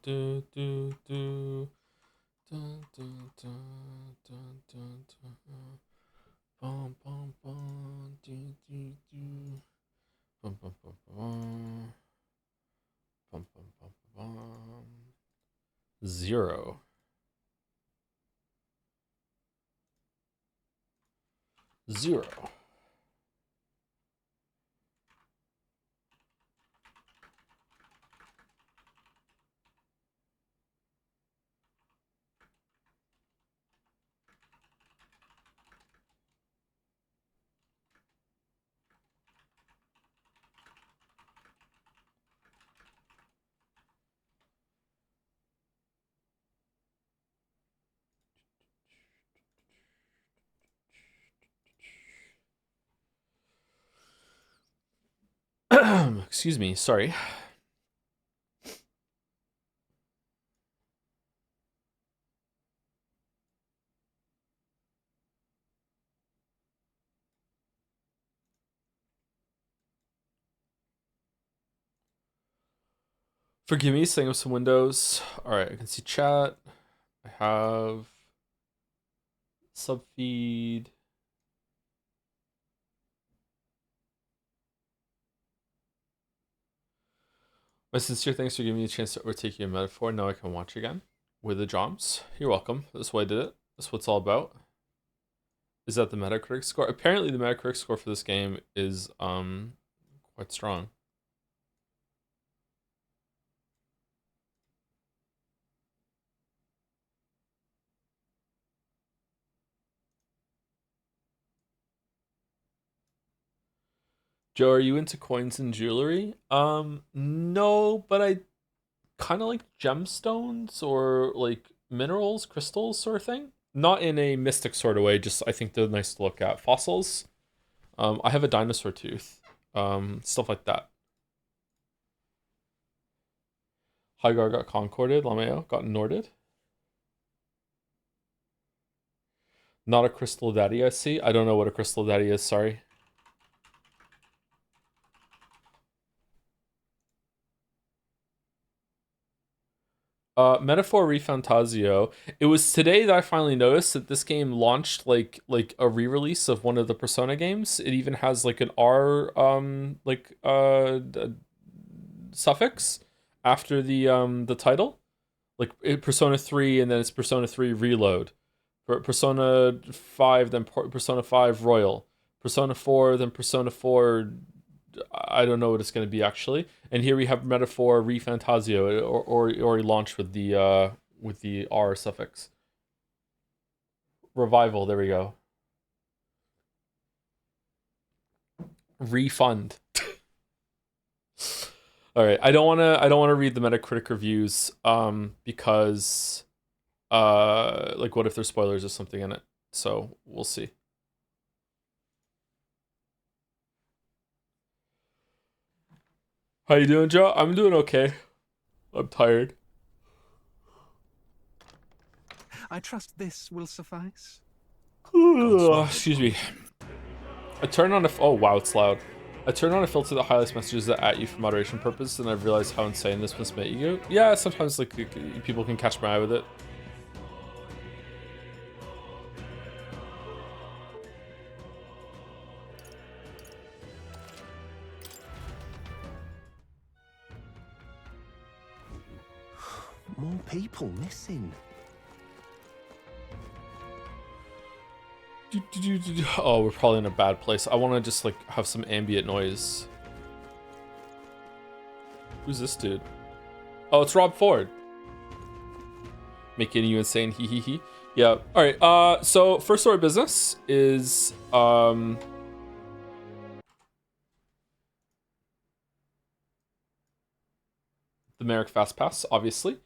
do do do. Dun, dun, dun, dun, dun, dun. Bum, bum, bum, do, do, do. Bum, bum, bum, bum. Bum, bum, bum, bum. 0. 0. Excuse me, sorry. Forgive me, setting up some windows. Alright, I can see chat. I have subfeed. My sincere thanks for giving me a chance to overtake your metaphor. Now I can watch again with the Joms. You're welcome. That's why I did it. That's what it's all about. Is that the Metacritic score? Apparently the Metacritic score for this game is quite strong. Joe, are you into coins and jewelry? No, but I kind of like gemstones or like minerals, crystals sort of thing. Not in a mystic sort of way, just I think they're nice to look at. Fossils. I have a dinosaur tooth. Stuff like that. Hygar got concorded, Lameo got norded. Not a crystal daddy, I see. I don't know what a crystal daddy is, sorry. Metaphor ReFantazio. It was today that I finally noticed that this game launched like a re-release of one of the Persona games. It even has like an R suffix after the title. Like Persona 3 and then it's Persona 3 Reload. Persona 5 then Persona 5 Royal. Persona 4 then Persona 4 I don't know what it's going to be actually. And here we have Metaphor ReFantazio or launched with the R suffix. Revival, there we go. Refund. All right, I don't want to read the Metacritic reviews because like what if there's spoilers or something in it. So, we'll see. How you doing, Joe? I'm doing okay. I'm tired. I trust this will suffice. Excuse me. I turned on oh wow, it's loud. I turned on a filter that highlights messages that at you for moderation purposes, and I've realized how insane this must make you. Yeah, sometimes like people can catch my eye with it. More people missing. Oh, we're probably in a bad place. I want to just like have some ambient noise. Who's this dude? Oh, it's Rob Ford. Making you insane, hee hee hee. Yeah. All right. So first order of business is the Merrick Fast Pass, obviously.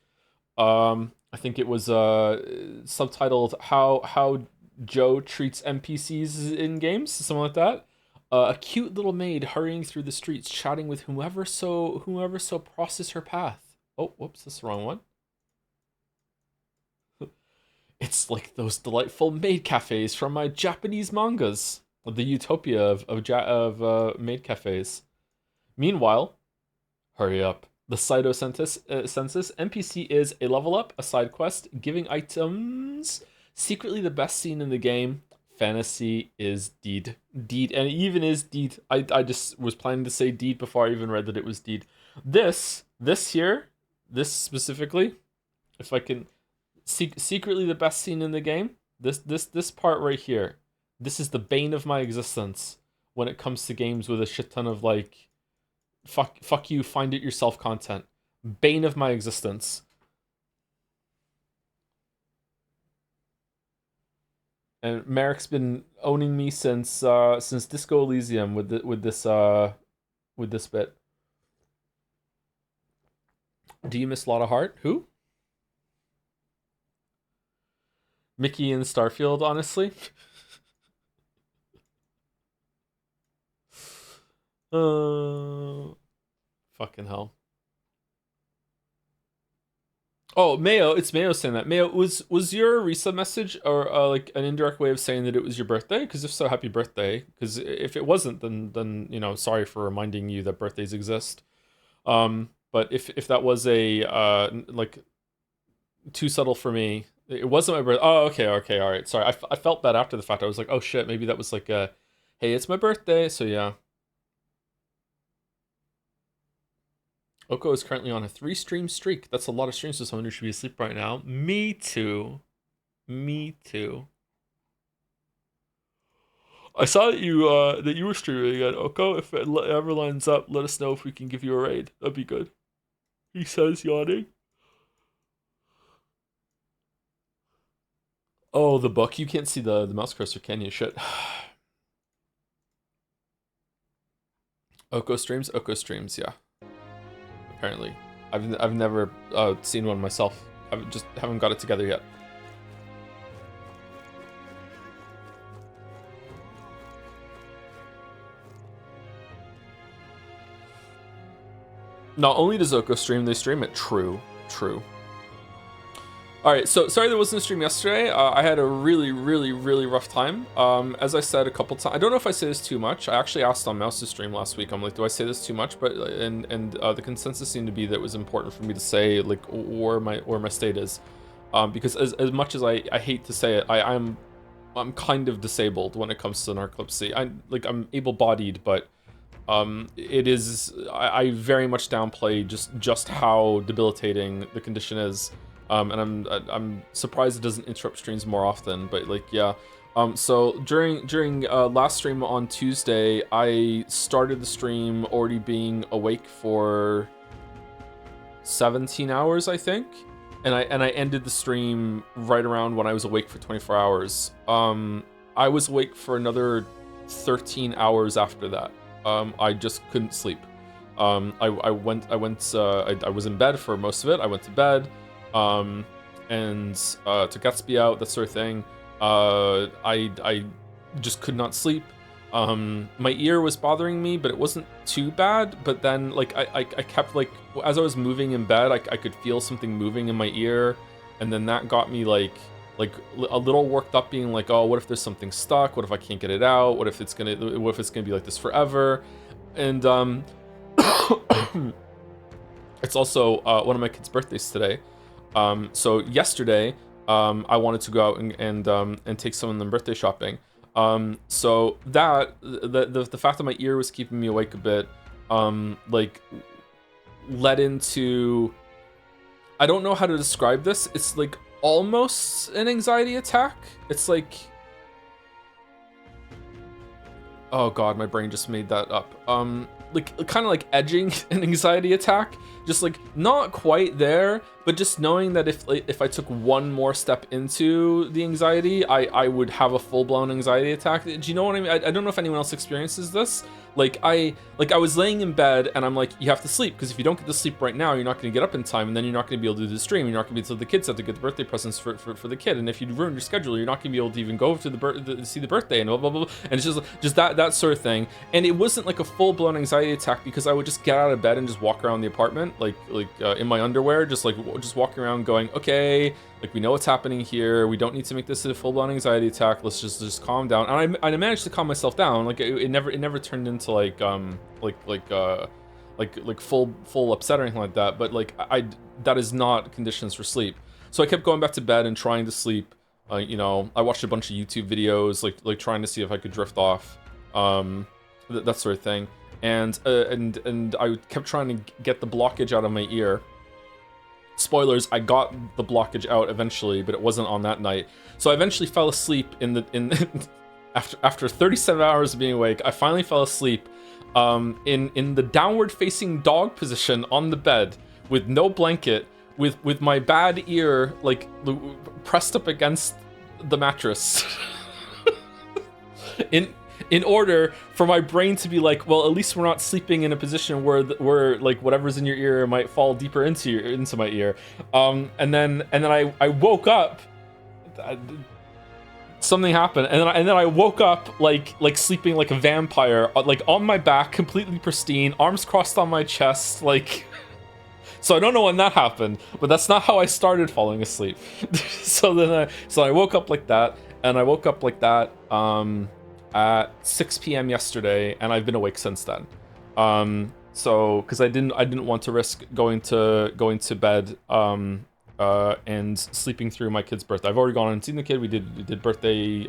I think it was subtitled "How Joe Treats NPCs in Games," something like that. A cute little maid hurrying through the streets, chatting with whomever so crosses her path. Oh, whoops, that's the wrong one. It's like those delightful maid cafes from my Japanese mangas. The utopia of maid cafes. Meanwhile, hurry up. The Cyto census. NPC is a level up, a side quest, giving items. Secretly the best scene in the game. Fantasy is deed. Deed, and it even is deed. I just was planning to say deed before I even read that it was deed. This here, this specifically, if I can, secretly the best scene in the game. This part right here. This is the bane of my existence when it comes to games with a shit ton of like, fuck you, find it yourself content. Bane of my existence. And Merrick's been owning me since Disco Elysium with this bit. Do you miss Lotta Hart? Who? Mickey and Starfield, honestly. Fucking hell. Oh, Mayo, it's Mayo saying that. Mayo, was your resub message or like an indirect way of saying that it was your birthday? Because if so, happy birthday. Because if it wasn't, then you know, sorry for reminding you that birthdays exist. But if that was a like too subtle for me, it wasn't my birthday. Oh, okay, all right. Sorry, I felt that after the fact. I was like, oh shit, maybe that was like a, hey, it's my birthday. So yeah. Oko is currently on a 3-stream streak. That's a lot of streams for someone who should be asleep right now. Me too. Me too. I saw that you were streaming again, Oko. If it ever lines up, let us know if we can give you a raid. That'd be good. He says, yawning. Oh, the book. You can't see the mouse cursor, can you? Shit. Oko streams, yeah. Apparently, I've never seen one myself. Haven't got it together yet. Not only does Oko stream, they stream it. True. All right, so sorry there wasn't a stream yesterday. I had a really rough time. As I said a couple times, I don't know if I say this too much. I actually asked on Mouse's stream last week. I'm like, do I say this too much? But the consensus seemed to be that it was important for me to say like where my state is, because as much as I hate to say it, I'm kind of disabled when it comes to narcolepsy. I'm able-bodied, but it is I very much downplay just how debilitating the condition is. And I'm surprised it doesn't interrupt streams more often, but like, yeah. So during last stream on Tuesday, I started the stream already being awake for 17 hours, I think. And I ended the stream right around when I was awake for 24 hours. I was awake for another 13 hours after that. I just couldn't sleep. I was in bed for most of it. I went to bed. And took Gatsby out, that sort of thing. I just could not sleep. My ear was bothering me, but it wasn't too bad. But then, like, I kept, like, as I was moving in bed, I could feel something moving in my ear, and then that got me like a little worked up, being like, oh, what if there's something stuck? What if I can't get it out? What if it's gonna be like this forever? And it's also one of my kids' birthdays today. So yesterday, I wanted to go out and take some of them birthday shopping. So that the fact that my ear was keeping me awake a bit, like, led into, I don't know how to describe this. It's like almost an anxiety attack. It's like, oh god, my brain just made that up. Like kind of like edging an anxiety attack, just like not quite there, but just knowing that if I took one more step into the anxiety, I would have a full-blown anxiety attack. Do you know what I mean? I don't know if anyone else experiences this. Like I was laying in bed and I'm like, you have to sleep, because if you don't get to sleep right now, you're not going to get up in time, and then you're not going to be able to do the stream. You're not going to be able to, the kids have to get the birthday presents for the kid, and if you ruin your schedule, you're not going to be able to even go to see the birthday, and blah blah blah. And it's just that sort of thing. And it wasn't like a full-blown anxiety attack, because I would just get out of bed and just walk around the apartment like in my underwear, just walking around going, okay, like, we know what's happening here, we don't need to make this a full-blown anxiety attack, let's just calm down. And I managed to calm myself down. Like it never turned into like like full upset or anything like that, but like I that is not conditions for sleep. So I kept going back to bed and trying to sleep. You know, I watched a bunch of YouTube videos, like trying to see if I could drift off, that sort of thing. And I kept trying to get the blockage out of my ear. Spoilers, I got the blockage out eventually, but it wasn't on that night. So I eventually fell asleep after 37 hours of being awake. I finally fell asleep in the downward facing dog position on the bed with no blanket, with my bad ear like pressed up against the mattress. in order for my brain to be like, well, at least we're not sleeping in a position where like whatever's in your ear might fall deeper into my ear. And then I woke up. Something happened, and then I woke up like sleeping like a vampire, like on my back, completely pristine, arms crossed on my chest, like. So I don't know when that happened, but that's not how I started falling asleep. So I woke up like that, and I woke up like that at 6 p.m. yesterday, and I've been awake since then. So because I didn't want to risk going to bed and sleeping through my kid's birthday. I've already gone and seen the kid. We did birthday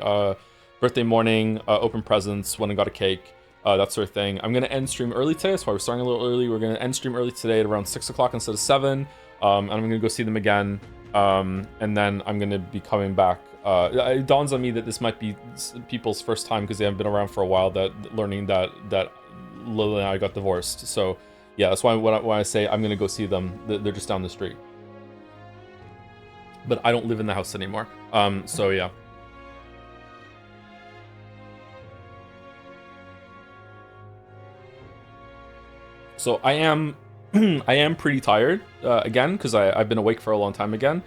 morning, open presents, went and got a cake. That sort of thing. I'm going to end stream early today. That's why we're starting a little early. We're going to end stream early today at around 6 o'clock instead of 7. And I'm going to go see them again. And then I'm going to be coming back. It dawns on me that this might be people's first time because they haven't been around for a while, that learning that Lily and I got divorced. So yeah, that's why when I say I'm going to go see them, they're just down the street. But I don't live in the house anymore. So yeah. So I am pretty tired again because I've been awake for a long time again.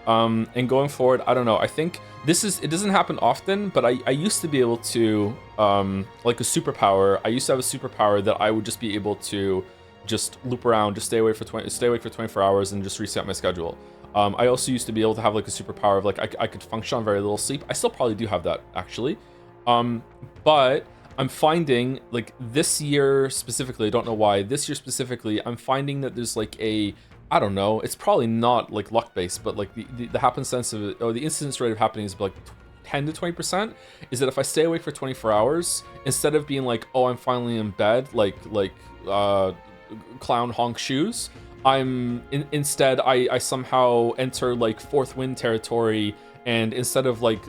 And going forward, I don't know. I think it doesn't happen often, but I used to be able to like a superpower. I used to have a superpower that I would just be able to just loop around, just stay awake for 24 hours and just reset my schedule. I also used to be able to have like a superpower of like I could function on very little sleep. I still probably do have that actually, but I'm finding like this year specifically, I don't know why, this year specifically, I'm finding that there's like I don't know, it's probably not like luck based, but like the happenstance of it, or the incidence rate of happening is like 10 to 20%, is that if I stay awake for 24 hours, instead of being like, oh, I'm finally in bed, like clown honk shoes, instead I somehow enter like fourth wind territory. And instead of like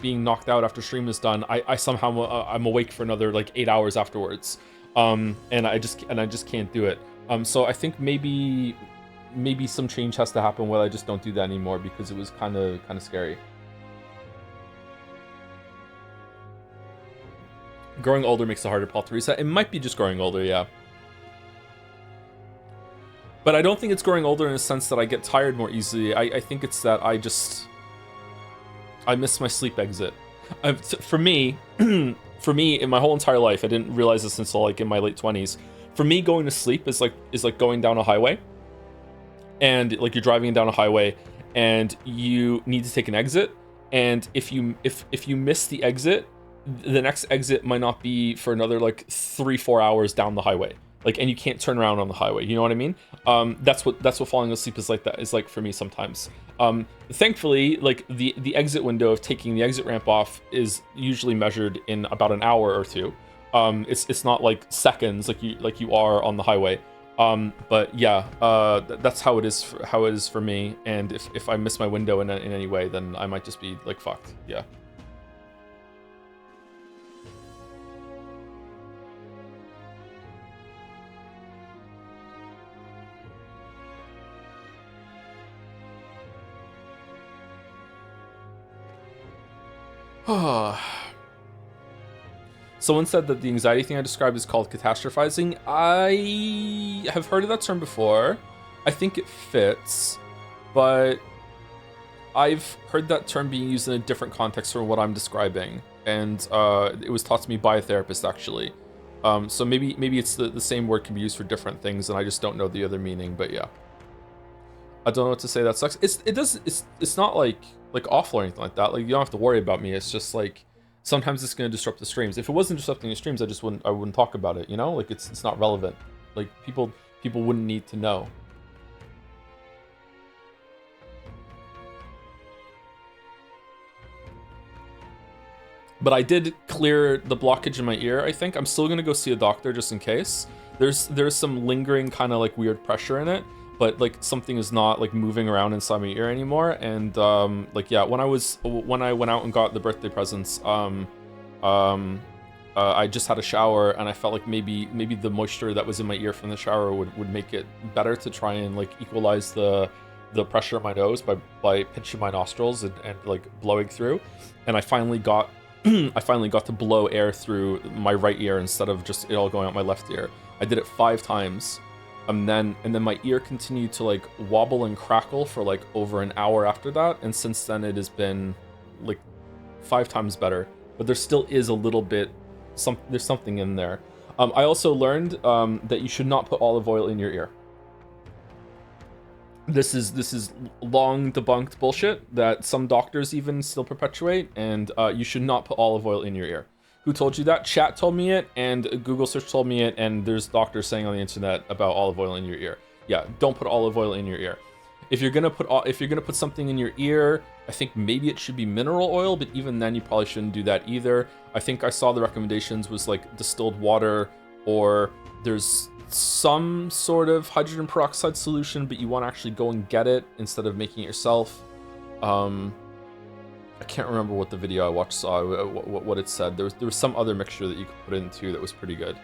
being knocked out after stream is done, I somehow I'm awake for another like 8 hours afterwards, and I just can't do it. So I think maybe some change has to happen where I just don't do that anymore because it was kind of scary. Growing older makes it harder to reset. It might be just growing older, yeah. But I don't think it's growing older in the sense that I get tired more easily. I think it's that I miss my sleep exit. For me, in my whole entire life, I didn't realize this until like in my late 20s. For me, going to sleep is like going down a highway, and like you're driving down a highway, and you need to take an exit. And if you miss the exit, the next exit might not be for another like 3-4 hours down the highway. Like, and you can't turn around on the highway. You know what I mean? That's what falling asleep is like for me sometimes. Thankfully, like the exit window of taking the exit ramp off is usually measured in about an hour or two. It's not like seconds like you are on the highway. But yeah, that's how it is for me. And if I miss my window in any way, then I might just be like fucked. Yeah. Someone said that the anxiety thing I described is called catastrophizing. I have heard of that term before. I think it fits, but I've heard that term being used in a different context from what I'm describing, and it was taught to me by a therapist actually. So maybe it's the same word can be used for different things, and I just don't know the other meaning. But yeah, I don't know what to say. That sucks. It's not like awful or anything like that. Like, you don't have to worry about me. It's just like sometimes it's going to disrupt the streams. If it wasn't disrupting the streams, I wouldn't talk about it, you know? Like, it's not relevant. Like people wouldn't need to know. But I did clear the blockage in my ear, I think. I'm still gonna go see a doctor just in case. There's some lingering kind of like weird pressure in it, but like something is not like moving around inside my ear anymore. And like yeah, when I went out and got the birthday presents, I just had a shower and I felt like maybe the moisture that was in my ear from the shower would make it better to try and like equalize the pressure of my nose by pinching my nostrils and like blowing through. And I finally got to blow air through my right ear instead of just it all going out my left ear. I did it 5 times. And then my ear continued to like wobble and crackle for like over an hour after that. And since then it has been like 5 times better. But there still is a little bit, there's something in there. I also learned that you should not put olive oil in your ear. This is long debunked bullshit that some doctors even still perpetuate, and you should not put olive oil in your ear. Who told you that? Chat told me it, and Google search told me it, and there's doctors saying on the internet about olive oil in your ear. Yeah, don't put olive oil in your ear. If you're gonna put something in your ear, I think maybe it should be mineral oil, but even then you probably shouldn't do that either. I think I saw the recommendations was like distilled water, or there's some sort of hydrogen peroxide solution, but you want to actually go and get it instead of making it yourself. I can't remember what the video I watched saw, what it said. There was some other mixture that you could put in too that was pretty good.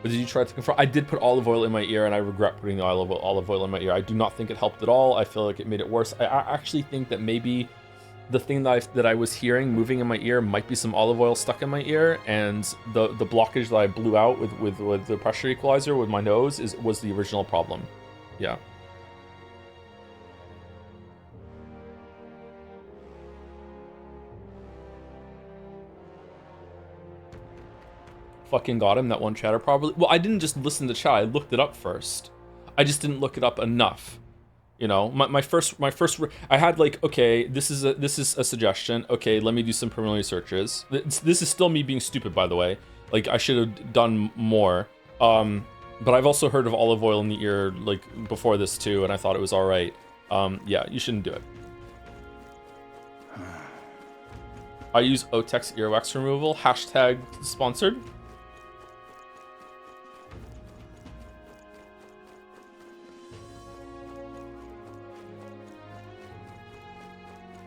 But did you try to confirm? I did put olive oil in my ear, and I regret putting the olive oil in my ear. I do not think it helped at all. I feel like it made it worse. I actually think that maybe the thing that I was hearing moving in my ear might be some olive oil stuck in my ear, and the blockage that I blew out with the pressure equalizer with my nose was the original problem. Yeah. Fucking got him, that one chatter probably. Well, I didn't just listen to chat, I looked it up first. I just didn't look it up enough. You know, my first I had like, okay, this is a suggestion. Okay, let me do some preliminary searches. This is still me being stupid, by the way. Like, I should have done more. But I've also heard of olive oil in the ear like before this too, and I thought it was all right. Yeah, you shouldn't do it. I use Otex earwax removal. Hashtag sponsored.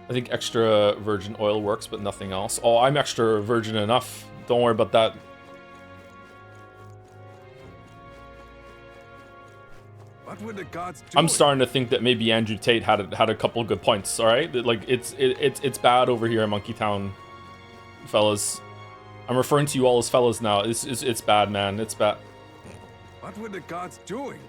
I think extra virgin oil works, but nothing else. Oh, I'm extra virgin enough. Don't worry about that. What would the gods do? I'm starting to think that maybe Andrew Tate had a couple good points. All right, like it's bad over here in Monkey Town, fellas. I'm referring to you all as fellas now. It's bad, man. It's bad. What were the gods doing?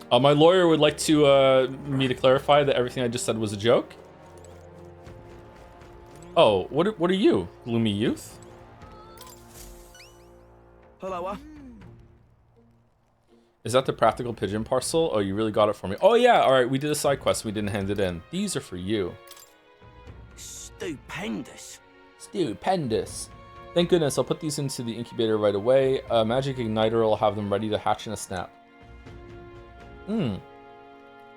My lawyer would like to me to clarify that everything I just said was a joke. Oh, what are you, gloomy youth? Hello. Is that the practical pigeon parcel? Oh, you really got it for me. Oh yeah, all right. We did a side quest. We didn't hand it in. These are for you. Stupendous. Stupendous. Thank goodness. I'll put these into the incubator right away. Magic igniter will have them ready to hatch in a snap.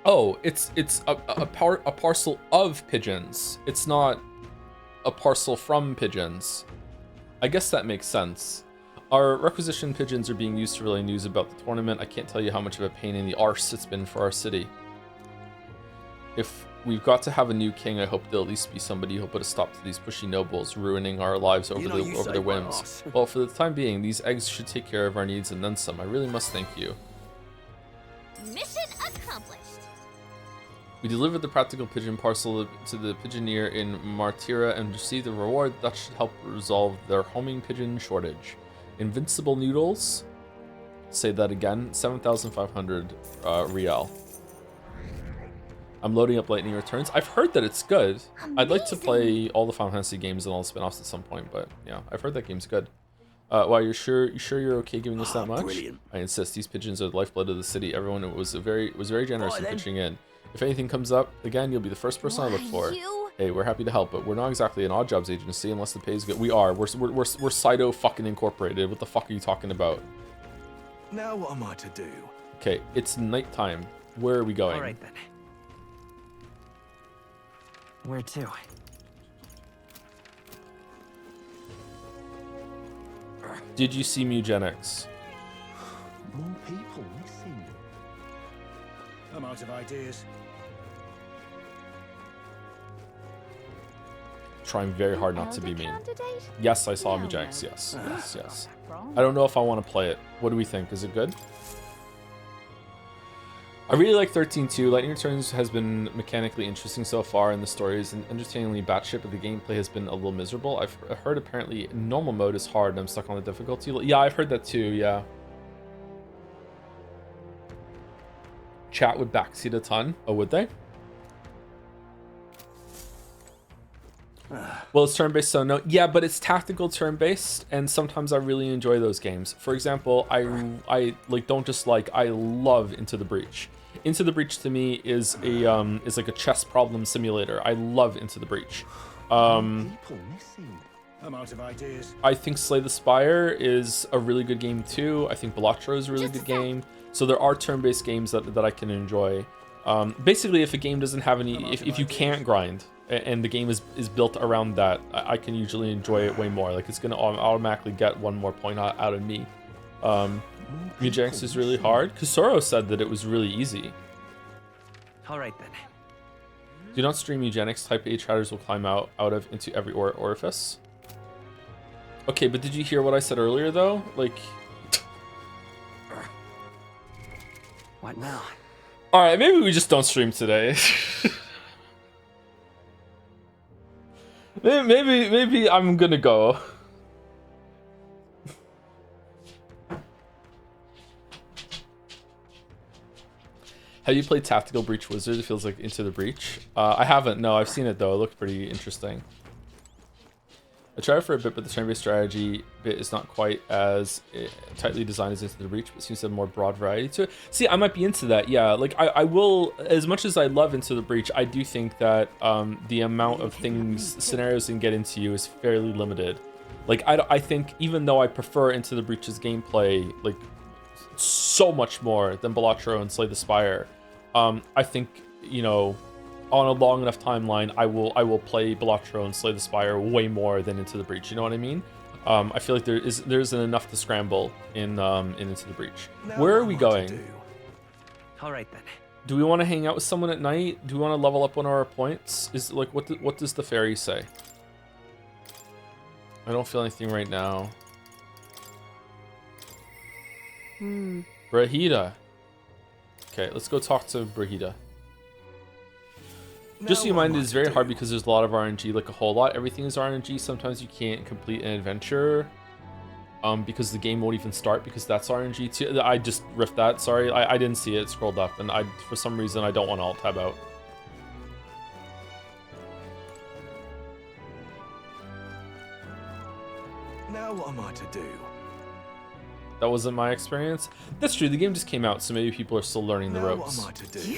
Oh, it's a parcel of pigeons. It's not a parcel from pigeons. I guess that makes sense. Our requisition pigeons are being used to relay news about the tournament. I can't tell you how much of a pain in the arse it's been for our city. If we've got to have a new king, I hope there'll at least be somebody who'll put a stop to these pushy nobles ruining our lives over their whims. Well, for the time being, these eggs should take care of our needs and then some. I really must thank you. Mission accomplished. We delivered the practical pigeon parcel to the pigeoneer in Martira and received the reward that should help resolve their homing pigeon shortage. Invincible noodles. Say that again. 7,500 real. I'm loading up Lightning Returns. I've heard that it's good. Amazing. I'd like to play all the Final Fantasy games and all the spin-offs at some point, but yeah, I've heard that game's good. Wow, you sure you're okay giving us that much? Brilliant. I insist. These pigeons are the lifeblood of the city. Everyone was very generous in pitching in. If anything comes up again, you'll be the first person I look for. Hey, we're happy to help, but we're not exactly an odd jobs agency unless the pay is good. We are. We're Cyto fucking Incorporated. What the fuck are you talking about? Now what am I to do? Okay, it's nighttime. Where are we going? All right then. Where to? Did you see Mugenics? More people missing. I'm out of ideas. Trying very hard not to be Elder mean. candidate? Yes, I saw No, Mugenics. no. Yes, yes. Wrong. I don't know if I want to play it. What do we think? Is it good? I really like 13-2. Lightning Returns has been mechanically interesting so far, and the story is entertainingly batshit, but the gameplay has been a little miserable. I've heard apparently normal mode is hard, and I'm stuck on the difficulty. Yeah, I've heard that too, yeah. Chat would backseat a ton. Oh, would they? Well, it's turn-based, so no. Yeah, but it's tactical turn-based, and sometimes I really enjoy those games. For example, I like don't just like, I love Into the Breach. Into the Breach to me is like a chess problem simulator. I love Into the Breach. People missing. I'm out of ideas. I think Slay the Spire is a really good game too. I think Balatro is a really good game. So there are turn-based games that I can enjoy. Basically, if a game doesn't have any, if you can't grind, and the game is built around that, I can usually enjoy it way more. Like, it's going to automatically get one more point out of me. Mugenics is really hard. Kusoro said that it was really easy. All right then. Do not stream Mugenics. Type A chatters will climb out of into every orifice. Okay, but did you hear what I said earlier, though? Like... What now? Alright, maybe we just don't stream today. Maybe I'm gonna go. Have you played Tactical Breach Wizard? It feels like Into the Breach. I haven't. No, I've seen it though. It looked pretty interesting. I tried it for a bit, but the turn-based strategy bit is not quite as tightly designed as Into the Breach, but seems to have more broad variety to it. See, I might be into that. Yeah, like I will, as much as I love Into the Breach, I do think that the amount of scenarios you can get into is fairly limited. Like I think even though I prefer Into the Breach's gameplay like so much more than Balatro and Slay the Spire, I think, you know, on a long enough timeline, I will play Balatro and Slay the Spire way more than Into the Breach. You know what I mean? I feel like there isn't enough to scramble in Into the Breach. Where are we going? All right then. Do we want to hang out with someone at night? Do we want to level up one of our points? Is like what does the fairy say? I don't feel anything right now. Brahida. Okay, let's go talk to Brahida. Just so you mind, it is very hard because there's a lot of RNG, like a whole lot. Everything is RNG. Sometimes you can't complete an adventure because the game won't even start because that's RNG too. I just riffed that. Sorry, I didn't see it. It scrolled up, and for some reason I don't want to alt tab out. Now what am I to do? That wasn't my experience. That's true. The game just came out, so maybe people are still learning the ropes. What am I to do?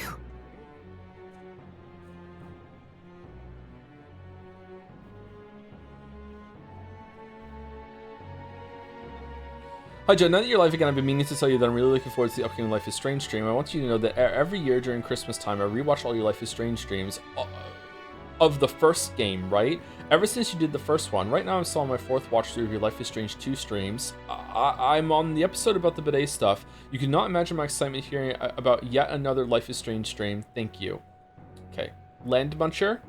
Hi Joe, now that you're live again, I've been meaning to tell you that I'm really looking forward to the upcoming Life is Strange stream. I want you to know that every year during Christmas time, I rewatch all your Life is Strange streams of the first game, right? Ever since you did the first one. Right now I'm still on my 4th watch through of your Life is Strange 2 streams. I'm on the episode about the bidet stuff. You cannot imagine my excitement hearing about yet another Life is Strange stream. Thank you. Okay, Land Muncher.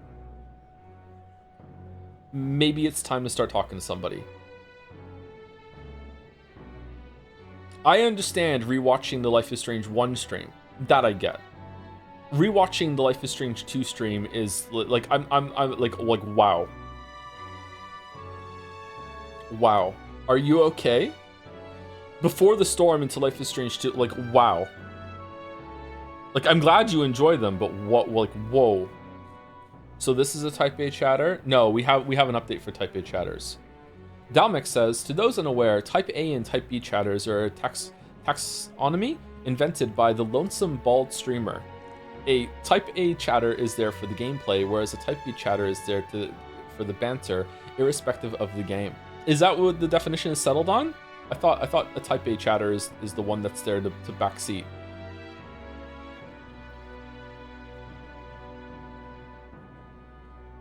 Maybe it's time to start talking to somebody. I understand rewatching the Life is Strange 1 stream. That I get. Rewatching the Life is Strange 2 stream is like I'm like wow. Wow. Are you okay? Before the storm into Life is Strange 2, like wow. Like I'm glad you enjoy them, but what, like whoa. So this is a Type A chatter? No, we have an update for Type A chatters. Dalmex says, to those unaware, Type A and Type B chatters are a taxonomy invented by the lonesome bald streamer. A Type A chatter is there for the gameplay, whereas a Type B chatter is there for the banter, irrespective of the game. Is that what the definition is settled on? I thought a Type A chatter is the one that's there to backseat.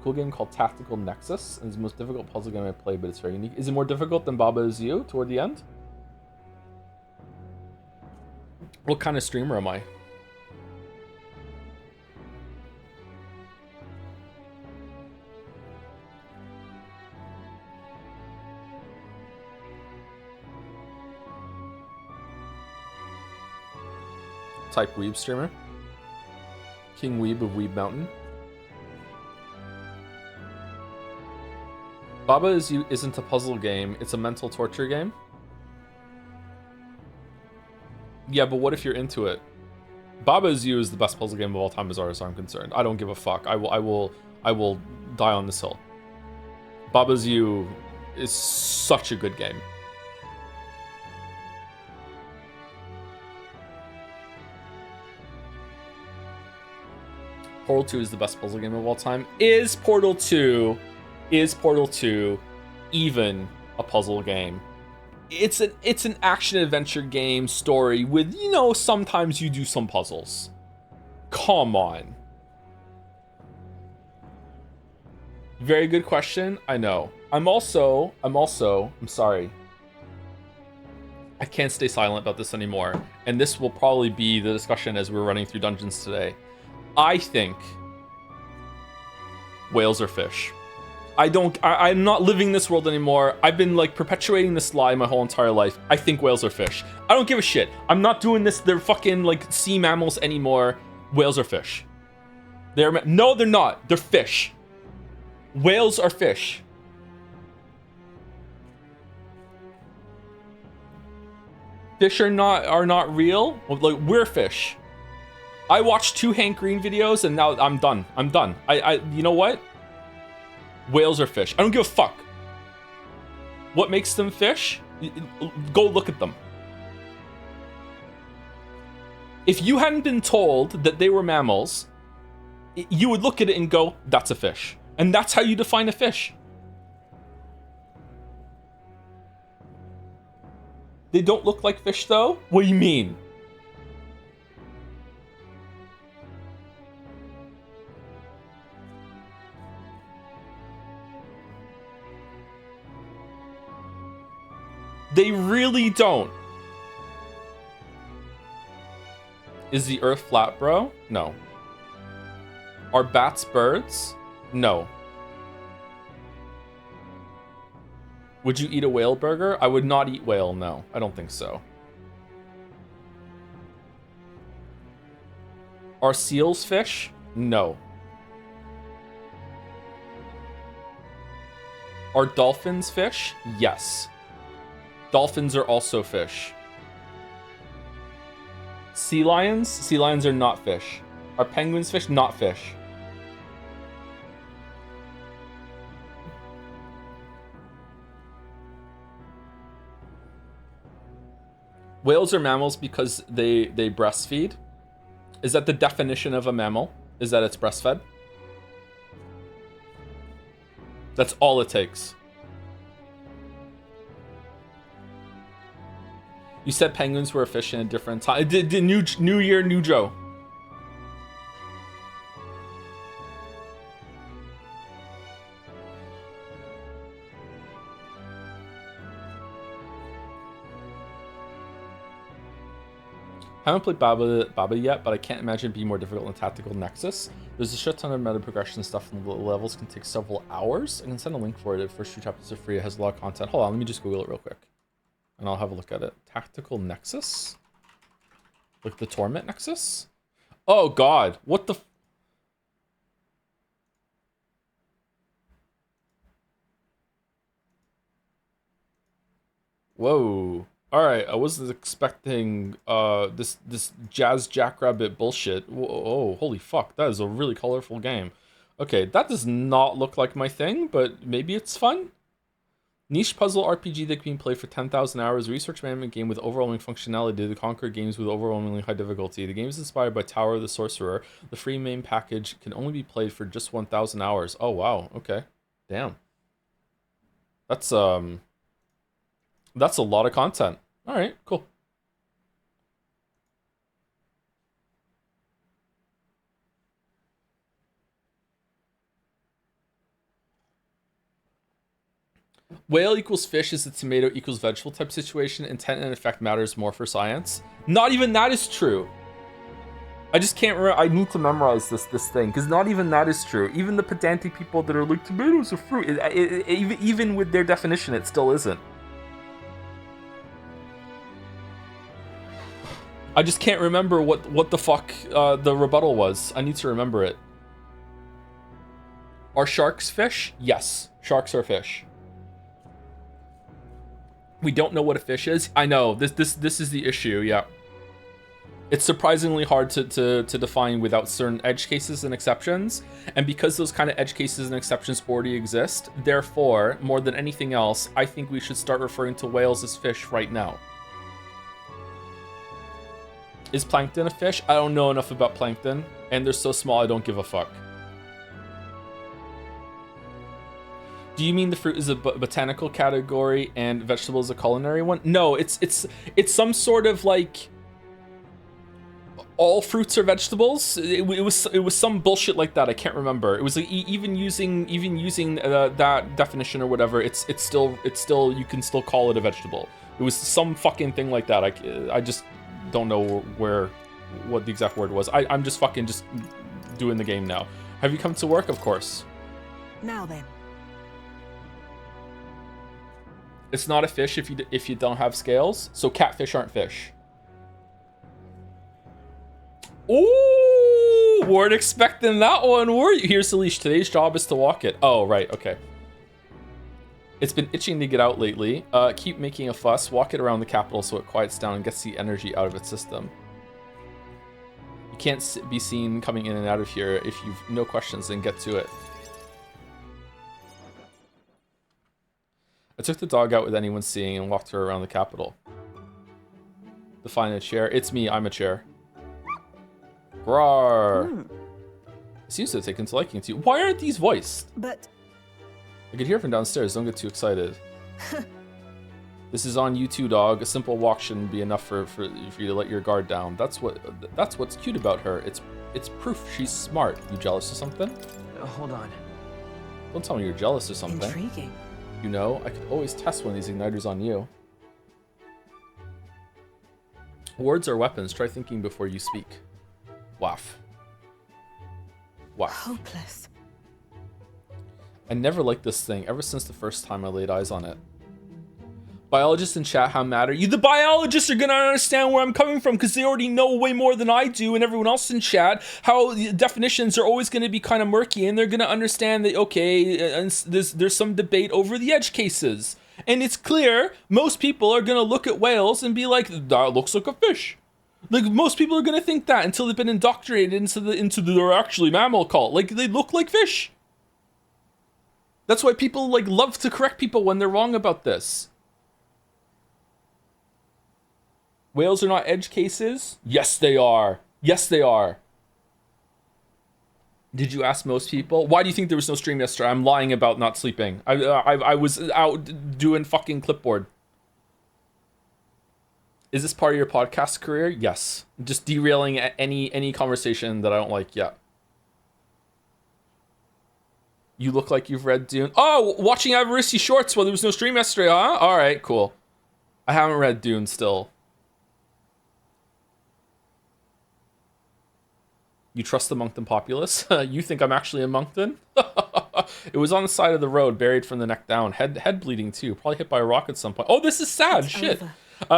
Cool game called Tactical Nexus, and it's the most difficult puzzle game I played, but it's very unique. Is it more difficult than Baba Is You toward the end? What kind of streamer am I? Type Weeb streamer. King Weeb of Weeb Mountain. Baba Is You isn't a puzzle game, it's a mental torture game. Yeah, but what if you're into it? Baba Is You is the best puzzle game of all time as far as I'm concerned. I don't give a fuck. I will die on this hill. Baba Is You is such a good game. Portal 2 is the best puzzle game of all time. Is Portal 2 even a puzzle game? It's an action adventure game story with, you know, sometimes you do some puzzles. Come on. Very good question. I know. I'm sorry. I can't stay silent about this anymore. And this will probably be the discussion as we're running through dungeons today. I think whales are fish. I'm not living this world anymore. I've been like perpetuating this lie my whole entire life. I think whales are fish. I don't give a shit. I'm not doing this. They're fucking like sea mammals anymore. Whales are fish. No, they're not. They're fish. Whales are fish. Fish are not real. Like, we're fish. I watched 2 Hank Green videos and now I'm done. You know what? Whales are fish. I don't give a fuck. What makes them fish? Go look at them. If you hadn't been told that they were mammals, you would look at it and go, that's a fish. And that's how you define a fish. They don't look like fish though? What do you mean? They really don't. Is the earth flat, bro? No. Are bats birds? No. Would you eat a whale burger? I would not eat whale, no. I don't think so. Are seals fish? No. Are dolphins fish? Yes. Dolphins are also fish. Sea lions? Sea lions are not fish. Are penguins fish? Not fish. Whales are mammals because they breastfeed. Is that the definition of a mammal? Is that it's breastfed? That's all it takes. You said penguins were a fish in a different time. The new year, new Joe. Haven't played Baba yet, but I can't imagine it being more difficult than Tactical Nexus. There's a shit ton of meta progression stuff, and the levels can take several hours. I can send a link for it. The first 2 chapters are free. It has a lot of content. Hold on, let me just Google it real quick. And I'll have a look at it. Tactical Nexus? Like the Torment Nexus? Oh god, what the Whoa. Alright, I wasn't expecting this Jazz Jackrabbit bullshit. Oh, holy fuck, that is a really colorful game. Okay, that does not look like my thing, but maybe it's fun? Niche puzzle RPG that can be played for 10,000 hours. Research management game with overwhelming functionality to conquer games with overwhelmingly high difficulty. The game is inspired by Tower of the Sorcerer. The free main package can only be played for just 1,000 hours. Oh wow, okay. Damn. That's That's a lot of content. All right, cool. Whale equals fish is a tomato equals vegetable type situation. Intent and effect matters more for science. Not even that is true. I just can't remember. I need to memorize this thing because not even that is true. Even the pedantic people that are like tomatoes are fruit, even with their definition, it still isn't. I just can't remember what the fuck the rebuttal was. I need to remember it. Are sharks fish? Yes, sharks are fish. We don't know what a fish is. I know this is the issue. Yeah. It's surprisingly hard to define without certain edge cases and exceptions. And because those kind of edge cases and exceptions already exist, therefore, more than anything else, I think we should start referring to whales as fish right now. Is plankton a fish? I don't know enough about plankton, and they're so small I don't give a fuck. Do you mean the fruit is a botanical category and vegetable is a culinary one? No, it's some sort of like all fruits are vegetables. It was some bullshit like that. I can't remember. It was like even using that definition or whatever. It's still you can still call it a vegetable. It was some fucking thing like that. I just don't know what the exact word was. I'm just fucking just doing the game now. Have you come to work? Of course. Now then. It's not a fish if you don't have scales. So catfish aren't fish. Ooh, weren't expecting that one, were you? Here's the leash. Today's job is to walk it. Oh, right, okay. It's been itching to get out lately. Keep making a fuss. Walk it around the capital so it quiets down and gets the energy out of its system. You can't be seen coming in and out of here. If you've no questions, then get to it. I took the dog out with anyone seeing and walked her around the capital. Define a chair. It's me, I'm a chair. Roar. It seems to have taken to liking to you. Why aren't these voiced? But I could hear from downstairs. Don't get too excited. This is on you too, dog. A simple walk shouldn't be enough for you to let your guard down. That's what's cute about her. It's proof she's smart. You jealous or something? Hold on. Don't tell me you're jealous or something. intriguing. You know, I could always test one of these igniters on you. Words are weapons. Try thinking before you speak. Waff. Waff. Hopeless. I never liked this thing ever since the first time I laid eyes on it. Biologists in chat, how mad are you? The biologists are gonna understand where I'm coming from because they already know way more than I do and everyone else in chat. How the definitions are always gonna be kind of murky and they're gonna understand that, okay, and there's some debate over the edge cases. And it's clear most people are gonna look at whales and be like, that looks like a fish. Like most people are gonna think that until they've been indoctrinated into they're actually mammal cult. Like they look like fish. That's why people like love to correct people when they're wrong about this. Whales are not edge cases? Yes, they are. Yes, they are. Did you ask most people? Why do you think there was no stream yesterday? I'm lying about not sleeping. I was out doing fucking clipboard. Is this part of your podcast career? Yes. Just derailing any conversation that I don't like. Yeah. You look like you've read Dune. Oh, watching Avarici shorts while there was no stream yesterday, huh? All right, cool. I haven't read Dune still. You trust the Moncton populace? You think I'm actually in Moncton? It was on the side of the road, buried from the neck down. Head bleeding too. Probably hit by a rock at some point. Oh, this is sad. It's shit. over.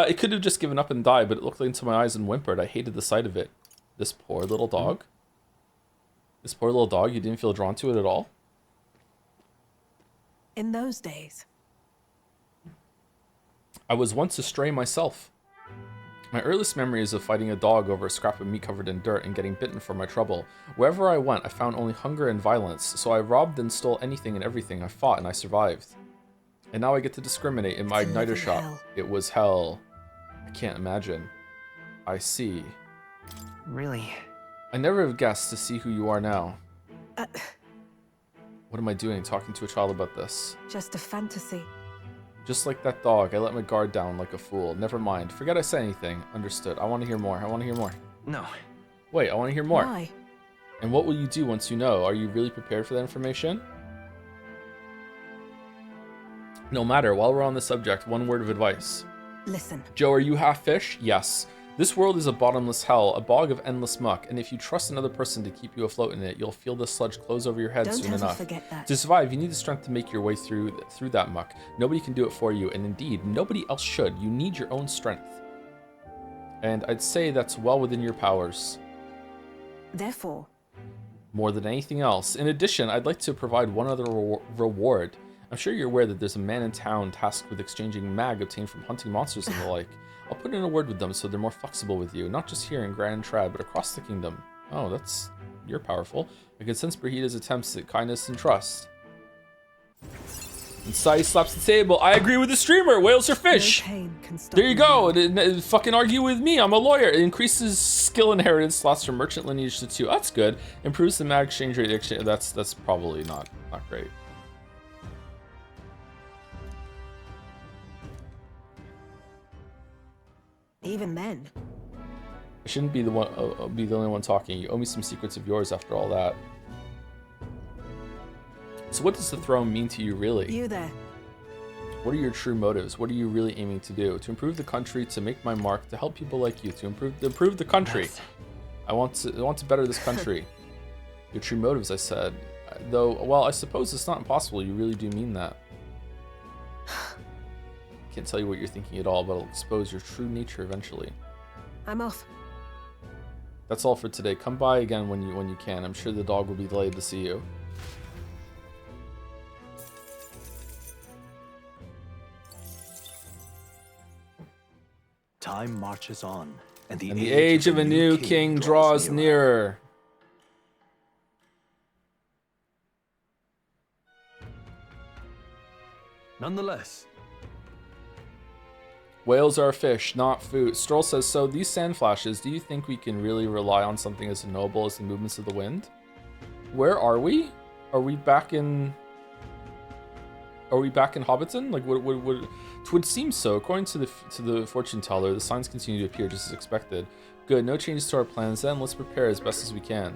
It could have just given up and died, but it looked into my eyes and whimpered. I hated the sight of it. This poor little dog. This poor little dog. You didn't feel drawn to it at all? In those days. I was once a stray myself. My earliest memory is of fighting a dog over a scrap of meat covered in dirt and getting bitten for my trouble. Wherever I went, I found only hunger and violence, so I robbed and stole anything and everything. I fought and I survived. And now I get to discriminate in my To live igniter in shop. hell. It was hell. I can't imagine. I see. Really? I never have guessed to see who you are now. Uh, What am I doing talking to a child about this? just a fantasy. Just like that dog, I let my guard down like a fool. Never mind. Forget I said anything. Understood. I want to hear more. I want to hear more. No. Wait, I want to hear more. Why? And what will you do once you know? Are you really prepared for that information? No matter, while we're on the subject, one word of advice. Listen. Joe, are you half fish? Yes. This world is a bottomless hell, a bog of endless muck, and if you trust another person to keep you afloat in it, you'll feel the sludge close over your head Don't soon ever enough. forget that. To survive, you need the strength to make your way through that muck. Nobody can do it for you, and indeed, nobody else should. You need your own strength. And I'd say that's well within your powers. Therefore, More than anything else. In addition, I'd like to provide one other reward. I'm sure you're aware that there's a man in town tasked with exchanging mag obtained from hunting monsters and the like. I'll put in a word with them so they're more flexible with you, not just here in Grand Trad, but across the kingdom. Oh, you're powerful. I can sense Brahida's attempts at kindness and trust. And Sai slaps the table. I agree with the streamer. Whales are fish. no pain can stop There you me go. now. Fucking argue with me. I'm a lawyer. It increases skill inheritance slots from merchant lineage to 2. That's good. Improves the mag exchange rate. That's probably not great. Even then, I shouldn't be the only one talking. You owe me some secrets of yours after all that. So what does the throne mean to you, really? you there. What are your true motives? What are you really aiming to do? To improve the country, to make my mark, to help people like you, to improve the country. I want to better this country. Your true motives, I said. Though, well, I suppose it's not impossible. You really do mean that. Can't tell you what you're thinking at all, but I'll expose your true nature eventually. I'm off. That's all for today. Come by again when you can. I'm sure the dog will be delighted to see you. Time marches on, and the age of a new king draws nearer. Nonetheless, Whales are fish, not food. Stroll says, so these sand flashes, do you think we can really rely on something as noble as the movements of the wind? Where are we? Are we back in Hobbiton? Like, it would seem so. According to the fortune teller, the signs continue to appear just as expected. Good, no changes to our plans then. Let's prepare as best as we can.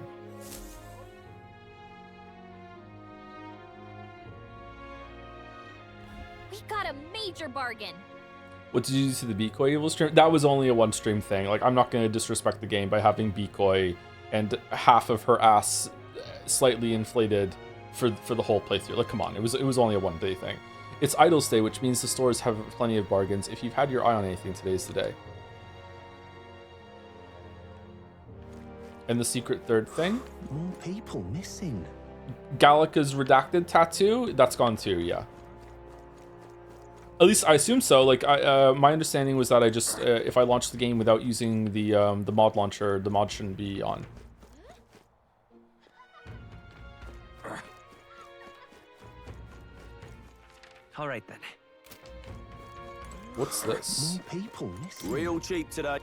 We got a major bargain. What did you do to the Becoy evil stream? That was only a one stream thing. Like, I'm not going to disrespect the game by having Becoy and half of her ass slightly inflated for the whole playthrough. Like, come on, it was only a one-day thing. It's Idle's Day, which means the stores have plenty of bargains. If you've had your eye on anything, today's the day. And the secret third thing? more people missing. Gallica's redacted tattoo? That's gone too, yeah. At least I assume so. Like, my understanding was that I just, if I launched the game without using the mod launcher, the mod shouldn't be on. All right then. What's this? More people missing. Real cheap today.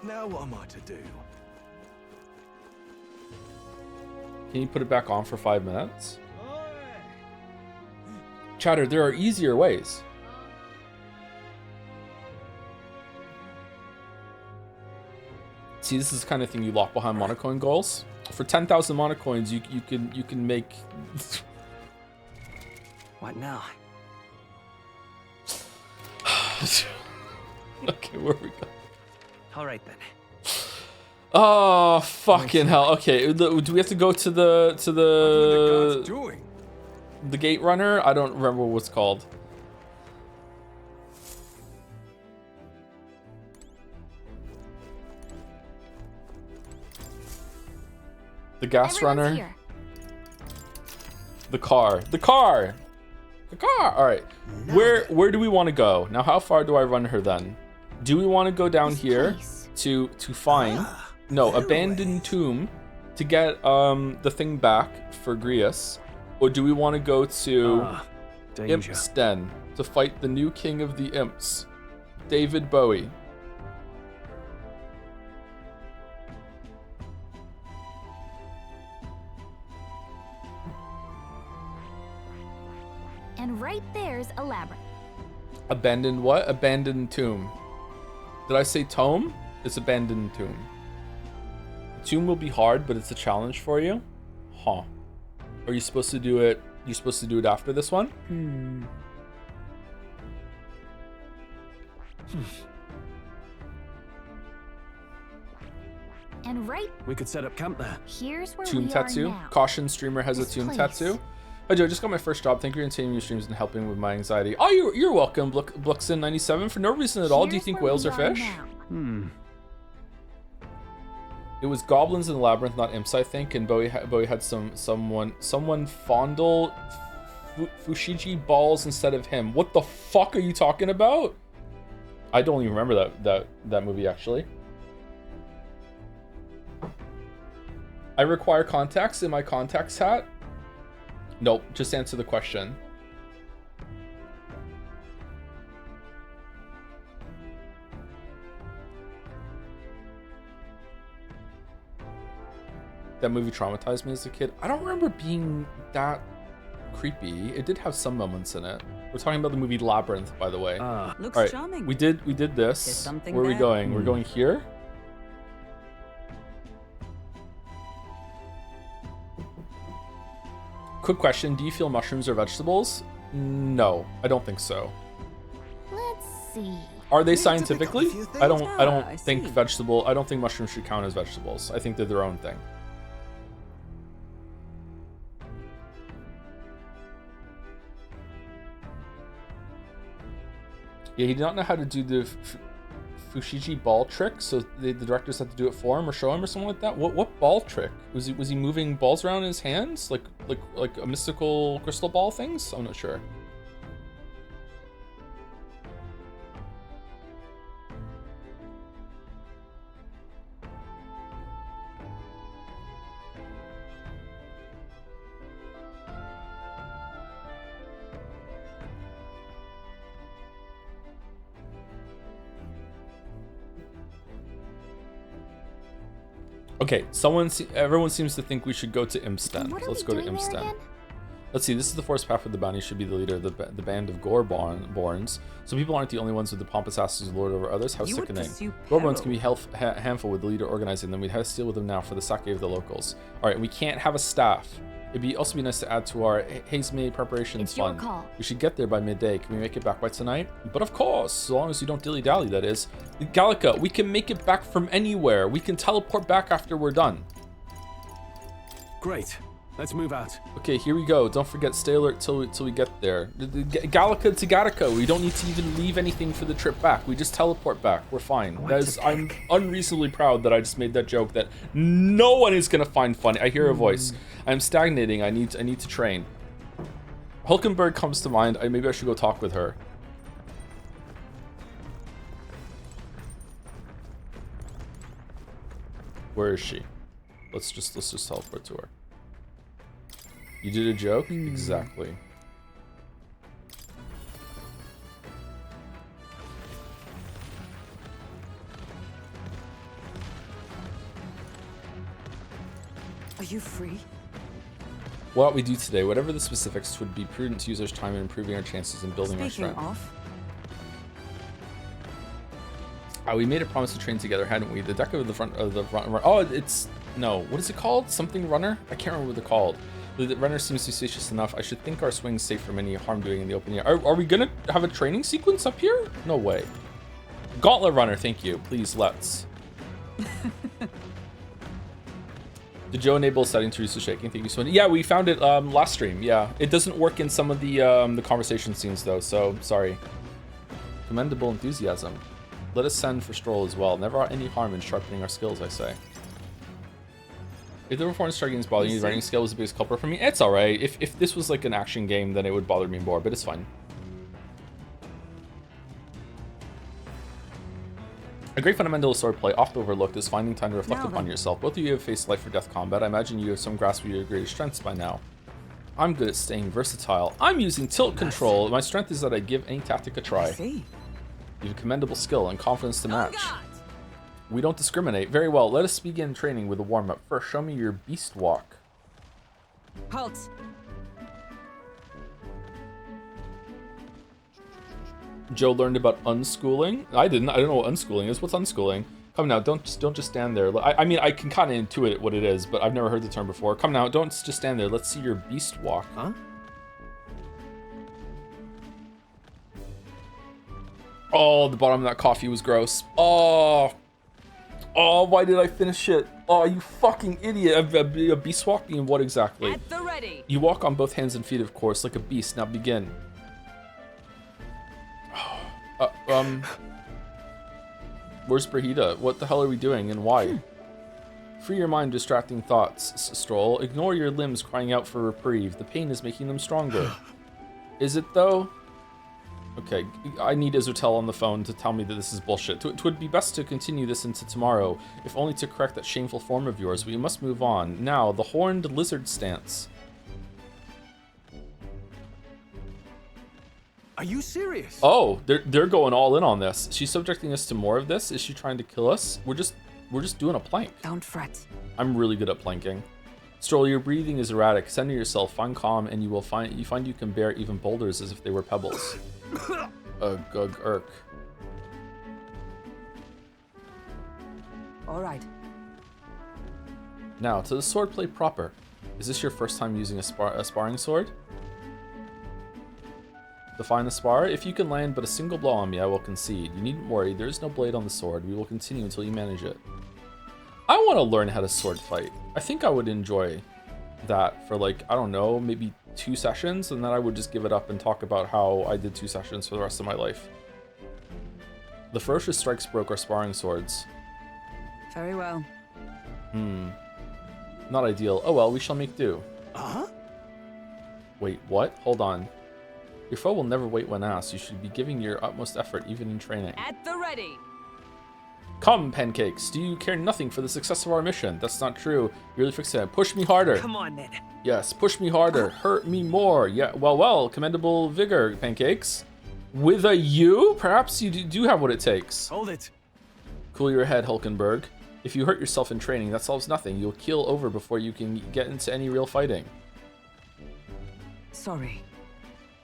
Now what am I to do? Can you put it back on for 5 minutes? Chatter, there are easier ways. See, this is the kind of thing you lock behind monocoin goals. For 10,000 monocoins, you can make. What now? Okay, where we go? All right then. Oh fucking hell! Okay, do we have to go to the gate runner? I don't remember what's called. The gas Everyone's runner. here. The car. All right. Where do we want to go now? How far do I run her then? Do we want to go down This here place. to find abandoned tomb to get the thing back for Grius, or do we want to go to Danger. Imp's Den to fight the new king of the Imps, David Bowie? There's a labyrinth. Abandoned what? Abandoned tomb. Did I say tome? It's abandoned tomb. Tomb will be hard, but it's a challenge for you. Huh. Are you supposed to do it? You're supposed to do it after this one? And right We could set up camp there. here's where Tomb we tattoo. are now. Caution, streamer has This a tomb place. tattoo. Hi Joe, just got my first job. Thank you for continuing your streams and helping with my anxiety. Oh, you're welcome, Bluxen97. For no reason at all, do you Here's think where whales we are fish? now. It was goblins in the labyrinth, not imps, I think. And Bowie had someone fondle Fushigi balls instead of him. What the fuck are you talking about? I don't even remember that movie actually. I require contacts in my contacts hat. Nope, just answer the question. That movie traumatized me as a kid. I don't remember being that creepy. It did have some moments in it. We're talking about the movie Labyrinth, by the way. Looks All right, charming. we did There's this. something Where are we there. going? We're going here. Quick question: do you feel mushrooms are vegetables? No, I don't think so. Let's see. Are they Yeah, to pick up a scientifically? few I don't. things. I don't I think see. I don't think mushrooms should count as vegetables. I think they're their own thing. Yeah, he did not know how to do the Fushigi ball trick, so the directors had to do it for him or show him or something like that. What ball trick? Was he moving balls around in his hands like a mystical crystal ball things? I'm not sure. Okay, everyone seems to think we should go to Imsten. What So are let's we go to doing there Imsten. again? Let's see, this is the forest path where the bounty should be the leader of the band of Gorborns. So people aren't the only ones with the pompous asses who lord over others. How You would sickening. pursue Gorborns can be peril. handful with the leader organizing them. We'd have to deal with them now for the sake of the locals. Alright, we can't have a staff. It'd also be nice to add to our Haze May preparations It's your fund. call. We should get there by midday. Can we make it back by tonight? But of course, so long as you don't dilly-dally, that is. Gallica, we can make it back from anywhere. We can teleport back after we're done. Great. Let's move out. Okay, here we go. Don't forget, stay alert till we get there. Gallica to Gattaca. We don't need to even leave anything for the trip back. We just teleport back. We're fine. I'm unreasonably proud that I just made that joke that no one is gonna find funny. I hear a voice. I'm stagnating. I need to train. Hulkenberg comes to mind. Maybe I should go talk with her. Where is she? Let's just teleport to her. You did a joke? Exactly. Are you free? What we do today, whatever the specifics, would be prudent to use our time in improving our chances and building our Speaking strength. of, We made a promise to train together, hadn't we? The deck of the front. Oh, it's no. What is it called? Something runner? I can't remember what they're called. The runner seems spacious enough. I should think our swing's safe from any harm doing in the open air. Are we gonna have a training sequence up here? No way. Gauntlet runner, thank you. Please, let's. Did Joe enable setting to reduce the shaking? Thank you so much. Yeah, we found it last stream. Yeah, it doesn't work in some of the conversation scenes though. So sorry. Commendable enthusiasm. Let us send for Stroll as well. Never any harm in sharpening our skills, I say. If the performance striking is bothering you, the writing skill was the biggest culprit for me. It's alright. If this was like an action game, then it would bother me more, but it's fine. A great fundamental swordplay, oft overlooked, is finding time to reflect Now upon then. yourself. Both of you have faced life or death combat. I imagine you have some grasp of your greatest strengths by now. I'm good at staying versatile. I'm using tilt control. My strength is that I give any tactic a I try. see. You have commendable skill and confidence to match. We don't discriminate. Very well, let us begin training with a warm-up. First, show me your beast walk. Halt. Joe learned about unschooling. I didn't. I don't know what unschooling is. What's unschooling? Come now, don't just stand there. I mean, I can kind of intuit what it is, but I've never heard the term before. Come now, don't just stand there. Let's see your beast walk. Huh? Oh, the bottom of that coffee was gross. Oh, why did I finish it? Oh, you fucking idiot. A beast walking? What exactly? At the ready. You walk on both hands and feet, of course, like a beast. Now begin. Where's Brahida? What the hell are we doing and why? Free your mind, distracting thoughts, Stroll. Ignore your limbs crying out for reprieve. The pain is making them stronger. Is it though? Okay, I need Isotel on the phone to tell me that this is bullshit. It would be best to continue this into tomorrow, if only to correct that shameful form of yours. We must move on. Now, the horned lizard stance. Are you serious? Oh, they're going all in on this. She's subjecting us to more of this. Is she trying to kill us? We're just doing a plank. Don't fret. I'm really good at planking. Stroll, your breathing is erratic. Center yourself, find calm, and you find you can bear even boulders as if they were pebbles. Gug irk. All right. Now to the swordplay proper. Is this your first time using a sparring sword? Define the spar. If you can land but a single blow on me, I will concede. You needn't worry, there is no blade on the sword. We will continue until you manage it. I want to learn how to sword fight. I think I would enjoy that for like, I don't know, maybe 2 sessions, and then I would just give it up and talk about how I did 2 sessions for the rest of my life. The ferocious strikes broke our sparring swords. Very well. Not ideal. Oh well, we shall make do. Uh-huh. Wait, what? Hold on. Your foe will never wait when asked. You should be giving your utmost effort, even in training. At the ready. Come, pancakes. Do you care nothing for the success of our mission? That's not true. You're really fixated. Push me harder. Come on, then. Yes, push me harder. Hurt me more. Yeah, well, commendable vigor, pancakes. With a U? Perhaps you do have what it takes. Hold it. Cool your head, Hulkenberg. If you hurt yourself in training, that solves nothing. You'll keel over before you can get into any real fighting. Sorry.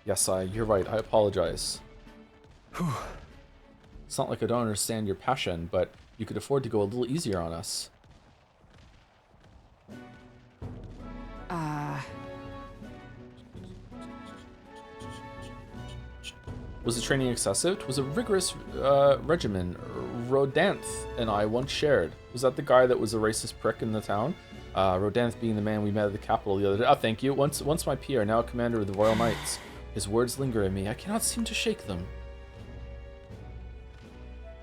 Yes, you're right. I apologize. It's not like I don't understand your passion, but you could afford to go a little easier on us. Was the training excessive? It was a rigorous regimen. Rodanth and I once shared. Was that the guy that was a racist prick in the town? Rodanth being the man we met at the capital the other day. Oh, thank you. Once my peer, now commander of the Royal Knights. His words linger in me. I cannot seem to shake them.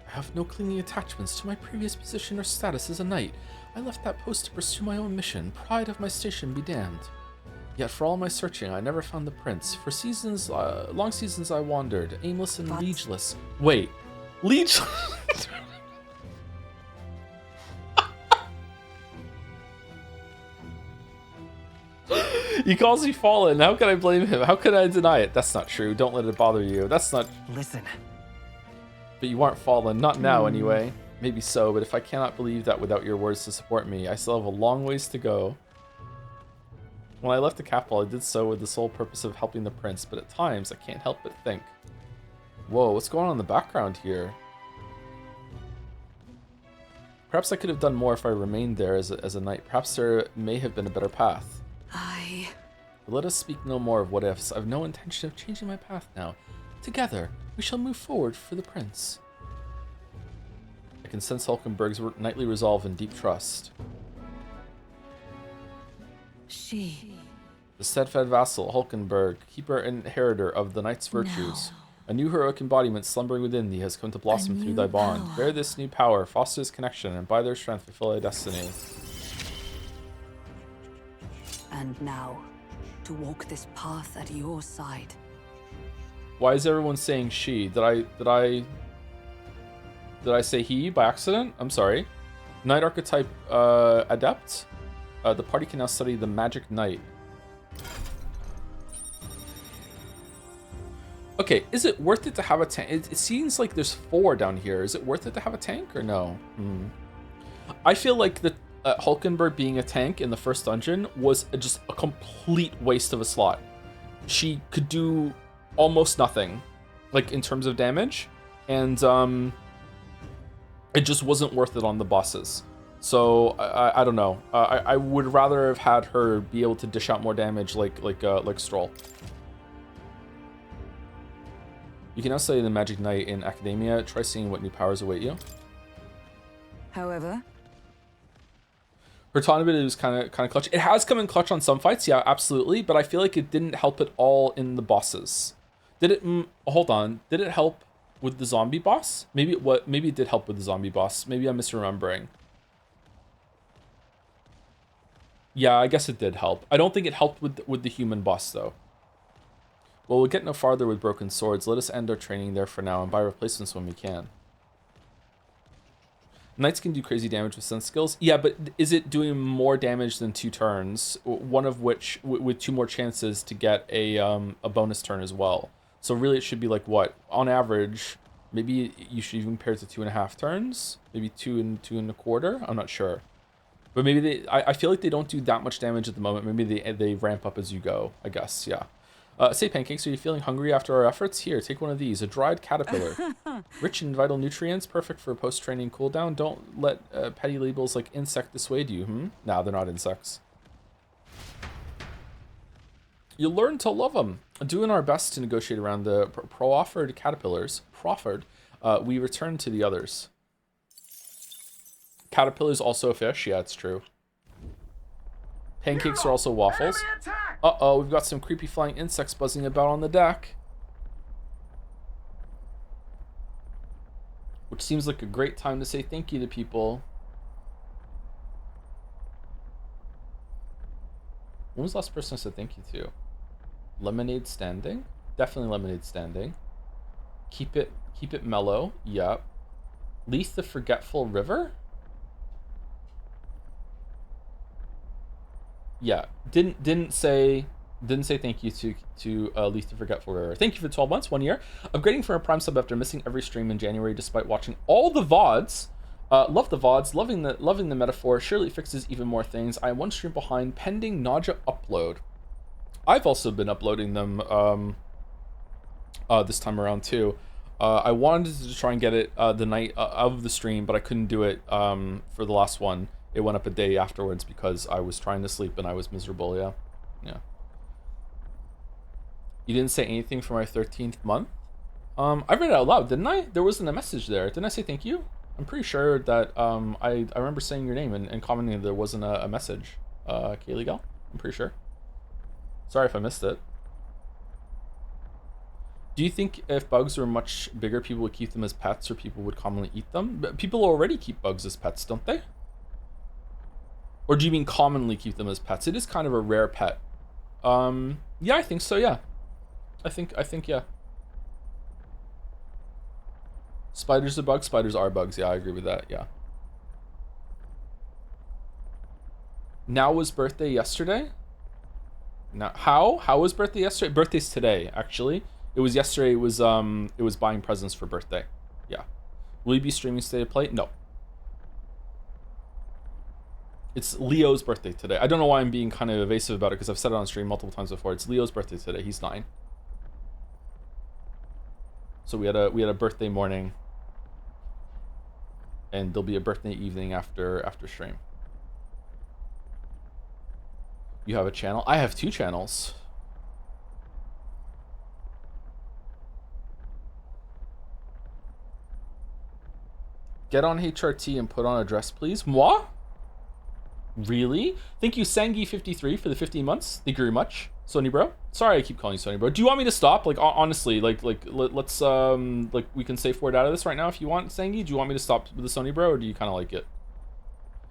I have no clinging attachments to my previous position or status as a knight. I left that post to pursue my own mission. Pride of my station be damned. Yet for all my searching, I never found the prince. For seasons, long seasons I wandered, aimless and liegeless. Wait, liegeless? He calls me fallen. How can I blame him? How can I deny it? That's not true. Don't let it bother you. That's not... Listen. But you aren't fallen. Not now, anyway. Maybe so, but if I cannot believe that without your words to support me, I still have a long ways to go. When I left the capital, I did so with the sole purpose of helping the prince, but at times, I can't help but think. Whoa, what's going on in the background here? Perhaps I could have done more if I remained there as a knight. Perhaps there may have been a better path. But let us speak no more of what ifs. I have no intention of changing my path now. Together, we shall move forward for the prince. I can sense Hulkenberg's knightly resolve and deep trust. The steadfast vassal, Hulkenberg, keeper and inheritor of the knight's virtues. A new heroic embodiment slumbering within thee has come to blossom through thy bond. Bear this new power, foster this connection, and by their strength fulfill thy destiny. And now, to walk this path at your side. Why is everyone saying she? Did I say he by accident? I'm sorry. Knight archetype adept. The party can now study the magic knight. Okay, is it worth it to have a tank? It seems like there's 4 down here. Is it worth it to have a tank or no? I feel like the Hulkenberg being a tank in the first dungeon was just a complete waste of a slot. She could do almost nothing. like in terms of damage, and it just wasn't worth it on the bosses. So I don't know. I would rather have had her be able to dish out more damage like Stroll. You can now study the Magic Knight in Academia. Try seeing what new powers await you. However, her taunt ability was kind of clutch. It has come in clutch on some fights, yeah, absolutely. But I feel like it didn't help at all in the bosses. Did it? Hold on. Did it help with the zombie boss? Maybe it did help with the zombie boss. Maybe I'm misremembering. Yeah, I guess it did help. I don't think it helped with the human boss though. Well, we'll get no farther with broken swords. Let us end our training there for now and buy replacements when we can. Knights can do crazy damage with sense skills. Yeah, but is it doing more damage than 2 turns? One of which, with 2 more chances to get a bonus turn as well. So really it should be like what? On average, maybe you should even compare it to 2.5 turns? Maybe 2 and 2.25? I'm not sure. But maybe I feel like they don't do that much damage at the moment. Maybe they ramp up as you go, I guess, yeah. Say Pancakes, are you feeling hungry after our efforts? Here, take one of these. A dried caterpillar. Rich in vital nutrients, perfect for a post-training cooldown. Don't let petty labels like insect dissuade you, Nah, they're not insects. You'll learn to love them. Doing our best to negotiate around the proffered caterpillars. We return to the others. Caterpillar's also a fish. Yeah, it's true. Pancakes are also waffles. Uh-oh, we've got some creepy flying insects buzzing about on the deck. Which seems like a great time to say thank you to people. When was the last person I said thank you to? Lemonade Standing? Definitely Lemonade Standing. Keep it mellow. Yep. Leith the Forgetful River? Yeah, didn't say thank you to Leith the Forgetful River. Thank you for 12 months, 1 year. Upgrading from a Prime sub after missing every stream in January despite watching all the VODs. Love the VODs, loving the metaphor. Surely it fixes even more things. I am 1 stream behind, pending Naja upload. I've also been uploading them this time around too. I wanted to try and get it the night of the stream, but I couldn't do it for the last one. It went up a day afterwards because I was trying to sleep and I was miserable, yeah. You didn't say anything for my 13th month? I read it out loud, didn't I? There wasn't a message there. Didn't I say thank you? I'm pretty sure that I remember saying your name and commenting that there wasn't a message. Kaylee Gal? I'm pretty sure. Sorry if I missed it. Do you think if bugs were much bigger, people would keep them as pets or people would commonly eat them? But people already keep bugs as pets, don't they? Or do you mean commonly keep them as pets? It is kind of a rare pet. Yeah, I think so, yeah. I think, yeah. Spiders are bugs? Spiders are bugs, yeah, I agree with that, yeah. Now was birthday yesterday? Now, how was birthday yesterday? Birthday's today, actually. It was yesterday, it was buying presents for birthday. Yeah. Will you be streaming State of Play? No. It's Leo's birthday today. I don't know why I'm being kind of evasive about it because I've said it on stream multiple times before. It's Leo's birthday today. He's 9. So we had a birthday morning, and there'll be a birthday evening after stream. You have a channel? I have 2 channels. Get on HRT and put on a dress, please. Moi? Really? Thank you, Sangi53 for the 15 months. Thank you very much, Sony Bro. Sorry I keep calling you Sony Bro. Do you want me to stop? Like, honestly, let's, we can safe word out of this right now if you want, Sangi. Do you want me to stop with the Sony Bro, or do you kind of like it?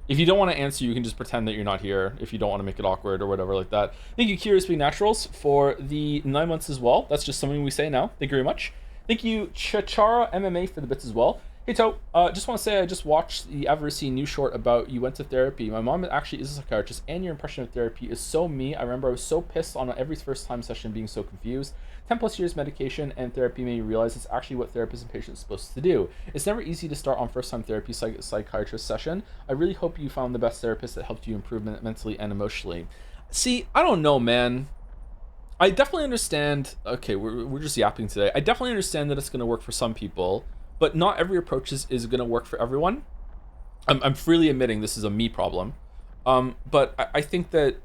If you don't want to answer, you can just pretend that you're not here if you don't want to make it awkward or whatever like that. Thank you, Curious Being Naturals, for the 9 months as well. That's just something we say now. Thank you very much. Thank you, Chachara MMA, for the bits as well. Hey, To, just want to say I just watched the Everseen new short about you went to therapy. My mom actually is a psychiatrist, and your impression of therapy is so me. I remember I was so pissed on every first time session being so confused. 10 plus years medication and therapy made me realize it's actually what therapists and patients are supposed to do. It's never easy to start on first time therapy psychiatrist session. I really hope you found the best therapist that helped you improve mentally and emotionally. See, I don't know, man. I definitely understand. Okay, we're just yapping today. I definitely understand that it's going to work for some people, but not every approach is going to work for everyone. I'm freely admitting this is a me problem. But I think that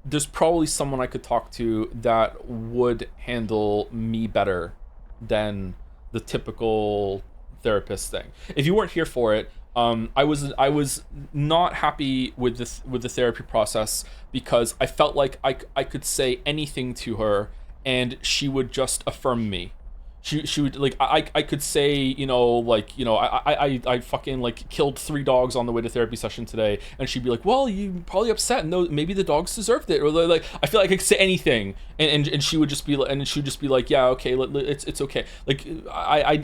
there's probably someone I could talk to that would handle me better than the typical therapist thing. If you weren't here for it, I was not happy with the therapy process because I felt like I could say anything to her and she would just affirm me. She would like I could say, you know, like, you know, I fucking like killed 3 dogs on the way to therapy session today, and she'd be like, well, you probably upset, and no, maybe the dogs deserved it, or like I feel like I could say anything, and she would just be like, yeah, okay, it's okay. Like I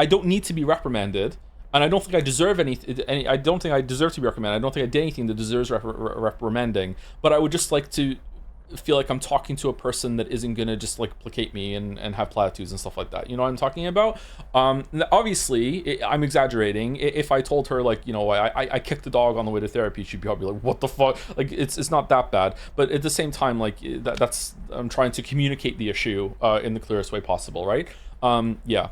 don't need to be reprimanded, and I don't think I deserve I don't think I deserve to be reprimanded. I don't think I did anything that deserves reprimanding, but I would just like to feel like I'm talking to a person that isn't gonna just like placate me and have platitudes and stuff like that. You know what I'm talking about? Obviously, I'm exaggerating. If I told her, like, you know, I kicked the dog on the way to therapy, she'd be probably like, what the fuck? Like, it's not that bad. But at the same time, like, that's I'm trying to communicate the issue in the clearest way possible, right? Yeah.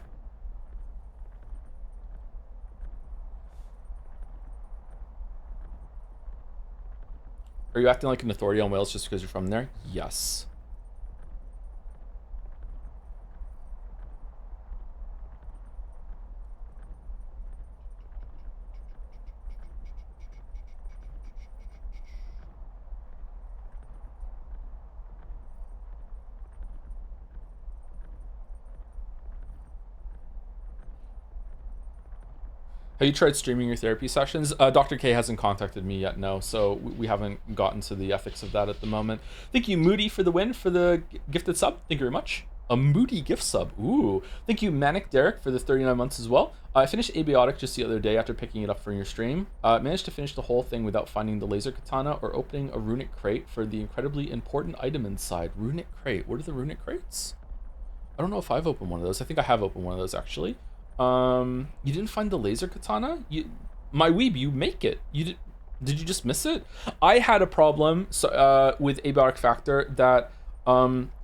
Are you acting like an authority on Wales just because you're from there? Yes. Have you tried streaming your therapy sessions? Dr. K hasn't contacted me yet, no, so we haven't gotten to the ethics of that at the moment. Thank you, Moody, for the win, for the gifted sub. Thank you very much. A Moody gift sub. Ooh. Thank you, Manic Derek, for the 39 months as well. I finished Abiotic just the other day after picking it up for your stream. Managed to finish the whole thing without finding the laser katana or opening a runic crate for the incredibly important item inside. Runic crate. What are the runic crates? I don't know if I've opened one of those. I think I have opened one of those, actually. You didn't find the laser katana? My weeb, you make it. Did you just miss it? I had a problem with Abiotic Factor that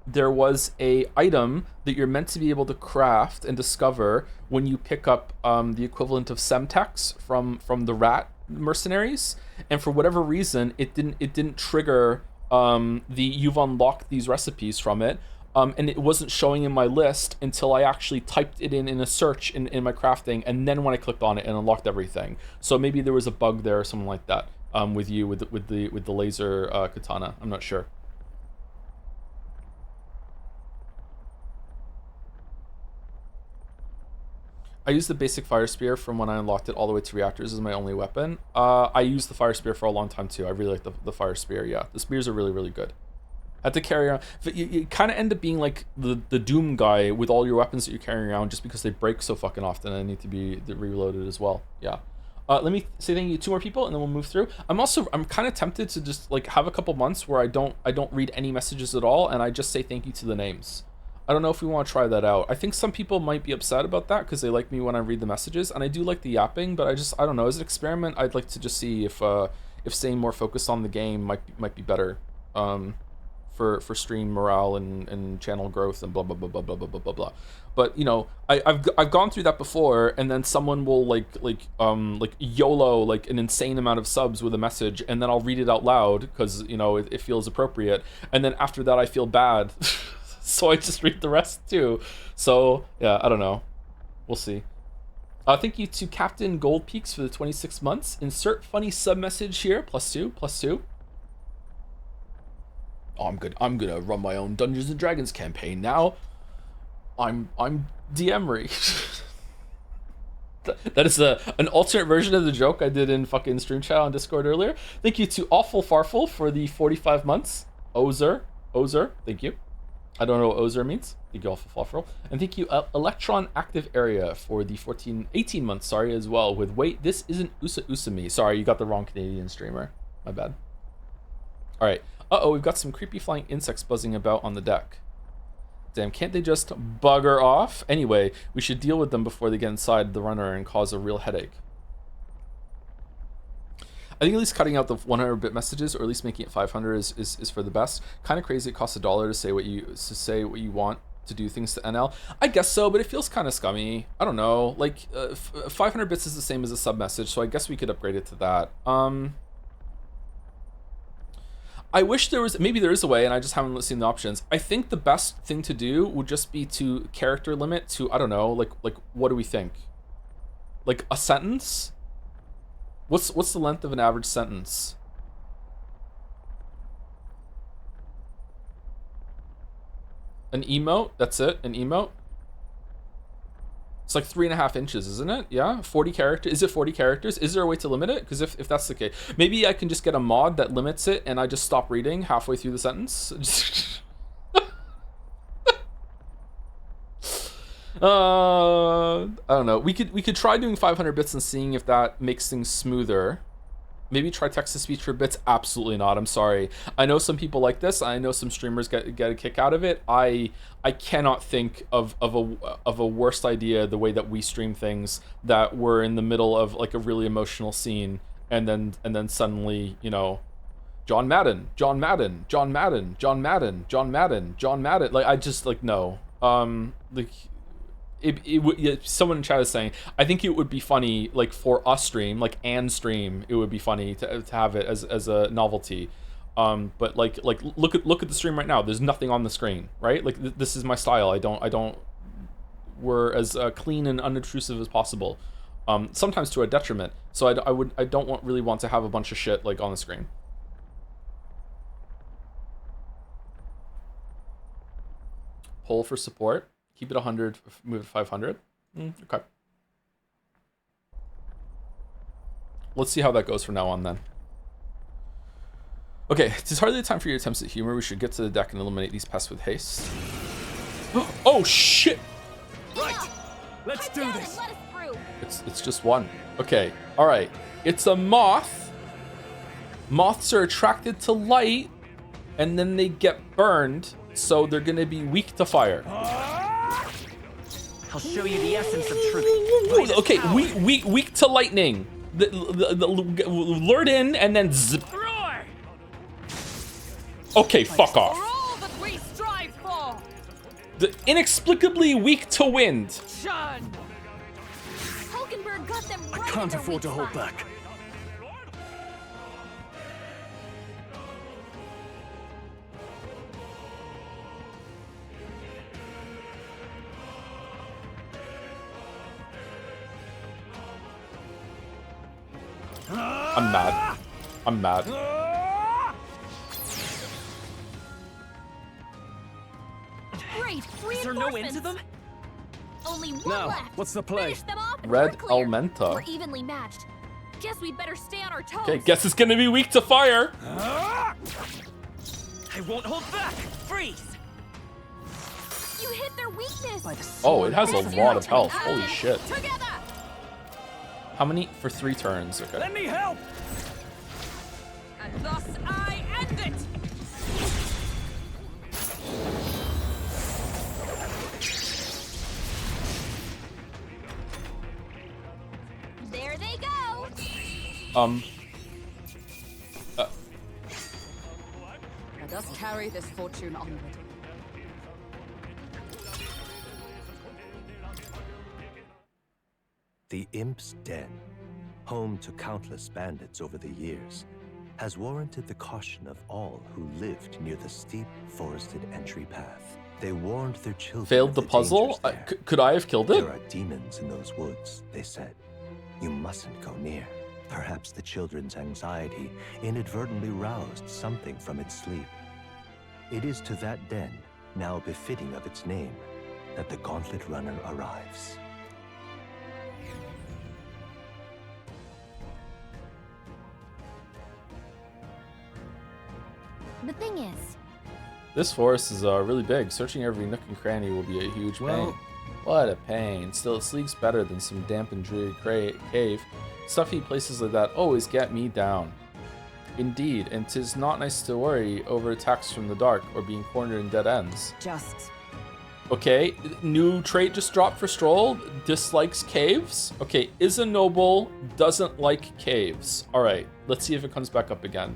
there was a item that you're meant to be able to craft and discover when you pick up the equivalent of Semtex from the rat mercenaries, and for whatever reason it didn't trigger you've unlocked these recipes from it. And it wasn't showing in my list until I actually typed it in a search in my crafting, and then when I clicked on it and unlocked everything. So maybe there was a bug there or something like that with the laser katana. I'm not sure. I used the basic fire spear from when I unlocked it all the way to reactors as my only weapon. I used the fire spear for a long time too. I really like the fire spear. Yeah, the spears are really, really good. Had to carry around. You kind of end up being like the Doom guy with all your weapons that you're carrying around just because they break so fucking often and need to be reloaded as well. Yeah. Let me say thank you to 2 more people and then we'll move through. I'm kind of tempted to just like have a couple months where I don't read any messages at all and I just say thank you to the names. I don't know if we want to try that out. I think some people might be upset about that because they like me when I read the messages, and I do like the yapping, but I don't know. As an experiment, I'd like to just see if staying more focused on the game might be better. For stream morale and channel growth and blah blah blah blah blah blah blah blah blah. But you know, I've gone through that before, and then someone will like YOLO like an insane amount of subs with a message, and then I'll read it out loud because you know it feels appropriate, and then after that I feel bad, so I just read the rest too. So yeah, I don't know, we'll see. Thank you to Captain Gold Peaks for the 26 months. Insert funny sub message here. +2. Oh, I'm gonna run my own Dungeons and Dragons campaign now. I'm DMry. That is an alternate version of the joke I did in fucking stream chat on Discord earlier. Thank you to Awful Farful for the 45 months. Ozer, thank you. I don't know what Ozer means. Thank you, Awful Farful. And thank you, Electron Active Area for the 18 months, sorry, as well. With wait, this isn't Usami. Sorry, you got the wrong Canadian streamer. My bad. All right. Uh-oh, we've got some creepy flying insects buzzing about on the deck. Damn, can't they just bugger off? Anyway, we should deal with them before they get inside the runner and cause a real headache. I think at least cutting out the 100-bit messages, or at least making it 500, is for the best. Kind of crazy. It costs $1 to say what you want to do things to NL. I guess so, but it feels kind of scummy. I don't know. Like 500 bits is the same as a sub message, so I guess we could upgrade it to that. I wish there was, maybe there is a way, and I just haven't seen the options. I think the best thing to do would just be to character limit to, I don't know, like what do we think? Like a sentence? What's the length of an average sentence? An emote? That's it? An emote? It's like 3.5 inches, isn't it? Yeah, 40 characters. Is it 40 characters? Is there a way to limit it? Because if that's the case, maybe I can just get a mod that limits it, and I just stop reading halfway through the sentence. I don't know. We could try doing 500 bits and seeing if that makes things smoother. Maybe try text-to-speech for bits. Absolutely not. I'm sorry. I know some people like this. I know some streamers get a kick out of it. I cannot think of a worst idea the way that we stream things, that we're in the middle of like a really emotional scene, and then suddenly, you know, John Madden. Like, I just, like, no. Like, someone in chat is saying, I think it would be funny, like, for us stream, like, and stream, it would be funny to have it as a novelty. But like look at the stream right now. There's nothing on the screen, right? Like, this is my style. I don't. We're as clean and unobtrusive as possible. Sometimes to a detriment. So I don't really want to have a bunch of shit like on the screen. Poll for support. Keep it 100, move it 500. Okay. Let's see how that goes from now on then. Okay, it's hardly the time for your attempts at humor. We should get to the deck and eliminate these pests with haste. Oh shit! Right, let's do this. It's just one. Okay, all right. It's a moth. Moths are attracted to light, and then they get burned, so they're gonna be weak to fire. I'll show you the essence of truth. Okay, weak to lightning. The lured in and then zip. Okay, fuck off. The inexplicably weak to wind. I can't afford to hold back. I'm mad. I'm mad. Great. Is there no end to them? Only one Now, left. what's the play? Finish them off and Red we're clear. Elementa. We're evenly matched. Guess we'd better stay on our toes. Okay, guess it's gonna be weak to fire. I won't hold back. Freeze. You hit their weakness. Oh, it has a lot of health. Holy shit. Together. How many? For 3 turns. Okay. Let me help. And thus I end it. There they go. Let us carry this fortune onward. The Imp's Den, home to countless bandits over the years, has warranted the caution of all who lived near the steep, forested entry path. They warned their children. Failed of the puzzle? dangers there. Could I have killed it? There are demons in those woods, they said. You mustn't go near. Perhaps the children's anxiety inadvertently roused something from its sleep. It is to that den, now befitting of its name, that the Gauntlet Runner arrives. The thing is, This forest is really big. Searching every nook and cranny will be a huge pain. Well- What a pain. Still, it sleeps better than some damp and dreary cave. Stuffy places like that always get me down. Indeed, and 'tis not nice to worry over attacks from the dark or being cornered in dead ends. Just Okay, new trait just dropped for Stroll. Dislikes caves. Okay, is a noble, doesn't like caves. All right, let's see if it comes back up again.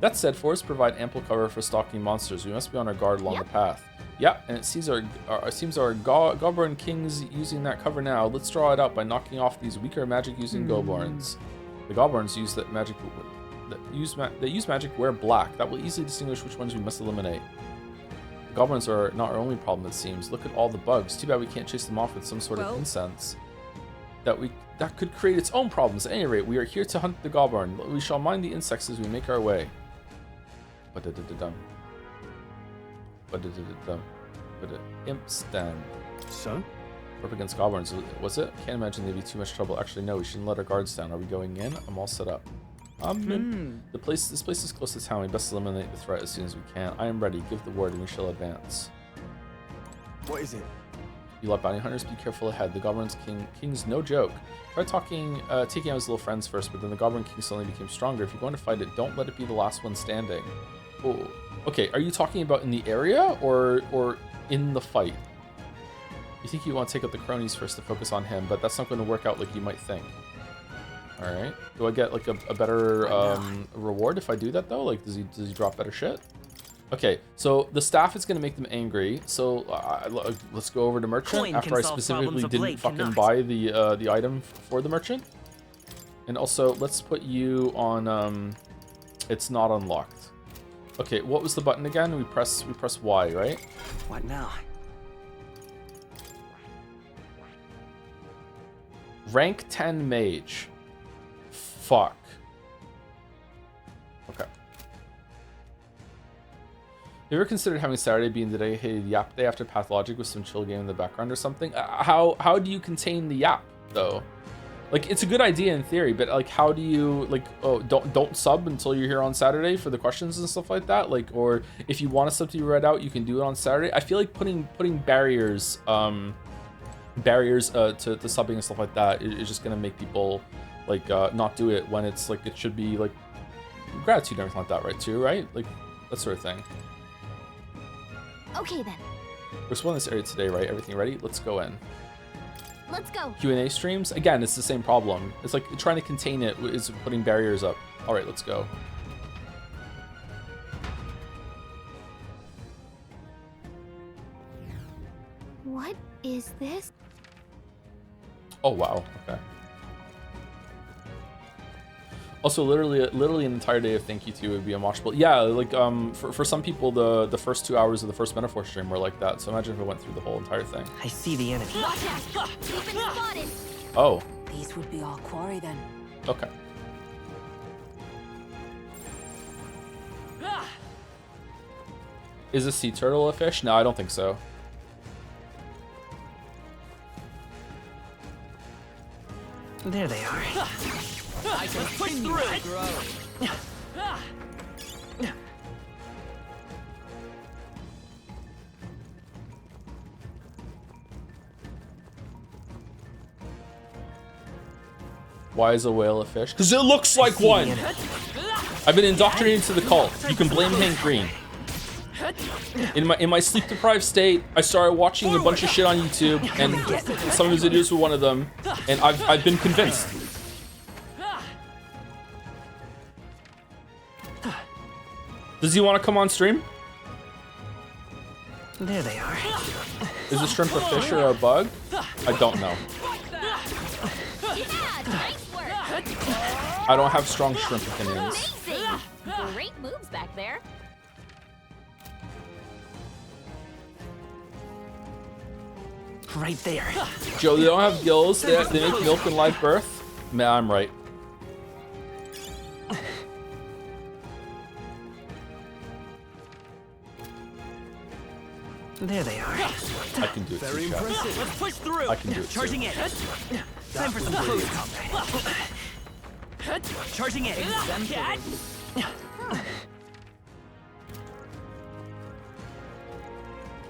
That said, forests provide ample cover for stalking monsters. We must be on our guard along the path. Yeah, and it seems our Goblin King's using that cover now. Let's draw it out by knocking off these weaker magic-using Goblins. The Goblins use that magic that use magic wear black. That will easily distinguish which ones we must eliminate. Goblins are not our only problem, it seems. Look at all the bugs. Too bad we can't chase them off with some sort of incense. That could create its own problems. At any rate, we are here to hunt the goblin. We shall mind the insects as we make our way. Ba-da-da-da-dum. Ba-da-da-da-dum. Imp stand. So? We're up against goblins, was it? Can't imagine they'd be too much trouble. Actually, no, we shouldn't let our guards down. Are we going in? I'm all set up. This place is close to town. We best eliminate the threat as soon as we can. I am ready. Give the word and we shall advance. What is it? You lot bounty hunters, be careful ahead. The Goblin King's no joke. Try taking out his little friends first, but then the Goblin King suddenly became stronger. If you're going to fight it, don't let it be the last one standing. Oh, okay. Are you talking about in the area or in the fight? You think you want to take out the cronies first to focus on him, but that's not going to work out like you might think. All right. Do I get like a better reward if I do that though? Like, does he drop better shit? Okay, so the staff is going to make them angry. So let's go over to merchant after I specifically didn't fucking buy the item for the merchant. And also, let's put you on. It's not unlocked. Okay, what was the button again? We press Y, right? What now? Rank 10 mage. Fuck. Okay. You ever considered having Saturday being the dedicated yap day after Pathologic with some chill game in the background or something? How do you contain the yap though? Like, it's a good idea in theory, but like, how do you like? Oh, don't sub until you're here on Saturday for the questions and stuff like that. Like, or if you want a sub to be read out, you can do it on Saturday. I feel like putting barriers to subbing and stuff like that is just gonna make people like not do it when it's like it should be like gratitude and everything like that, right? Too, right? Like that sort of thing. Okay then. We're exploring this area today, right? Everything ready? Let's go in. Let's go. Q&A streams? Again, it's the same problem. It's like trying to contain it is putting barriers up. All right, let's go. What is this? Oh, wow. Okay. Also, literally an entire day of thank you to would be unwatchable. Yeah, like for some people, the first 2 hours of the first Metaphor stream were like that. So imagine if I went through the whole entire thing. I see the enemy. Watch out! We've been spotted. Oh. These would be our quarry then. Okay. Is a sea turtle a fish? No, I don't think so. There they are. I can push through. Why is a whale a fish? Because it looks like one! I've been indoctrinated to the cult. You can blame Hank Green. In my sleep-deprived state, I started watching a bunch of shit on YouTube, and some of his videos were one of them, and I've been convinced. Does he want to come on stream? There they are. Is a shrimp a fish or a bug? I don't know. Yeah, nice work. I don't have strong shrimp opinions. Amazing. Great moves back there. Right there. Joe, they don't have gills. They make milk in live birth. Man, I'm right. There they are. I can do it. Very too, chat. impressive. Let's push through. I can do it. Charging Too. in. Time for some close combat. Charging in.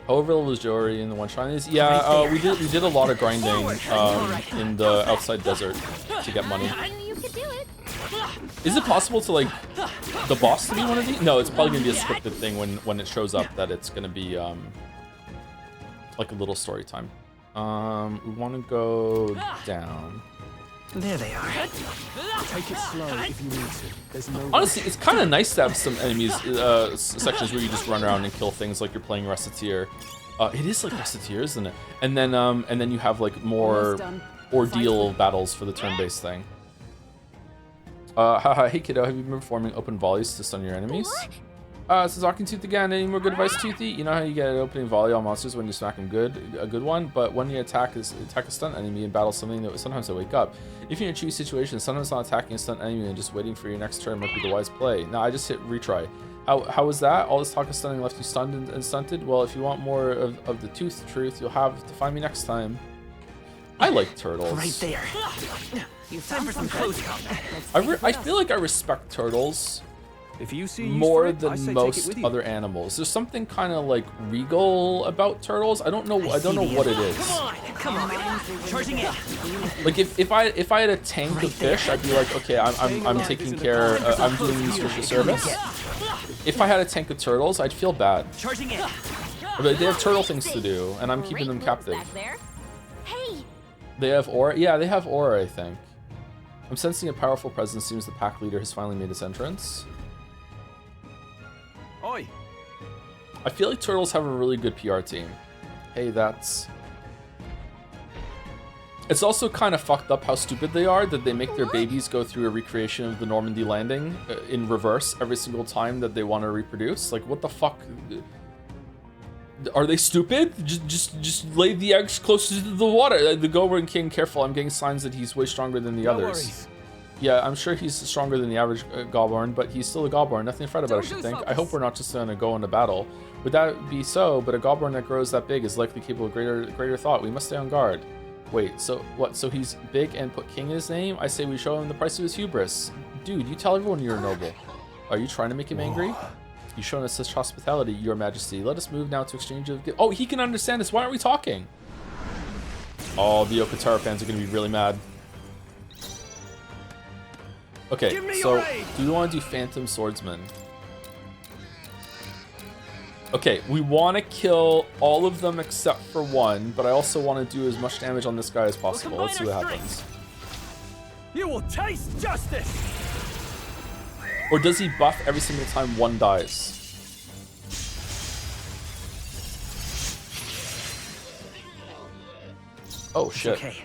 However, was Jory in the one shot? Yeah, we did a lot of grinding in the outside desert to get money. I knew you could do it. Is it possible to like the boss to be one of these? No, it's probably gonna be a scripted thing when it shows up that it's gonna be like a little story time. We want to go down. There they are. Take it slow if you need to. There's no Honestly, it's kind of nice to have some enemies sections where you just run around and kill things like you're playing Reciteer. It is like Reciteer, isn't it? And then you have like more ordeal battles for the turn-based thing. Haha, hey kiddo, have you been performing open volleys to stun your enemies? This is Talking Tooth again. Any more good advice, Toothy? You know how you get an opening volley on monsters when you smack them a good one, but when you attack a stun enemy and battle something that sometimes they wake up. If you're in a tricky situation, sometimes not attacking a stun enemy and just waiting for your next turn might be the wise play. No, I just hit retry. How was that? All this talk of stunning left you stunned and stunted? Well, if you want more of the tooth truth, you'll have to find me next time. I like turtles. Right there. Time for some close combat. I feel like I respect turtles If you see use for more it, I than say take it most with you. other animals. There's something kind of like regal about turtles. I don't know what it is. Come on. Charging in. Like if I had a tank of fish, I'd be like, okay, I'm taking care. I'm doing these fish a service. If I had a tank of turtles, I'd feel bad. Charging in. But they have turtle things to do, and I'm keeping them Great moves captive. back there. Hey, They have aura. Yeah, they have aura, I think. I'm sensing a powerful presence. Seems the pack leader has finally made his entrance. Oi! I feel like turtles have a really good PR team. Hey, that's... It's also kind of fucked up how stupid they are that they make their babies go through a recreation of the Normandy landing in reverse every single time that they want to reproduce. Like, what the fuck? Are they stupid? Just lay the eggs closer to the water. The Goblin King, careful. I'm getting signs that he's way stronger than the No others. worries. Yeah, I'm sure he's stronger than the average Goblin, but he's still a Goblin. Nothing to fret about, I should think. I hope we're not just going to go into battle. Would that be so? But a Goblin that grows that big is likely capable of greater thought. We must stay on guard. Wait, so what? So he's big and put king in his name? I say we show him the price of his hubris. Dude, you tell everyone you're a noble. Are you trying to make him angry? You've shown us such hospitality, your majesty. Let us move now to exchange of gifts. Oh, he can understand us. Why aren't we talking? Oh, the Okatara fans are going to be really mad. Okay, so do we want to do Phantom Swordsman? Okay, we want to kill all of them except for one, but I also want to do as much damage on this guy as possible. Let's see what happens. You will taste justice! Or does he buff every single time one dies? Oh shit. Okay.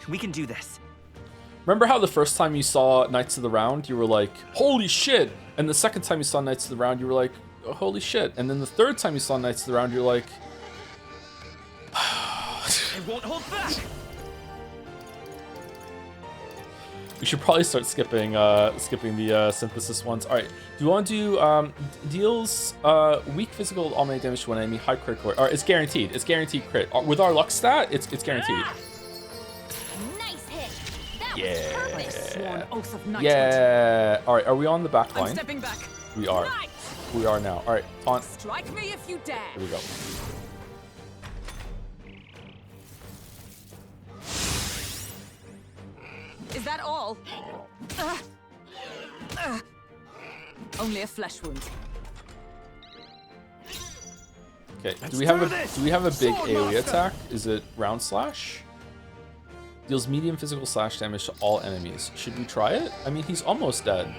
We can do this. Remember how the first time you saw Knights of the Round, you were like, holy shit! And the second time you saw Knights of the Round, you were like, oh, holy shit. And then the third time you saw Knights of the Round, you're like... It won't hold back. We should probably start skipping the synthesis ones. Alright, do you want to do deals weak physical all melee damage to one enemy, high critical... Or it's guaranteed. It's guaranteed crit. With our luck stat, it's guaranteed. nice hit. That was Yeah. perfect. Sworn oath of knighthood. Yeah. Alright, are we on the back I'm line? stepping back. We are. Right. We are now. Alright, taunt. Strike me if you dare. Here we go. Is that all? Only a flesh wound. Okay, do we have a big AoE attack? Is it round slash? Deals medium physical slash damage to all enemies. Should we try it? I mean, he's almost dead.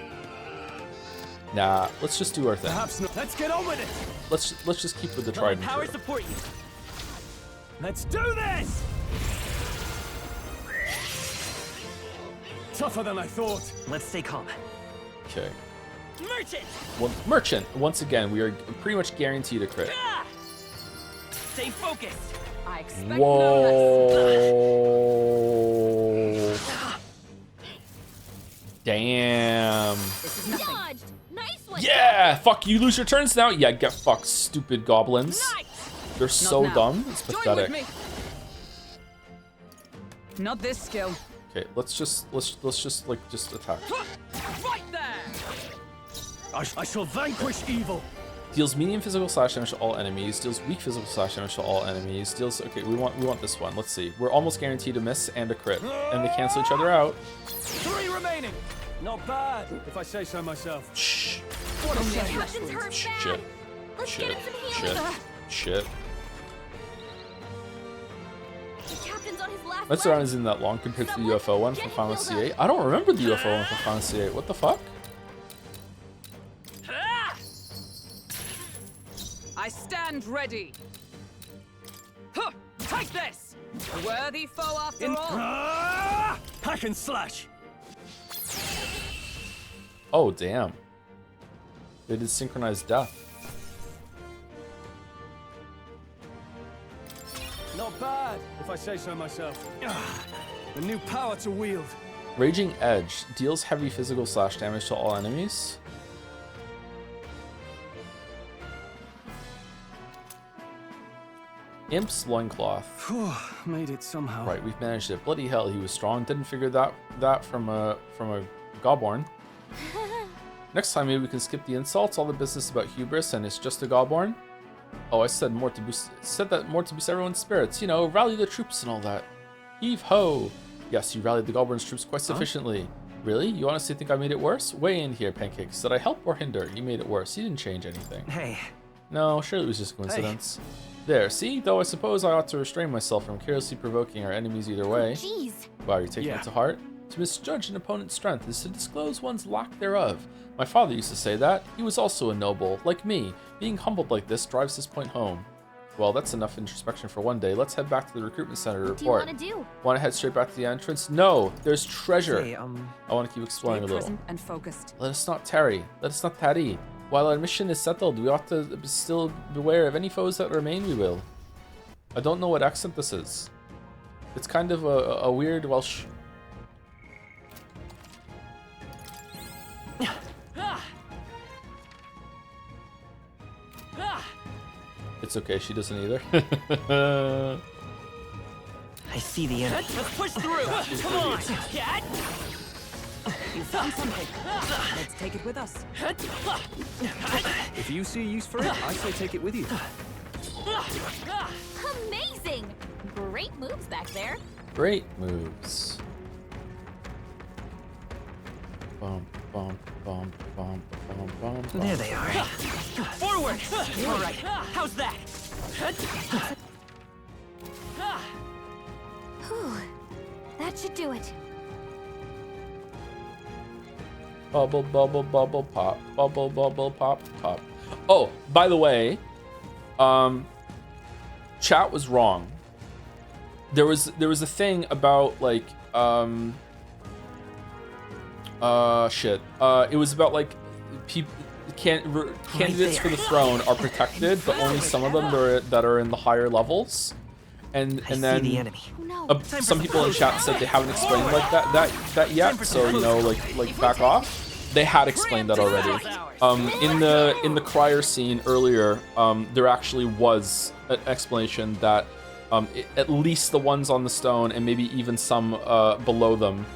Nah, let's just do our thing. Perhaps not. Let's get on with it! Let's just keep with the tried and Power true. support you. Let's do this! Tougher than I thought. Let's stay calm. Okay. Merchant. Merchant. Once again, we are pretty much guaranteed a crit. Ah! Stay focused. I expect no less. Whoa. Damn. This is nothing. Dodged. Nice one. Yeah. Fuck. You lose your turns now. Yeah. Get fucked, stupid goblins. Nice. They're so now. dumb. It's Join pathetic. with me. Not this skill. Okay. Let's just attack. Right there. I shall vanquish evil. Deals medium physical slash damage to all enemies. Deals weak physical slash damage to all enemies. Deals. Okay. We want this one. Let's see. We're almost guaranteed a miss and a crit, and they cancel each other out. 3 remaining. Not bad, if I say so myself. Shh. What a Only a shame. flesh Captain's wound. hurt Shit. bad. Let's Shit. get him some Shit. healing. Shit. Falcon's on his last That's leg. around isn't that long compared to the UFO one from Final Fantasy 8. I don't remember the UFO one from Final Fantasy 8. What the fuck? I stand ready. Huh, take this! A worthy foe after all. Hack and slash. Oh, damn. They did synchronized death. Not bad, if I say so myself. A new power to wield. Raging Edge deals heavy physical slash damage to all enemies. Imp's loincloth. Phew, made it somehow. Right, we've managed it. Bloody hell, he was strong. Didn't figure that from a Godborn. Next time maybe we can skip the insults, all the business about hubris, and it's just a Godborn. Oh, I said that more to boost everyone's spirits. You know, rally the troops and all that. Heave ho! Yes, you rallied the Godborn's troops quite sufficiently. Really? You honestly think I made it worse? Way in here, Pancakes. Did I help or hinder? You made it worse. You didn't change anything. Hey. No, surely it was just a coincidence. There, see? Though I suppose I ought to restrain myself from carelessly provoking our enemies either way. Jeez. Wow, you're taking it to heart? To misjudge an opponent's strength is to disclose one's lack thereof. My father used to say that. He was also a noble, like me. Being humbled like this drives this point home. Well, that's enough introspection for one day. Let's head back to the recruitment center to report. What do you want to do? Want to head straight back to the entrance? No, there's treasure. Hey, I want to keep exploring a little. present and focused. Let us not tarry. Let us not tarry. While our mission is settled, we ought to still beware of any foes that remain, we will. I don't know what accent this is. It's kind of a weird Welsh. It's okay, she doesn't either. I see the enemy. Let's push through. Come on. You found something. Let's take it with us. If you see use for it, I say take it with you. Amazing! Great moves back there. Great moves. Bum, bum, bum, bum, bum, bum, bum. There they are. Forward. All right. How's that? Whew. That should do it. Bubble, bubble, bubble, pop. Bubble, bubble, pop, pop. Oh, by the way, chat was wrong. There was a thing about like shit. It was about like candidates for the throne are protected, but only some of them that are in the higher levels. And then the enemy. Oh, no. some people in chat said they haven't explained like that yet. So you know, like back off. They had explained that already. In the crier scene earlier, there actually was an explanation that at least the ones on the stone and maybe even some below them,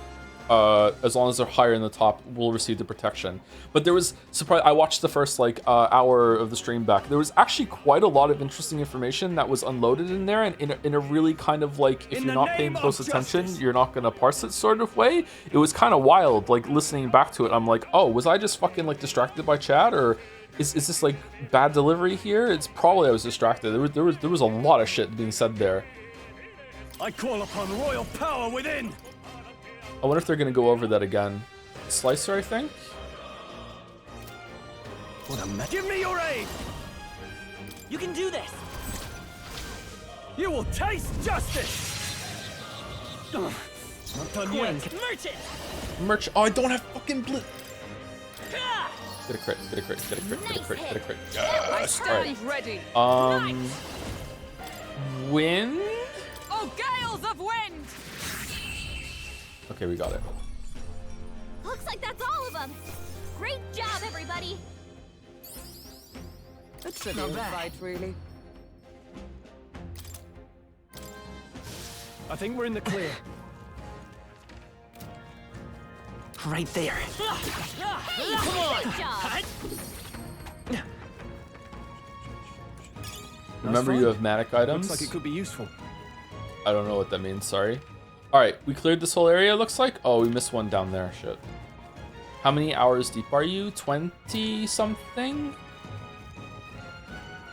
as long as they're higher in the top, will receive the protection. But there was surprise. I watched the first hour of the stream back. There was actually quite a lot of interesting information that was unloaded in there, and in a really kind of like, if you're not paying close attention, you're not gonna parse it sort of way. It was kind of wild. Like listening back to it, I'm like, oh, was I just fucking like distracted by chat, or is this like bad delivery here? It's probably I was distracted. There was a lot of shit being said there. I call upon royal power within. I wonder if they're gonna go over that again. Slicer, I think. Give me your aid. You can do this. You will taste justice. Not done yet. Merchant. Merch. Oh, I don't have fucking blue. Get a crit. Get a crit. Get a crit. Get a crit. Get a crit. I Yes. All right. stand ready. Wind. Oh, gales of wind. Okay, we got it. Looks like that's all of them. Great job, everybody. A trivial fight, really. I think we're in the clear. Right there. Hey, great job. Remember, you have manic items. Looks like it could be useful. I don't know what that means. Sorry. All right, we cleared this whole area. Looks like. Oh, we missed one down there. Shit. How many hours deep are you? 20 something.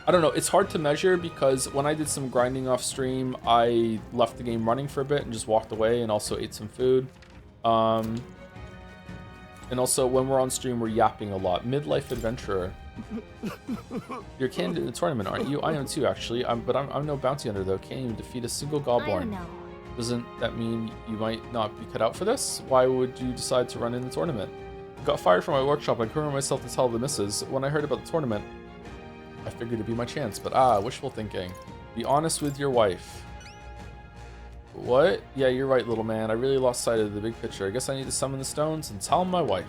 I don't know, it's hard to measure because when I did some grinding off stream, I left the game running for a bit and just walked away and also ate some food. And also when we're on stream, we're yapping a lot. Midlife adventurer. You're a candidate in the tournament, aren't you? I am too, actually. But I'm no bounty hunter though. Can't even defeat a single I don't goblin. know. Doesn't that mean you might not be cut out for this? Why would you decide to run in the tournament? I got fired from my workshop. I couldn't myself to tell the missus. When I heard about the tournament, I figured it'd be my chance. But wishful thinking. Be honest with your wife. What? Yeah, you're right, little man. I really lost sight of the big picture. I guess I need to summon the stones and tell my wife.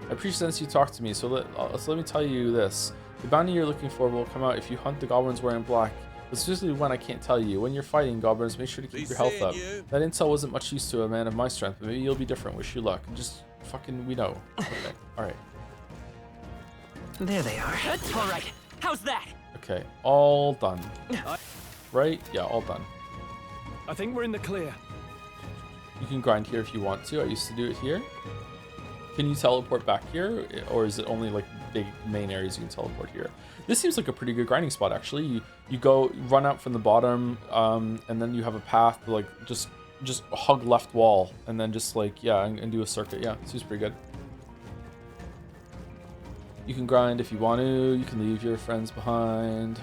I appreciate since you talked to me, so let me tell you this. The bounty you're looking for will come out if you hunt the goblins wearing black. It's usually when I can't tell you. When you're fighting goblins, make sure to keep your health up. That intel wasn't much use to a man of my strength, but maybe you'll be different. Wish you luck. Just fucking, we know. Okay, alright. There they are. All right. How's that? Okay, all done. Right? Yeah, all done. I think we're in the clear. You can grind here if you want to. I used to do it here. Can you teleport back here? Or is it only like big main areas you can teleport here? This seems like a pretty good grinding spot, actually. You go run out from the bottom, and then you have a path to like just hug left wall, and then just like, yeah, and do a circuit. Yeah, seems pretty good. You can grind if you want to. You can leave your friends behind.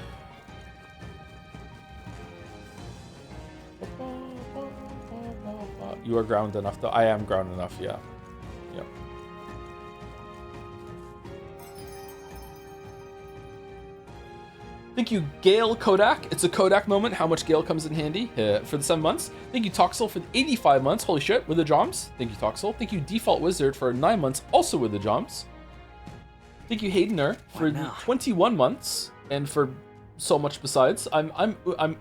You are ground enough, though. I am ground enough, yeah. Yep. Thank you, Gale Kodak. It's a Kodak moment. How much Gale comes in handy for the 7 months. Thank you, Toxel, for the 85 months. Holy shit, with the Joms. Thank you, Toxel. Thank you, Default Wizard, for 9 months, also with the Joms. Thank you, Haydener, for the 21 months, and for so much besides. I'm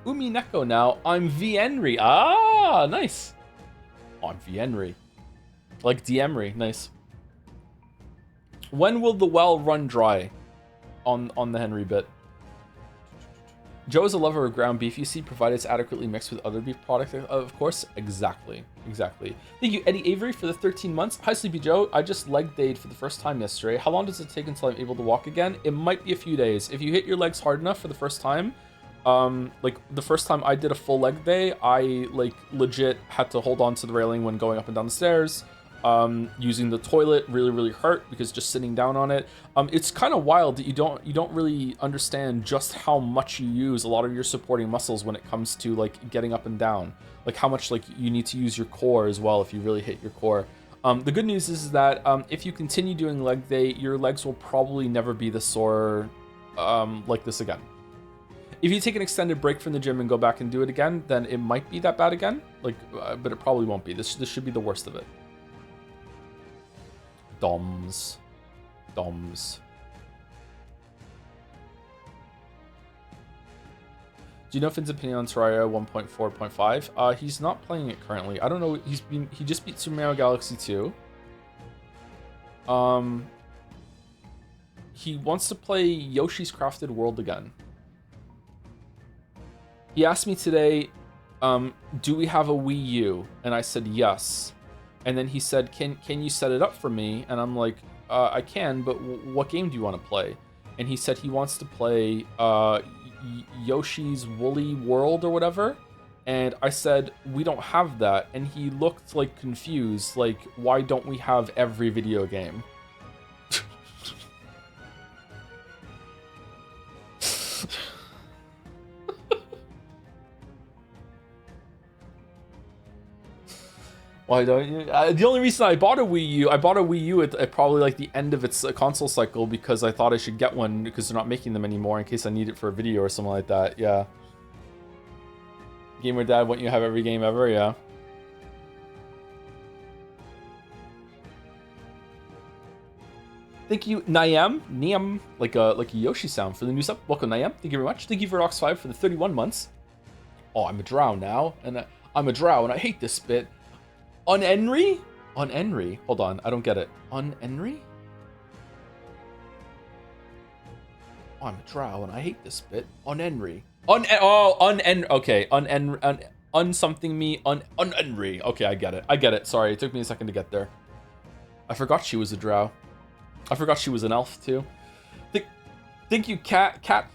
Umi Neko now. I'm Vienri. Ah, nice. Oh, I'm Vienri. Like Diemri. Nice. When will the well run dry on the Henry bit? Joe is a lover of ground beef, you see, provided it's adequately mixed with other beef products, of course. Exactly. Thank you, Eddie Avery, for the 13 months. Hi, Sleepy Joe. I just leg dayed for the first time yesterday. How long does it take until I'm able to walk again? It might be a few days. If you hit your legs hard enough for the first time, like the first time I did a full leg day, I like legit had to hold on to the railing when going up and down the stairs. Using the toilet really hurt because just sitting down on it. It's kind of wild that you don't really understand just how much you use a lot of your supporting muscles when it comes to like getting up and down. Like how much like you need to use your core as well if you really hit your core. The good news is that if you continue doing leg day, your legs will probably never be this sore like this again. If you take an extended break from the gym and go back and do it again, then it might be that bad again. Like, but it probably won't be. This should be the worst of it. Doms. Do you know Finn's opinion on Terraria 1.4.5? He's not playing it currently. I don't know. He just beat Super Mario Galaxy 2. He wants to play Yoshi's Crafted World again. He asked me today, do we have a Wii U? And I said yes. And then he said, can you set it up for me? And I'm like, I can, but what game do you want to play? And he said he wants to play Yoshi's Woolly World or whatever. And I said, we don't have that. And he looked like confused, like, why don't we have every video game? Why don't you? The only reason I bought a Wii U, at probably like the end of its console cycle because I thought I should get one because they're not making them anymore in case I need it for a video or something like that. Yeah. Gamer Dad, wouldn't you have every game ever? Yeah. Thank you, Niam, like a Yoshi sound for the new sub. Welcome, Niam. Thank you very much. Thank you for Rox5 for the 31 months. Oh, I'm a drow now, and I'm a drow, and I hate this bit. On Henry? On Henry? Hold on, I don't get it. On Henry? Oh, I'm a drow and I hate this bit. On Henry. Okay. On something me. On Henry. Okay, I get it. Sorry, it took me a second to get there. I forgot she was a drow. I forgot she was an elf too. Thank you, Cat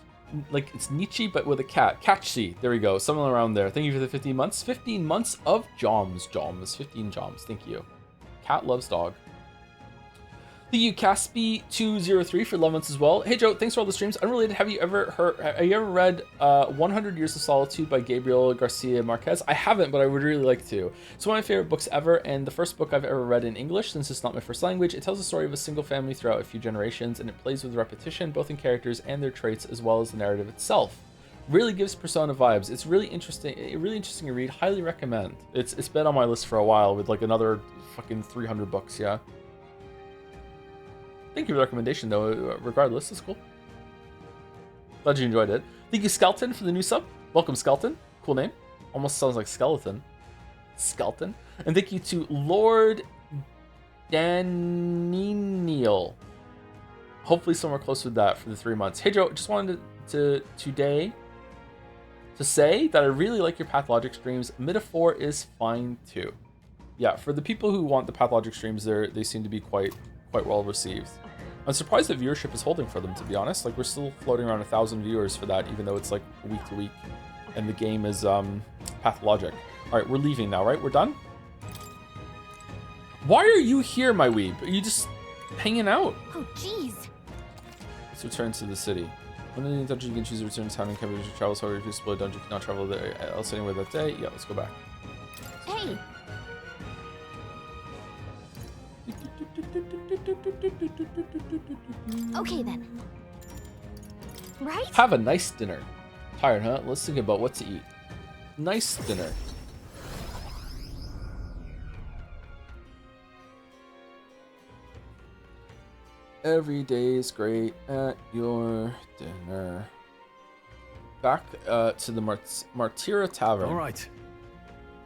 like it's Nietzsche but with a cat. Catchy. There we go. Something around there. Thank you for the 15 months. 15 months of Joms. 15 Joms. Thank you. Cat loves dog. Thank you, Caspi203 for 11 months as well. Hey Joe, thanks for all the streams. Unrelated, have you ever read 100 Years of Solitude by Gabriel Garcia Marquez? I haven't, but I would really like to. It's one of my favorite books ever, and the first book I've ever read in English, since it's not my first language. It tells the story of a single family throughout a few generations, and it plays with repetition, both in characters and their traits, as well as the narrative itself. Really gives Persona vibes. It's really interesting to read. Highly recommend. It's been on my list for a while with like another fucking 300 books, yeah. Thank you for the recommendation, though. Regardless, it's cool. Glad you enjoyed it. Thank you, Skeleton, for the new sub. Welcome, Skeleton. Cool name. Almost sounds like skeleton. Skeleton. And thank you to Lord Daniel. Hopefully somewhere close with that for the 3 months. Hey, Joe, just wanted to say that I really like your Pathologic streams. Metaphor is fine, too. Yeah, for the people who want the Pathologic streams, they seem to be quite well received. I'm surprised that viewership is holding for them, to be honest. Like, we're still floating around 1,000 viewers for that, even though it's like week to week, and the game is Pathologic. All right, we're leaving now, right? We're done. Why are you here, my weeb? Are you just hanging out? Oh, jeez. Let's return to the city. When in the dungeon, you can choose to return to town and capital to travel. So if you explore a dungeon, you cannot travel there else anywhere that day. Yeah, let's go back. Hey. Okay then. Right? Have a nice dinner. Tired, huh? Let's think about what to eat. Nice dinner. Every day's great at your dinner. Back to the Martira Tavern. All right.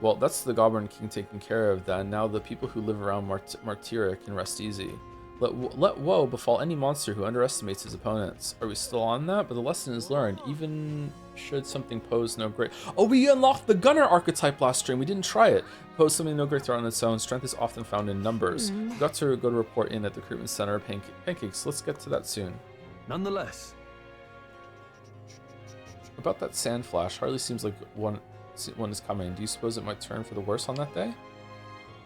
Well, that's the Goblin King taken care of then. Now the people who live around Martira can rest easy. Let woe befall any monster who underestimates his opponents. Are we still on that? But the lesson is learned. Even should something pose no great... Oh, we unlocked the Gunner archetype last stream. We didn't try it. Pose something no great threat on its own. Strength is often found in numbers. We got to go to report in at the recruitment center. Pancakes. Let's get to that soon. Nonetheless. About that sand flash. Hardly seems like one is coming. Do you suppose it might turn for the worse on that day?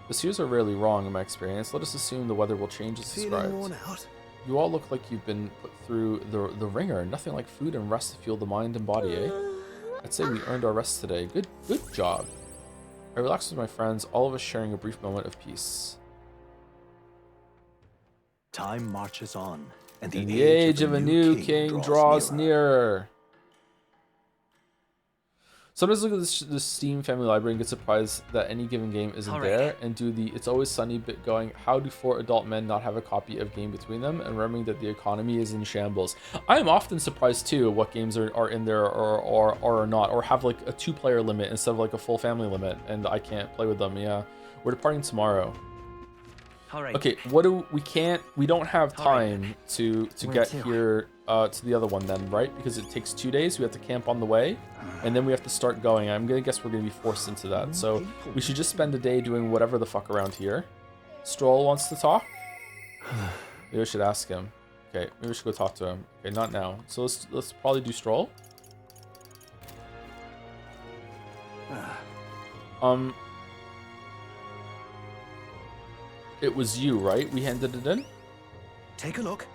The seers are rarely wrong in my experience. Let us assume the weather will change as described. Worn out? You all look like you've been put through the ringer. Nothing like food and rest to fuel the mind and body, eh? I'd say we earned our rest today. Good job. I relaxed with my friends, all of us sharing a brief moment of peace. Time marches on, and the age of a new king draws nearer. Sometimes look at the Steam family library and get surprised that any given game isn't there, and do the It's Always Sunny bit going, how do 4 adult men not have a copy of game between them, and remembering that the economy is in shambles. I am often surprised too what games are in there or are not, or have like a 2-player limit instead of like a full family limit, and I can't play with them. Yeah, we're departing tomorrow. Okay, we don't have time to get here to the other one then, right? Because it takes 2 days. We have to camp on the way, and then we have to start going. I'm gonna guess we're gonna be forced into that. So we should just spend a day doing whatever the fuck around here. Stroll wants to talk. Maybe I should ask him. Okay, maybe we should go talk to him. Okay, not now. So let's probably do Stroll. It was you, right? We handed it in? Take a look.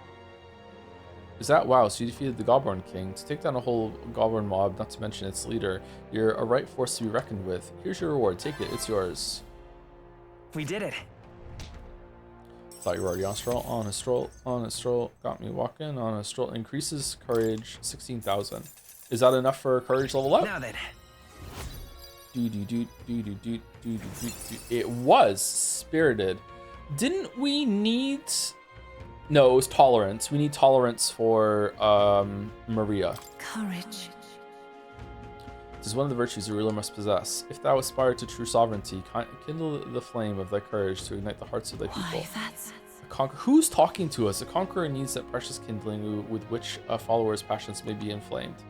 Is that wow? So you defeated the Goblin King. To take down a whole Goblin mob, not to mention its leader, you're a right force to be reckoned with. Here's your reward. Take it. It's yours. We did it. Thought you were already on a stroll. On a stroll. On a stroll. Got me walking. On a stroll. Increases courage 16,000. Is that enough for courage level up? Now then. It was spirited. Didn't we need... No, it was tolerance. We need tolerance for Maria. Courage. It is one of the virtues a ruler must possess. If thou aspire to true sovereignty, kindle the flame of thy courage to ignite the hearts of thy people. Who's talking to us? A conqueror needs that precious kindling with which a follower's passions may be inflamed.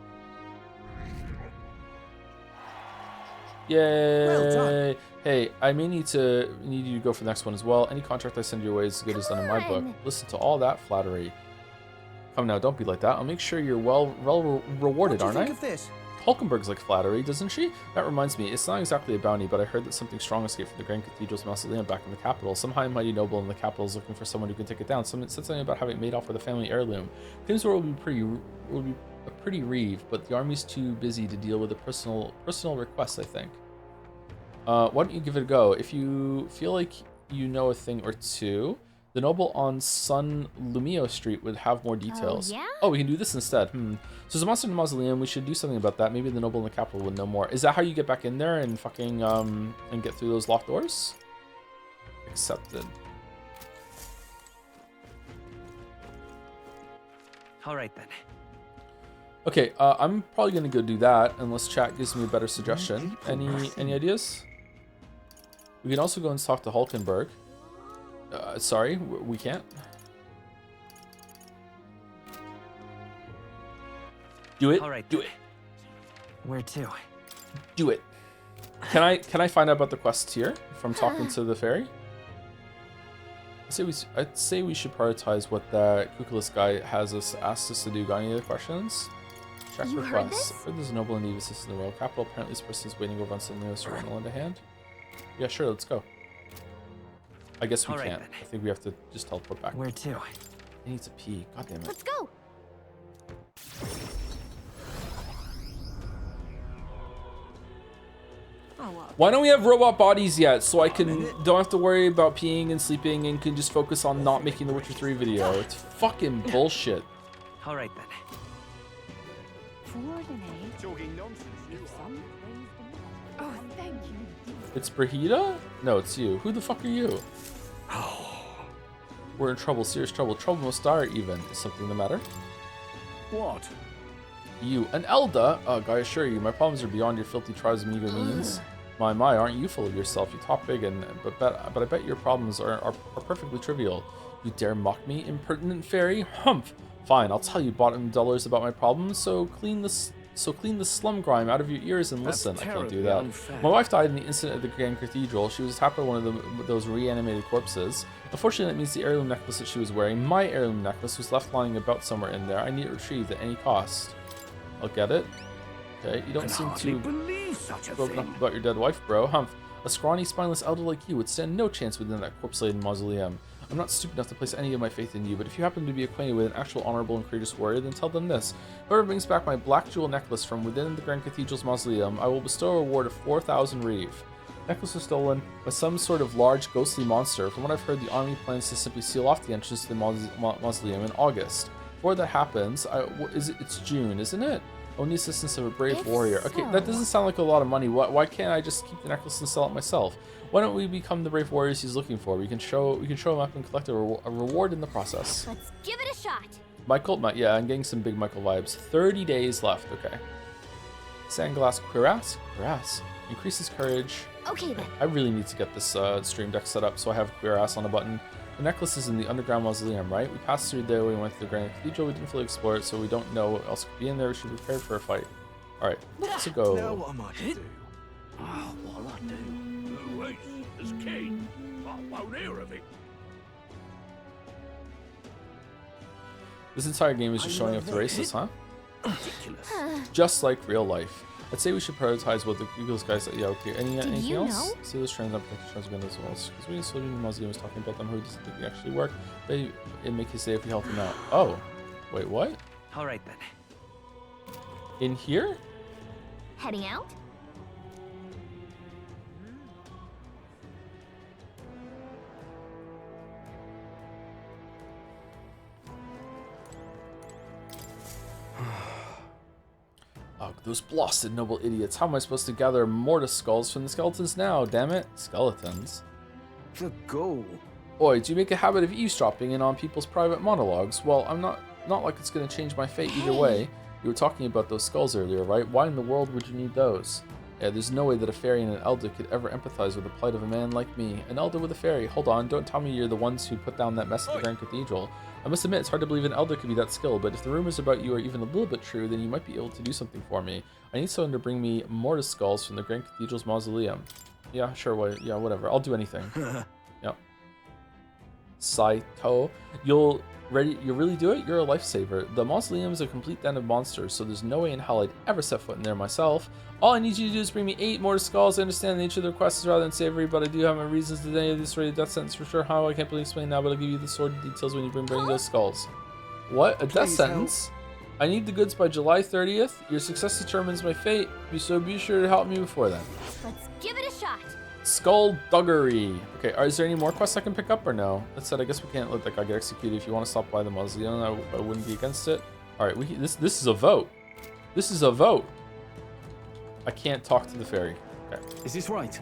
Yay! Well done. Hey, I may need you to go for the next one as well. Any contract I send your way is as good as done in my book. Listen to all that flattery. Come now, don't be like that. I'll make sure you're well rewarded, aren't I? Of this? Hulkenberg's like flattery, doesn't she? That reminds me, it's not exactly a bounty, but I heard that something strong escaped from the Grand Cathedral's mausoleum back in the capital. Some high and mighty noble in the capital is looking for someone who can take it down. Someone said something about having it made off with a family heirloom. Claims will be a pretty reeve, but the army's too busy to deal with a personal request, I think. Why don't you give it a go? If you feel like you know a thing or two, the noble on Sun Lumio Street would have more details. Oh, yeah? Oh, we can do this instead. So there's a monster in the mausoleum. We should do something about that. Maybe the noble in the capital would know more. Is that how you get back in there and fucking and get through those locked doors? Accepted. All right then. Okay, I'm probably gonna go do that unless chat gives me a better suggestion. Any ideas? We can also go and talk to Hulkenberg. Sorry, we can't. Do it. All right, do it. Where to? Do it. Can I find out about the quests here from talking to the fairy? I'd say we should prioritize what that Kukulus guy has asked us to do. Got any other questions? Check You requests. heard this? Heard there's a noble in need of assistance in the royal capital. Apparently this person is waiting over on something else to lend a hand. Yeah, sure, let's go. I guess we All right, can't. then. I think we have to just teleport back. Where to? I need to pee. God damn it. Let's go. Oh, well. Why don't we have robot bodies yet, so I don't have to worry about peeing and sleeping and can just focus on not making the Witcher 3 video? It's fucking bullshit. All right then. Talking nonsense. Oh, thank you. It's Brahida? No, it's you. Who the fuck are you? We're in trouble, serious trouble. Trouble most dire even. Is something the matter? What? You, an Elda? Ugh, I assure you, my problems are beyond your filthy tribes and meager means. My, aren't you full of yourself? You talk big, but I bet your problems are perfectly trivial. You dare mock me, impertinent fairy? Humph! Fine, I'll tell you bottom dwellers about my problems, so clean the slum grime out of your ears and listen. I can't do that. Unfair. My wife died in the incident at the Grand Cathedral. She was attacked by one of those reanimated corpses. Unfortunately, that means the heirloom necklace that she was wearing, my heirloom necklace, was left lying about somewhere in there. I need it retrieved at any cost. I'll get it. Okay, you don't seem too believe such a broken thing. up about your dead wife, bro. Humph. A scrawny, spineless elder like you would stand no chance within that corpse-laden mausoleum. I'm not stupid enough to place any of my faith in you, but if you happen to be acquainted with an actual honorable and courageous warrior, then tell them this. Whoever brings back my black jewel necklace from within the Grand Cathedral's mausoleum, I will bestow a reward of 4,000 reeve. Necklace was stolen by some sort of large, ghostly monster. From what I've heard, the army plans to simply seal off the entrance to the mausoleum in August. Before that happens, it's June, isn't it? Only assistance of a brave If warrior. Okay, so- that doesn't sound like a lot of money. Why can't I just keep the necklace and sell it myself? Why don't we become the brave warriors he's looking for? We can show him up and collect a reward in the process. Let's give it a shot. Michael, yeah, I'm getting some big Michael vibes. 30 days left. Okay. Sandglass cuirass. Increases courage. Okay then. I really need to get this stream deck set up so I have cuirass on a button. The necklace is in the underground mausoleum, right? We passed through there, we went to the Grand Cathedral, we didn't fully explore it, so we don't know what else could be in there. We should be prepared for a fight. Alright, let's Now go. what am I to do? Oh, what'll I do? Wait, there's king. I won't hear of it. This entire game is just showing off the races, huh? Ridiculous. Just like real life. I'd say we should prioritize what the Google's guys say. Yeah, okay. Anything you else? know? See those trends up as well. Because we just in the museum was talking about them who doesn't think they actually work. It make his day if we help him out. Oh. Wait, what? All right then. In here? Heading out? Ugh, those blasted noble idiots. How am I supposed to gather mortis skulls from the skeletons now? Damn it. Skeletons. The goal. Oi, do you make a habit of eavesdropping in on people's private monologues? Well, I'm not like it's gonna change my fate either way. You were talking about those skulls earlier, right? Why in the world would you need those? Yeah, there's no way that a fairy and an elder could ever empathize with the plight of a man like me. An elder with a fairy. Hold on, don't tell me you're the ones who put down that mess at the Grand Cathedral. I must admit, it's hard to believe an elder could be that skilled, but if the rumors about you are even a little bit true, then you might be able to do something for me. I need someone to bring me mortis skulls from the Grand Cathedral's mausoleum. Yeah, sure, yeah, whatever. I'll do anything. Yep. Saito. You'll really do it? You're a lifesaver. The mausoleum is a complete den of monsters, so there's no way in hell I'd ever set foot in there myself. All I need you to do is bring me 8 more skulls. I understand the nature of the request rather than savory, but I do have my reasons to deny this already death sentence for sure. How I can't really explain now, but I'll give you the sordid details when you bring those skulls. What? A death sentence? I need the goods by July 30th. Your success determines my fate. Be sure to help me before then. Let's give it a shot. Skullduggery. Okay, is there any more quests I can pick up or no? That said, I guess we can't let that guy get executed. If you want to stop by the mausoleum, I wouldn't be against it. All right, this is a vote. This is a vote. I can't talk to the fairy. Okay. Is this right?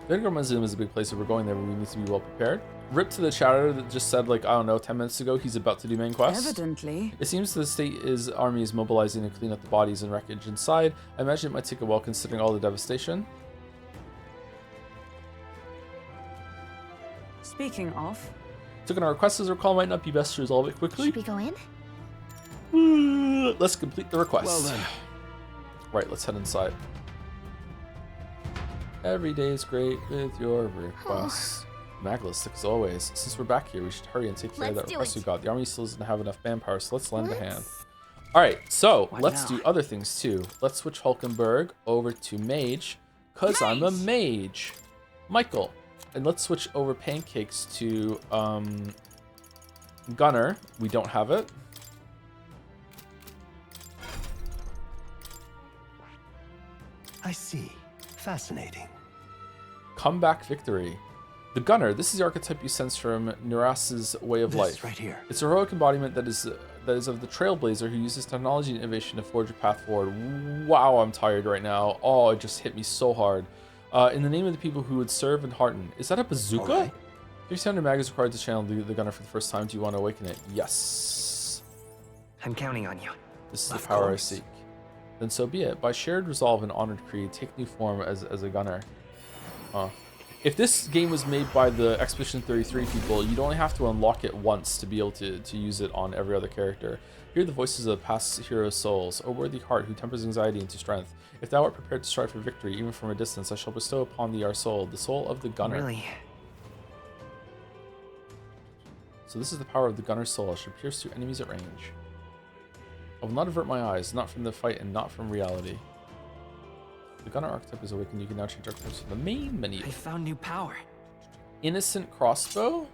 The Underground Museum is a big place. If we're going there, we need to be well prepared. Rip to the chatter that just said, like, I don't know, 10 minutes ago, he's about to do main quest. Evidently. It seems the state army is mobilizing to clean up the bodies and wreckage inside. I imagine it might take a while considering all the devastation. Speaking of, Took on our request as a recall might not be best to resolve it quickly. Should we go in? Let's complete the request. Well then. Right, let's head inside. Every day is great with your requests. Magalistic as always. Since we're back here, we should hurry and take care of that request we got. The army still doesn't have enough manpower, so let's lend a hand. Alright, so let's do other things too. Let's switch Hulkenberg over to Mage, because I'm a mage. Michael. And let's switch over Pancakes to Gunner. We don't have it. I see. Fascinating. Comeback Victory. The Gunner. This is the archetype you sense from Nuras's way of life. Right here. It's a heroic embodiment that is of the trailblazer who uses technology and innovation to forge a path forward. Wow, I'm tired right now. Oh, it just hit me so hard. In the name of the people who would serve and hearten. Is that a bazooka? Right. 300 mag is required to channel the Gunner for the first time. Do you want to awaken it? Yes. I'm counting on you. This is the power I seek. Then so be it. By shared resolve and honored creed, take new form as a Gunner. If this game was made by the Expedition 33 people, you'd only have to unlock it once to be able to use it on every other character. Hear the voices of past heroes' souls, O worthy heart who tempers anxiety into strength. If thou art prepared to strive for victory, even from a distance, I shall bestow upon thee our soul, the soul of the Gunner. Really? So this is the power of the Gunner's soul. I should pierce through enemies at range. I will not avert my eyes, not from the fight and not from reality. The Gunner archetype is awakened. You can now change archetypes from the main menu. I found new power. Innocent crossbow?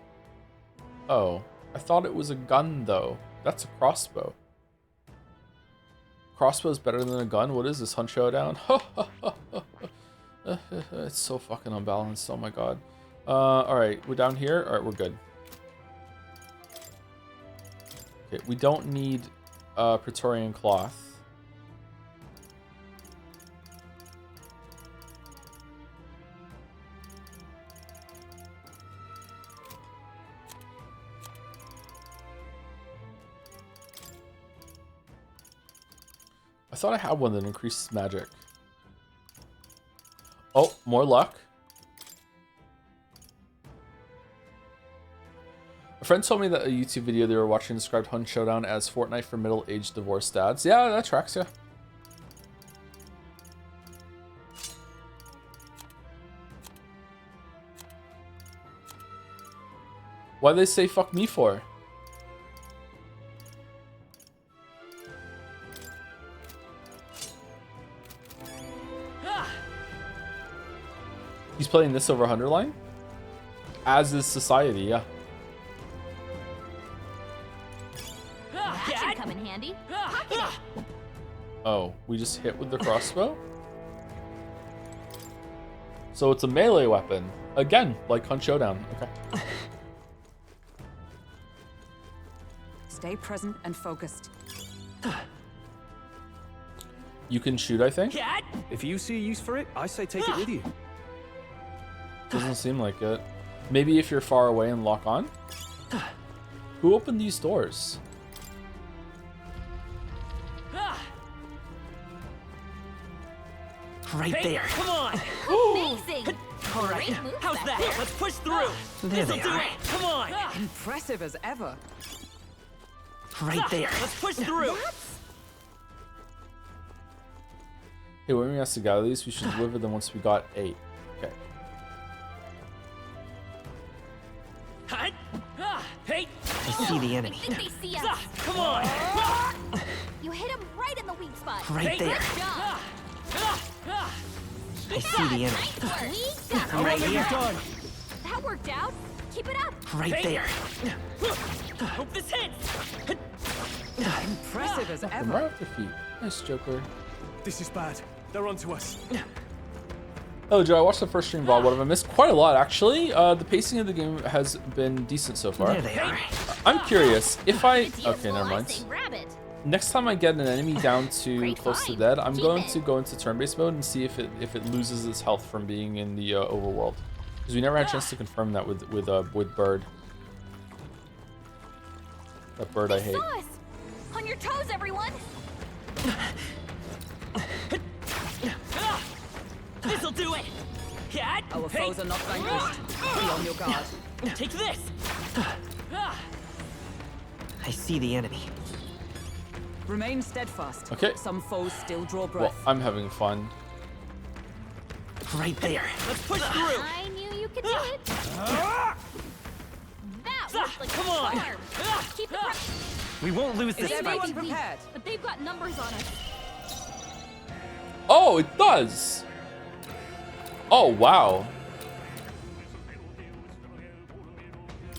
Oh, I thought it was a gun though. That's a crossbow. Crossbow's better than a gun? What is this, Hunt Showdown? It's so fucking unbalanced. Oh my god. Alright, we're down here. Alright, we're good. Okay, we don't need Praetorian cloth. I thought I had one that increases magic. Oh, more luck. A friend told me that a YouTube video they were watching described Hunt Showdown as Fortnite for middle-aged divorced dads. Yeah, that tracks, yeah. Why'd they say fuck me for? He's playing this over Underline? As is society, yeah. That should come in handy. Pocket it. Oh, we just hit with the crossbow? So it's a melee weapon. Again, like Hunt Showdown. Okay. stay present and focused. You can shoot, I think? If you see a use for it, I say take it with you. Doesn't seem like it. Maybe if you're far away and lock on? Who opened these doors? Right there. Come on. Amazing. All right. Great move, How's that? Becca. Let's push through. There This'll they do are. it. Come on. Impressive as ever. Right there. Let's push through. Hey, when we asked to gather these, we should deliver them once we got 8. Okay. Hey! I see the enemy. I think they see us. Come on! You hit him right in the weak spot. Right there. Good job. I see the enemy. Nice work. We got I'm right it. here. That worked out. Keep it up. Right there. Hope this hits! Impressive as Right ever. off their feet. Nice, Joker. This is bad. They're onto us. Oh, Joe, I watched the first stream VOD. What have I missed? Quite a lot, actually. The pacing of the game has been decent so far. There they are. I'm curious if I. It's useful, Okay, never I mind. say grab it. Next time I get an enemy down to Great close to find. dead, I'm Keep going it. to go into turn-based mode and see if it loses its health from being in the overworld, because we never had a chance to confirm that with Bird. That bird I hate. Saw us. On your toes, everyone. This'll do it! Cat! Our foes are not vanquished. Be on your guard. Take this! I see the enemy. Remain steadfast. Okay. Some foes still draw Well, breath. I'm having fun. Right there. Let's push through! I knew you could do it. That was like Come on. a storm. Keep the pressure. We won't lose this They may fight. be weak, but they've got numbers on us. Oh, it does. Oh wow.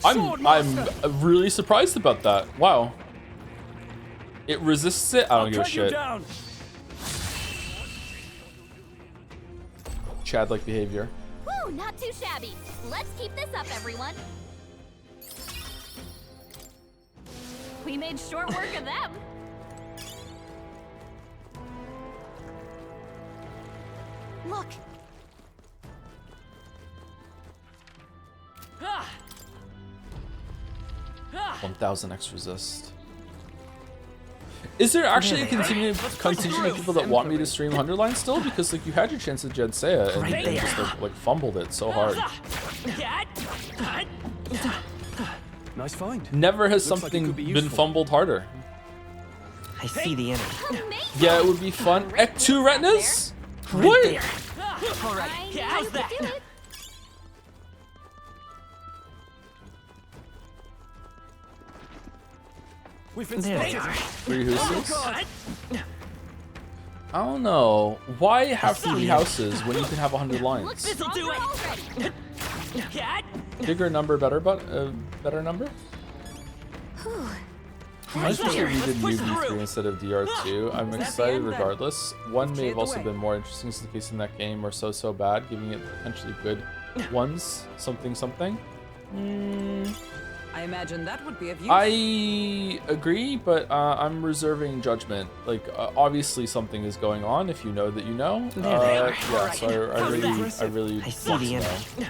I'm really surprised about that. Wow. It resists it. I don't give a Cut you shit. down. Chad-like behavior. Woo, not too shabby. Let's keep this up, everyone. We made short work of them. Look, 1000 X resist. Is there actually a contingent of people that want me to stream Underline still? Because like you had your chance at Jed Saya and Right you just like fumbled it so hard. Cat! Nice find. Never has Looks like it something could be been useful. fumbled harder. I see the enemy. amazing. Yeah, it would be fun. At 2 retinas? Right What? there. All right, I knew yeah, how's you that? could do it. We've been There they spotted. are. 3 houses? I don't know. Why have 3 houses when you can have 100 Look lines? This'll do stronger it. already. Cat! Bigger number, better, but better number? I was supposed to read the new V3 instead of DR2. I'm excited regardless. One may have also been more interesting since the case in that game or so bad, giving it potentially good ones. Something. I imagine that would be of use. I agree, but I'm reserving judgment. Like, obviously something is going on. If you know that you know. There they are. Yeah, so I really I see want the to know. enemy.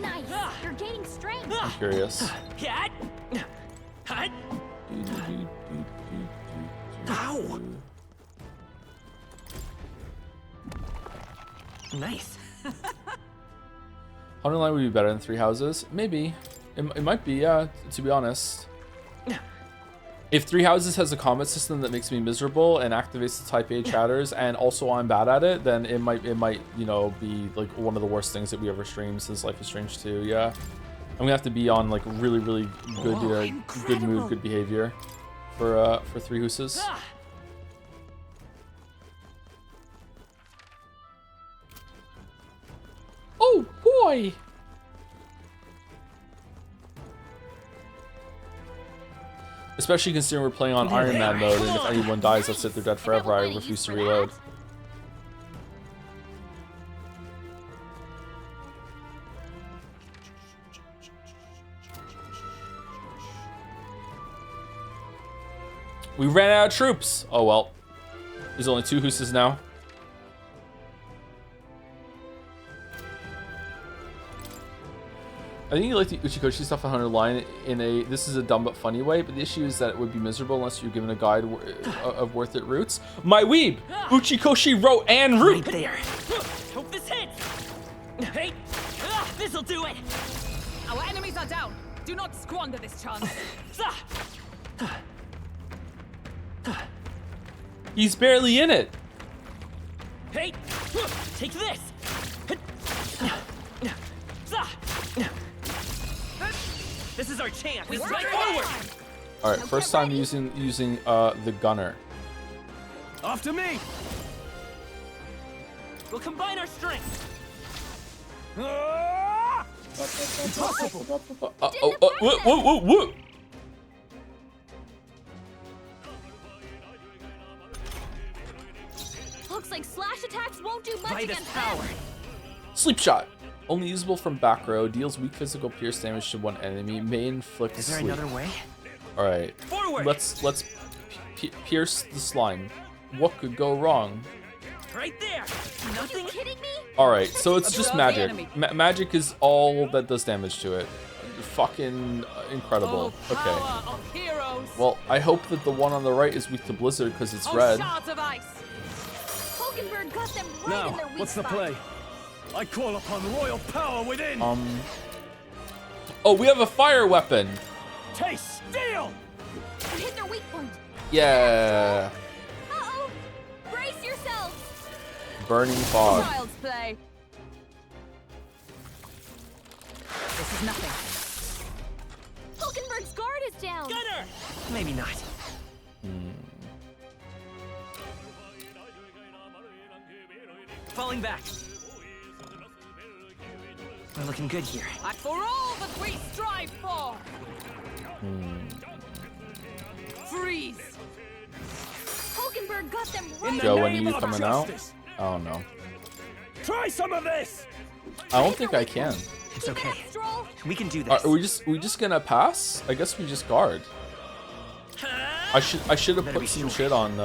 Nice. You're gaining strength. I'm curious. Cat! Ow! Nice. Underline would be better than 3 houses. Maybe. It might be, yeah, to be honest. If 3 houses has a combat system that makes me miserable and activates the type A chatters and also I'm bad at it, then it might, you know, be like one of the worst things that we ever streamed since Life is Strange 2, yeah. I'm gonna have to be on like really good good mood, good behavior for 3 houses. Oh boy! Especially considering we're playing on Iron Man mode, and if anyone dies, that's it, they're dead forever. I refuse to reload. We ran out of troops! Oh well. There's only 2 Hooses now. I think you like the Uchikoshi stuff on 100 line in a, this is a dumb but funny way, but the issue is that it would be miserable unless you're given a guide of worth it routes. My weeb! Uchikoshi wrote and route! Right there. Hope this hits! Hey! This'll do it! Our enemies are down. Do not squander this chance. He's barely in it! Hey! Take this! our chance. We strike forward. All right, first time using the gunner. After me! We'll combine our strength. Impossible! Whoa. Looks like slash attacks won't do much By this against power. them. Sleep shot. Only usable from back row. Deals weak physical pierce damage to one enemy. May inflict Is there sleep. another way? All right. Forward. Let's pierce the slime. What could go wrong? Right there. Are you Nothing. kidding me? All right, so it's just Observe the magic. enemy. Magic is all that does damage to it. Fucking incredible. Okay. Power of heroes. Well, I hope that the one on the right is weak to blizzard because it's Oh, red. shards of ice. Hulkenberg got them right Now, in their weak what's the spot. play? I call upon royal power within! Oh, we have a fire weapon. Taste steel! You hit their weak point. Yeah. Uh-oh. Brace yourselves. Burning fog. Child's play. This is nothing. Hulkenberg's guard is down. Gunner. Maybe not. Falling back. We're looking good here. Act for all that we strive for. Freeze. Hulkenberg got them right in Joe, their when are name you of coming out? justice. I don't know. Try some of this! I don't think I can. It's okay. Stroll. We can do this. Are we just gonna pass? I guess we just guard. I should have Better put be some sure. shit on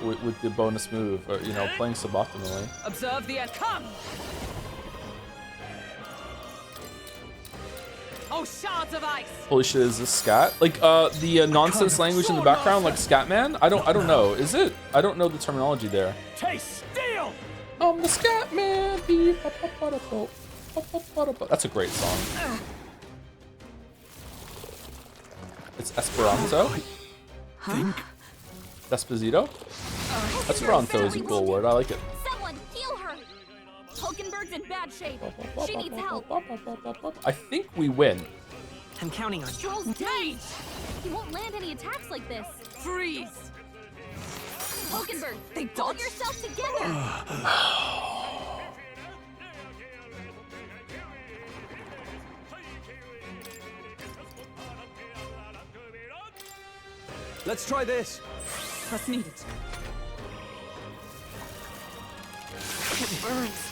with the bonus move, or, you know, playing suboptimally. Observe the end. Come. Oh, shards of ice. Holy shit, is this scat? Like the nonsense language in the background, like Scatman? I don't know. Is it? I don't know the terminology there. Taste steel! I'm the Scatman. That's a great song. It's Esperanto. Think? Desposito. Esperanto is a cool word. I like it. Someone heal her. Hulkenberg's in bad shape. She needs help. I think we win. I'm counting on you. Stroll's dazed. He won't land any attacks like this. Freeze. Hulkenberg, pull yourself together. Let's try this. What's needed? It burns.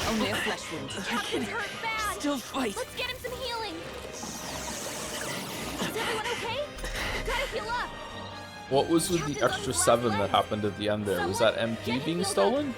Only a flesh wound. Captain's hurt bad. Still fight. Let's get him some healing. Is everyone okay? Gotta heal up. What was with the extra 7 that happened at the end there? Was that MP being stolen?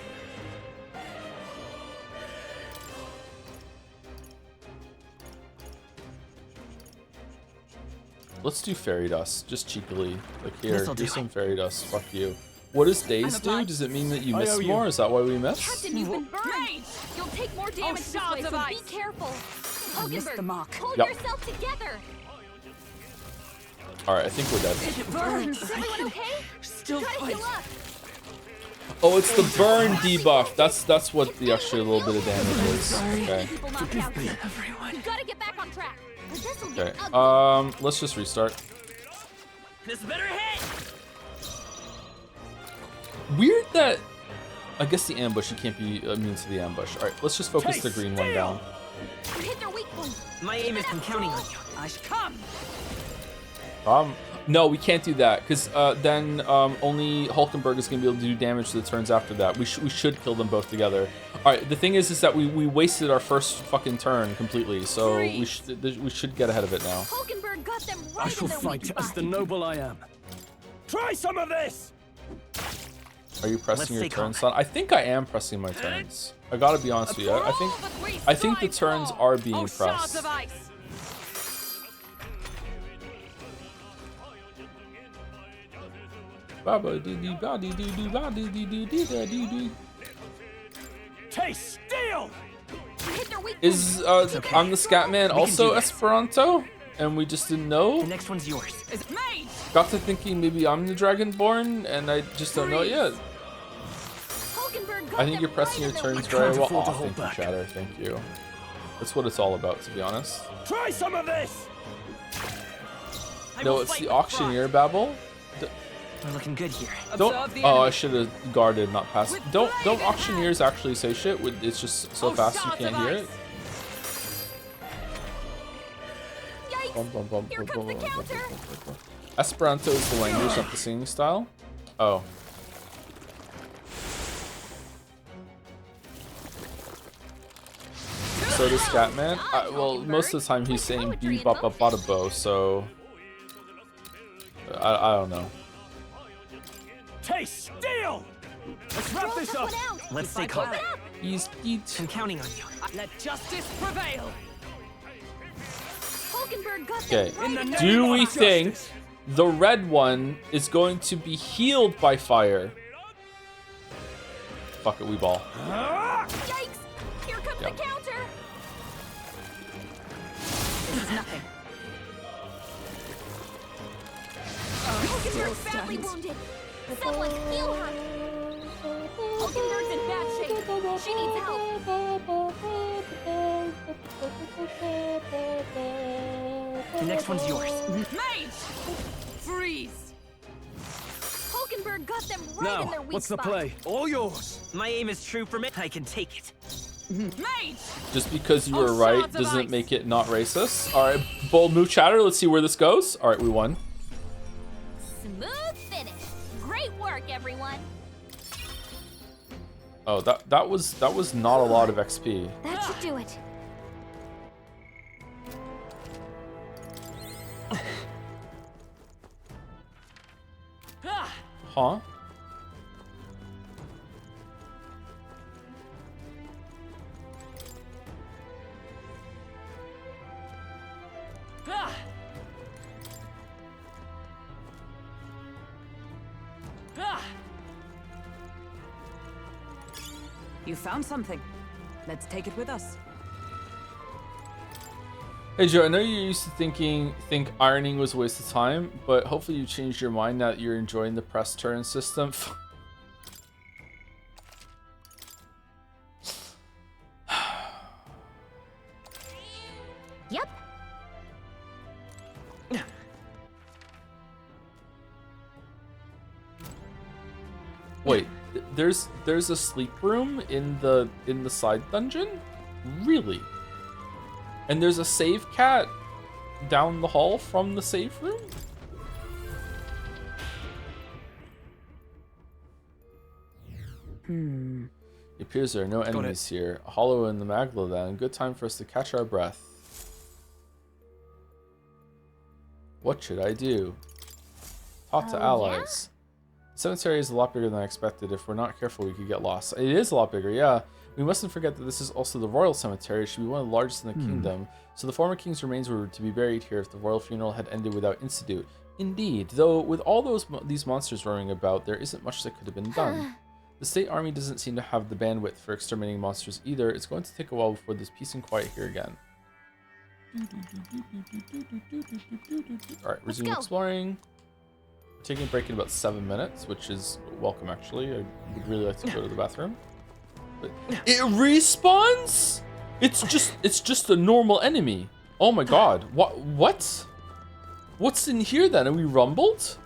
Let's do fairy dust, just cheekily. Like here, This'll do do some it. fairy dust. Fuck you. What does daze do? Does it mean that you I miss owe you. more? Is that why we miss? Captain, you've been burned. You'll take more damage this way, shards of so be ice. careful. missed the Hulkenberg, mark. pull Yep. yourself together. All right, I think we're dead. It burns. Is everyone okay? Still Gotta fight. heal up. Oh, it's the burn debuff. That's what the extra little bit of damage is. Okay. People knocked out. You gotta get back on track. Or this'll Okay. get ugly. Let's just restart. This better hit. Weird that. I guess the ambush. You can't be immune to the ambush. All right, let's just focus the green one down. You hit their weak point. My aim is I'm counting on you. I should come. No, we can't do that because then only Hulkenberg is going to be able to do damage to the turns after that. We should kill them both together. All right, the thing is that we wasted our first fucking turn completely, so we should get ahead of it now. Hulkenberg got them right I shall in their fight weak as spot. the noble I am. Try some of this! Are you pressing Let's your stay turns, calm. son? I think I am pressing my turns. I gotta be honest with you. I think the turns are being Oh, shards pressed. of ice. Taste steel! You hit their weak Is okay. I'm the Scatman can also do this. Esperanto? And we just didn't know? The next one's yours. Is made. Got to thinking maybe I'm the Dragonborn, and I just don't know it yet. Hulkenberg got I think them you're pressing right your in their turns weak very can't well. afford to Aw, hold thank you, back. Chatter. Thank you. That's what it's all about, to be honest. Try some of this! No, it's the auctioneer babble. We're looking good here. Don't. Observe the Oh, I enemy. should have guarded, not passed. Don't auctioneers actually say shit? It's just so fast you shots can't of hear ice. it. Yikes! Here comes the counter! Esperanto is the language, not the singing style. Oh. So does Scatman. Well, most of the time he's saying beep up up bada bow, so I don't know. Taste steel! Let's wrap this up! Let's stay calm. He's I'm counting on you. Let justice prevail. Hulkenberg got okay. them right in Do the we of think justice. the red one is going to be healed by fire? Fuck it, we ball. Yikes! Here comes Yep. the counter! This is nothing. Hulkenberg's badly wounded. Someone heal her! Hulkenberg's in bad shape. She needs help. The next one's yours. Mage! Freeze! Hulkenberg got them right Now, in their weak what's the spot. play? All yours! My aim is true for me. I can take it. Mage! Just because you Oh, were right swords of doesn't ice. make it not racist. All right, bold move chatter. Let's see where this goes. All right, we won. Smooth finish. Great work, everyone. Oh, that was not a lot of XP. That should do it. Ah! Huh? Ah! Ah! You found something. Let's take it with us. Hey Joe, I know you used to think ironing was a waste of time, but hopefully you changed your mind now that you're enjoying the press turn system. Yep. Wait, there's a sleep room in the side dungeon? Really? And there's a save cat down the hall from the save room? It appears there are no enemies here. A hollow in the Magla then. Good time for us to catch our breath. What should I do? Talk to allies. The cemetery is a lot bigger than I expected. If we're not careful, we could get lost. It is a lot bigger, yeah. We mustn't forget that this is also the royal cemetery. It should be one of the largest in the kingdom. So the former king's remains were to be buried here if the royal funeral had ended without incident. Indeed, though with all these monsters roaming about, there isn't much that could have been done. The state army doesn't seem to have the bandwidth for exterminating monsters either. It's going to take a while before there's peace and quiet here again. Alright, resume exploring. We're taking a break in about 7 minutes, which is welcome actually. I would really like to go to the bathroom. But it respawns? It's just a normal enemy. Oh my god. What? What's in here then? Are we rumbled?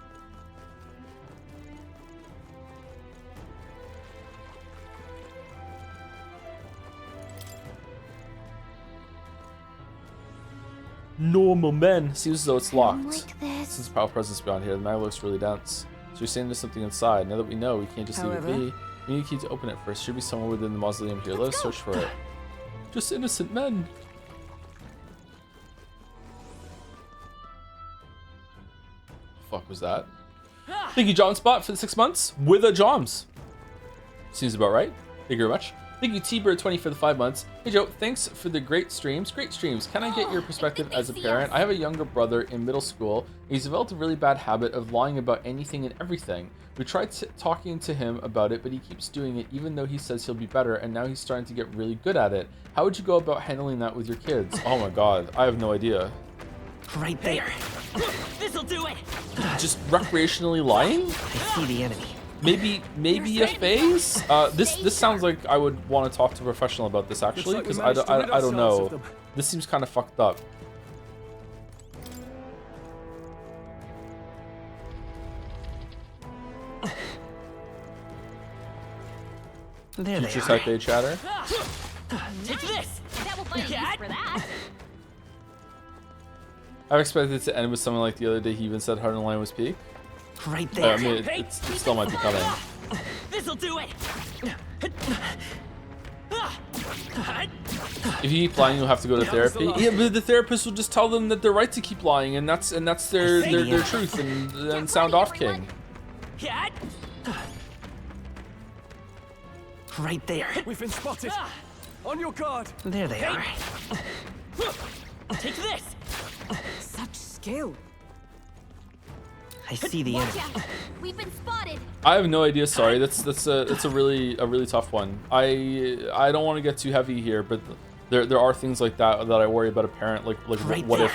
Normal men. Seems as though it's locked. Like this. Since power presence beyond here, the mag looks really dense. So you're saying there's something inside. Now that we know, we can't just leave it be. We need a key to open it first. Should be somewhere within the mausoleum here. Let us search for it. Just innocent men. Fuck was that? Thank you, John Spot, for the 6 months with a Joms. Seems about right. Thank you very much. Thank you, T-Bird20 for the 5 months. Hey Joe, thanks for the great streams. Great streams. Can I get your perspective as a parent? I have a younger brother in middle school. He's developed a really bad habit of lying about anything and everything. We tried talking to him about it, but he keeps doing it even though he says he'll be better, and now he's starting to get really good at it. How would you go about handling that with your kids? Oh my god, I have no idea. Right there. This'll do it! Just recreationally lying? I see the enemy. Maybe a phase. This sounds like I would want to talk to a professional about this actually, because I don't know. This seems kind of fucked up. There they Future are. Type A chatter. Take this! That will find a use for that. I expected it to end with something like the other day. He even said Hard Line was peak. Right there. I mean, it still might be coming. This'll do it! If you keep lying, you'll have to go to therapy. Yeah, but the therapist will just tell them that they're right to keep lying, and that's their truth, and then sound off king. Cat! Right there. We've been spotted. On your guard. There they are. Take this! Such skill. I see the Watch enemy. out. We've been spotted. I have no idea. Sorry, that's a really tough one. I don't want to get too heavy here, but there are things like that I worry about a parent. Like Right what there.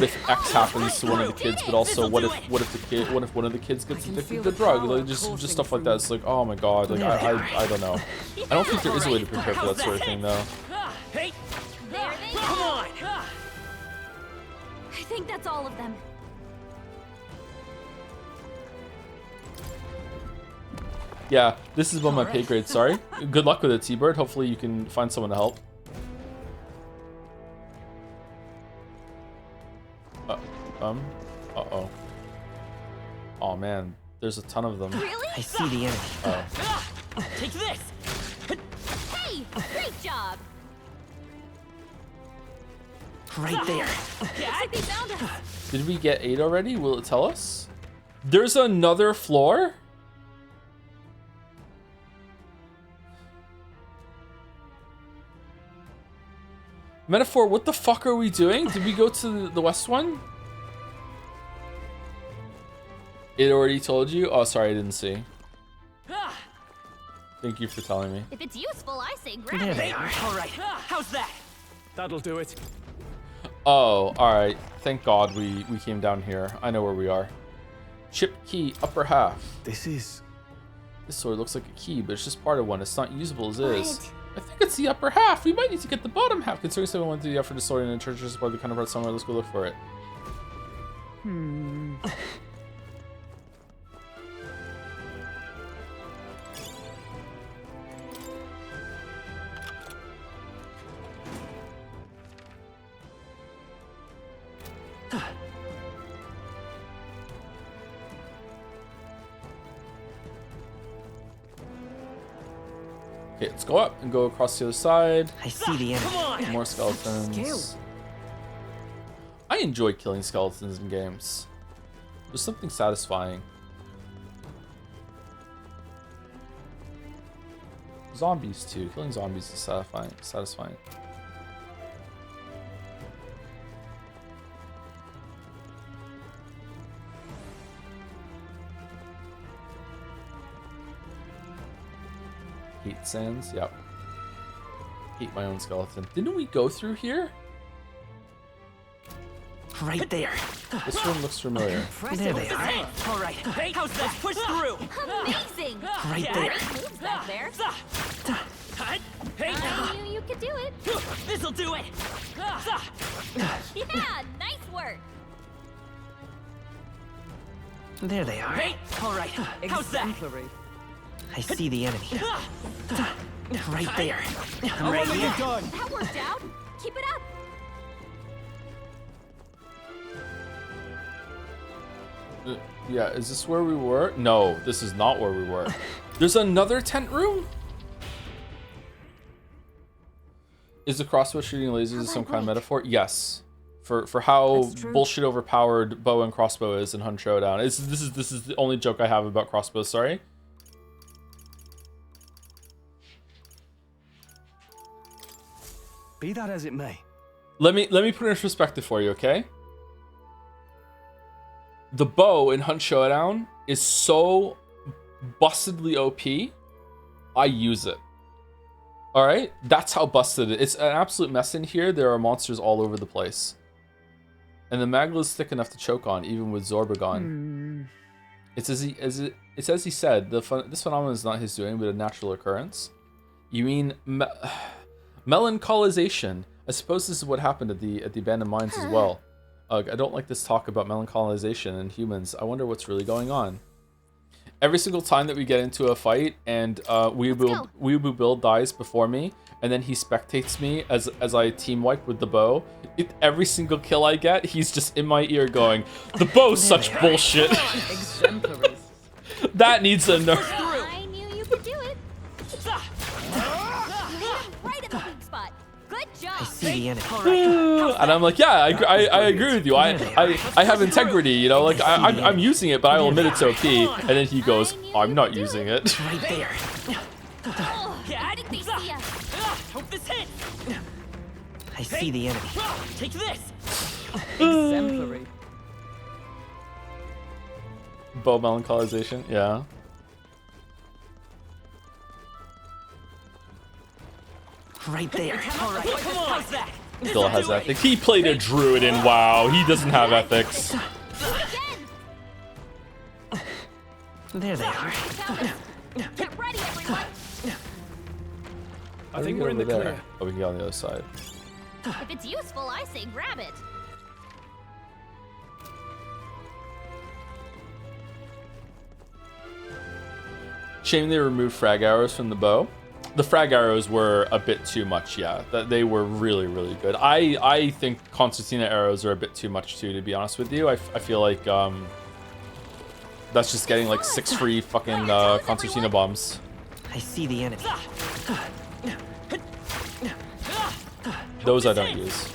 if X happens to one of the kids, but also what if one of the kids gets addicted to the drug? Like just stuff like that. It's like, oh my god, like I don't know. I don't think there is a way to prepare for that sort of thing though. Hey! There they Come go. on! I think that's all of them. Yeah, this is above my pay grade. Sorry. Good luck with it, T-Bird. Hopefully you can find someone to help. Uh-oh. Oh man, there's a ton of them. Really? I see the enemy. Oh. Take this! Hey, great job. Right there. Looks like they found us. Did we get 8 already? Will it tell us? There's another floor? Metaphor, what the fuck are we doing? Did we go to the west one? It already told you? Oh, sorry, I didn't see. Thank you for telling me. If it's useful, I say grab There it. they are. All right, how's that? That'll do it. Oh, alright. Thank God we came down here. I know where we are. Chip key, upper half. This Sword looks like a key, but it's just part of one. It's not usable as is. What? I think it's the upper half. We might need to get the bottom half. Considering someone went through the effort to sort it and church is probably kind of brought somewhere. Let's go look for it. Okay, let's go up and go across the other side. I see the enemy. Come on! More skeletons. I enjoy killing skeletons in games. There's something satisfying. Zombies too. Killing zombies is satisfying. Hate sands, yep. Hate my own skeleton. Didn't we go through here? Right there. This room looks familiar. There they are. All right, hey, how's that? Push through! Amazing. Right there. Moves back there. Hey, I knew you could do it. this'll do it! Yeah, nice work. There they are. Hey, all right, how's that? I see the enemy. Right there. How Right well here. you done? That worked out. Keep it up. Yeah, is this where we were? No, this is not where we were. There's another tent room? Is the crossbow shooting lasers some kind of metaphor? Yes. For how bullshit overpowered bow and crossbow is in Hun Showdown. This is the only joke I have about crossbows, sorry. Be that as it may. Let me put it in perspective for you, okay? The bow in Hunt Showdown is so bustedly OP, I use it. Alright? That's how busted it is. It's an absolute mess in here. There are monsters all over the place. And the Magla is thick enough to choke on, even with Zorba gone. It's as he said, this phenomenon is not his doing, but a natural occurrence. You mean melancholisation? I suppose this is what happened at the abandoned mines as well. I don't like this talk about melancholisation in humans. I wonder what's really going on. Every single time that we get into a fight and Weeaboo Bill dies before me, and then he spectates me as I team wipe with the bow, every single kill I get, he's just in my ear going, "The bow's such bullshit." Exemplary. That needs a nerf. I knew you could do it. Right at the weak spot. Good job. I see the enemy. And I'm like, yeah, I agree with you. I have integrity, you know, like I'm using it, but I will admit it's OP. And then he goes, I'm not using it. Right there. How did they see ya? Hope this hits. I see the enemy. Take this. Exemplary. Bow melancholisation, yeah. Right there. All right, come on. How's that? Still has ethics. He played a druid in WoW. He doesn't have ethics. There they are. Get ready, everyone. I think we're in the clear. Oh, we can get on the other side. If it's useful, I say grab it. Shame they removed frag arrows from the bow. The frag arrows were a bit too much, yeah. They were really, really good. I think Concertina arrows are a bit too much too, to be honest with you. I feel like that's just getting like 6 free fucking Concertina bombs. I see the enemy. Those I don't use.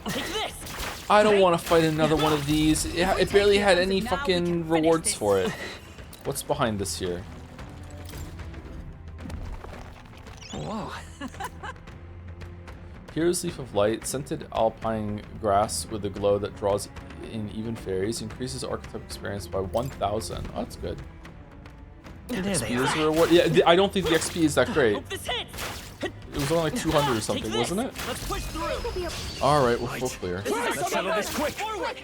Take this. I don't want to fight another one of these. It barely had any fucking rewards for it. What's behind this here? Whoa. Here's Leaf of Light, scented alpine grass with a glow that draws in even fairies, increases archetype experience by 1,000. Oh, that's good. There they XP is a are. reward. Yeah, I don't think the XP is that great. Hope this hits. It was only like 200 or something, wasn't it? Let's push through. Alright, we're full clear. Let's settle this quick. Forward.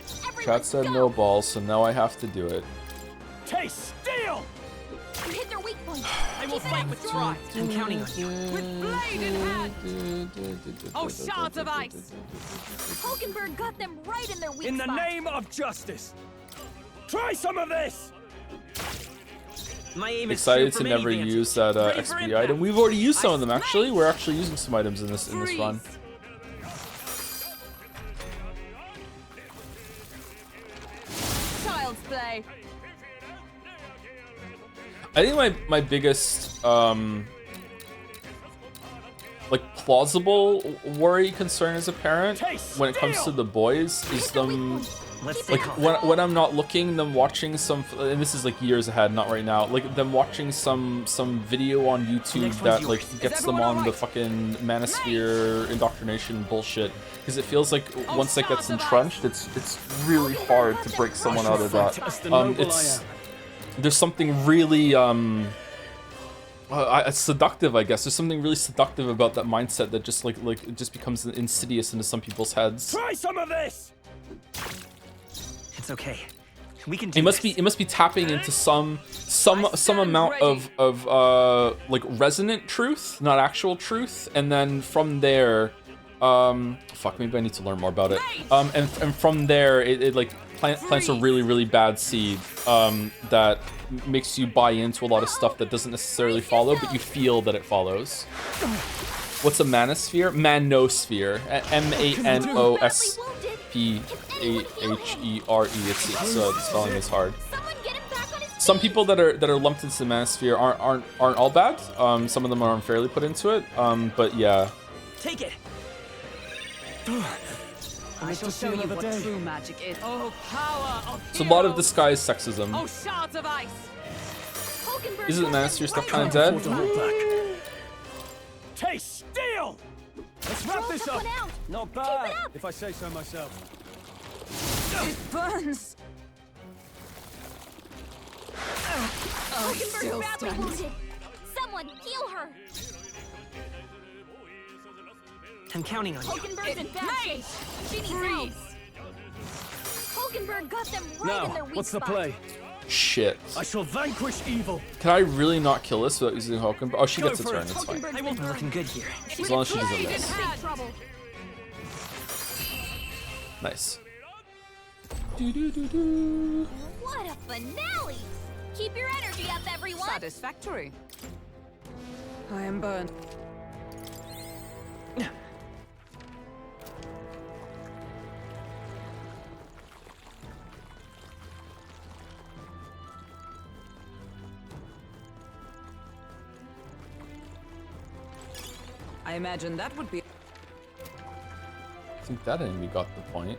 Chat said no balls, so now I have to do it. Taste steel. You hit their weak point. I will fight with pride. I'm counting on you. With blade in hand. Oh, shards of ice. Hulkenberg got them right in their weak In the spot. name of justice. Try some of this. My aim is Excited true to for never many advances. use that Ready for XP impact. item. We've already used some of them actually. We're actually using some items in this run. Child's play. I think my biggest like plausible worry concern as a parent when it comes to the boys is them Let's like take off. when I'm not looking, them watching some, and this is like years ahead, not right now, like them watching some video on YouTube Next one's that yours. like Is gets them everyone on the alright? fucking manosphere indoctrination bullshit, because it feels like once that gets entrenched, it's really hard to break someone out of that. Just the noble It's I am. there's something really seductive, I guess. There's something really seductive about that mindset that just like it just becomes insidious into some people's heads. Try some of this. It's okay. We can do It must this. be tapping into some amount of like resonant truth, not actual truth, and then from there, fuck, maybe I need to learn more about it. And from there, it like plants a really bad seed that makes you buy into a lot of stuff that doesn't necessarily follow, but you feel that it follows. What's a manosphere? Manosphere. MANOSPHERE. It's the spelling is hard. Someone get him back on his feet. Some people that are lumped into the manosphere aren't all bad. Some of them are unfairly put into it. But yeah. Take it. I shall show you what true magic is. Oh, power of It's a lot of heroes. disguised sexism. Oh, shards of ice. Hulkenberg Isn't got manosphere them stuff right kind on of the dead? Hold back. Taste steel. Let's wrap Roll this took up. one out. Not Keep it bad, up. if I say so myself. It burns. Hulkenberg's still badly stands. wounded. Someone heal her. I'm counting on you. Hulkenberg's in bad shape. She needs help. Freeze. Hulkenberg got them right Now, in their weak what's the spot. play? Shit. I shall vanquish evil. Can I really not kill this without using Hulken? Oh, she Go gets a for turn. it. It's fine. Hulkenberg's I won't be been looking good here. As long as she doesn't big miss. trouble. Nice. Do-do-do-do. What a finale! Keep your energy up, everyone. Satisfactory. I am burned. I imagine that would be. I think that enemy got the point.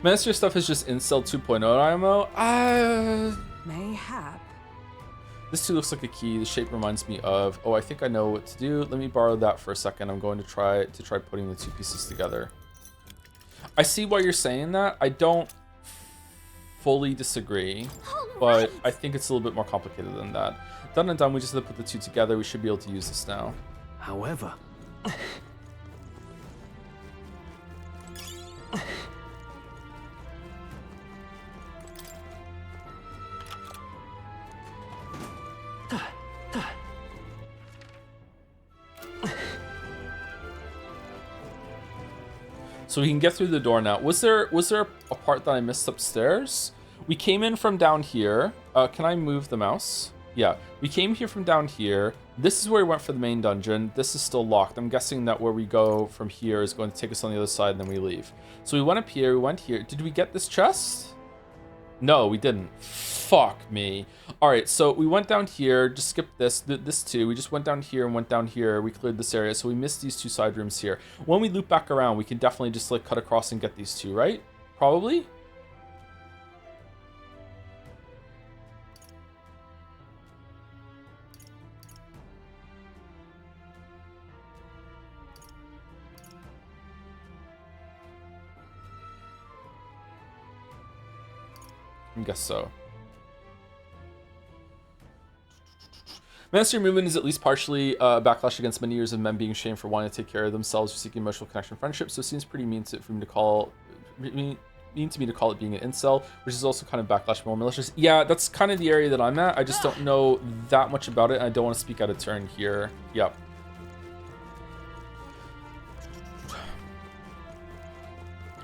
Master stuff is just incel 2.0 IMO. Mayhap. This too looks like a key. The shape reminds me of. Oh, I think I know what to do. Let me borrow that for a second. I'm going to try putting the two pieces together. I see why you're saying that. I don't fully disagree, but I think it's a little bit more complicated than that. Done and done. We just have to put the two together. We should be able to use this now. However, So we can get through the door now. Was there a part that I missed upstairs? We came in from down here. Can I move the mouse? Yeah, we came here from down here. This is where we went for the main dungeon. This is still locked. I'm guessing that where we go from here is going to take us on the other side and then we leave. So we went up here, we went here. Did we get this chest? No, we didn't. Fuck me. All right, so we went down here, just skipped this too. We just went down here and went down here. We cleared this area, so we missed these two side rooms here. When we loop back around, we can definitely just like cut across and get these two, right? Probably? I guess so. Master movement is at least partially a backlash against many years of men being shamed for wanting to take care of themselves or seeking emotional connection and friendship, so it seems pretty mean for me to call it being an incel, which is also kind of backlash, more malicious. Yeah, that's kind of the area that I'm at. I just don't know that much about it, and I don't want to speak out of turn here. Yep.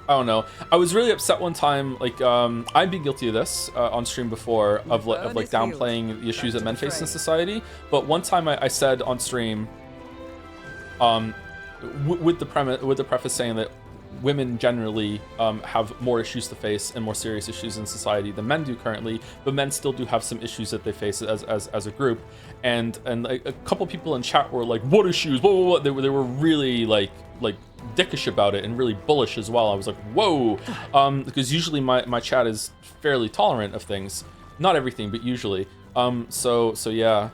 I don't know. I was really upset one time. Like, I've been guilty of this on stream before, of like downplaying the issues that men face in society. But one time I said on stream, with the preface saying that women generally have more issues to face and more serious issues in society than men do currently, but men still do have some issues that they face as a group. And like, a couple people in chat were like, "What issues?" Whoa, whoa, whoa. They were really like dickish about it and really bullish as well. I was like, whoa, because usually my chat is fairly tolerant of things, not everything, but usually. So yeah,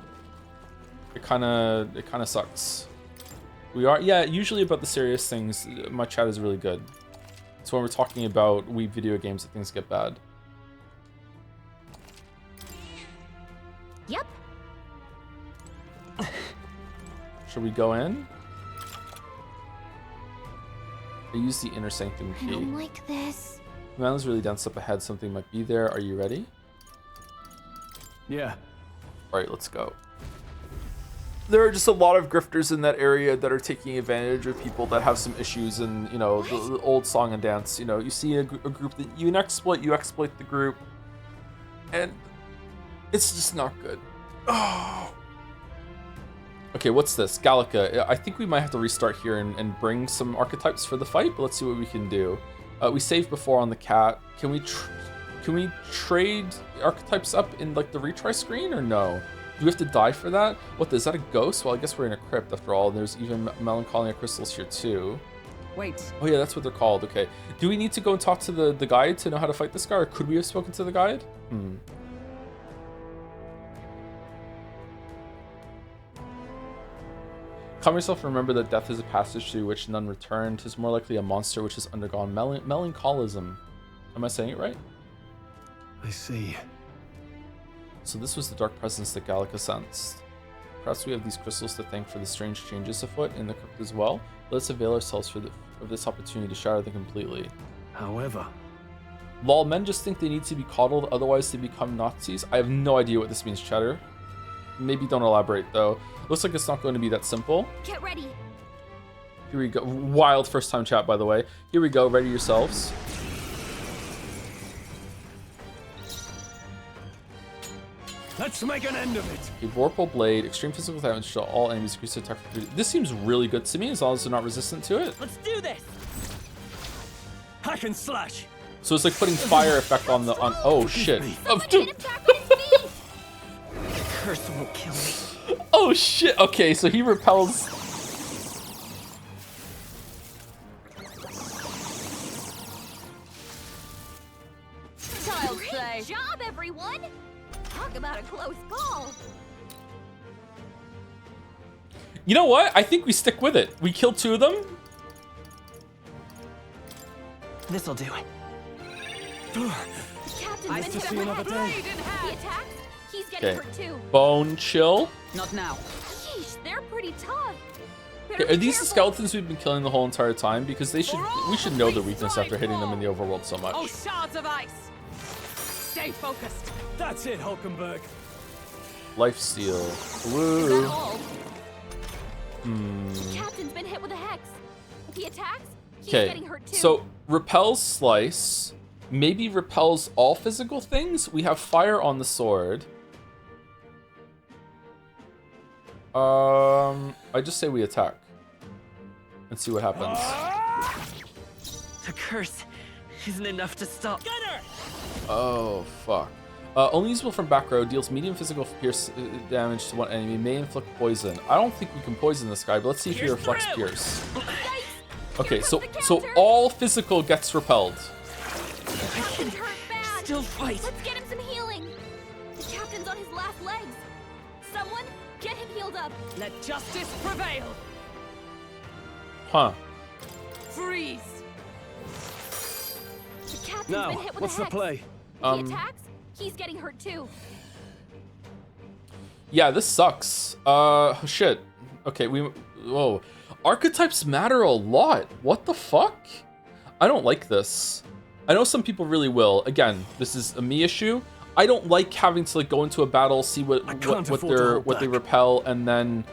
it kind of sucks. We are, yeah, usually about the serious things, my chat is really good. It's when we're talking about video games that things get bad. Yep. Should we go in? I use the inner sanctum I key. don't like this. The mountain's really dense up ahead. Something might be there. Are you ready? yeah. All right, let's go. There are just a lot of grifters in that area that are taking advantage of people that have some issues, and you know, the old song and dance. You know, you see a group that you exploit the group, and it's just not good. Oh. Okay, what's this? Gallica. I think we might have to restart here and bring some archetypes for the fight, but let's see what we can do. We saved before on the cat. Can we trade archetypes up in like the retry screen or no? Do we have to die for that? What, is that a ghost? Well, I guess we're in a crypt after all. There's even melancholia crystals here too. Wait. Oh yeah, that's what they're called. Okay. Do we need to go and talk to the guide to know how to fight this guy, or could we have spoken to the guide? Calm yourself and remember that death is a passage through which none return. 'Tis more likely a monster which has undergone melancholism. Am I saying it right? I see. So this was the dark presence that Gallica sensed. Perhaps we have these crystals to thank for the strange changes afoot in the crypt as well. Let's avail ourselves of this opportunity to shatter them completely. However, Lol, men just think they need to be coddled, otherwise they become Nazis. I have no idea what this means, Cheddar. Maybe don't elaborate, though. Looks like it's not going to be that simple. Get ready. Here we go. Wild first-time chat, by the way. Here we go. Ready yourselves. let's make an end of it. A Vorpal Blade, extreme physical damage to all enemies, increase attack for 3. This seems really good to me, as long as they're not resistant to it. Let's do this. Hack and slash. So it's like putting fire effect on the oh shit. Someone hit him back with his feet. The curse won't kill me. Oh shit. Okay, so he repels. Child's play. Great job, everyone. Talk about a close call. You know what? I think we stick with it. We kill 2 of them. This'll do it. Captain's Nice been to hit see on the another head. day. He attacks. He's getting Okay. hurt too. Bone chill. Not now. Yeesh, they're pretty tough. Okay, are these the skeletons we've been killing the whole entire time? Because we should know their weakness after hitting them in the overworld so much. Oh, shards of ice. Stay focused. That's it, Hulkenberg. Lifesteal. Is that Woo. all? The captain's been hit with a hex. If he attacks, he's Okay, getting hurt too. so repels slice. Maybe repels all physical things. We have fire on the sword. I just say we attack and see what happens. The curse isn't enough to stop. Gunner! Oh fuck. Only usable from back row, deals medium physical pierce damage to one enemy, may inflict poison. I don't think we can poison this guy, but let's see if he Pierce reflects through. pierce. Yikes! Okay, Here so comes the so counter. all physical gets repelled. I can Captain's hurt bad. still fight. Let's get him some healing. The captain's on his last legs. Someone get him healed up. Let justice prevail. Huh. Freeze. The captain's Now, been hit with what's a the hex. play? If he attacks, he's getting hurt too. Yeah, this sucks. Shit. Okay, whoa. Archetypes matter a lot. What the fuck? I don't like this. I know some people really will. Again, this is a me issue. I don't like having to like go into a battle, see what they repel, and then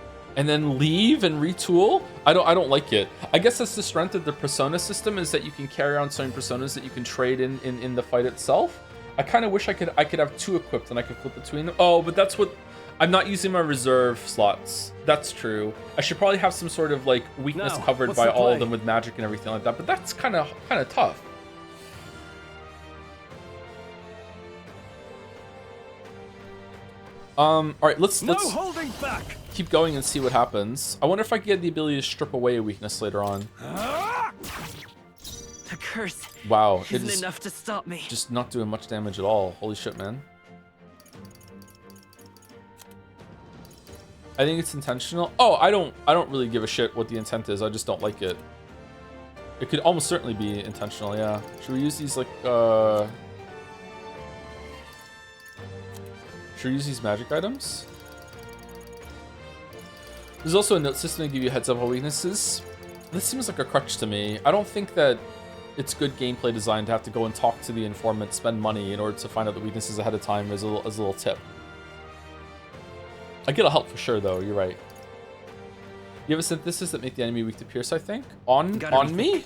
leave and retool. I don't like it. I guess that's the strength of the persona system, is that you can carry on certain personas that you can trade in the fight itself. I kind of wish I could have 2 equipped and I could flip between them. Oh, but that's what I'm not using my reserve slots. That's true. I should probably have some sort of like weakness Now, covered what's by the all of play? them with magic and everything like that. But that's kind of tough. All right, let's holding back. keep going and see what happens. I wonder if I can get the ability to strip away a weakness later on. The curse Wow, it isn't is enough to stop me. just not doing much damage at all. Holy shit, man. I think it's intentional. Oh, I don't really give a shit what the intent is. I just don't like it. It could almost certainly be intentional, yeah. Should we use these like should we use these magic items? There's also a note system to give you a heads up on weaknesses. This seems like a crutch to me. I don't think that it's good gameplay design to have to go and talk to the informant, spend money in order to find out the weaknesses ahead of time as a little tip. I get a help for sure, though. You're right. You have a synthesis that make the enemy weak to pierce, I think. On me?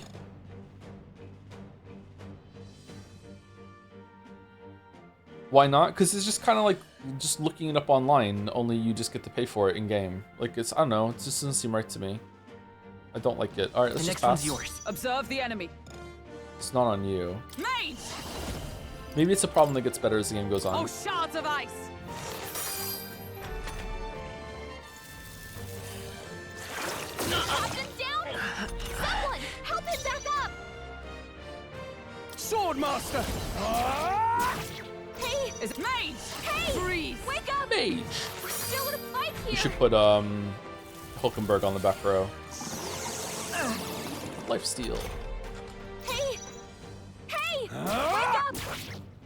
Why not? Because it's just kind of like just looking it up online, only you just get to pay for it in game. Like, it's, I don't know, it just doesn't seem right to me. I don't like it. Alright, let's The just next pass. one's yours. Observe the enemy. It's not on you. Mage! Maybe it's a problem that gets better as the game goes on. Oh, shards of ice. Captain's down. Someone help him back up. Swordmaster. Hey, Is it mage? hey, Freeze. wake up. Mage! We're still in a fight here. You should put Hulkenberg on the back row. Lifesteal. Hey, hey, wake up.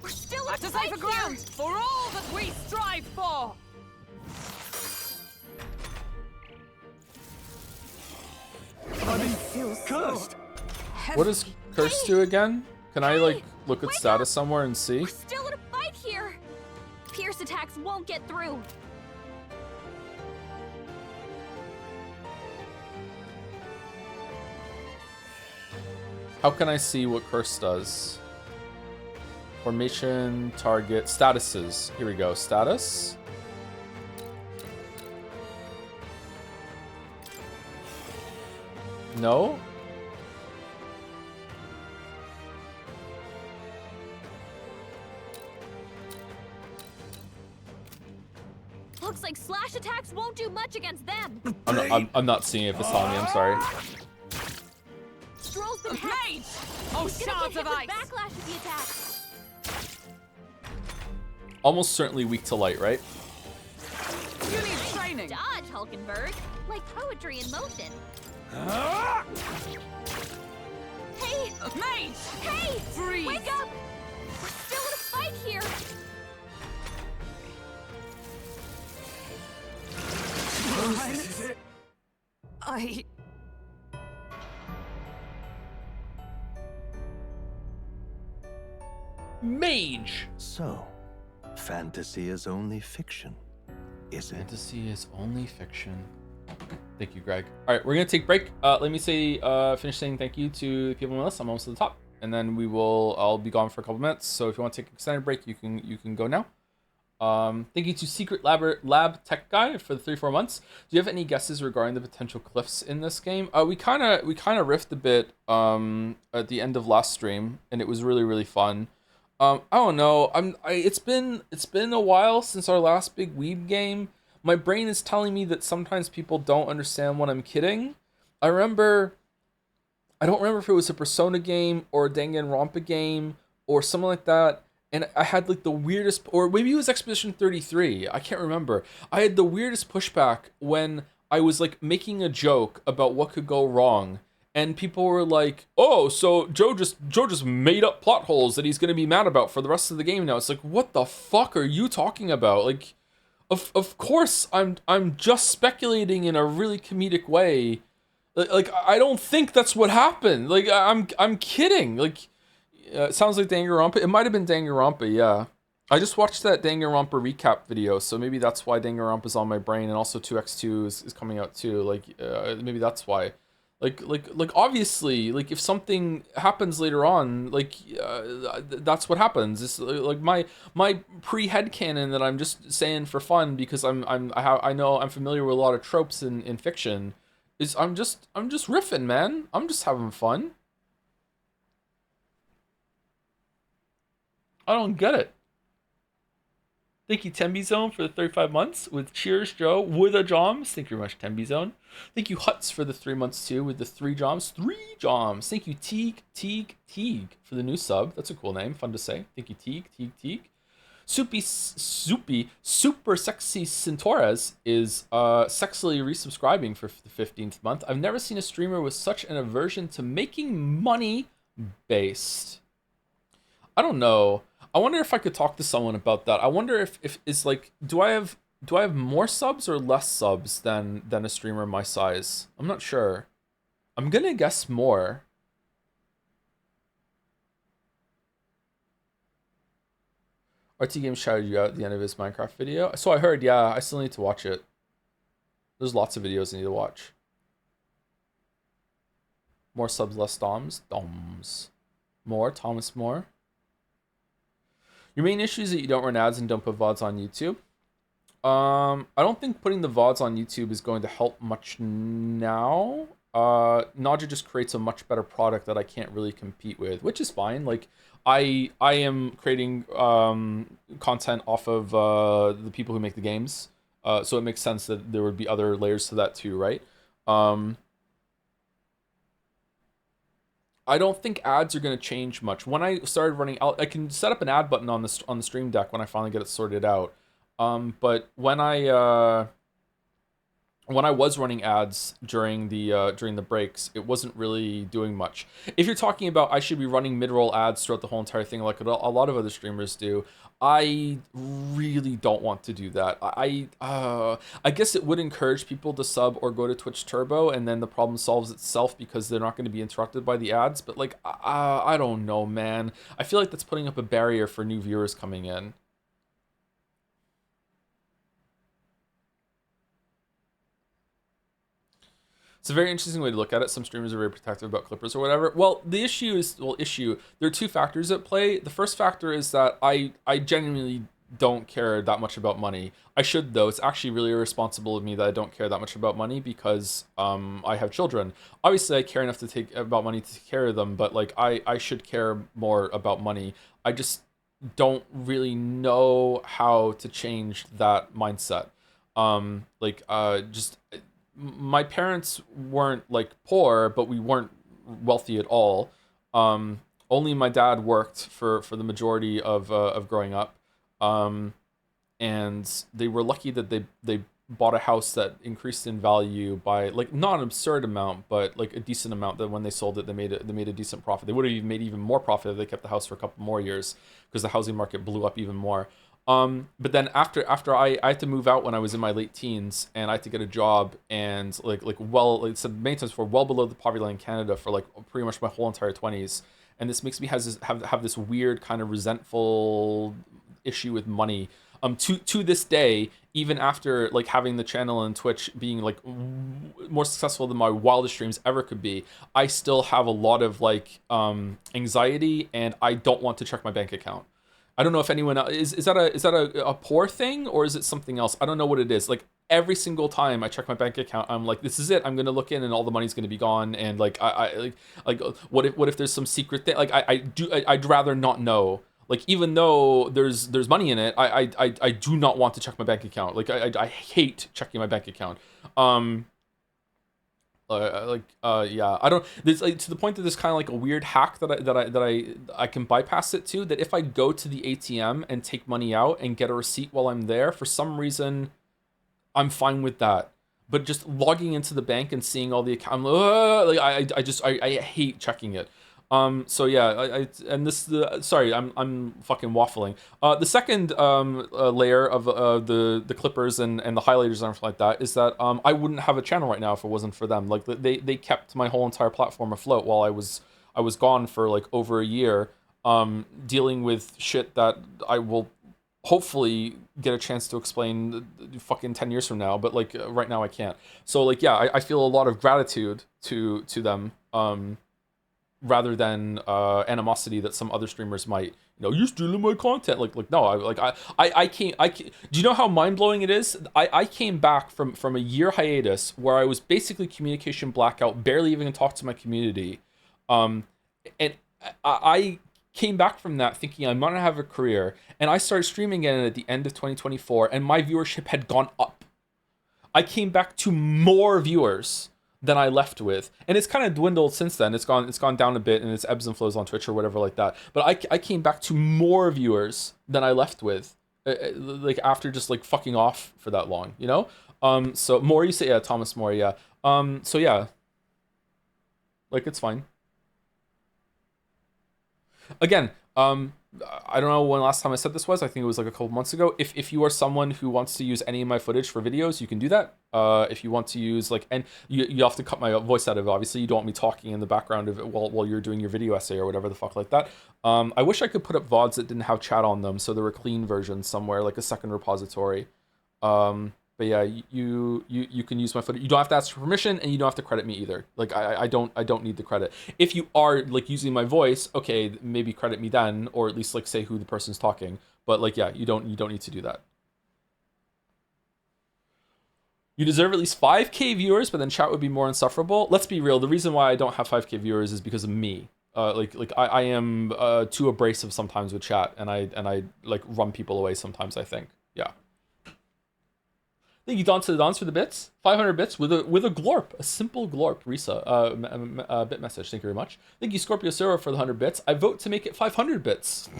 We're still in a At a fight safer here. ground for all that we strive for. Cursed! What does curse do again? Can I like look at Wake status up! somewhere and see? We're still in a fight here. Pierce attacks won't get through. How can I see what curse does? Formation, target, statuses. Here we go. Status. No? Looks like slash attacks won't do much against them. I'm not seeing it if it's telling me. I'm sorry. Stroll's been hacked. Mage! Oh, He's gonna shards get of hit with ice! backlash if he attacks. Almost certainly weak to light, right? You need training! Dodge, Hulkenberg. Like poetry in motion. Hey! Mage! Hey! Freeze! Wake up! We're still in a fight here. I... Mage! So, fantasy is only fiction, is it? Fantasy is only fiction. Thank you, Greg. All right, we're gonna take a break. Let me say, finish saying thank you to the people on the list. I'm almost to the top, and then I'll be gone for a couple minutes. So if you want to take an extended break, you can go now. Thank you to Secret Lab Tech Guy for the 3-4 months. Do you have any guesses regarding the potential cliffs in this game? We kind of riffed a bit at the end of last stream, and it was really fun. I don't know. It's been a while since our last big weeb game. My brain is telling me that sometimes people don't understand when I'm kidding. I don't remember if it was a Persona game or a Danganronpa game or something like that. And I had like the weirdest, or maybe it was Expedition 33. I can't remember. I had the weirdest pushback when I was like making a joke about what could go wrong. And people were like, "Oh, so Joe just made up plot holes that he's gonna be mad about for the rest of the game now." It's like, what the fuck are you talking about? Like, of course I'm just speculating in a really comedic way. Like I don't think that's what happened. Like I'm kidding. Like it sounds like Danganronpa. It might have been Danganronpa. Yeah, I just watched that Danganronpa recap video, so maybe that's why Danganronpa's on my brain, and also 2x2 is coming out too. Like maybe that's why. Like obviously, like if something happens later on, like that's what happens. It's like my pre-headcanon that I'm just saying for fun because I know I'm familiar with a lot of tropes in fiction. Is I'm just riffing, man. I'm just having fun. I don't get it. Thank you, Tembi Zone, for the 35 months with cheers, Joe, with a joms. Thank you very much, Tembi Zone. Thank you, Huts, for the 3 months too with the 3 joms. 3 joms. Thank you, Teague, for the new sub. That's a cool name, fun to say. Thank you, Teague. Soupy, Super Sexy Centaurus is sexily resubscribing for the 15th month. I've never seen a streamer with such an aversion to making money based. I don't know. I wonder if I could talk to someone about that. I wonder if it's like, do I have more subs or less subs than a streamer my size? I'm not sure. I'm gonna guess more. RT Games shouted you out at the end of his Minecraft video. So I heard, yeah, I still need to watch it. There's lots of videos I need to watch. More subs, less doms. Doms. More, Thomas More. Your main issue is that you don't run ads and don't put VODs on YouTube. I don't think putting the VODs on YouTube is going to help much now. Naja just creates a much better product that I can't really compete with, which is fine. Like, I am creating content off of the people who make the games. So it makes sense that there would be other layers to that too, right? I don't think ads are going to change much. When I started running out, I can set up an ad button on the Stream Deck when I finally get it sorted out. But when I when I was running ads during the breaks, it wasn't really doing much. If you're talking about I should be running mid-roll ads throughout the whole entire thing like a lot of other streamers do, I really don't want to do that. I guess it would encourage people to sub or go to Twitch Turbo, and then the problem solves itself because they're not going to be interrupted by the ads. But like, I don't know, man. I feel like that's putting up a barrier for new viewers coming in. It's a very interesting way to look at it. Some streamers are very protective about clippers or whatever. Well, the issue is, there are two factors at play. The first factor is that I genuinely don't care that much about money. I should, though. It's actually really irresponsible of me that I don't care that much about money because I have children. Obviously, I care enough to take about money to take care of them, but like I should care more about money. I just don't really know how to change that mindset. My parents weren't like poor, but we weren't wealthy at all. Only my dad worked for the majority of growing up. And they were lucky that they bought a house that increased in value by like not an absurd amount, but like a decent amount, that when they sold it, they made a decent profit. They would have made even more profit if they kept the house for a couple more years because the housing market blew up even more. But then after I had to move out when I was in my late teens, and I had to get a job, and like said many times before, well below the poverty line in Canada for like pretty much my whole entire 20s. And this makes me have this weird kind of resentful issue with money. To this day, even after like having the channel and Twitch being like more successful than my wildest dreams ever could be, I still have a lot of like anxiety, and I don't want to check my bank account. I don't know if anyone else, is that a poor thing, or is it something else? I don't know what it is. Like every single time I check my bank account, I'm like, this is it. I'm gonna look in, and all the money's gonna be gone. And like what if there's some secret thing? Like I'd rather not know. Like even though there's money in it, I do not want to check my bank account. Like I hate checking my bank account. Yeah, I don't. There's like to the point that there's kind of like a weird hack that I can bypass it to. That if I go to the ATM and take money out and get a receipt while I'm there, for some reason, I'm fine with that. But just logging into the bank and seeing all the account, I hate checking it. So yeah, sorry, I'm fucking waffling. The second layer of the clippers and the highlighters and everything like that is that I wouldn't have a channel right now if it wasn't for them. Like they kept my whole entire platform afloat while I was gone for like over a year, dealing with shit that I will hopefully get a chance to explain fucking 10 years from now, but like right now I can't. So like yeah, I feel a lot of gratitude to them. Rather than animosity that some other streamers might, you're stealing my content. Like no, I came. Do you know how mind blowing it is? I came back from a year hiatus where I was basically communication blackout, barely even talked to my community, and I came back from that thinking I'm gonna have a career, and I started streaming again at the end of 2024, and my viewership had gone up. I came back to more viewers than I left with, and it's kind of dwindled since then. It's gone down a bit, and it's ebbs and flows on Twitch or whatever like that. But I came back to more viewers than I left with, like after just like fucking off for that long, So Moore, you say, yeah, Thomas Moore, yeah. So yeah, like it's fine. Again, I don't know when last time I said this was. I think it was like a couple months ago. If you are someone who wants to use any of my footage for videos, you can do that. If you want to use and you have to cut my voice out of it. Obviously, you don't want me talking in the background of it while you're doing your video essay or whatever the fuck like that. I wish I could put up VODs that didn't have chat on them, so there were clean versions somewhere, like a second repository. But yeah, you can use my footage. You don't have to ask for permission, and you don't have to credit me either. Like I don't need the credit. If you are like using my voice, okay, maybe credit me then, or at least like say who the person's talking. But like yeah, you don't need to do that. You deserve at least 5K viewers, but then chat would be more insufferable. Let's be real. The reason why I don't have 5K viewers is because of me. I am too abrasive sometimes with chat, and I like run people away sometimes. I think yeah. Thank you, Don to the Dons for the bits. 500 bits with a glorp, a simple glorp, Risa. Bit message. Thank you very much. Thank you, Scorpio Zero, for the 100 bits. I vote to make it 500 bits.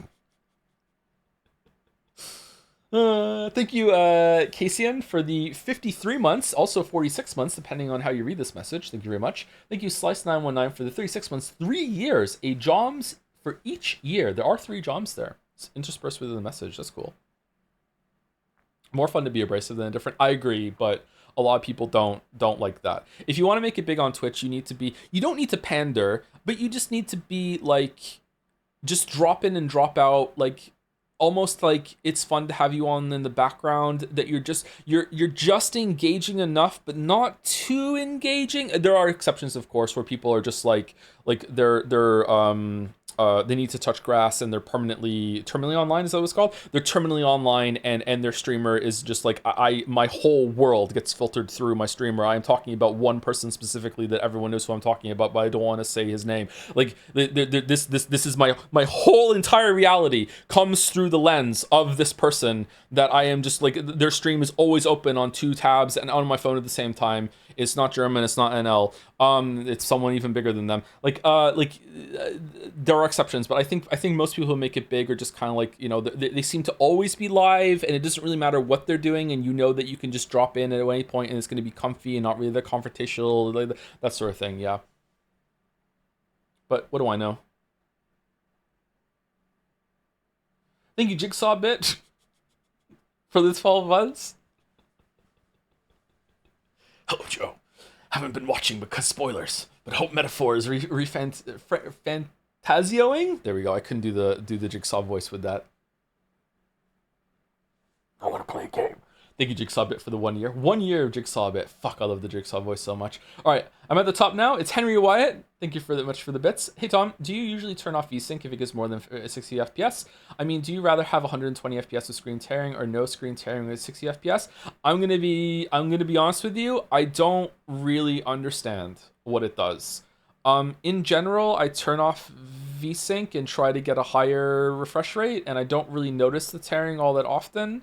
Thank you, Casian, for the 53 months, also 46 months, depending on how you read this message. Thank you very much. Thank you, Slice919, for the 36 months, 3 years, a joms for each year. There are 3 joms there. It's interspersed within the message. That's cool. More fun to be abrasive than indifferent. I agree, but a lot of people don't like that. If you want to make it big on Twitch, you don't need to pander, but you just need to be like, just drop in and drop out, like, almost like it's fun to have you on in the background, that you're just engaging enough but not too engaging. There are exceptions, of course, where people are just like they need to touch grass and they're terminally online, is that what it's called? They're terminally online and their streamer is just like, my whole world gets filtered through my streamer. I'm talking about one person specifically that everyone knows who I'm talking about, but I don't want to say his name. Like, this is my whole entire reality comes through the lens of this person, that I am just like, their stream is always open on 2 tabs and on my phone at the same time. It's not German, it's not NL. It's someone even bigger than them. There are exceptions, but I think most people who make it big are just kind of like, you know, they seem to always be live, and it doesn't really matter what they're doing, and you know that you can just drop in at any point, and it's going to be comfy and not really that confrontational, like that sort of thing. Yeah. But what do I know? Thank you, Jigsaw Bit, for the 12 months. Hello, Joe. Haven't been watching because spoilers, but hope metaphor is fantazioing. There we go. I couldn't do the Jigsaw voice with that. I want to play a game. Thank you, Jigsaw Bit, for the 1 year. 1 year of Jigsaw Bit. Fuck, I love the Jigsaw voice so much. All right, I'm at the top now. It's Henry Wyatt. Thank you much for the bits. Hey, Tom, do you usually turn off VSync if it gets more than 60 FPS? I mean, do you rather have 120 FPS with screen tearing or no screen tearing with 60 FPS? I'm gonna be honest with you. I don't really understand what it does. In general, I turn off VSync and try to get a higher refresh rate, and I don't really notice the tearing all that often.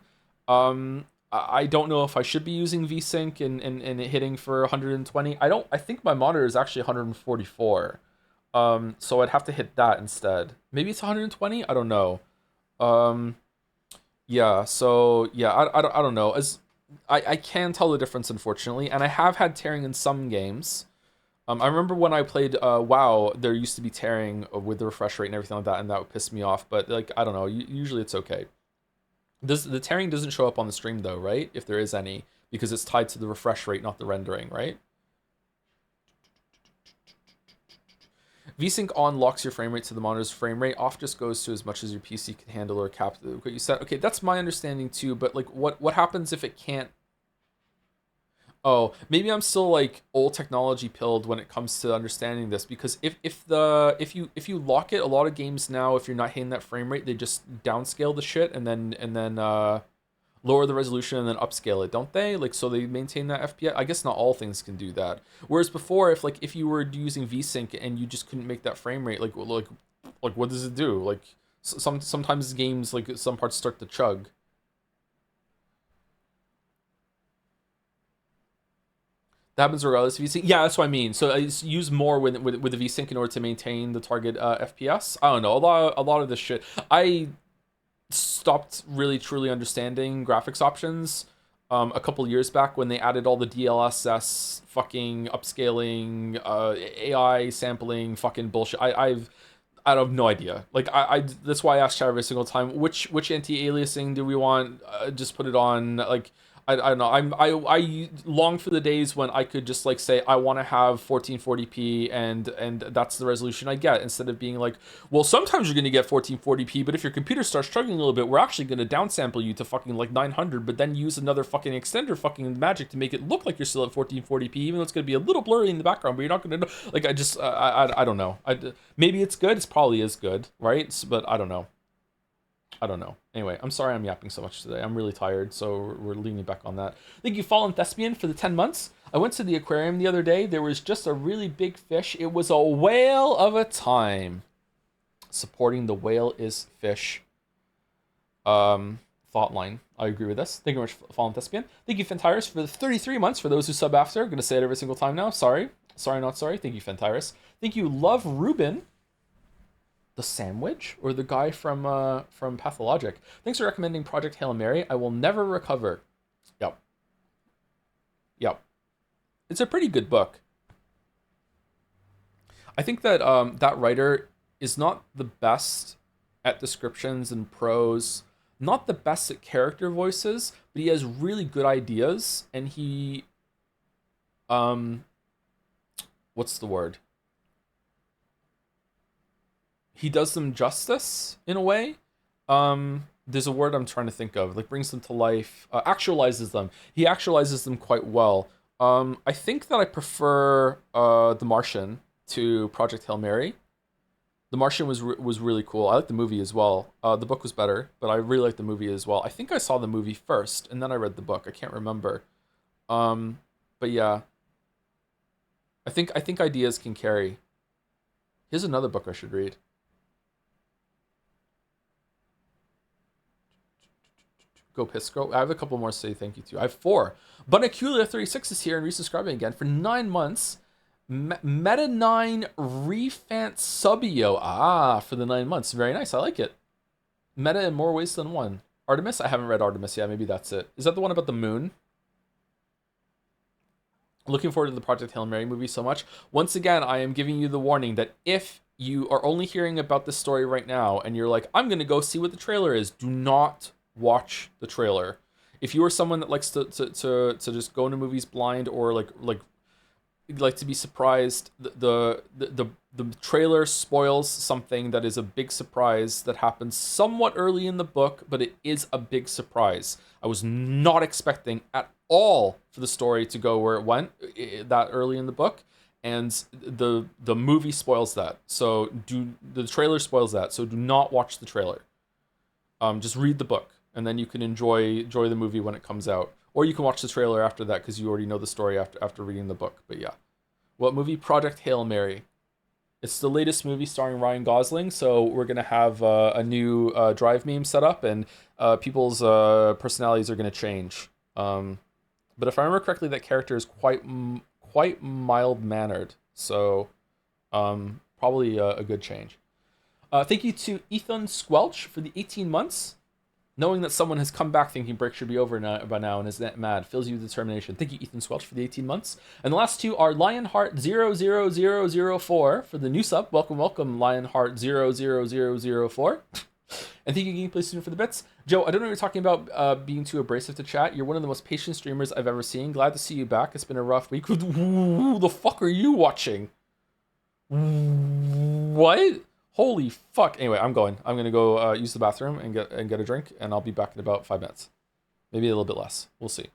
I don't know if I should be using VSync and hitting for 120. I think my monitor is actually 144. So I'd have to hit that instead. Maybe it's 120? I don't know. Yeah, so yeah, I don't know. As I can tell the difference, unfortunately, and I have had tearing in some games. I remember when I played WoW, there used to be tearing with the refresh rate and everything like that, and that would piss me off, but like, I don't know, usually it's okay. The tearing doesn't show up on the stream though, right? If there is any, because it's tied to the refresh rate, not the rendering, right? VSync on locks your frame rate to the monitor's frame rate. Off just goes to as much as your PC can handle or cap what you said. Okay, that's my understanding too, but like what happens if it can't? Oh, maybe I'm still like old technology pilled when it comes to understanding this, because if you lock it, a lot of games now, if you're not hitting that frame rate, they just downscale the shit and then lower the resolution and then upscale it, don't they? Like, so they maintain that FPS. I guess not all things can do that. Whereas before, if you were using VSync and you just couldn't make that frame rate, like what does it do? Like sometimes games, like some parts start to chug. That happens regardless of VSync. Yeah, that's what I mean. So I use more with the VSync in order to maintain the target FPS. I don't know. A lot of this shit. I stopped really truly understanding graphics options a couple years back when they added all the DLSS fucking upscaling, AI sampling, fucking bullshit. I have no idea. Like I that's why I ask chat every single time, which anti-aliasing do we want? Just put it on. Like, I don't know. I long for the days when I could just like say I want to have 1440p and that's the resolution I get, instead of being like, well, sometimes you're gonna get 1440p, but if your computer starts struggling a little bit, we're actually gonna downsample you to fucking like 900, but then use another fucking extender fucking magic to make it look like you're still at 1440p, even though it's gonna be a little blurry in the background, but you're not gonna know. Like, I don't know. Maybe it's good. It probably is good, right? But I don't know. Anyway, I'm sorry I'm yapping so much today. I'm really tired, so we're leaning back on that. Thank you, Fallen Thespian, for the 10 months. I went to the aquarium the other day. There was just a really big fish. It was a whale of a time. Supporting the whale is fish. Thought line. I agree with this. Thank you very much, Fallen Thespian. Thank you, Fentyrus, for the 33 months. For those who sub after, I'm going to say it every single time now. Sorry, not sorry. Thank you, Fentyrus. Thank you, Love Ruben, The Sandwich or the guy from Pathologic. Thanks for recommending Project Hail Mary. I will never recover. Yep. Yep. It's a pretty good book. I think that that writer is not the best at descriptions and prose, not the best at character voices, but he has really good ideas, and he what's the word? He does them justice in a way. There's a word I'm trying to think of, like brings them to life, actualizes them. He actualizes them quite well. I think that I prefer The Martian to Project Hail Mary. The Martian was really cool. I like the movie as well. The book was better, but I really like the movie as well. I think I saw the movie first, and then I read the book. I can't remember. But yeah, I think ideas can carry. Here's another book I should read. Go Pisco. I have a couple more to say thank you to. I have 4. Bunacula36 is here and resubscribing again for 9 months. Meta 9 ReFantazio. For the 9 months. Very nice. I like it. Meta in more ways than one. Artemis? I haven't read Artemis yet. Maybe that's it. Is that the one about the moon? Looking forward to the Project Hail Mary movie so much. Once again, I am giving you the warning that if you are only hearing about this story right now and you're like, I'm going to go see what the trailer is, do not watch the trailer. If you are someone that likes to just go into movies blind or like to be surprised, the trailer spoils something that is a big surprise that happens somewhat early in the book, but it is a big surprise. I was not expecting at all for the story to go where it went that early in the book, and the movie spoils that. So the trailer spoils that. So do not watch the trailer. Just read the book, and then you can enjoy the movie when it comes out. Or you can watch the trailer after that because you already know the story after reading the book. But yeah. What movie? Project Hail Mary. It's the latest movie starring Ryan Gosling, so we're going to have a new Drive meme set up, and people's personalities are going to change. But if I remember correctly, that character is quite mild-mannered, so probably a good change. Thank you to Ethan Squelch for the 18 months. Knowing that someone has come back thinking break should be over by now and is that mad fills you with determination. Thank you, Ethan Squelch, for the 18 months. And the last 2 are Lionheart00004 for the new sub. Welcome, Lionheart00004. And thank you, Gameplay Student, for the bits. Joe, I don't know what you're talking about being too abrasive to chat. You're one of the most patient streamers I've ever seen. Glad to see you back. It's been a rough week. Who the fuck are you watching? What? Holy fuck. Anyway, I'm going to go use the bathroom and get a drink, and I'll be back in about 5 minutes. Maybe a little bit less. We'll see.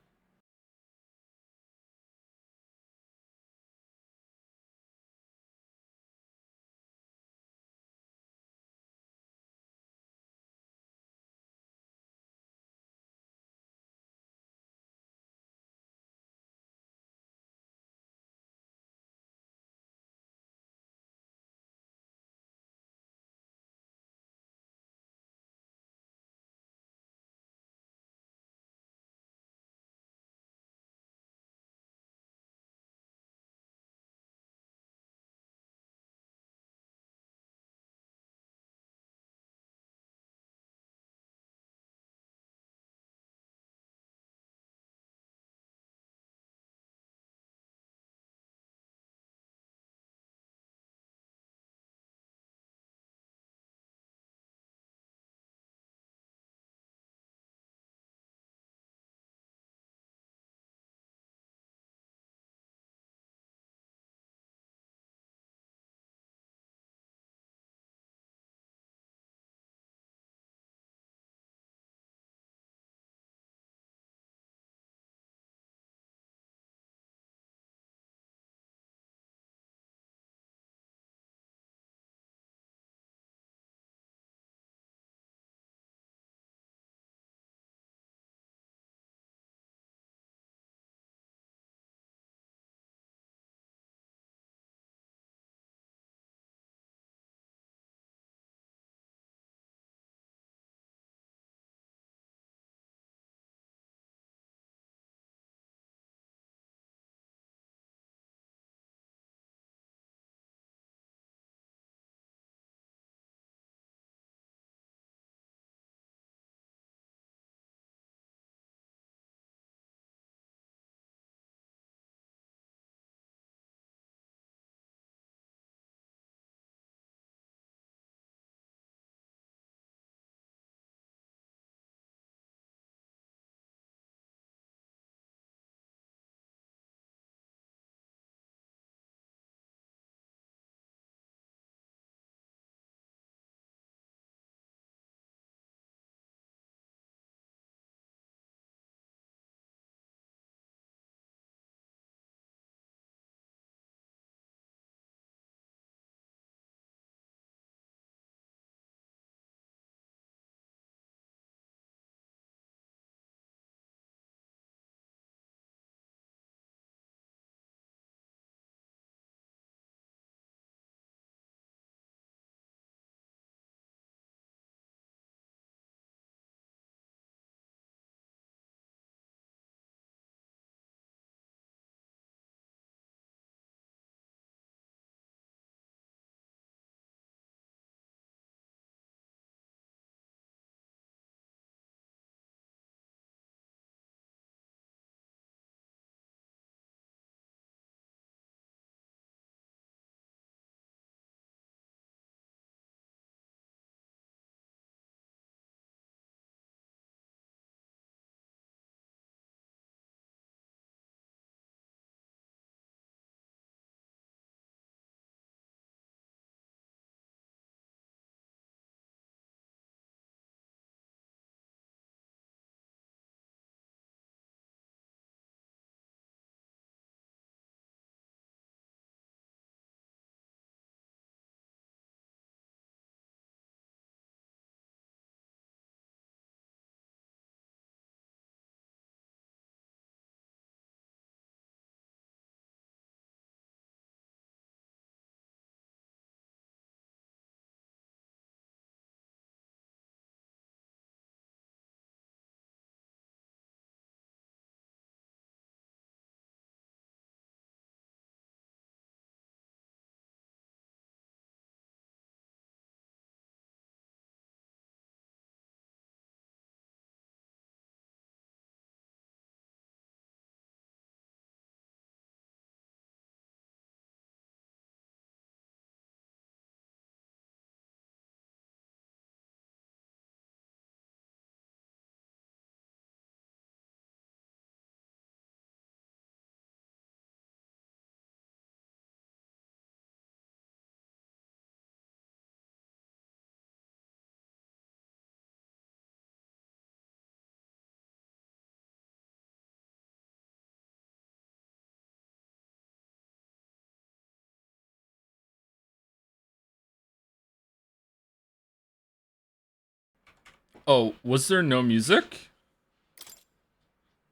Oh, was there no music?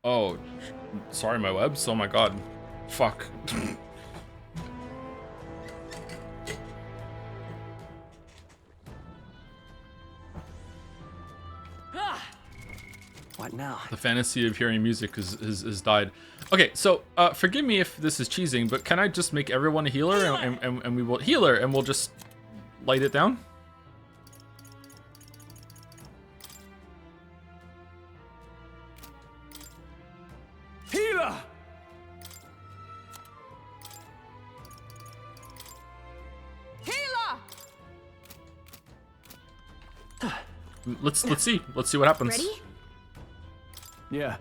Oh, sorry, my webs. Oh my god. Fuck. What now? The fantasy of hearing music has died. Okay, so forgive me if this is cheesing, but can I just make everyone a healer and we will healer and we'll just light it down? Healer! Healer! Let's see what happens. Ready? Yeah.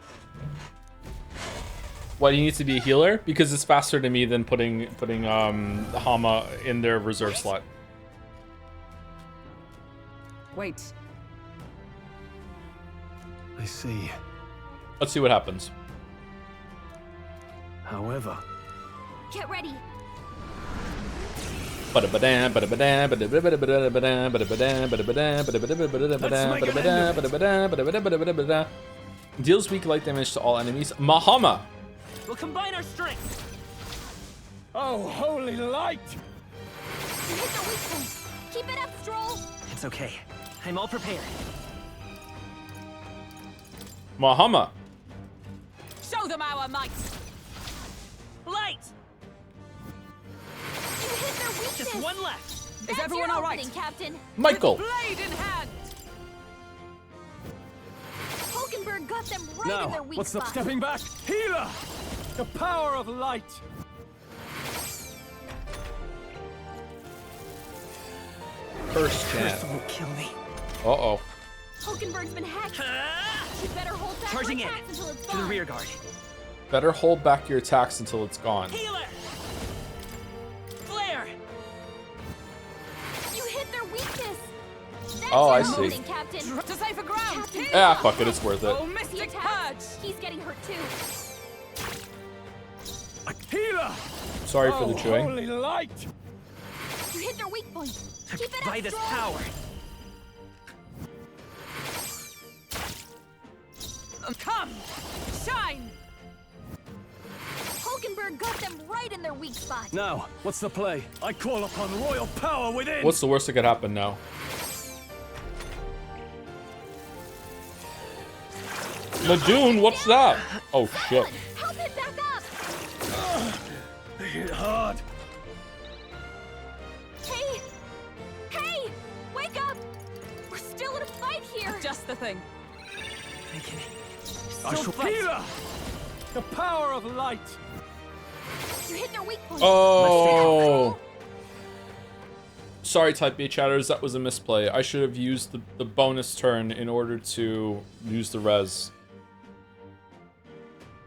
Why do you need to be a healer? Because it's faster to me than putting Hama in their reserve slot. Wait. I see. Let's see what happens. However, Get ready. Deals weak light damage to all enemies. Mahama! We'll combine our strength. oh holy light! You hit the weak point. Keep it up, Stroll. It's okay. I'm all prepared. Mahama! Show them our might. Light! You hit their weakness. Just one left. That's everyone your all right? opening, Captain. Michael! Blade in hand. Hulkenberg got them right in Now, their weak what's the spot. stepping back? Healer! The power of light! First Curse won't kill me. Uh-oh. Hulkenberg's been hacked. You better hold back Charging your in. attacks until it's To the gone. rear guard. Better hold back your attacks until it's gone. Healer! Flare! You hit their weakness. That's Oh, I your see. opening, Captain. To safer ground. Captain. Ah, fuck it, it's worth it. Oh, He Mystic attacks. Purge. He's getting hurt too. Healer! Sorry for oh, the chewing. holy light! You hit their weak point. Keep it By up, this Stroll. power. Come. Shine. Hulkenberg got them right in their weak spot. Now, what's the play? I call upon royal power within! What's the worst that could happen now? Ladoon, what's that? Oh shit. Help him back up. They hit hard! Hey! Hey! Wake up! We're still in a fight here. Just the thing. I can I still shall fight. Healer! The power of light! You hit their weak point. Oh. Sorry, Type A chatters, that was a misplay. I should have used the bonus turn in order to use the res.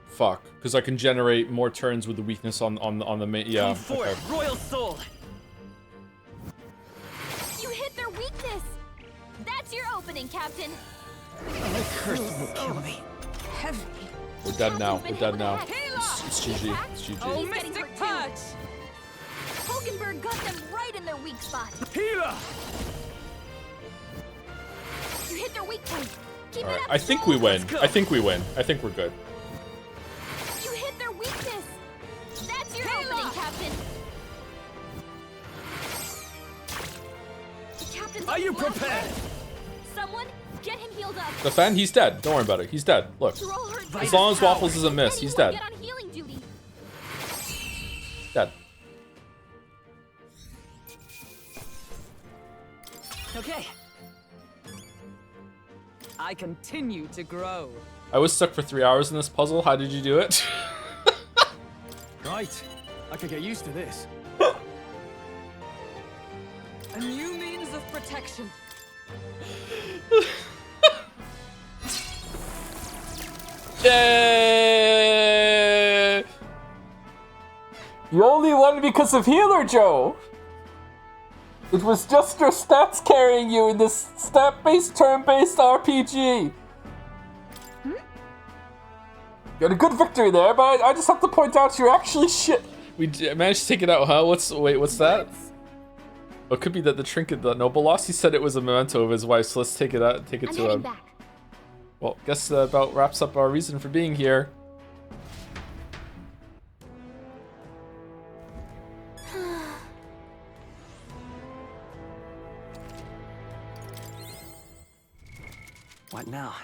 Fuck, because I can generate more turns with the weakness on the main. Yeah. Come forth, Okay. Royal Soul! You hit their weakness. That's your opening, Captain. Curse won't kill me. Heavy. We're dead now. We're dead now. Healer! It's GG. It's Oh, GG. He's getting Mystic hurt too. Purge. Hulkenberg got them right in their weak spot. Healer! You hit their weak point. Keep All right. it up. I think we Stroll. win. I think we win. I think we're good. You hit their weakness. That's your Healer! opening, Captain. The Captain's Are you on the left prepared? leg. Someone get him healed up. The fan, he's dead. Don't worry about it. He's dead. Look. Stroll hurt As bad. long as Waffles doesn't miss, he's Anyone dead. Get on healing duty. Dead. Okay. I continue to grow. I was stuck for 3 hours in this puzzle. How did you do it? Right. I could get used to this. A new means of protection. Yay! You only won because of Healer Joe! It was just your stats carrying you in this stat-based, turn-based RPG! You had a good victory there, but I just have to point out you're actually shit. We managed to take it out, huh? What's that? It could be that the trinket that Noble lost. He said it was a memento of his wife, so let's take it out. Take it I'm to heading him. back. Well, guess that about wraps up our reason for being here. What now?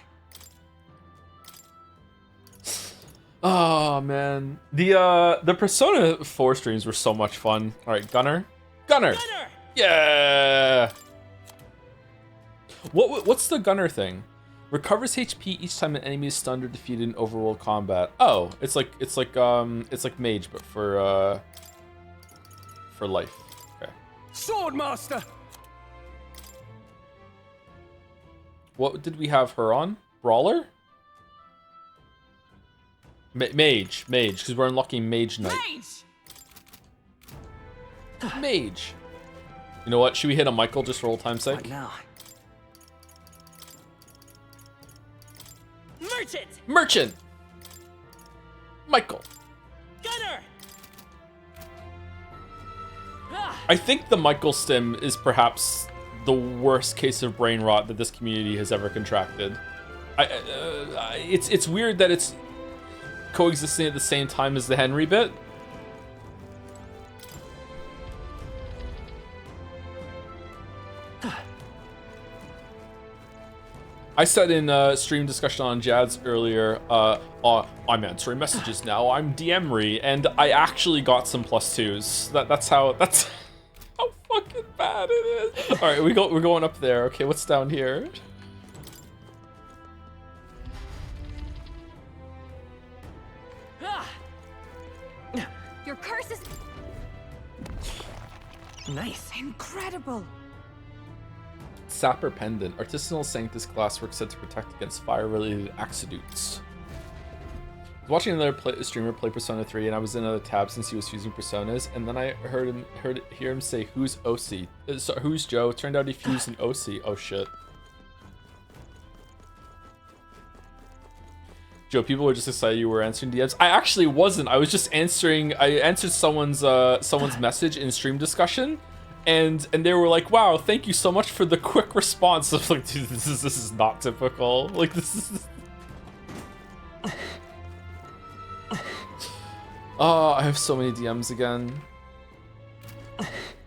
Oh man, the Persona 4 streams were so much fun. All right, Gunner. Yeah. What's the Gunner thing? Recovers HP each time an enemy is stunned or defeated in overworld combat. Oh, it's like Mage, but for life. Okay. Swordmaster! What did we have her on? Brawler? Mage, because we're unlocking Mage Knight. Mage. You know what? Should we hit a Michael just for old time's sake? What now? Merchant! Michael. Gunner! I think the Michael stim is perhaps the worst case of brain rot that this community has ever contracted. It's weird that it's coexisting at the same time as the Henry bit. I said in stream discussion on Jads earlier, I'm answering messages now, I'm DMry, and I actually got some +2s. That's how fucking bad it is. All right, we're going up there. Okay, what's down here? Your curse is Nice. Incredible. Sapper Pendant. Artisanal Sanctus glasswork said to protect against fire-related accidents. I was watching another streamer play Persona 3, and I was in another tab since he was fusing personas, and then I hear him say, "Who's OC? Who's Joe?" Turned out he fused an OC. Oh shit. Joe, people were just excited you were answering DMs. I actually wasn't. I was just answering. I answered someone's message in stream discussion, and they were like, "Wow, thank you so much for the quick response." I was like, "Dude, this is not typical. Like this is." Oh, I have so many DMs again.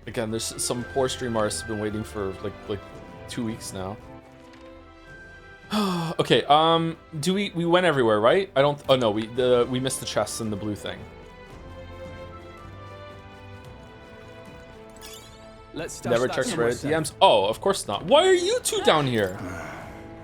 Again, there's some poor stream artists have been waiting for like 2 weeks now. Okay, do we went everywhere, right? I don't. Oh no, we missed the chests and the blue thing. Let's Never checked Reddit DMs. Oh, of course not. Why are you two down here?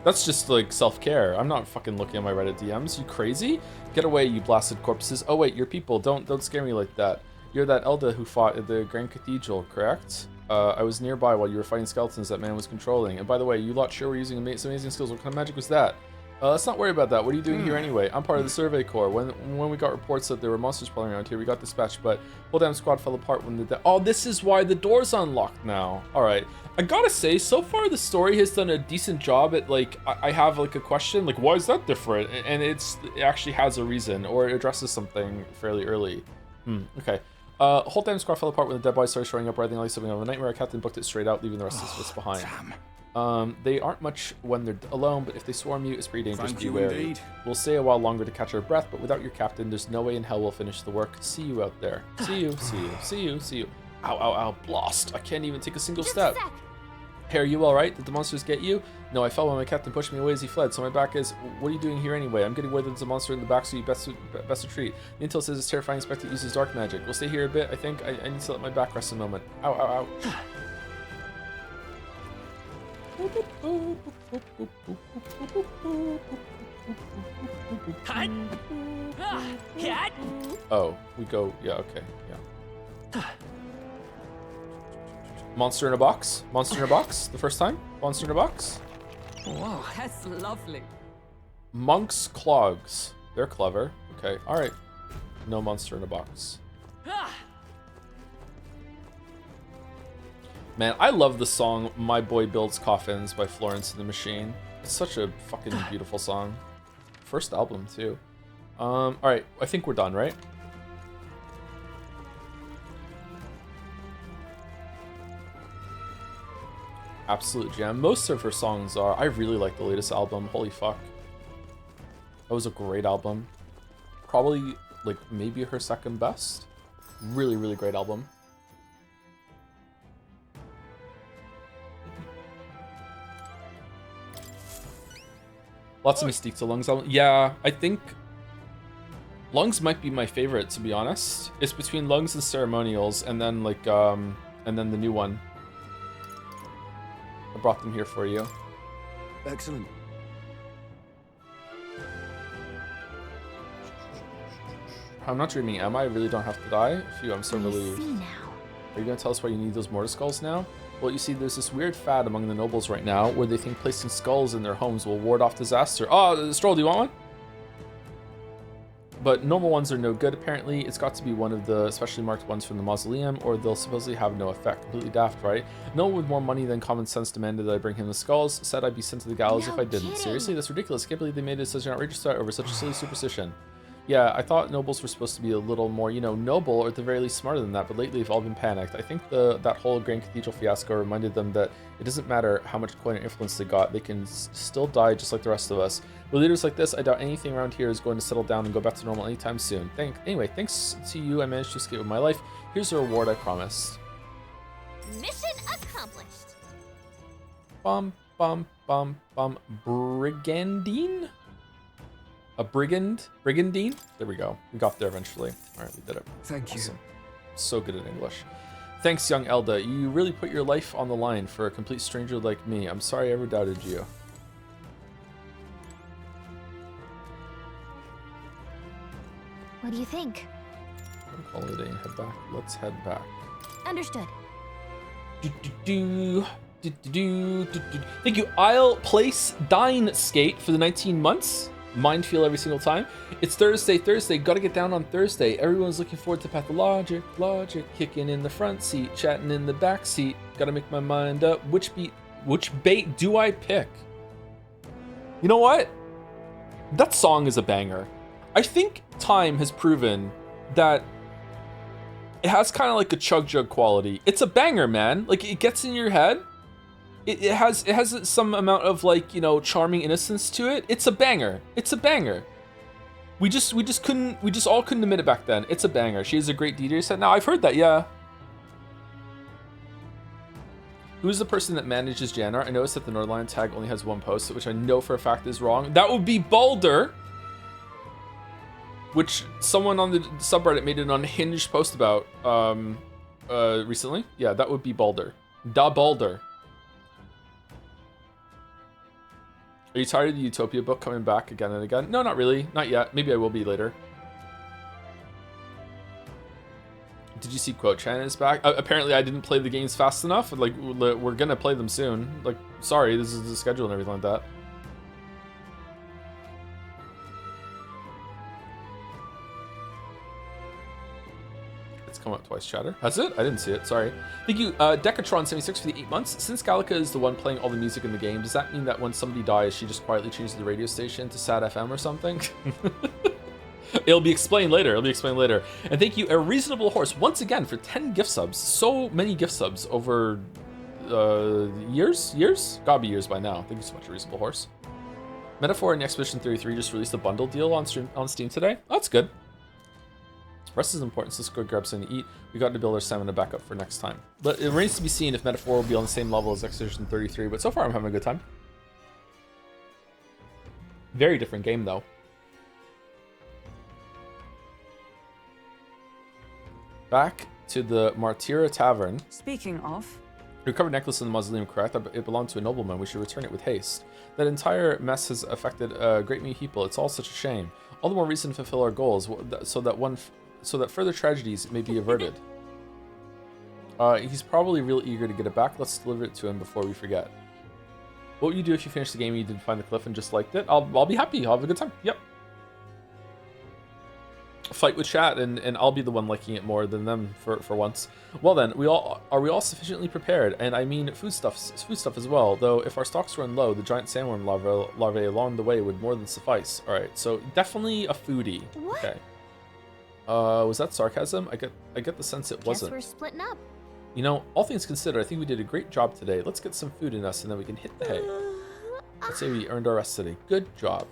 That's just like self-care. I'm not fucking looking at my Reddit DMs. You crazy? Get away, you blasted corpses. Oh wait, you're people. Don't scare me like that. You're that Elda who fought at the Grand Cathedral, correct? I was nearby while you were fighting skeletons that man was controlling. And by the way, you lot sure were using some amazing skills. What kind of magic was that? Let's not worry about that. What are you doing here anyway? I'm part of the Survey Corps. When we got reports that there were monsters crawling around here, we got dispatched, but whole damn squad fell apart when the... Oh, this is why the door's unlocked now. Alright. I gotta say, so far the story has done a decent job at, like, I have, like, a question, like, why is that different? And it actually has a reason, or it addresses something fairly early. Okay. Whole damn squad fell apart when the dead bodies started showing up, writing like something of a nightmare. Captain booked it straight out, leaving the rest of us behind. They aren't much when they're alone, but if they swarm you, it's pretty dangerous. Be wary. We'll stay a while longer to catch our breath, but without your captain, there's no way in hell we'll finish the work. See you out there. See you, see you, see you, see you. Ow, ow, ow, blast. I can't even take a single step. Hey, are you alright? Did the monsters get you? No, I fell when my captain pushed me away as he fled, so my back is... What are you doing here anyway? I'm getting word that there's a monster in the back, so you best retreat. The intel says it's terrifying Spectre uses dark magic. We'll stay here a bit, I think. I need to let my back rest a moment. Ow, ow, ow. Oh, we go... Yeah, okay, yeah. Monster in a box? Monster in a box? The first time? Monster in a box? Whoa, that's lovely. Monk's clogs. They're clever. Okay, alright. No monster in a box. Man, I love the song My Boy Builds Coffins by Florence and the Machine. It's such a fucking beautiful song. First album, too. Alright, I think we're done, right? absolute gem. Most of her songs are. I really like the latest album. Holy fuck. That was a great album. Probably, like, maybe her second best. Really, really great album. Lots of Mystique to Lungs album. Yeah, I think Lungs might be my favorite, to be honest. It's between Lungs and Ceremonials, and then, like, and then the new one. I brought them here for you. Excellent. I'm not dreaming, am I? I really don't have to die? Phew, I'm so I relieved. see now. Are you going to tell us why you need those mortar skulls now? Well, you see, there's this weird fad among the nobles right now where they think placing skulls in their homes will ward off disaster. Oh, Stroll, do you want one? But normal ones are no good, apparently. It's got to be one of the specially marked ones from the mausoleum, or they'll supposedly have no effect. Completely daft, right? No one with more money than common sense demanded that I bring him the skulls. Said I'd be sent to the gallows if I didn't. kidding. Seriously, that's ridiculous. Can't believe they made it such an outrageous start over such a silly superstition. Yeah, I thought nobles were supposed to be a little more, you know, noble, or at the very least smarter than that, but lately they've all been panicked. I think that whole Grand Cathedral fiasco reminded them that it doesn't matter how much coin or influence they got, they can still die just like the rest of us. With leaders like this, I doubt anything around here is going to settle down and go back to normal anytime soon. Anyway, thanks to you, I managed to escape with my life. Here's a reward I promised. Mission accomplished. Bum, bum, bum, bum. Brigandine? A brigandine? There we go. We got there eventually. All right, we did it. Thank you. Awesome. So good at English. Thanks, young Elda. You really put your life on the line for a complete stranger like me. I'm sorry I ever doubted you. What do you think? Call it a head back. Let's head back. Understood. Thank you, Isle Place Dine Skate for the 19 months. Mind feel every single time. It's Thursday. Gotta get down on Thursday. Everyone's looking forward to Pathologic, kicking in the front seat, chatting in the back seat. Gotta make my mind up. Which bait do I pick? You know what? That song is a banger. I think time has proven that it has kind of like a chug jug quality. It's a banger, man. Like, it gets in your head. It has some amount of, like, you know, charming innocence to it. It's a banger. It's a banger. We just all couldn't admit it back then. It's a banger. She is a great DJ set. Now, I've heard that, yeah. Who's the person that manages Jannar? I noticed that the Nordline tag only has one post, which I know for a fact is wrong. That would be Balder, which someone on the subreddit made an unhinged post about recently. Yeah, that would be Balder. Da Balder. Are you tired of the Utopia book coming back again and again? No, not really. Not yet. Maybe I will be later. Did you see Quote Chan is back? Apparently I didn't play the games fast enough. Like, we're gonna play them soon. Like, sorry, this is the schedule and everything like that. Come up twice, chatter. Has it? I didn't see it. Sorry. Thank you, Decatron76 for the 8 months. Since Gallica is the one playing all the music in the game, does that mean that when somebody dies, she just quietly changes the radio station to Sad FM or something? It'll be explained later. And thank you, A Reasonable Horse, once again for 10 gift subs. So many gift subs over years? Gotta be years by now. Thank you so much, A Reasonable Horse. Metaphor and Expedition 33 just released a bundle deal on Steam today. Oh, that's good. Rest is important, so let's go grab something to eat. We got to build our stamina back up for next time. But it remains to be seen if Metaphor will be on the same level as Expedition 33, but so far I'm having a good time. Very different game, though. Back to the Martyra Tavern. Speaking of... Recovered necklace in the mausoleum, correct? It belonged to a nobleman. We should return it with haste. That entire mess has affected a great many people. It's all such a shame. All the more reason to fulfill our goals, so that further tragedies may be averted. He's probably real eager to get it back. Let's deliver it to him before we forget. What would you do if you finished the game and you didn't find the cliff and just liked it? I'll be happy. I'll have a good time. Yep. Fight with chat, and I'll be the one liking it more than them for once. Well then, are we all sufficiently prepared? And I mean food stuff as well. Though if our stocks run low, the giant sandworm larvae along the way would more than suffice. All right, so definitely a foodie. What? Okay. Was that sarcasm? I get the sense it wasn't. Guess we're splitting up. You know, all things considered, I think we did a great job today. Let's get some food in us and then we can hit the hay. Let's say we earned our rest today. Good job.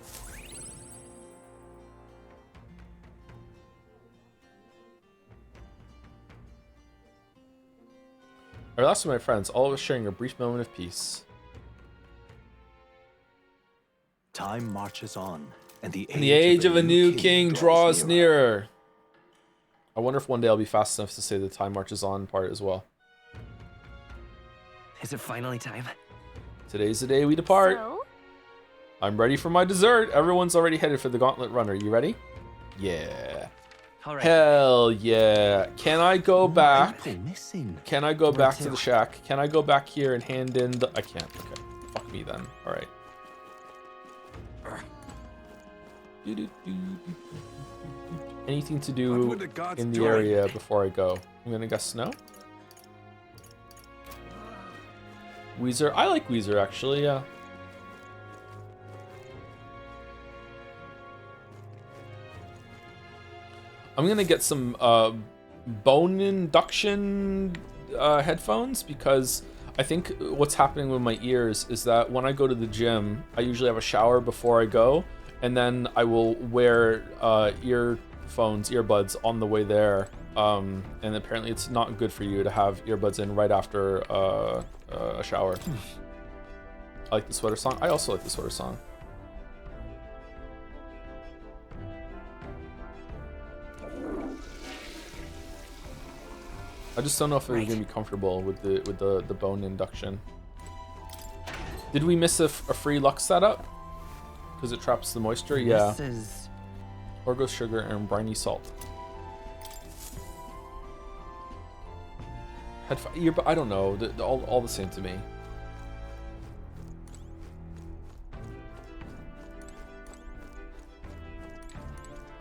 Our last of my friends, all of us sharing a brief moment of peace. Time marches on, and the age of a new king draws nearer. I wonder if one day I'll be fast enough to say the time marches on part as well. Is it finally time? Today's the day we depart. So? I'm ready for my dessert. Everyone's already headed for the Gauntlet Runner. You ready? Yeah. All right. Hell yeah. Can I go back? Missing. Can I go back to too. the shack? Can I go back here and hand in the... I can't. Okay. Fuck me then. All right. Anything to do What would the gods in the join? area before I go? I'm gonna guess snow. Weezer. I like Weezer actually, yeah. I'm gonna get some bone induction headphones because I think what's happening with my ears is that when I go to the gym, I usually have a shower before I go, and then I will wear earbuds on the way there. And apparently it's not good for you to have earbuds in right after a shower. I like the sweater song. I also like the sweater song. I just don't know if it's gonna be comfortable with the bone induction. Did we miss a free Lux setup? Because it traps the moisture. Yeah. This is... Orgo sugar and briny salt. I don't know. All the same to me.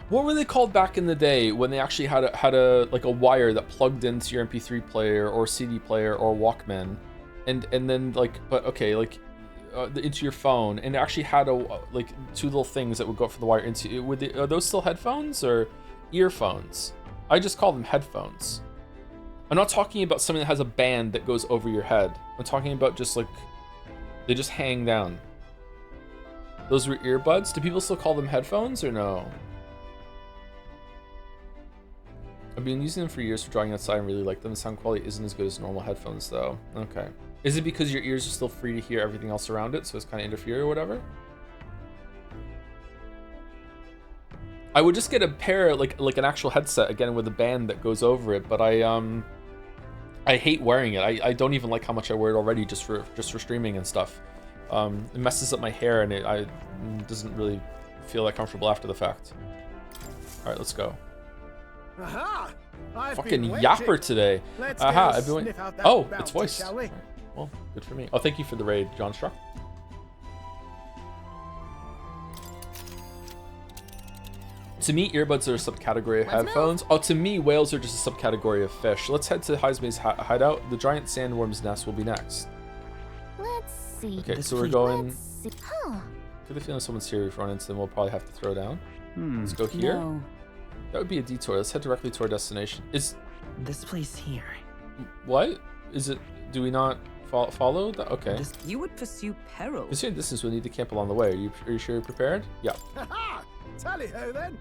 What were they called back in the day when they actually had a like a wire that plugged into your MP3 player or CD player or Walkman, and then like into your phone, and it actually had like two little things that would go from the wire into. Are those still headphones or earphones? I just call them headphones. I'm not talking about something that has a band that goes over your head. I'm talking about just like they just hang down. Those were earbuds. Do people still call them headphones or no? I've been using them for years for drawing outside and really like them. The sound quality isn't as good as normal headphones though. Okay. Is it because your ears are still free to hear everything else around it, so it's kind of interfere or whatever? I would just get a pair, like an actual headset again with a band that goes over it, but I hate wearing it. I don't even like how much I wear it already just for streaming and stuff. It messes up my hair and it doesn't really feel that comfortable after the fact. All right, let's go. Aha! I've Fucking been waiting. yapper today. Let's Aha, go I've been sniff out that Oh, bounty, it's voiced. shall we? Right. Well, good for me. Oh, thank you for the raid, John Struck. To me, earbuds are a subcategory of headphones. Oh, to me, whales are just a subcategory of fish. Let's head to Heisme's hideout. The giant sandworm's nest will be next. Let's see. Okay, so we're going... Let's see. Huh. Get the feeling someone's here for an instant. We'll probably have to throw down. Let's go here. No. That would be a detour. Let's head directly to our destination. Is... This place here. What? Is it... Do we not follow? That? Okay. You would pursue peril. Considering distance, we'll need to camp along the way. Are you sure you're prepared? Yeah. Aha! Tally-ho then.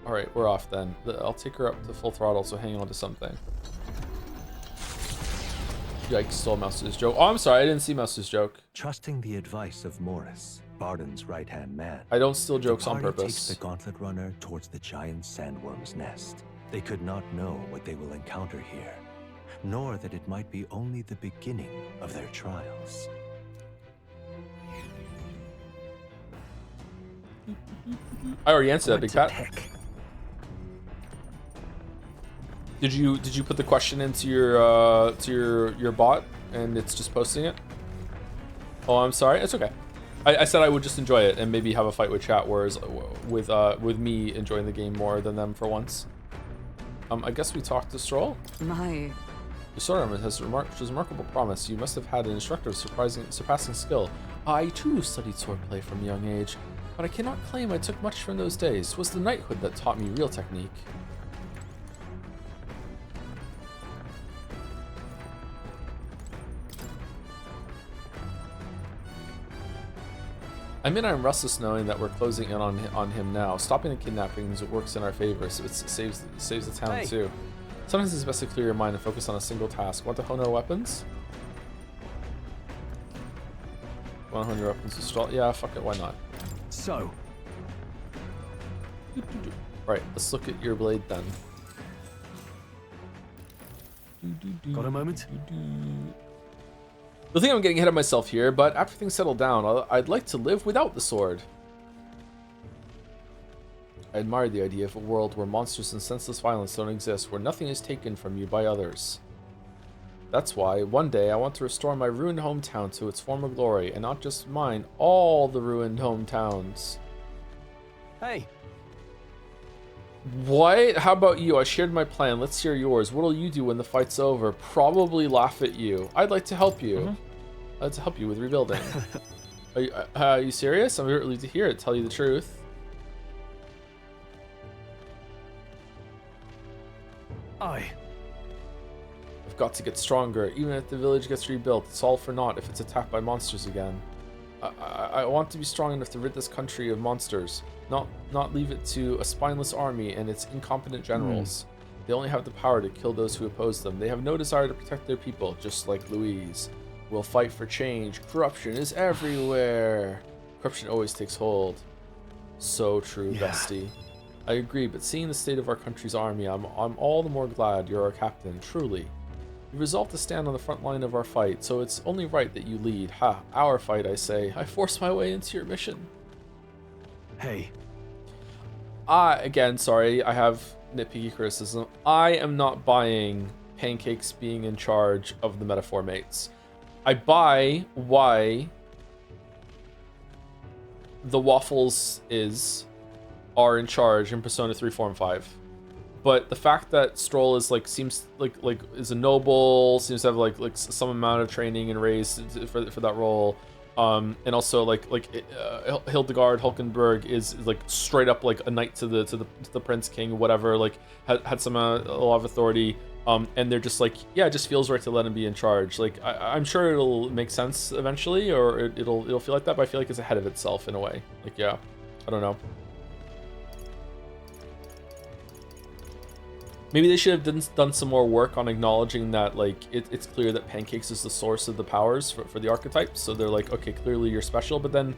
All right, we're off then. I'll take her up to full throttle, so hang on to something. Yikes, stole Mouse's joke. Oh, I'm sorry, I didn't see Mouse's joke. Trusting the advice of Morris, Barden's right-hand man, I don't steal jokes the on party purpose. takes the gauntlet runner towards the giant sandworm's nest. They could not know what they will encounter here, nor that it might be only the beginning of their trials. I already answered that, What Big to Pat. pick? Did you put the question into your bot and it's just posting it? Oh, I'm sorry. It's okay. I said I would just enjoy it and maybe have a fight with chat, whereas with me enjoying the game more than them for once. I guess we talked to Stroll. My The sword has remarkable promise. You must have had an instructor of surpassing skill. I too studied swordplay from a young age, but I cannot claim I took much from those days. It was the knighthood that taught me real technique. I mean, I'm restless knowing that we're closing in on him now. Stopping the kidnappings works in our favor, so it saves the town Hey. too. Sometimes it's best to clear your mind and focus on a single task. Want to hone our weapons? Want to hone your weapons to stall? Yeah, fuck it, why not? So, Right, let's look at your blade then. got a moment? I think I'm getting ahead of myself here, but after things settle down, I'd like to live without the sword. I admire the idea of a world where monsters and senseless violence don't exist, where nothing is taken from you by others. That's why, one day, I want to restore my ruined hometown to its former glory, and not just mine, all the ruined hometowns. Hey, What? How about you? I shared my plan. Let's hear yours. What'll you do when the fight's over? Probably laugh at you. I'd like to help you. I'd like to help you with rebuilding. Are you serious? I'm relieved to hear it. Tell you the truth. I've got to get stronger. Even if the village gets rebuilt, it's all for naught if it's attacked by monsters again. I want to be strong enough to rid this country of monsters, not leave it to a spineless army and its incompetent generals. They only have the power to kill those who oppose them. They have no desire to protect their people, just like Louise. We'll fight for change. Corruption is everywhere. Corruption always takes hold. So true, bestie. I agree, but seeing the state of our country's army, I'm all the more glad you're our captain, truly. You resolved to stand on the front line of our fight, so it's only right that you lead. Ha, our fight, I say. I forced my way into your mission. Hey. Again, sorry, I have nitpicky criticism. I am not buying Pancakes being in charge of the metaphor mates. I buy why the Waffles are in charge in Persona 3, 4, and 5. But the fact that Stroll is seems like is a noble, seems to have like some amount of training and raised for that role, and also Hildegard Hulkenberg is like straight up like a knight to the Prince King, whatever, like had some a lot of authority, and they're just like, yeah, it just feels right to let him be in charge. Like I'm sure it'll make sense eventually, or it'll feel like that, but I feel like it's ahead of itself in a way. Like, yeah, I don't know. Maybe they should have done some more work on acknowledging that, like, it's clear that Pancakes is the source of the powers for the archetypes. So they're like, okay, clearly you're special, but then,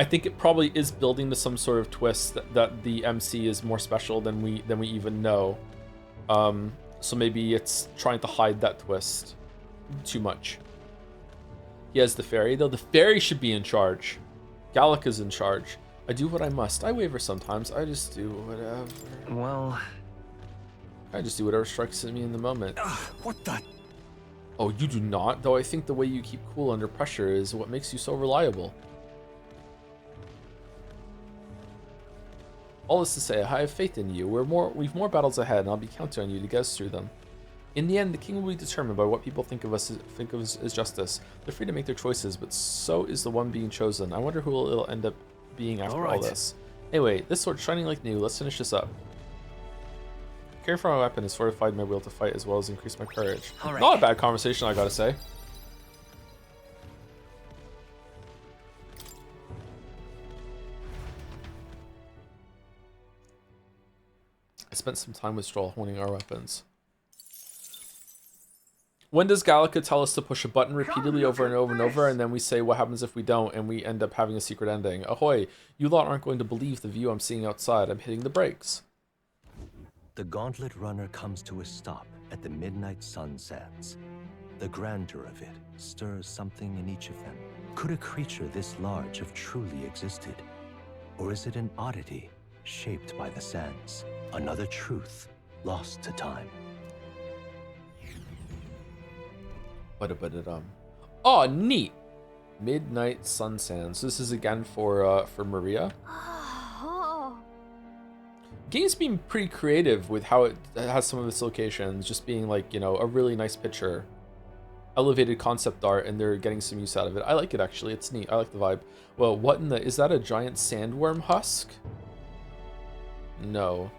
I think it probably is building to some sort of twist that the MC is more special than we even know. So maybe it's trying to hide that twist too much. He has the fairy, though. The fairy should be in charge. Gallica's in charge. I do what I must. I waver sometimes. I just do whatever. Well, I just do whatever strikes me in the moment. What the? Oh, you do not? Though I think the way you keep cool under pressure is what makes you so reliable. All this to say, I have faith in you. We've more battles ahead, and I'll be counting on you to get us through them. In the end, the king will be determined by what people think of as justice. They're free to make their choices, but so is the one being chosen. I wonder who it'll end up being after all this. Anyway, this sword's shining like new. Let's finish this up. Caring for my weapon has fortified my will to fight as well as increased my courage. Not a bad conversation, I gotta say. I spent some time with Stroll honing our weapons. When does Gallica tell us to push a button repeatedly over and over and over, and then we say what happens if we don't, and we end up having a secret ending? Ahoy, you lot aren't going to believe the view I'm seeing outside. I'm hitting the brakes. The gauntlet runner comes to a stop at the midnight sun sands. The grandeur of it stirs something in each of them. Could a creature this large have truly existed? Or is it an oddity shaped by the sands? Another truth lost to time. Oh, neat. Midnight Sun Sands. This is again for Maria. Game's been pretty creative with how it has some of its locations, just being like, you know, a really nice picture, elevated concept art, and they're getting some use out of it. I like it actually. It's neat. I like the vibe. Well, what in the? Is that a giant sandworm husk? No.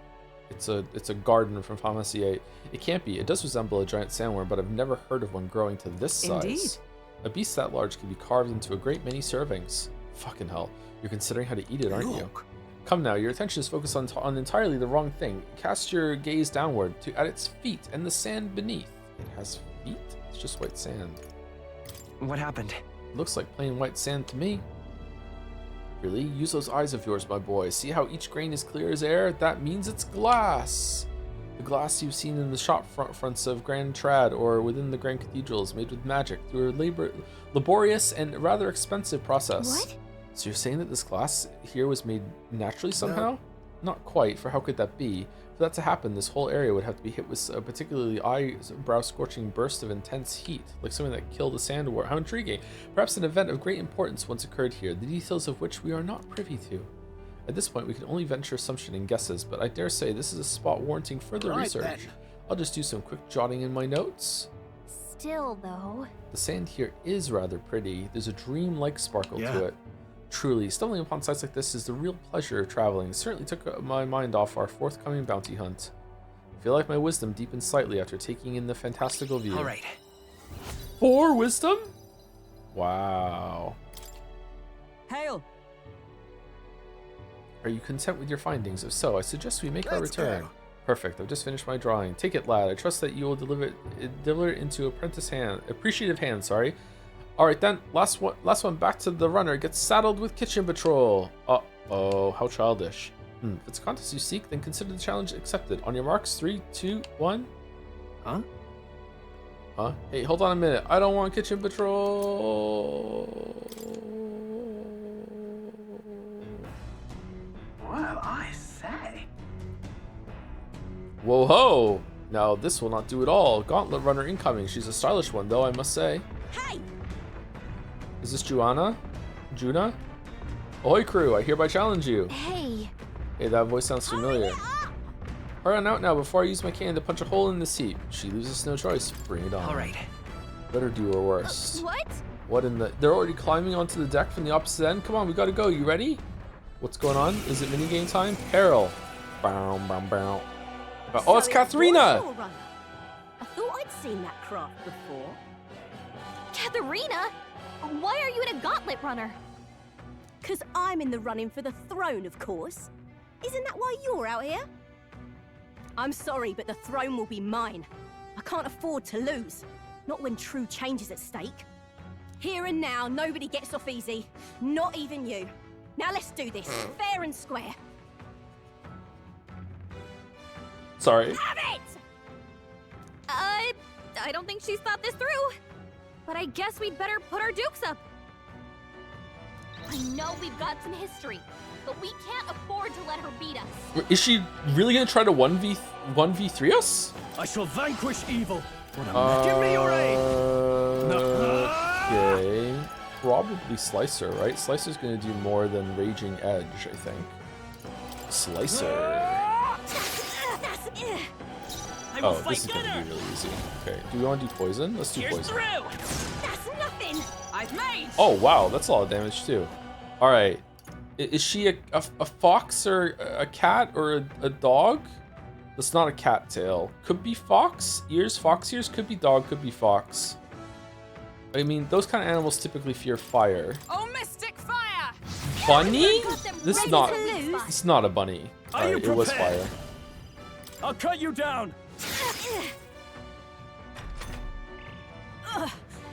It's a garden from Final Fantasy VIII. It can't be. It does resemble a giant sandworm, but I've never heard of one growing to this size. Indeed. A beast that large can be carved into a great many servings. Fucking hell. You're considering how to eat it, aren't you? Come now, your attention is focused on entirely the wrong thing. Cast your gaze downward at its feet and the sand beneath. It has feet? It's just white sand. What happened? Looks like plain white sand to me. Really? Use those eyes of yours, my boy. See how each grain is clear as air? That means it's glass. The glass you've seen in the shop fronts of Grand Trad or within the Grand Cathedrals, made with magic through a laborious and rather expensive process. What? So you're saying that this glass here was made naturally somehow? Not quite, for how could that be? For that to happen, this whole area would have to be hit with a particularly eyebrow-scorching burst of intense heat, like something that killed a sand war. How intriguing. Perhaps an event of great importance once occurred here, the details of which we are not privy to. At this point, we can only venture assumption and guesses, but I dare say this is a spot warranting further research. Then. I'll just do some quick jotting in my notes. Still, though. The sand here is rather pretty. There's a dream-like sparkle to it. Truly, stumbling upon sites like this is the real pleasure of traveling. It certainly took my mind off our forthcoming bounty hunt. I feel like my wisdom deepened slightly after taking in the fantastical view. All right. 4 wisdom? Wow. Hail. Are you content with your findings? If so, I suggest we make our return. Perfect. I've just finished my drawing. Take it, lad. I trust that you will deliver it into appreciative hands. Sorry. All right then. Last one. Back to the runner. Gets saddled with kitchen patrol. Oh, how childish. If it's a contest you seek, then consider the challenge accepted. On your marks, 3, 2, 1. Huh? Hey, hold on a minute. I don't want kitchen patrol. Well, I say. Whoa ho! Now this will not do at all. Gauntlet runner incoming. She's a stylish one, though, I must say. Hey! Is this Juana? Juna? Ahoy crew, I hereby challenge you. Hey! Hey, that voice sounds familiar. Hurry on out now before I use my cannon to punch a hole in this heap. She loses no choice. Bring it on. All right. Better do or worse. What? What in the... They're already climbing onto the deck from the opposite end? Come on, we gotta go. You ready? What's going on? Is it minigame time? Peril. Bow, bow, bow. Oh, it's Katharina! I thought I'd seen that craft before. Katharina? Why are you in a gauntlet runner? 'Cause I'm in the running for the throne, of course. Isn't that why you're out here? I'm sorry, but the throne will be mine. I can't afford to lose. Not when true change is at stake. Here and now, nobody gets off easy. Not even you. Now let's do this, fair and square. Sorry. Have it! I don't think she's thought this through. But I guess we'd better put our dukes up. I know we've got some history, but we can't afford to let her beat us. Is she really gonna try to 1v3 us? I shall vanquish evil. Give me your aid. Okay. Probably Slicer, right? Slicer's gonna do more than Raging Edge, I think. Slicer. Oh, this is gonna be really easy. Okay, do we want to do poison? Let's do poison. That's nothing. I've made. Oh wow, that's a lot of damage too. All right, is she a fox or a cat or a dog? That's not a cat tail. Could be fox ears. Fox ears could be dog. Could be fox. I mean, those kind of animals typically fear fire. Oh, mystic fire! Bunny? This is not. It's not a bunny. All right, it was fire. I'll cut you down.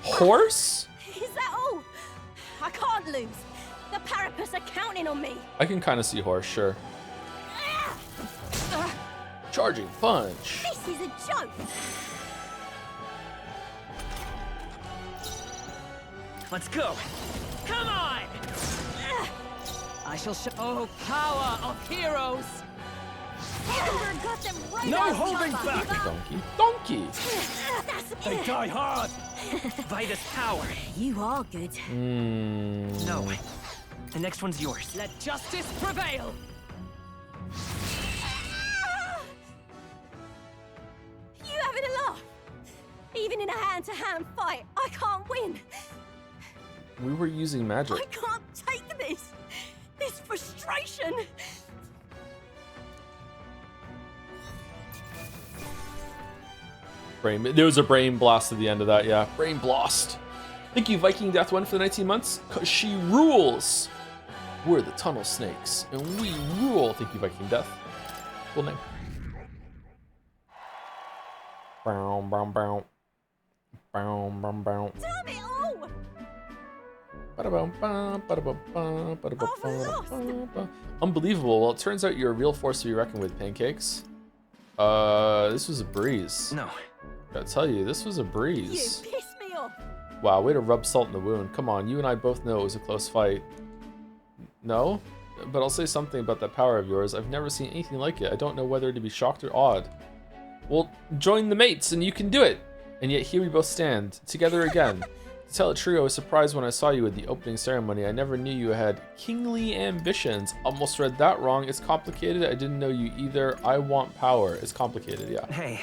Horse? Is that all? I can't lose. The Parapus are counting on me. I can kind of see horse, sure. Charging punch. This is a joke. Let's go. Come on! I shall show. Oh, power of heroes! Hickenberg got them right No out. holding back. Donkey. They die hard. By this power. You are good. No. The next one's yours. Let justice prevail! You having a laugh? Even in a hand-to-hand fight, I can't win. We were using magic. I can't take this. This frustration. There was a brain blast at the end of that, yeah. Brain blast. Thank you, Viking Death One, for the 19 months. 'Cause she rules. We're the Tunnel Snakes, and we rule. Thank you, Viking Death. Cool name. Bow, bow, bow. Bow, bow, bow. Damn it all! Unbelievable. Well, it turns out you're a real force to be reckoned with, Pancakes. This was a breeze. No. Gotta tell you, this was a You breeze. pissed me off. Wow, way to rub salt in the wound. Come on, you and I both know it was a close fight. No? But I'll say something about that power of yours. I've never seen anything like it. I don't know whether to be shocked or awed. Well, join the mates and you can do it. And yet here we both stand, together again. To tell it true, I was surprised when I saw you at the opening ceremony. I never knew you had kingly ambitions. Almost read that wrong. It's complicated. I didn't know you either. I want power. It's complicated, yeah. Hey.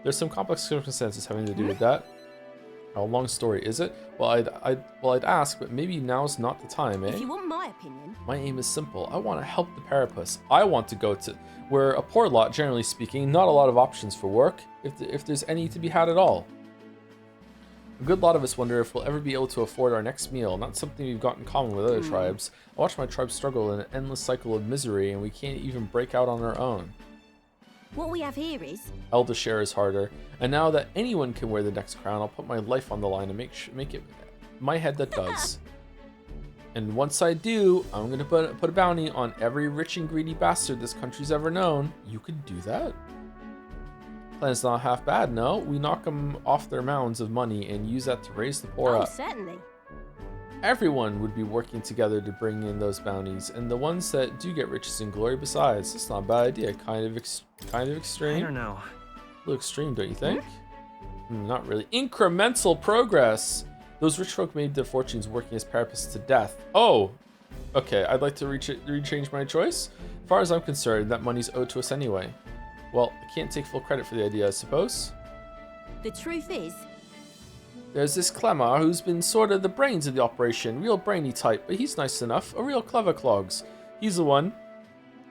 There's some complex circumstances having to do with that. How long story is it? Well, I'd ask, but maybe now's not the time, eh? If you want my opinion. My aim is simple. I want to help the Parapus. I want to go to... We're a poor lot, generally speaking. Not a lot of options for work, if there's any to be had at all. A good lot of us wonder if we'll ever be able to afford our next meal. Not something we've got in common with other tribes. I watch my tribe struggle in an endless cycle of misery, and we can't even break out on our own. What we have here is... Elder share is harder, and now that anyone can wear the next crown, I'll put my life on the line and make it my head that does. And once I do, I'm gonna put a bounty on every rich and greedy bastard this country's ever known. You could do that? Plan's not half bad, no? We knock them off their mounds of money and use that to raise the poor up. certainly. Everyone would be working together to bring in those bounties, and the ones that do get riches and glory besides. It's not a bad idea. Kind of extreme. I don't know. A little extreme, don't you think? Not really. Incremental progress. Those rich folk made their fortunes working as Parapists to death. Oh, okay. I'd like to rechange my choice. As far as I'm concerned, that money's owed to us anyway. Well, I can't take full credit for the idea, I suppose. The truth is... There's this Clemmer who's been sort of the brains of the operation. Real brainy type, but he's nice enough. A real clever clogs. He's the one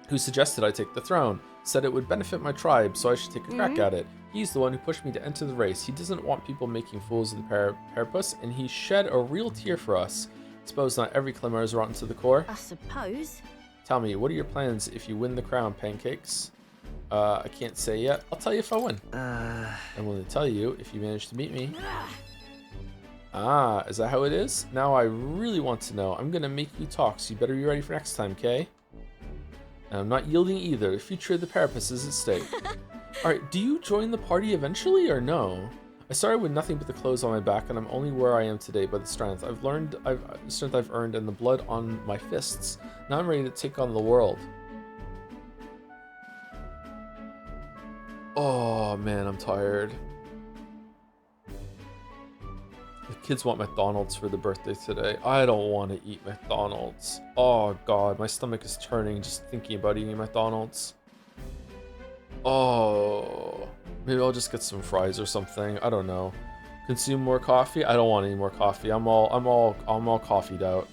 who suggested I take the throne. Said it would benefit my tribe, so I should take a crack at it. He's the one who pushed me to enter the race. He doesn't want people making fools of the Parapus, and he shed a real tear for us. Suppose not every Clemmer is rotten to the core. I suppose. Tell me, what are your plans if you win the crown, Pancakes? I can't say yet. I'll tell you if I win. I'm willing to tell you if you manage to beat me. Ah, is that how it is? Now I really want to know. I'm gonna make you talk, so you better be ready for next time, Kay? And I'm not yielding either. The future of the Parapus is at stake. Alright, do you join the party eventually, or no? I started with nothing but the clothes on my back, and I'm only where I am today by the strength I've earned and the blood on my fists. Now I'm ready to take on the world. Oh man, I'm tired. The kids want McDonald's for the birthday today. I don't want to eat McDonald's. Oh god, my stomach is turning just thinking about eating McDonald's. Oh, maybe I'll just get some fries or something. I don't know. Consume more coffee? I don't want any more coffee. I'm all coffeeed out.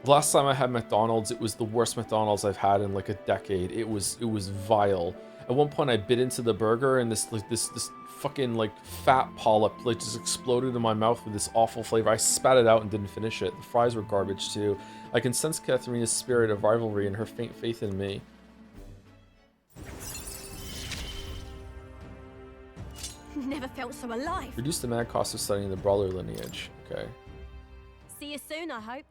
Last time I had McDonald's, it was the worst McDonald's I've had in like a decade. It was vile. At one point I bit into the burger and this fucking like fat polyp like just exploded in my mouth with this awful flavor. I spat it out and didn't finish it. The fries were garbage too. I can sense Katharina's spirit of rivalry and her faint faith in me. Never felt so alive. Reduce the mad cost of studying the brawler lineage. Okay. See you soon, I hope.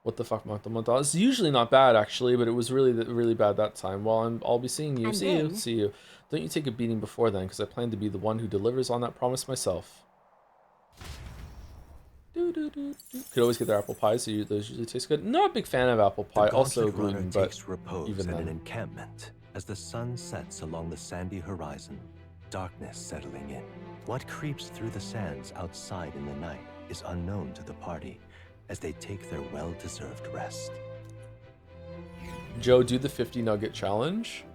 What the fuck, Monta? It's usually not bad actually, but it was really bad that time. Well, I'll be seeing you. And See you. Don't you take a beating before then, because I plan to be the one who delivers on that promise myself. Could always get their apple pie, so those usually taste good. Not a big fan of apple pie, also gluten, but takes repose even in then. an encampment as the sun sets along the sandy horizon, darkness settling in. What creeps through the sands outside in the night is unknown to the party as they take their well-deserved rest. Joe, do the 50 nugget challenge?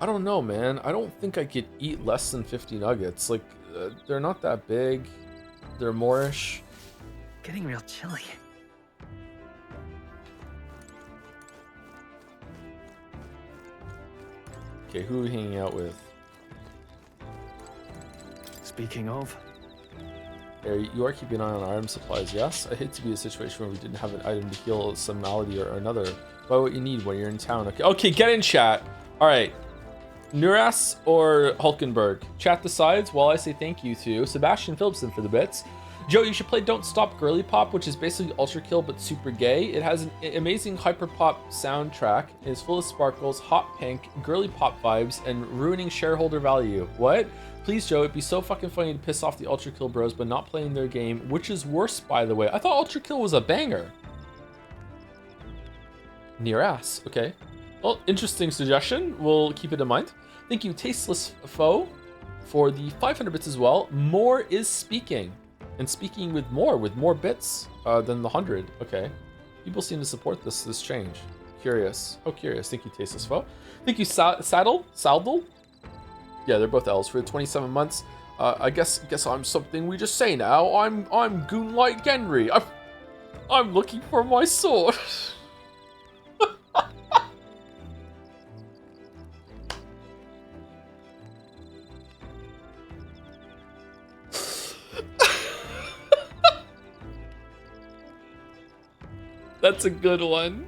I don't know, man. I don't think I could eat less than 50 nuggets. Like, they're not that big. They're moreish. Getting real chilly. Okay, who are we hanging out with? Speaking of, You are keeping an eye on item supplies, yes? I hate to be in a situation where we didn't have an item to heal some malady or another. Buy what you need when you're in town. Okay, okay, get in chat. All right. Nuras or Hulkenberg? Chat decides while I say thank you to Sebastian Phillipson for the bits. Joe, you should play Don't Stop Girly Pop, which is basically Ultra Kill but super gay. It has an amazing hyper pop soundtrack. It is full of sparkles, hot pink, girly pop vibes, and ruining shareholder value. What? Please, Joe, it'd be so fucking funny to piss off the Ultra Kill bros but not playing their game, which is worse, by the way. I thought Ultra Kill was a banger. Near ass. Okay. Well, interesting suggestion. We'll keep it in mind. Thank you, Tasteless Foe, for the 500 bits as well. More is speaking. And speaking with more bits than the 100. Okay. People seem to support this change. Curious. Oh, curious. Thank you, Tasteless Foe. Thank you, Saldal. Yeah, they're both L's for the 27 months. I guess I'm something we just say now. I'm Goonlight Genry. I'm looking for my sword. That's a good one.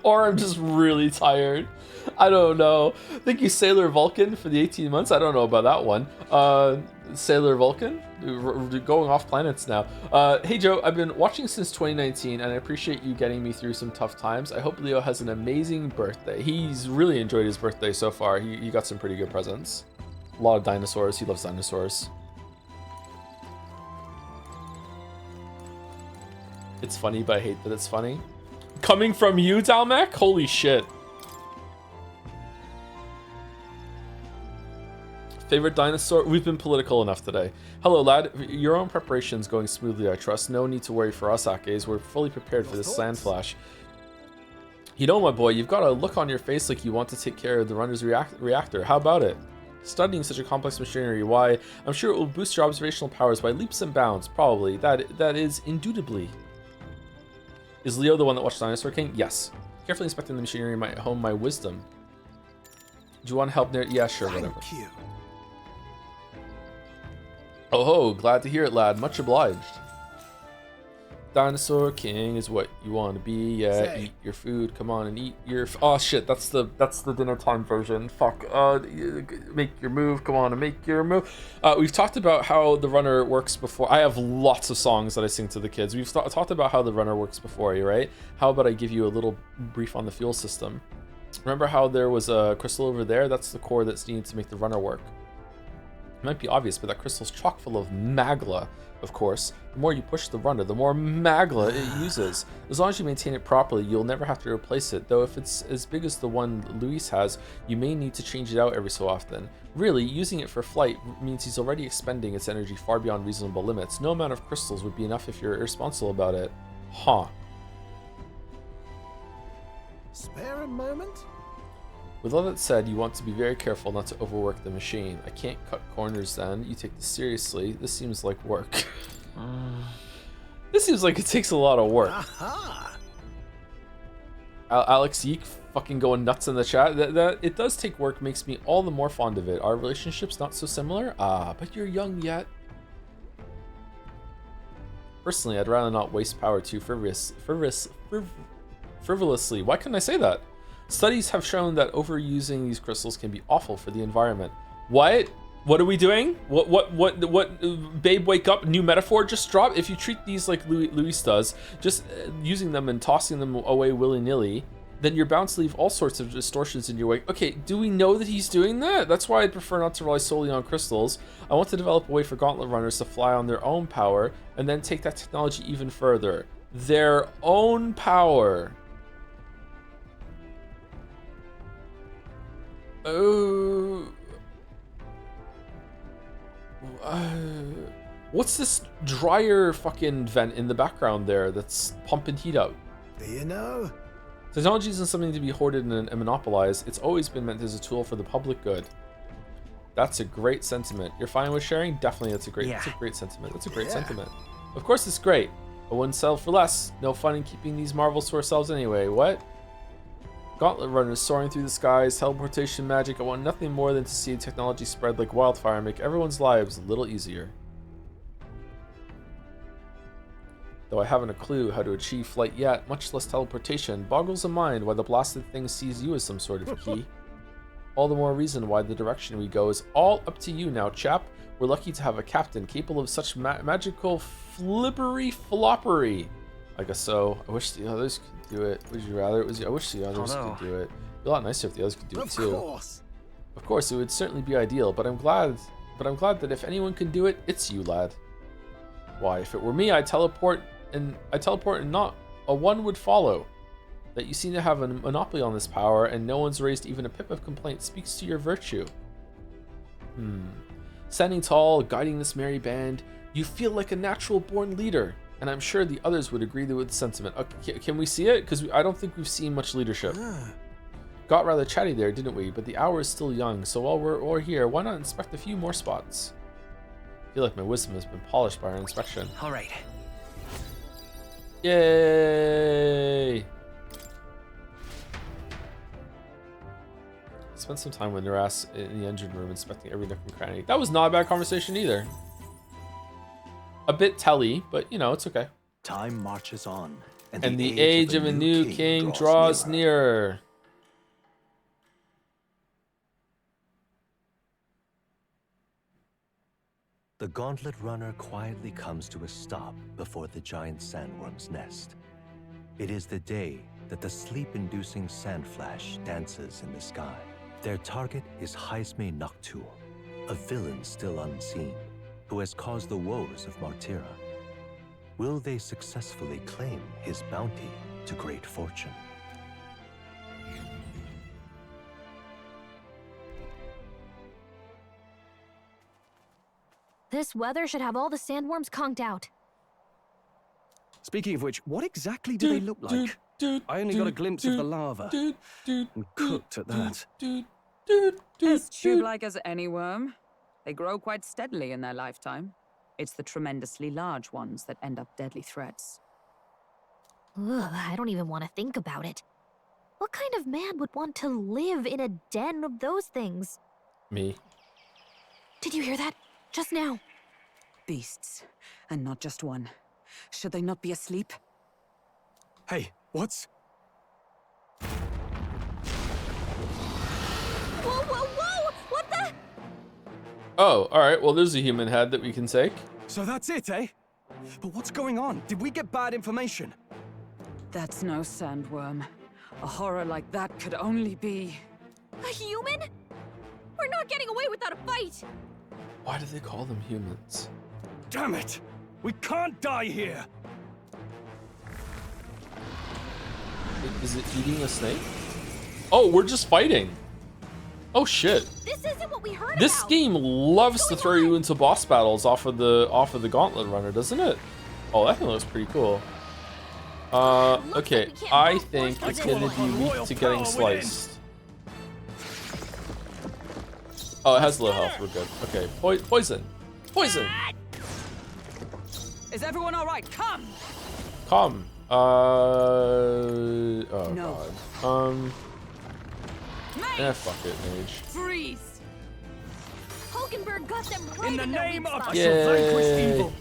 Or I'm just really tired. I don't know. Thank you, Sailor Vulcan, for the 18 months. I don't know about that one. Sailor Vulcan? We're going off planets now. Hey, Joe, I've been watching since 2019, and I appreciate you getting me through some tough times. I hope Leo has an amazing birthday. He's really enjoyed his birthday so far. He got some pretty good presents. A lot of dinosaurs. He loves dinosaurs. It's funny, but I hate that it's funny. Coming from you, Dalmac? Holy shit. Favorite dinosaur? We've been political enough today. Hello, lad. Your own preparation's going smoothly, I trust. No need to worry for us, Akes. We're fully prepared for this sand flash. You know, my boy, you've got a look on your face like you want to take care of the runner's reactor. How about it? Studying such a complex machinery, why? I'm sure it will boost your observational powers by leaps and bounds. Probably. That is indubitably. Is Leo the one that watched Dinosaur King? Yes. Carefully inspecting the machinery might hone my wisdom. Do you want help there? Yeah, sure, whatever. Thank you. Oh ho, glad to hear it, lad. Much obliged. Dinosaur King is what you want to be. Yeah, eat your food. Come on and eat your. Oh shit, that's the dinner time version. Fuck. Make your move. Come on and make your move. We've talked about how the runner works before. I have lots of songs that I sing to the kids. We've talked about how the runner works before you, right? How about I give you a little brief on the fuel system? Remember how there was a crystal over there? That's the core that's needed to make the runner work. It might be obvious, but that crystal's chock full of magla. Of course, the more you push the runner, the more magla it uses. As long as you maintain it properly, you'll never have to replace it, though if it's as big as the one Luis has, you may need to change it out every so often. Really, using it for flight means he's already expending its energy far beyond reasonable limits. No amount of crystals would be enough if you're irresponsible about it. Huh. Spare a moment? With all that said, you want to be very careful not to overwork the machine. I can't cut corners then. You take this seriously. This seems like work. This seems like it takes a lot of work. Alex Yeek fucking going nuts in the chat. That it does take work makes me all the more fond of it. Our relationship's not so similar? Ah, but you're young yet. Personally, I'd rather not waste power too frivolously. Why couldn't I say that? Studies have shown that overusing these crystals can be awful for the environment. What? What are we doing? What? Babe, wake up. New metaphor just dropped. If you treat these like Luis does, just using them and tossing them away willy-nilly, then you're bound to leave all sorts of distortions in your wake. Okay, do we know that he's doing that? That's why I'd prefer not to rely solely on crystals. I want to develop a way for gauntlet runners to fly on their own power and then take that technology even further. Their own power. Oh. What's this dryer fucking vent in the background there that's pumping heat out? Do you know? Technology isn't something to be hoarded and monopolized. It's always been meant as a tool for the public good. That's a great sentiment. You're fine with sharing? Definitely, that's a great sentiment. That's a great sentiment. Of course it's great. I wouldn't sell for less. No fun in keeping these marvels to ourselves anyway. What? Gauntlet runners soaring through the skies, teleportation magic. I want nothing more than to see technology spread like wildfire and make everyone's lives a little easier. Though I haven't a clue how to achieve flight yet, much less teleportation, boggles the mind why the blasted thing sees you as some sort of key. All the more reason why the direction we go is all up to you now, chap. We're lucky to have a captain capable of such magical flippery floppery. I guess so. I wish the others could do it. Would you rather it was you? I wish the others could do it. It'd be a lot nicer if the others could do it too. Of course, it would certainly be ideal, but I'm glad that if anyone can do it, it's you, lad. Why, if it were me, I'd teleport and not a one would follow. That you seem to have a monopoly on this power, and no one's raised even a pip of complaint speaks to your virtue. Standing tall, guiding this merry band, you feel like a natural-born leader, and I'm sure the others would agree with the sentiment. Okay, can we see it? Because I don't think we've seen much leadership. Got rather chatty there, didn't we? But the hour is still young, so while we're here, why not inspect a few more spots? I feel like my wisdom has been polished by our inspection. All right. Yay! Spent some time with Naras in the engine room inspecting every nook and cranny. That was not a bad conversation either. A bit telly, but you know, it's okay. Time marches on, and the age of a new king draws nearer. The gauntlet runner quietly comes to a stop before the giant sandworm's nest. It is the day that the sleep-inducing sand flash dances in the sky. Their target is Haisme Noctul, a villain still unseen, who has caused the woes of Martira. Will they successfully claim his bounty to great fortune? This weather should have all the sandworms conked out. Speaking of which, what exactly do they look like? I only got a glimpse of the lava. And cooked at that. As tube-like as any worm. They grow quite steadily in their lifetime. It's the tremendously large ones that end up deadly threats. Ugh, I don't even want to think about it. What kind of man would want to live in a den of those things? Me. Did you hear that? Just now. Beasts, and not just one. Should they not be asleep? Hey, what's... Whoa, whoa, whoa! What the? Oh, alright, well there's a human head that we can take. So that's it, eh? But what's going on? Did we get bad information? That's no sandworm. A horror like that could only be... A human? We're not getting away without a fight! Why do they call them humans? Damn it! We can't die here! Is it eating a snake? Oh, we're just fighting. Oh shit. This isn't what we heard This about. game loves to throw you into boss battles off of the gauntlet runner, doesn't it? Oh, that thing looks pretty cool. Okay, I think it's gonna be weak to getting sliced. Oh, it has low health, we're good. Okay, poison. Poison! Is everyone alright? Come! Come. Oh No. god. Fuck it, mage. Freeze! Hulkenberg got them right In the their name weak of... spot. I shall vanquish evil!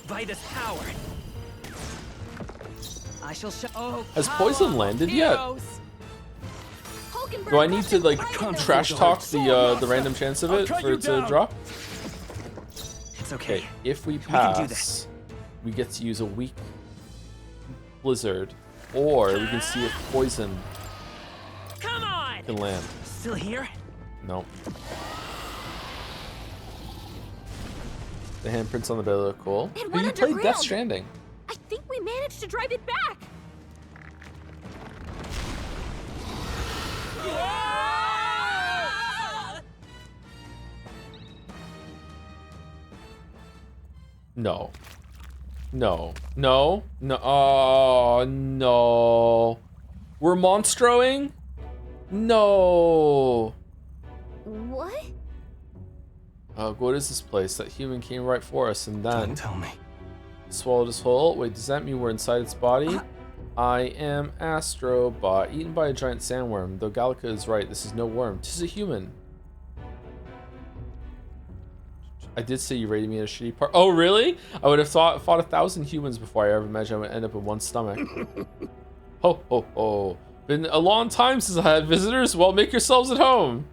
By this power. I shall show... Oh, Has power poison of landed yet? heroes. Hulkenberg Do I got need to them like right in their trash weak talk spot. the random chance of I'll it cut for you it to down. drop? It's okay. Okay, if we can do this. pass, we get to use a weak blizzard, or we can see if poison Come on. can land. Still here? Nope. The handprints on the belly look cool. It But went you played Death underground. Stranding. I think we managed to drive it back. No. No. No. No. Oh, no. We're monstroing? No. What? What is this place? That human came right for us and then... Don't tell me. Swallowed us whole. Wait, does that mean we're inside its body? I am Astrobot, eaten by a giant sandworm. Though Gallica is right, this is no worm. Tis a human. I did say you rated me at a shitty part. Oh, really? I would have fought 1,000 humans before I ever imagined I would end up in one stomach. Ho, ho, ho. Been a long time since I had visitors. Well, make yourselves at home.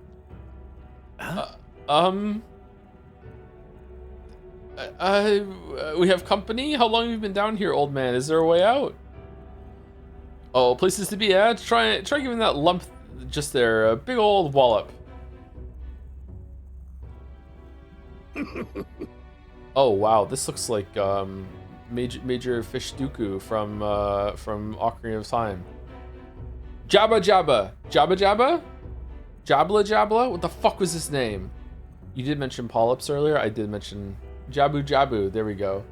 We have company? How long have you been down here, old man? Is there a way out? Oh, places to be at? Try giving that lump just there a big old wallop. Oh wow, this looks like Major Fish Dooku from Ocarina of Time. Jabba Jabba, Jabba Jabba, Jabla Jabla. What the fuck was his name? You did mention polyps earlier. I did mention Jabu Jabu. There we go.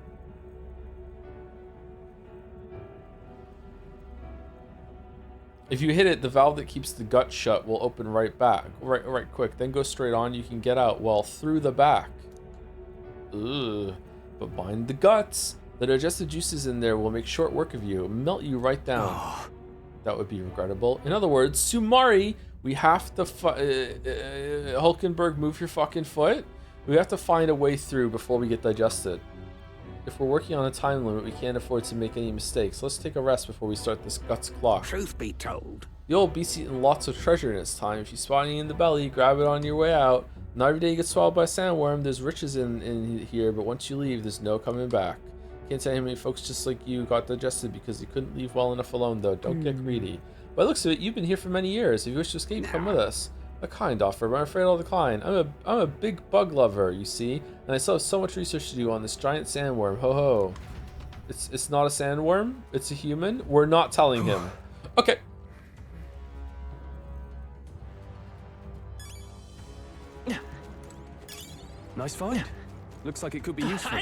If you hit it, the valve that keeps the gut shut will open right back. Right quick. Then go straight on. You can get out. Well, through the back. Ugh. But mind the guts. The digestive juices in there will make short work of you. Melt you right down. Oh. That would be regrettable. In other words, Sumari, we have to... Hulkenberg, move your fucking foot. We have to find a way through before we get digested. If we're working on a time limit, we can't afford to make any mistakes. Let's take a rest before we start this guts clock. Truth be told, the old beast's eaten lots of treasure in its time. If you spot any in the belly, grab it on your way out. Not every day you get swallowed by a sandworm. There's riches in here, but once you leave, there's no coming back. Can't tell you how many folks just like you got digested because you couldn't leave well enough alone, though. Don't get greedy. By the looks of it, you've been here for many years. If you wish to escape, come with us. A kind offer, but I'm afraid I'll decline. I'm a big bug lover, you see, and I still have so much research to do on this giant sandworm. Ho ho. It's not a sandworm. It's a human. We're not telling him. Okay. Nice find. Looks like it could be useful.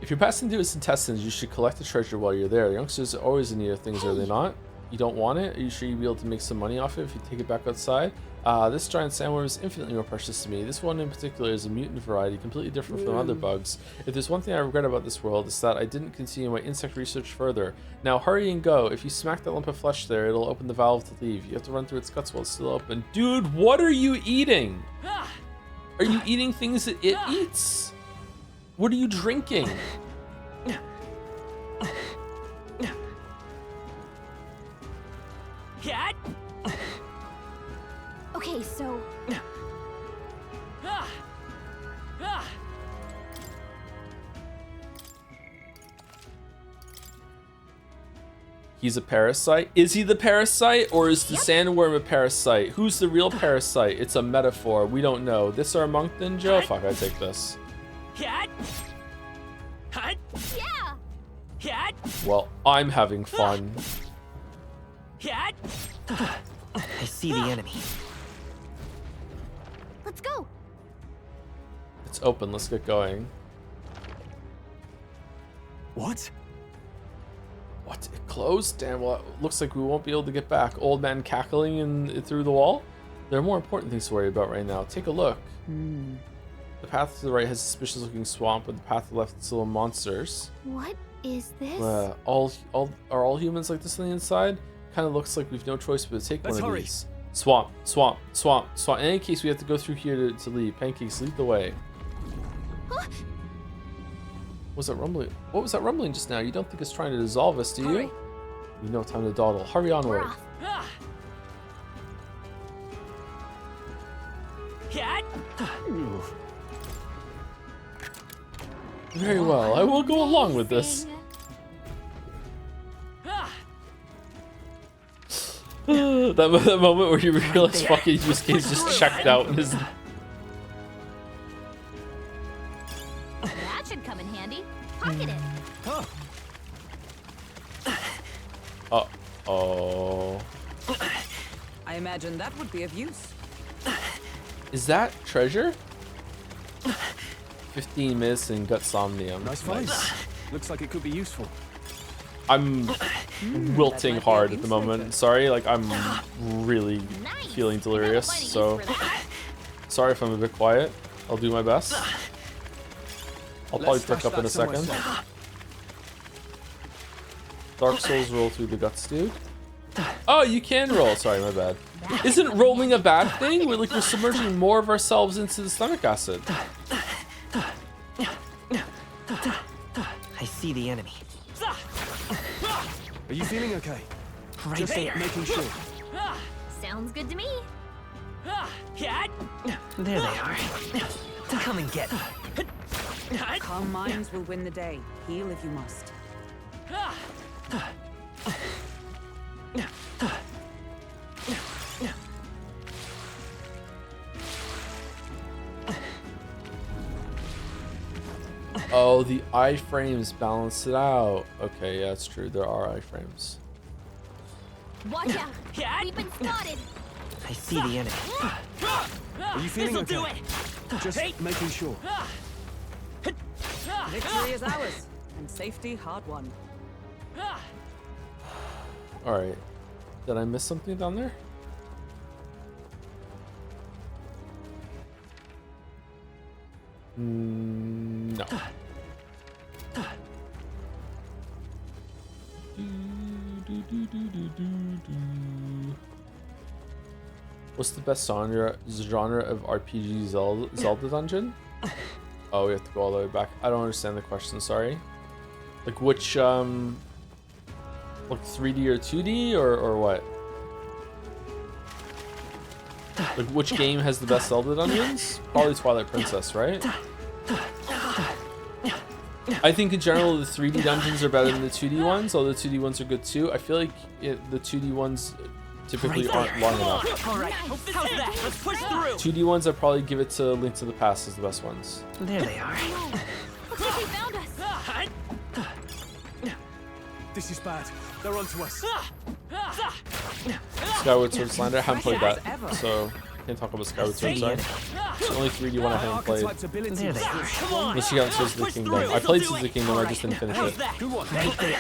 If you're passing through its intestines, you should collect the treasure while you're there. Youngsters are always in need of things, are they not? You don't want it? Are you sure you'll be able to make some money off it if you take it back outside? This giant sandworm is infinitely more precious to me. This one in particular is a mutant variety, completely different from other bugs. If there's one thing I regret about this world, it's that I didn't continue my insect research further. Now hurry and go. If you smack that lump of flesh there, it'll open the valve to leave. You have to run through its guts while it's still open. Dude, what are you eating? Are you eating things that it eats? What are you drinking? Cat? Okay, so... He's a parasite? Is he the parasite, or is the sandworm a parasite? Who's the real parasite? It's a metaphor. We don't know. This our monk ninja? Fuck, I take this. Cat? Yeah! Cat? Well, I'm having fun. Cat? I see the enemy. Let's go! It's open. Let's get going. What? What? It closed? Damn, well, it looks like we won't be able to get back. Old man cackling through the wall? There are more important things to worry about right now. Take a look. The path to the right has a suspicious looking swamp, but the path to the left is full of monsters. What is this? Are all humans like this on the inside? Kind of looks like we've no choice but to take one of these. Swamp, swamp, swamp, swamp. In any case, we have to go through here to leave. Pancakes, lead the way. Huh? Was that rumbling? What was that rumbling just now? You don't think it's trying to dissolve us, do you? Hurry. We no time to dawdle. Hurry onward. Cat? Very well. I will go along with this. that moment where you realize fucking Yusuke's just checked out. And That should come in handy. Pocket it. Uh-oh. I imagine that would be of use. Is that treasure? 15 minutes in gut somnium. Nice find. Looks like it could be useful. I'm wilting hard at the moment. Sorry, like I'm really feeling delirious, so sorry if I'm a bit quiet. I'll do my best. I'll probably pick up in a second. Dark Souls roll through the guts, dude. Oh, you can roll. Sorry, my bad. Isn't rolling a bad thing? We're submerging more of ourselves into the stomach acid. I see the enemy. Are you feeling okay? Right Just there. making sure. Sounds good to me. There they are. Come and get me. Calm minds will win the day. Heal if you must. Oh, the iframes balance it out. Okay, yeah, it's true. There are iframes. Watch out. We've been spotted. I see the enemy. Are you feeling This'll okay? do it. Just making sure. Victory is ours, and safety hard won. Alright. Did I miss something down there? No. What's the best genre of RPG Zelda dungeon? Oh, we have to go all the way back. I don't understand the question, sorry. Like which, like 3D or 2D or what? Like which game has the best Zelda dungeons? Probably Twilight Princess, right? I think in general the 3D dungeons are better than the 2D ones, although the 2D ones are good too. I feel like the 2D ones typically aren't long enough. All right, how's that? Let's push through. 2D ones, I probably give it to Link to the Past as the best ones. There they are. Looks like they found us. This is bad. They're onto us. Skyward Sword Slander, I haven't played that, so can't talk about Skyward Sword. Sorry, it's the only 3D one I haven't played. Archetype's abilities. There they are. Come on. Unless you got Tears of the Kingdom. I played Tears of the Kingdom, I just didn't finish How's it. that? Go on. Right there.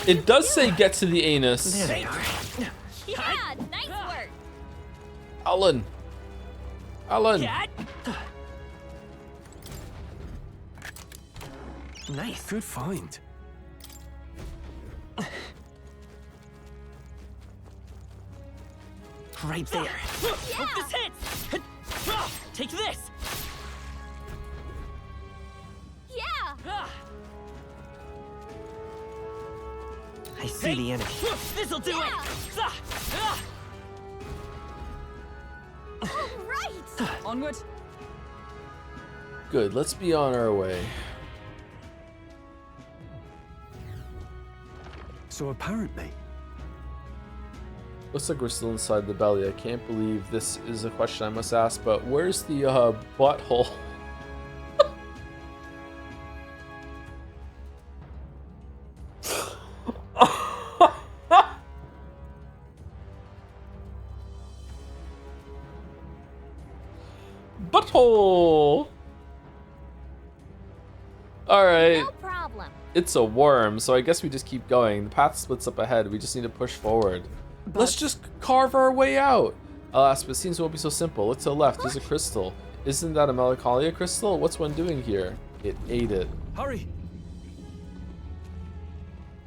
It does say get to the anus. There they are. Yeah, nice work. Alan. Alan. Nice. Good find. Right there. Hope this hits. Take this. Yeah. I see the enemy. This'll do Yeah. it. All right. Onward. Good, let's be on our way. So apparently, Looks like we're still inside the belly. I can't believe this is a question I must ask, but where's the butthole? Butthole! Alright. No problem. It's a worm, so I guess we just keep going. The path splits up ahead. We just need to push forward. Let's just carve our way out. Alas, but it seems it won't be so simple. Look to the left. There's a crystal. Isn't that a melancholia crystal? What's one doing here? It ate it. hurry.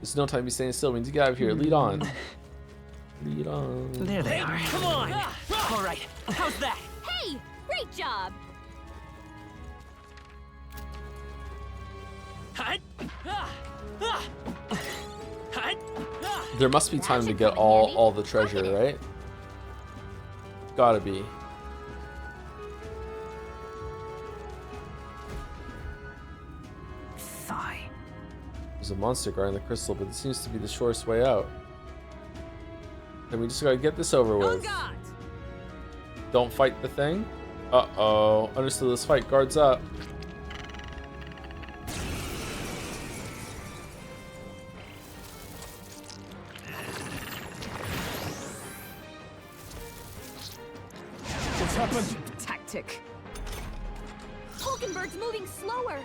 There's no time to be staying still. We need to get out of here. Lead on. Lead on. There they are. Come on. All right, how's that? Hey, great job. There must be time to get all the treasure, right? Gotta be. Thigh. There's a monster guarding the crystal, but it seems to be the shortest way out. And we just gotta get this over with. Don't fight the thing. Uh-oh. Understood, let's fight. Guards up. What's happened? Tactic. Hulkenberg's moving slower.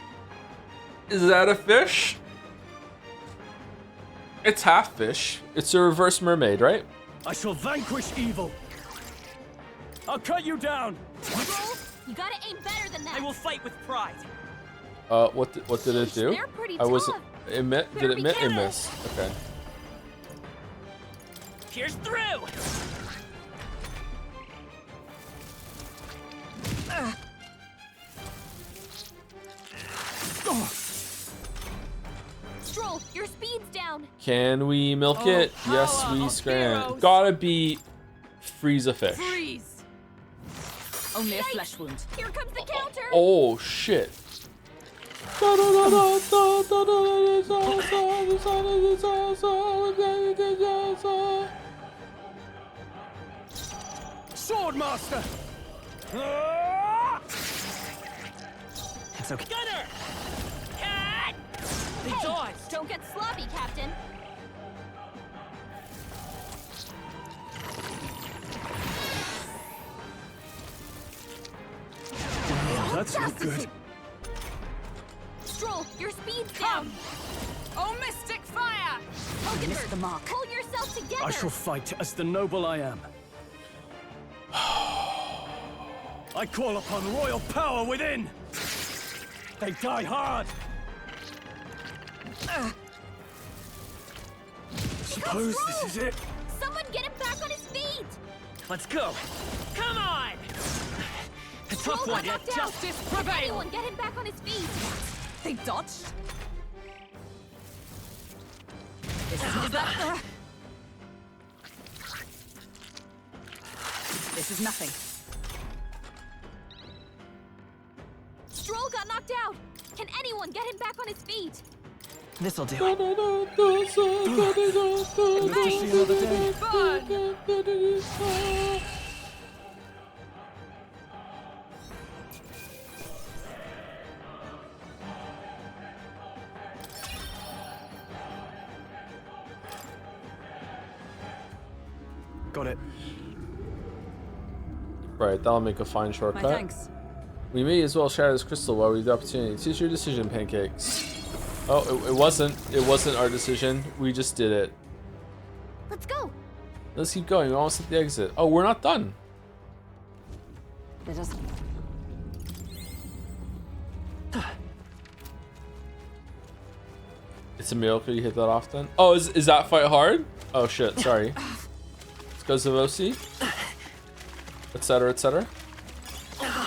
Is that a fish? It's half fish. It's a reverse mermaid, right? I shall vanquish evil. I'll cut you down. Roll, you gotta aim better than that. I will fight with pride. What did it do? They're pretty I wasn't. tough. Did it miss? It missed. Okay. Here's through. Stroll, your speed's down. Can we milk it? Yes, we scram. Gotta be Frieza fish. Freeze! Only a flesh wound. Here comes the counter. Oh shit. Swordmaster. It's okay. Gunner! Cat! They Hey, dodged! don't get sloppy, Captain. That's not good. Stroll, your speed's down. Oh, mystic fire! Missed the mark. Pull yourself together. I shall fight as the noble I am. I call upon royal power within. They die hard. Suppose this is it. Someone get him back on his feet. Let's go! Come on! A tough Stroll one! got knocked out. Justice Can prevail. anyone get him back on his feet? They dodged. This is nothing. Stroll got knocked out. Can anyone get him back on his feet? This'll do. Live to see another day. Got it. Right, that'll make a fine My shortcut. thanks. We may as well shatter this crystal while we have the opportunity. Choose your decision, pancakes. Oh, it wasn't. It wasn't our decision. We just did it. Let's go. Let's keep going. We're almost at the exit. Oh, we're not done. Let us. It's a miracle you hit that often. Oh, is that fight hard? Oh shit, sorry. It's because of OC, etc., etc.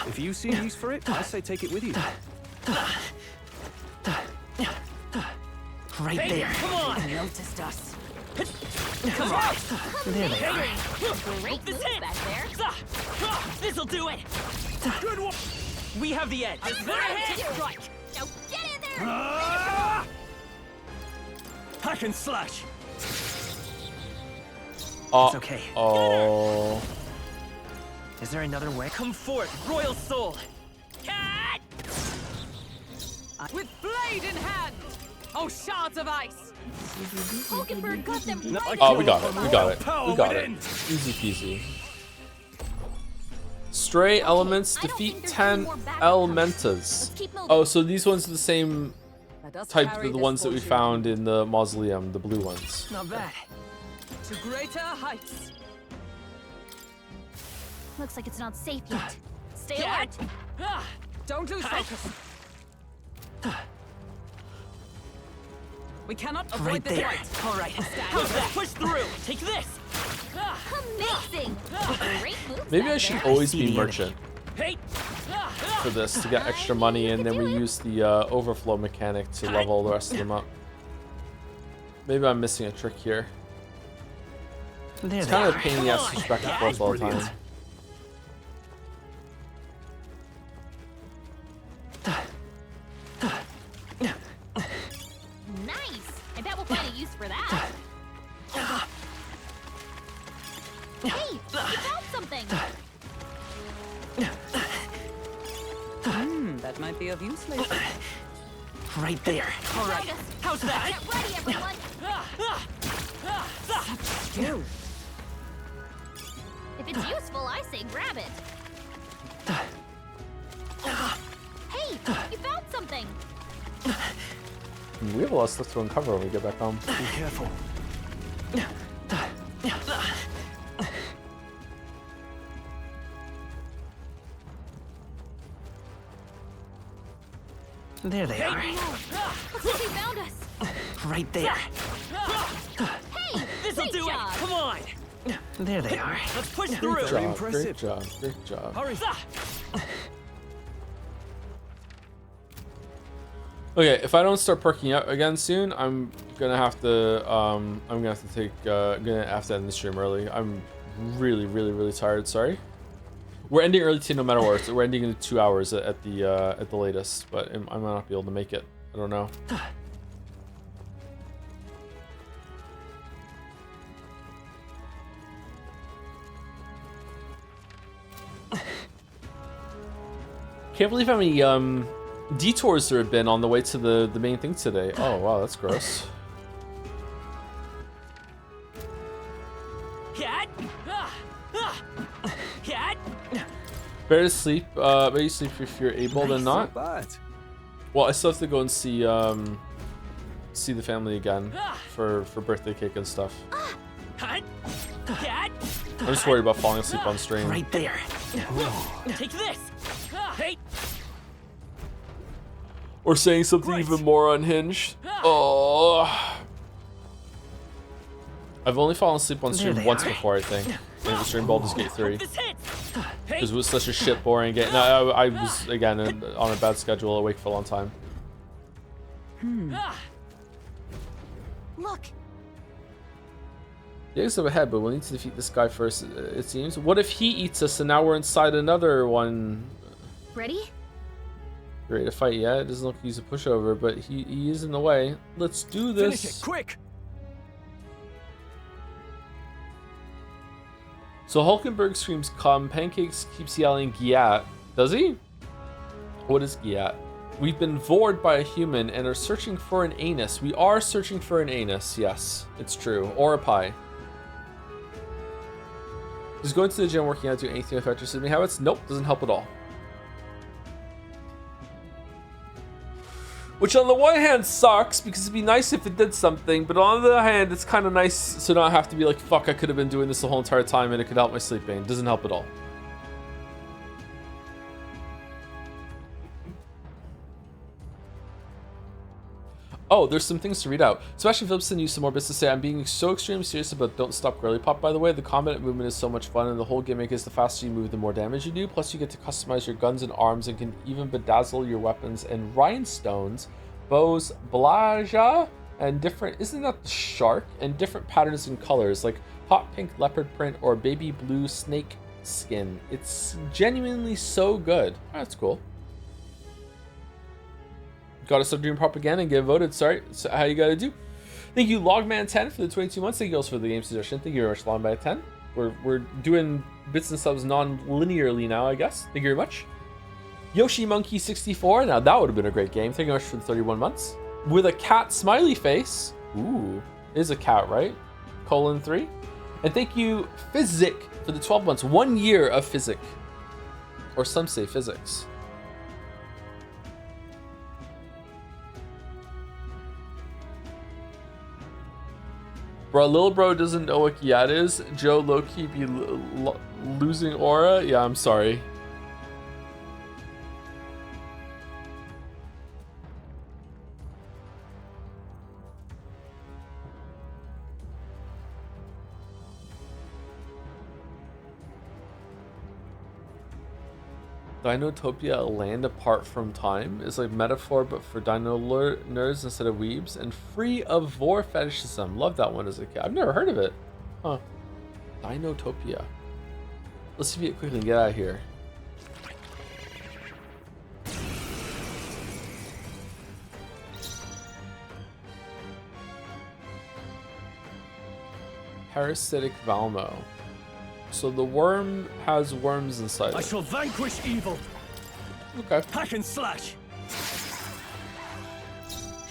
If you see use for it, I say take it with you. Right there. Come on! They noticed us. Come on! There they are. Great This move hit! back there. This'll do it! Good one. We have the edge! Strike. Now get in there. Hack and slash. It's okay. Oh. Is there another way? Come forth, royal soul! Cat! With blade in hand. Oh, shards of ice. Hulkenberg got them right. Oh, we got it. We got it. Power We got it. within. Easy peasy. Stray elements I don't defeat think there's 10 any more backup. elementas. Let's keep moving. Oh, so these ones are the same Let us type carry of the this ones that we fortune found in the mausoleum, the blue ones. Not bad. to greater heights. Looks like it's not safe yet. Stay Get. alert. Don't lose focus. We cannot avoid Right this there. fight. All right. How's that? Push through! Take this! Amazing. Great moves Maybe back I should there. always see be the merchant Hey! for this to get extra money, and then we use the overflow mechanic to level the rest of them up. Maybe I'm missing a trick here. There It's they kind of are. a pain in the ass to switch back and forth all the time. Nice. I bet we'll find a use for that. Hey, you found something. That might be of use later. Right there. All right. How's that? Get ready, everyone. You. If it's useful, I say grab it. Hey, you found something. We have a lot of stuff to uncover when we get back home. Be careful. There they are. Looks like they found us. Right there. Hey, This'll great do job. it. Come on. There they are. Let's push through. Very Great impressive. job. Great job. Hurry. Okay, if I don't start perking up again soon, I'm gonna have to end the stream early. I'm really tired. Sorry. We're ending early today no matter what. So we're ending in 2 hours at the latest, but I might not be able to make it. I don't know. Can't believe how many detours there have been on the way to the main thing today. Oh wow, that's gross. Cat. Cat. Better to sleep. Better you sleep if you're able than not. Bad. Well, I still have to go and see the family again for birthday cake and stuff. Cat. Cat. I'm just worried about falling asleep on stream. Right there. Take this. Hey. Or saying something even more unhinged. Oh. I've only fallen asleep on stream once before, I think. In the stream Baldur's Gate 3. Because it was such a shit boring game. No, I was, again, on a bad schedule, awake for a long time. Look. The eggs up ahead, but we'll need to defeat this guy first, it seems. What if he eats us and now we're inside another one? Ready? Ready to fight? Yeah, it doesn't look like he's a pushover, but he is in the way. Let's do this. Finish it, quick. So Hulkenberg screams, "Come!" Pancakes keeps yelling, "Giat!" Does he? What is Giat? We've been vored by a human and are searching for an anus. We are searching for an anus. Yes, it's true. Or a pie. Just going to the gym, working out, doing anything to affect your sleeping habits? Nope, doesn't help at all. Which on the one hand sucks, because it'd be nice if it did something, but on the other hand, it's kind of nice to not have to be like, fuck, I could have been doing this the whole entire time and it could help my sleeping. It doesn't help at all. Oh, there's some things to read out. Sebastian Phillipson used some more bits to say. I'm being so extremely serious about Don't Stop Girly Pop, by the way. The combat movement is so much fun, and the whole gimmick is the faster you move, the more damage you do. Plus, you get to customize your guns and arms and can even bedazzle your weapons and rhinestones, bows, blaja, and different... Isn't that the shark? And different patterns and colors, like hot pink leopard print or baby blue snake skin. It's genuinely so good. Oh, that's cool. Gotta start doing propaganda and get voted. Sorry, so how you gotta do. Thank you, Logman10 for the 22 months. Thank you also for the game suggestion. Thank you very much, Logman10. We're doing bits and subs non-linearly now, I guess. Thank you very much. Yoshi Monkey 64. Now that would have been a great game. Thank you very much for the 31 months. With a cat smiley face. Ooh, it is a cat, right? :3. And thank you, Physic, for the 12 months. 1 year of Physic. Or some say physics. Bro, little bro doesn't know what Giat is. Joe low-key be losing aura. Yeah, I'm sorry. Dinotopia, a land apart from time, is like metaphor but for dino nerds instead of weebs, and free of vor fetishism. Love that one as a kid. I've never heard of it. Huh. Dinotopia. Let's see it quickly and get out of here. Parasitic Valmo. So the worm has worms inside I it. shall vanquish evil. Okay. Hack and slash.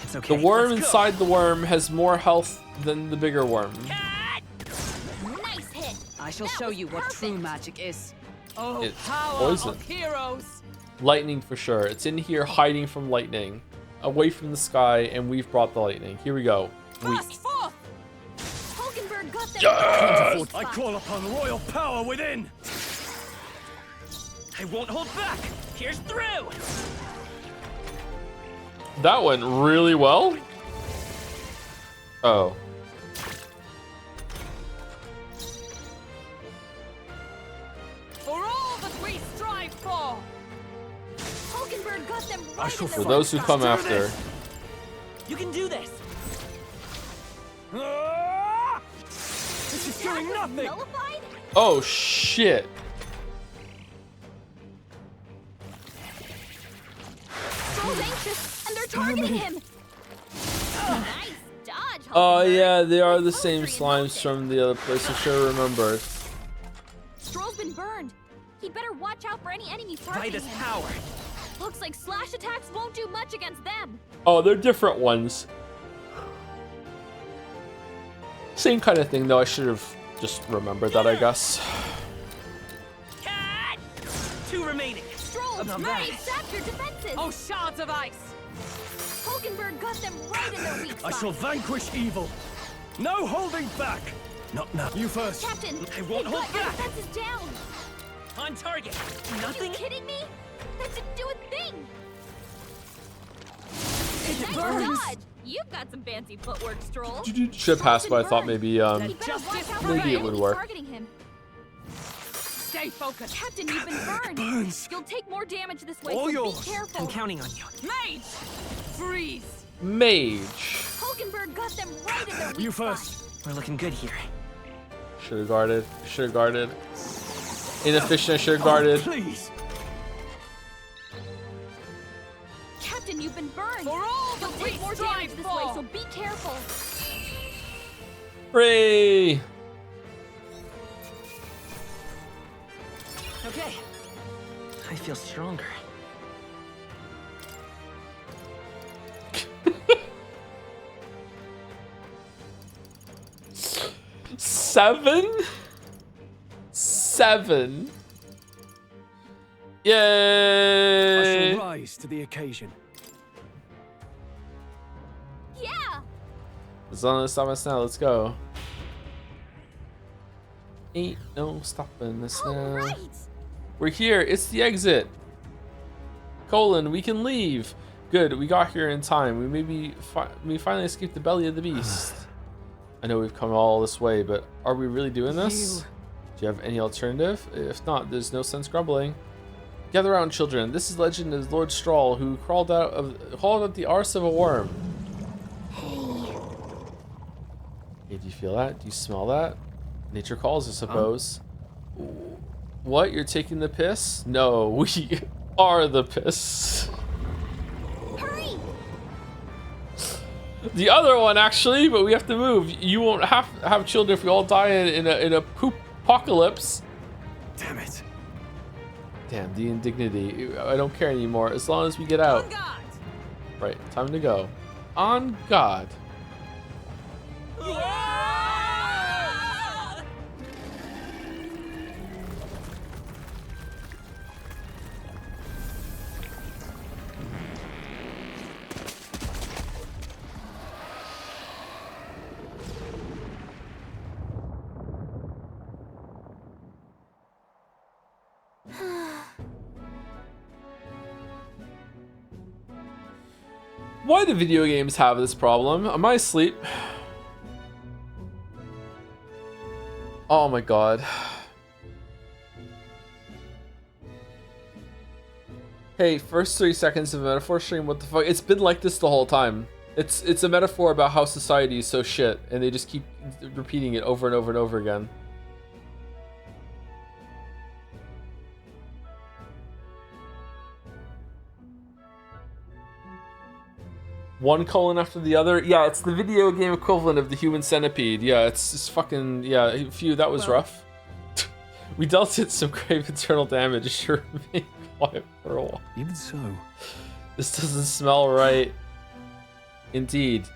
It's okay. The worm Let's go. inside the worm has more health than the bigger worm. Nice hit. I shall That show was you what true perfect. magic is. Oh, It's power poison. of heroes! Lightning for sure. It's in here hiding from lightning. Away from the sky, and we've brought the lightning. Here we go. Burst forth. Hulkenberg got them. Yes! I call upon royal power within. I won't hold back. Here's through. That went really well. Oh. For all that we strive for! Hulkenberg got them I right shall in For the those who right come spot. after. You can do this. Ah! This is doing That was nothing. nullified? Oh shit. Stroll's anxious, and they're targeting him. Nice dodge, Oh Hulkenberg. yeah, they are the Poetry same in slimes motion. from the other place. I should have remembered. Stroll's been burned. He better watch out for any enemies By targeting this him. power. Looks like slash attacks won't do much against them. Oh, they're different ones. Same kind of thing though. I should have just remembered that, I guess. Cat! 2 remaining. Stroll, Not Murray, bad. sap your defenses. Oh, shards of ice! Hulkenberg got them right in their weak I spot. shall vanquish evil. No holding back. Not now. You first. Captain, I won't they've hold got your back. defenses down. On target. Are you Nothing? kidding me? That didn't do a thing. It Nice burns! dodge. You've got some fancy footwork, Stroll. Should have passed, but I thought maybe He better Justice watch out for maybe any it would enemies work. targeting him. Stay focused! Captain, you've been burned. Burns. You'll take more damage this way, All so yours. be careful. I'm counting on you. Mage! Freeze! Mage. Hulkenberg got them right in their weak You spot. first. We're looking good here. Should have guarded. Should have guarded. Inefficient. Should have guarded. Please. Captain, you've been burned. For all You'll that we take more damage strive this way, for! so be careful. Hooray! Okay. I feel stronger. Seven? 7. I Yay! shall rise to the occasion. Yeah. As long as stop us now, let's go. Ain't no stopping us All now. right. We're here. It's the exit. Colon, we can leave. Good, we got here in time. We finally escaped the belly of the beast. I know we've come all this way, but are we really doing this? Do you have any alternative? If not, there's no sense grumbling. Gather round, children. This is legend of Lord Stroll, who crawled out the arse of a worm. Hey, do you feel that? Do you smell that? Nature calls, I suppose. What? You're taking the piss? No, we are the piss. Hurry. The other one, actually, but we have to move. You won't have children if we all die in a poop apocalypse. Damn it. Damn, the indignity. I don't care anymore as long as we get out. On guard! Right, time to go. On God. Why do video games have this problem? Am I asleep? Oh my god. Hey, first 3 seconds of metaphor stream, what the fuck? It's been like this the whole time. It's a metaphor about how society is so shit, and they just keep repeating it over and over and over again. One colon after the other? Yeah, it's the video game equivalent of the human centipede. Yeah, it's just fucking, yeah, phew, that was rough. We dealt it some grave internal damage. It sure remained quiet for a while. Even so. This doesn't smell right. Indeed.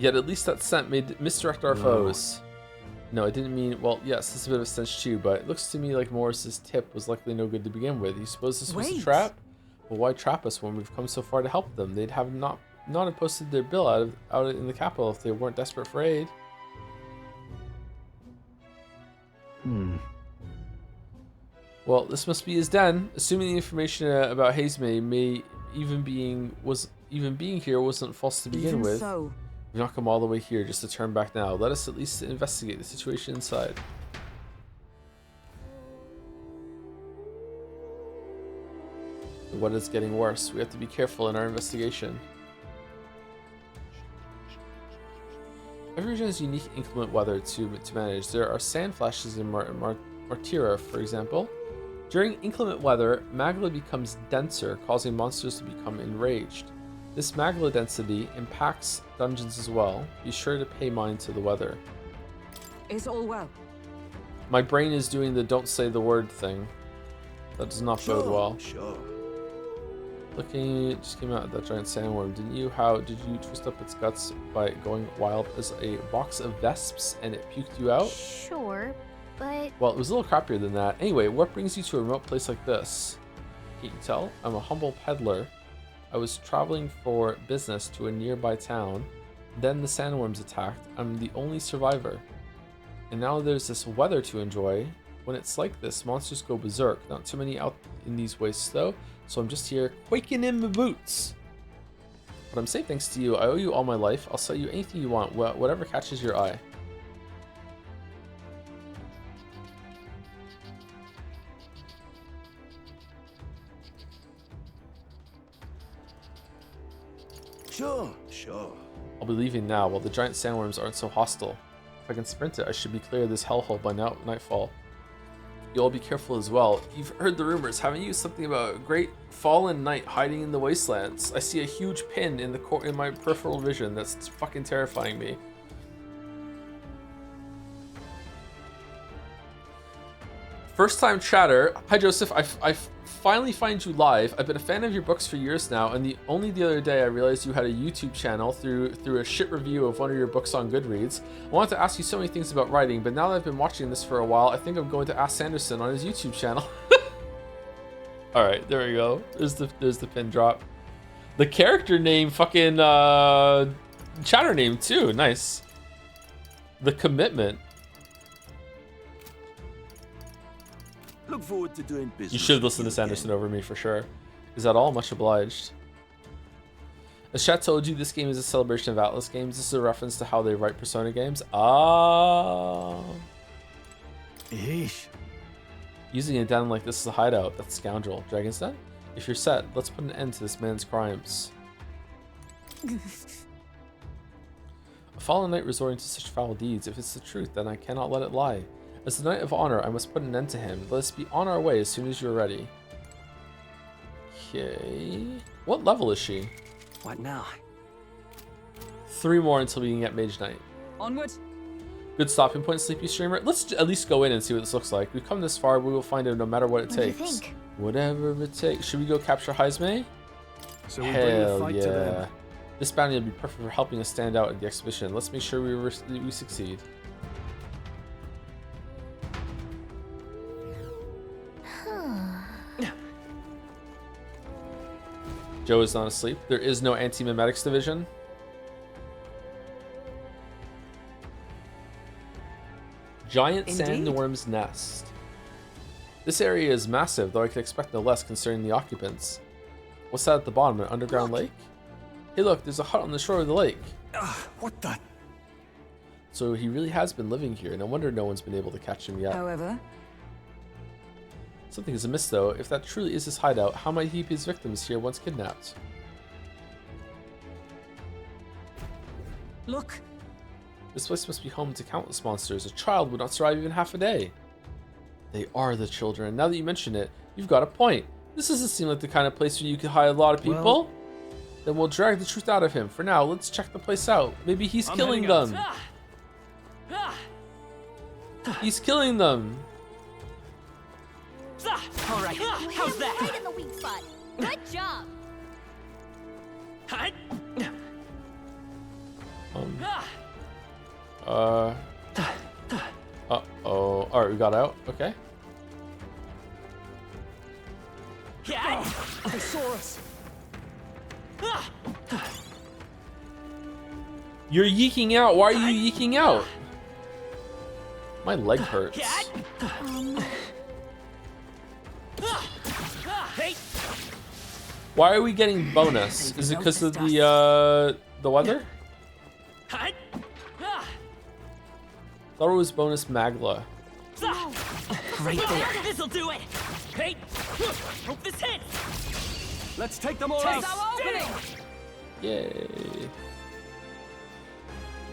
Yet at least that scent may misdirect our foes. No, I didn't mean, well, yes, this is a bit of a stench too, but it looks to me like Morris's tip was likely no good to begin with. You suppose this was a trap? Well, why trap us when we've come so far to help them? They'd have not have posted their bill out in the capital if they weren't desperate for aid. Well, this must be his den. Assuming the information about Hazme may even being here wasn't false to begin with. So, We've not come all the way here just to turn back now. Let us at least investigate the situation inside. What is getting worse? We have to be careful in our investigation. Every region has unique inclement weather to manage. There are sand flashes in Martira, for example. During inclement weather, magma becomes denser, causing monsters to become enraged. This magma density impacts dungeons as well. Be sure to pay mind to the weather. is all well. My brain is doing the don't say the word thing. That does not bode well. Sure. Looking, it just came out of that giant sandworm, didn't you? How did you twist up its guts by going wild as a box of vesps and it puked you out? Sure, but Well, it was a little crappier than that. Anyway, what brings you to a remote place like this? Can't you tell? I'm a humble peddler. I was traveling for business to a nearby town. Then the sandworms attacked. I'm the only survivor. And now there's this weather to enjoy. When it's like this, monsters go berserk. Not too many out in these wastes though, so I'm just here quaking in my boots. But I'm safe thanks to you. I owe you all my life. I'll sell you anything you want, whatever catches your eye. Sure. I'll be leaving now while the giant sandworms aren't so hostile. If I can sprint it, I should be clear of this hellhole by nightfall. You'll all be careful as well. You've heard the rumors, haven't you? Something about a great fallen knight hiding in the wastelands. I see a huge pin in my peripheral vision that's fucking terrifying me. First time chatter. Hi Joseph, I finally find you live. I've been a fan of your books for years now, and only the other day I realized you had a YouTube channel through a shit review of one of your books on Goodreads. I wanted to ask you so many things about writing, but now that I've been watching this for a while, I think I'm going to ask Sanderson on his YouTube channel. Alright, there we go. There's the pin drop. The character name fucking chatter name too. Nice. The commitment. Look forward to doing business. You should listen to Sanderson over me for sure. Is that all? Much obliged. As chat told you, this game is a celebration of Atlas games. This is a reference to how they write Persona games. Ah. Eesh. Using a den like this is a hideout. That's scoundrel. Dragon's Den? If you're set, let's put an end to this man's crimes. A fallen knight resorting to such foul deeds. If it's the truth, then I cannot let it lie. As the Knight of Honor, I must put an end to him. Let us be on our way as soon as you're ready. Okay. What level is she? What now? 3 more until we can get Mage Knight. Onward. Good stopping point, Sleepy Streamer. Let's at least go in and see what this looks like. We've come this far, we will find it no matter what it takes. What do you think? Whatever it takes. Should we go capture Haizme? So we bring the Hell fight yeah. to them. This bounty will be perfect for helping us stand out at the exhibition. Let's make sure we succeed. Joe is not asleep. There is no anti-mimetics division. Giant sandworm's nest. This area is massive, though I could expect no less concerning the occupants. What's that at the bottom, an underground lake? Hey look, there's a hut on the shore of the lake. What the? So he really has been living here. No wonder no one's been able to catch him yet. However, Something is amiss though. If that truly is his hideout, how might he keep his victims here once kidnapped? look. This place must be home to countless monsters. A child would not survive even half a day. They are the children. Now that you mention it, you've got a point. This doesn't seem like the kind of place where you could hide a lot of people. Well, then we'll drag the truth out of him. For now, let's check the place out. Maybe he's killing them. He's killing them. All right, how's Right that? in the weak spot. Good job. Uh-oh. Alright, we got out. Okay. Yeah. They saw us. You're yeeking out. Why are you yeeking out? My leg hurts. Hey. Why are we getting bonus? Is it because of the weather? Hut. Thought it was bonus Magla. Right there. This'll do it. Hey, hope this hits. Let's take them all out. Yay.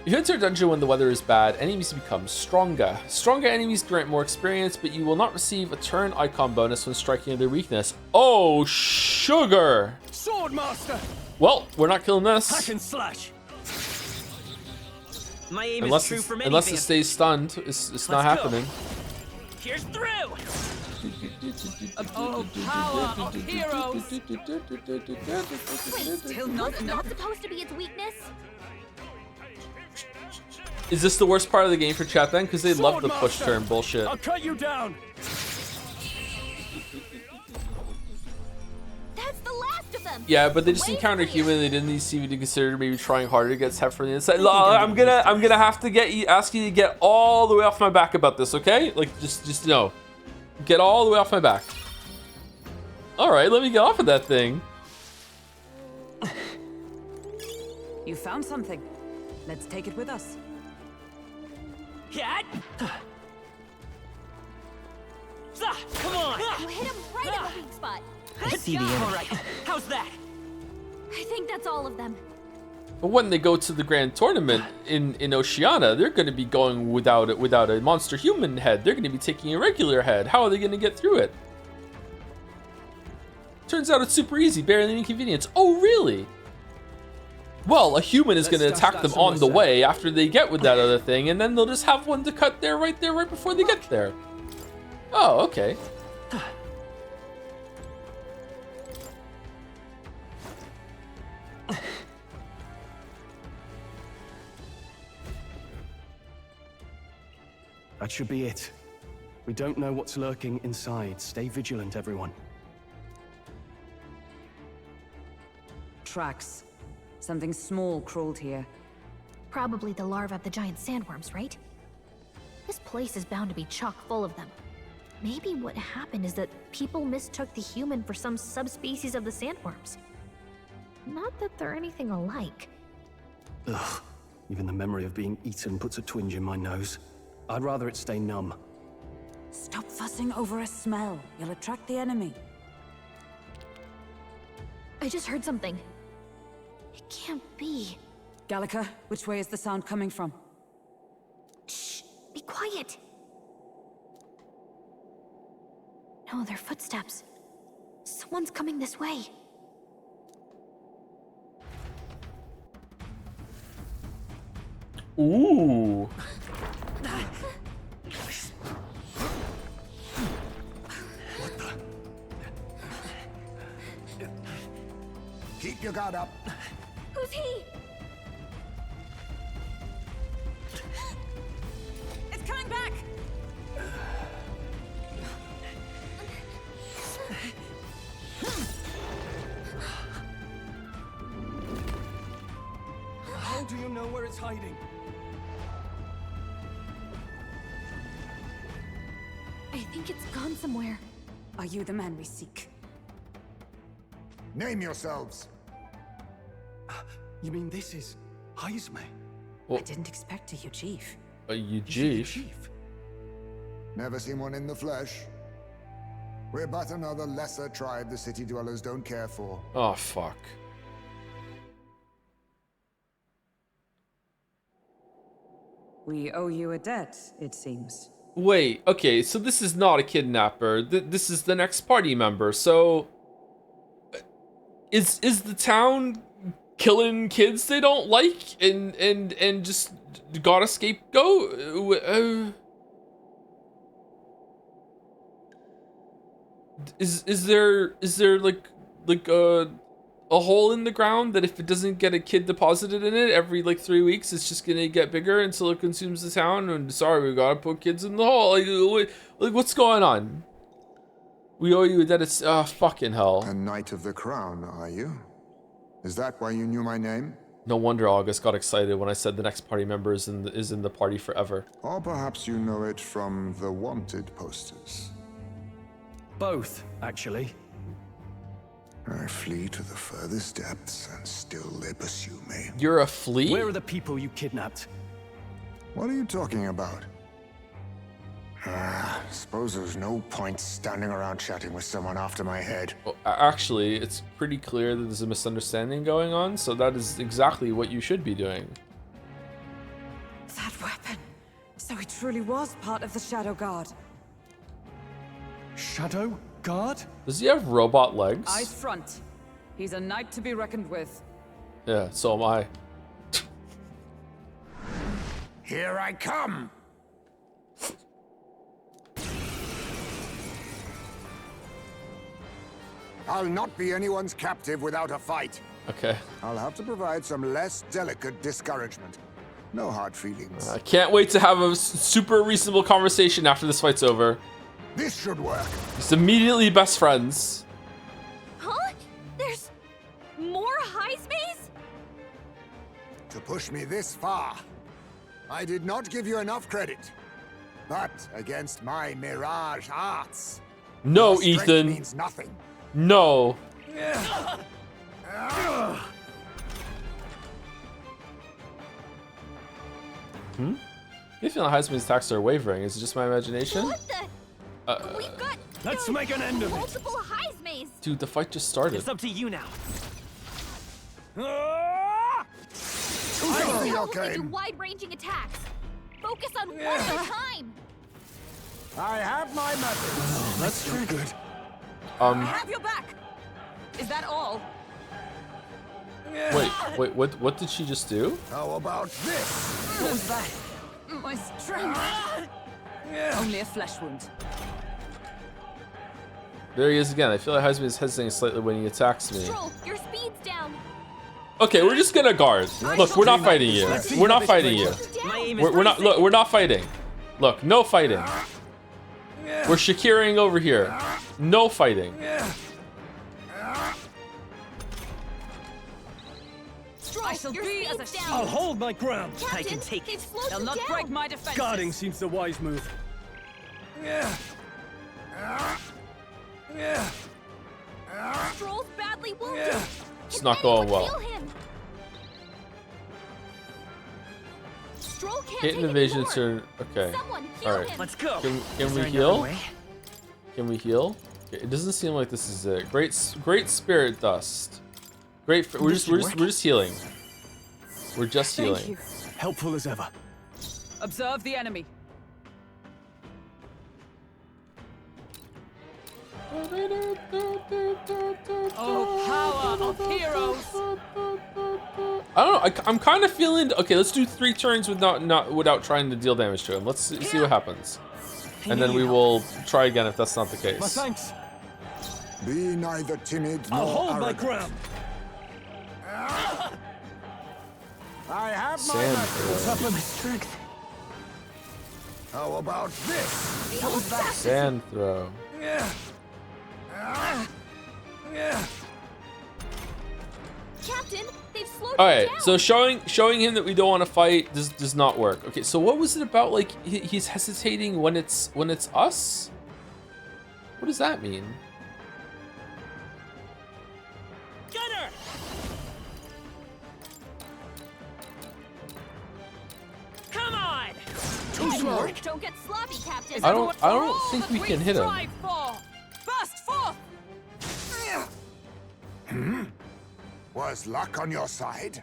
If you enter a dungeon when the weather is bad, enemies become stronger. Stronger enemies grant more experience, but you will not receive a turn icon bonus when striking their weakness. Oh, sugar! Swordmaster. Well, we're not killing this. Hack and slash. My aim is true from unless it stays stunned, it's not happening. Here's through. Oh, power of heroes! Wait, Still not wasn't enough. that supposed to be its weakness? Is this the worst part of the game for chat then? Because they love the push turn bullshit. I'll cut you down. That's the last of them. Yeah, but they just encounter human. They didn't seem to consider maybe trying harder to get Seth from the inside. I'm gonna have to ask you to get all the way off my back about this, okay? Like just no, get all the way off my back. All right, let me get off of that thing. You found something. Let's take it with us. Yeah. Come on. You hit him right in the weak spot. I see the enemy. All right. How's that? I think that's all of them. But when they go to the grand tournament in Oceania, they're going to be going without a monster human head. They're going to be taking a regular head. How are they going to get through it? Turns out it's super easy, barely an inconvenience. Oh, really? Well, a human is going to attack them on the way after they get with that other thing, and then they'll just have one to cut right before they get there. Oh, okay. That should be it. We don't know what's lurking inside. Stay vigilant, everyone. Tracks. Something small crawled here. Probably the larvae of the giant sandworms, right? This place is bound to be chock full of them. Maybe what happened is that people mistook the human for some subspecies of the sandworms. Not that they're anything alike. Ugh. Even the memory of being eaten puts a twinge in my nose. I'd rather it stay numb. Stop fussing over a smell. You'll attract the enemy. I just heard something. It can't be. Gallica, which way is the sound coming from? Shh! Be quiet! No, they're footsteps. Someone's coming this way. Ooh. Keep your guard up. Who's he? It's coming back! How do you know where it's hiding? I think it's gone somewhere. Are you the man we seek? Name yourselves. You mean this is Heisme? I didn't expect a chief. A Is he the Eugene. chief? Never seen one in the flesh. We're but another lesser tribe the city dwellers don't care for. Oh, fuck. We owe you a debt, it seems. Wait, okay, so this is not a kidnapper. This is the next party member. So, is the town killing kids they don't like and just got a scapegoat? Is there like a hole in the ground that if it doesn't get a kid deposited in it every like 3 weeks, it's just gonna get bigger until it consumes the town? And sorry, we gotta put kids in the hole. Like what's going on? We owe you a debt. It's fucking hell. A Knight of the Crown, are you? Is that why you knew my name? No wonder August got excited when I said the next party member is in the party forever. Or perhaps you know it from the wanted posters. Both, actually. I flee to the furthest depths, and still they pursue me. You're a flea? Where are the people you kidnapped? What are you talking about? Suppose there's no point standing around chatting with someone after my head. Well, actually, it's pretty clear that there's a misunderstanding going on, so that is exactly what you should be doing. That weapon. So he truly was part of the Shadow Guard. Shadow Guard? Does he have robot legs? Eyes front. He's a knight to be reckoned with. Yeah, so am I. Here I come! I'll not be anyone's captive without a fight. Okay. I'll have to provide some less delicate discouragement. No hard feelings. I can't wait to have a super reasonable conversation after this fight's over. This should work. Just immediately best friends. Huh? There's more Heismays? To push me this far, I did not give you enough credit. But against my mirage arts, No, your strength Ethan. means nothing. No. I feel like Heisman's attacks are wavering. Is it just my imagination? What the? We've got Let's make an end of it. multiple Heismays. Dude, the fight just started. It's up to you now. I see your Only do game. wide-ranging attacks. Focus on one at a time. I have my methods. That's very good. I have your back. Is that all? Wait, what did she just do? How about this? What was that? My strength. Only a flesh wound. There he is again. I feel like Heisman is hesitating slightly when he attacks me. Stroll, your speed's down. Okay, we're just gonna guard. Look, we're not fighting you. We're not fighting you. My aim is We're not. pretty Look, we're not fighting. Look, no fighting. We're Shakiring over here. No fighting. Stroll, I shall your be as speed's a down. I'll hold my ground. Captain, I can take they've it. slowed They'll you not down. break my defenses. Guarding seems the wise move. Stroll's badly wounded. It's Can not going anyone well. heal him? Stroll can't Hit take and evasion anymore. turn. Okay. Someone heal All right. him. Let's go. Can Is we there another heal? way? Can we heal? Okay, it doesn't seem like this is it. Great spirit dust. Great. We're just healing. We're just Thank healing. you. Helpful as ever. Observe the enemy. Oh, power of heroes! I don't know. I'm kind of feeling. Okay, let's do 3 turns without trying to deal damage to him. Let's see what happens, and then we will try again if that's not the My case. thanks. Be neither timid nor I'll hold my arrogant. ground. I have my Sand methods. What's happened? Strength. How about this? What was that? Sand throw. Captain, they've slowed All you right, down. so showing him that we don't want to fight does not work. Okay, so what was it about? Like he's hesitating when it's us. What does that mean? Gunner! Come on! Too slow. Don't get sloppy, Captain. I don't think we can hit him. Strive for. Burst forth! Was luck on your side?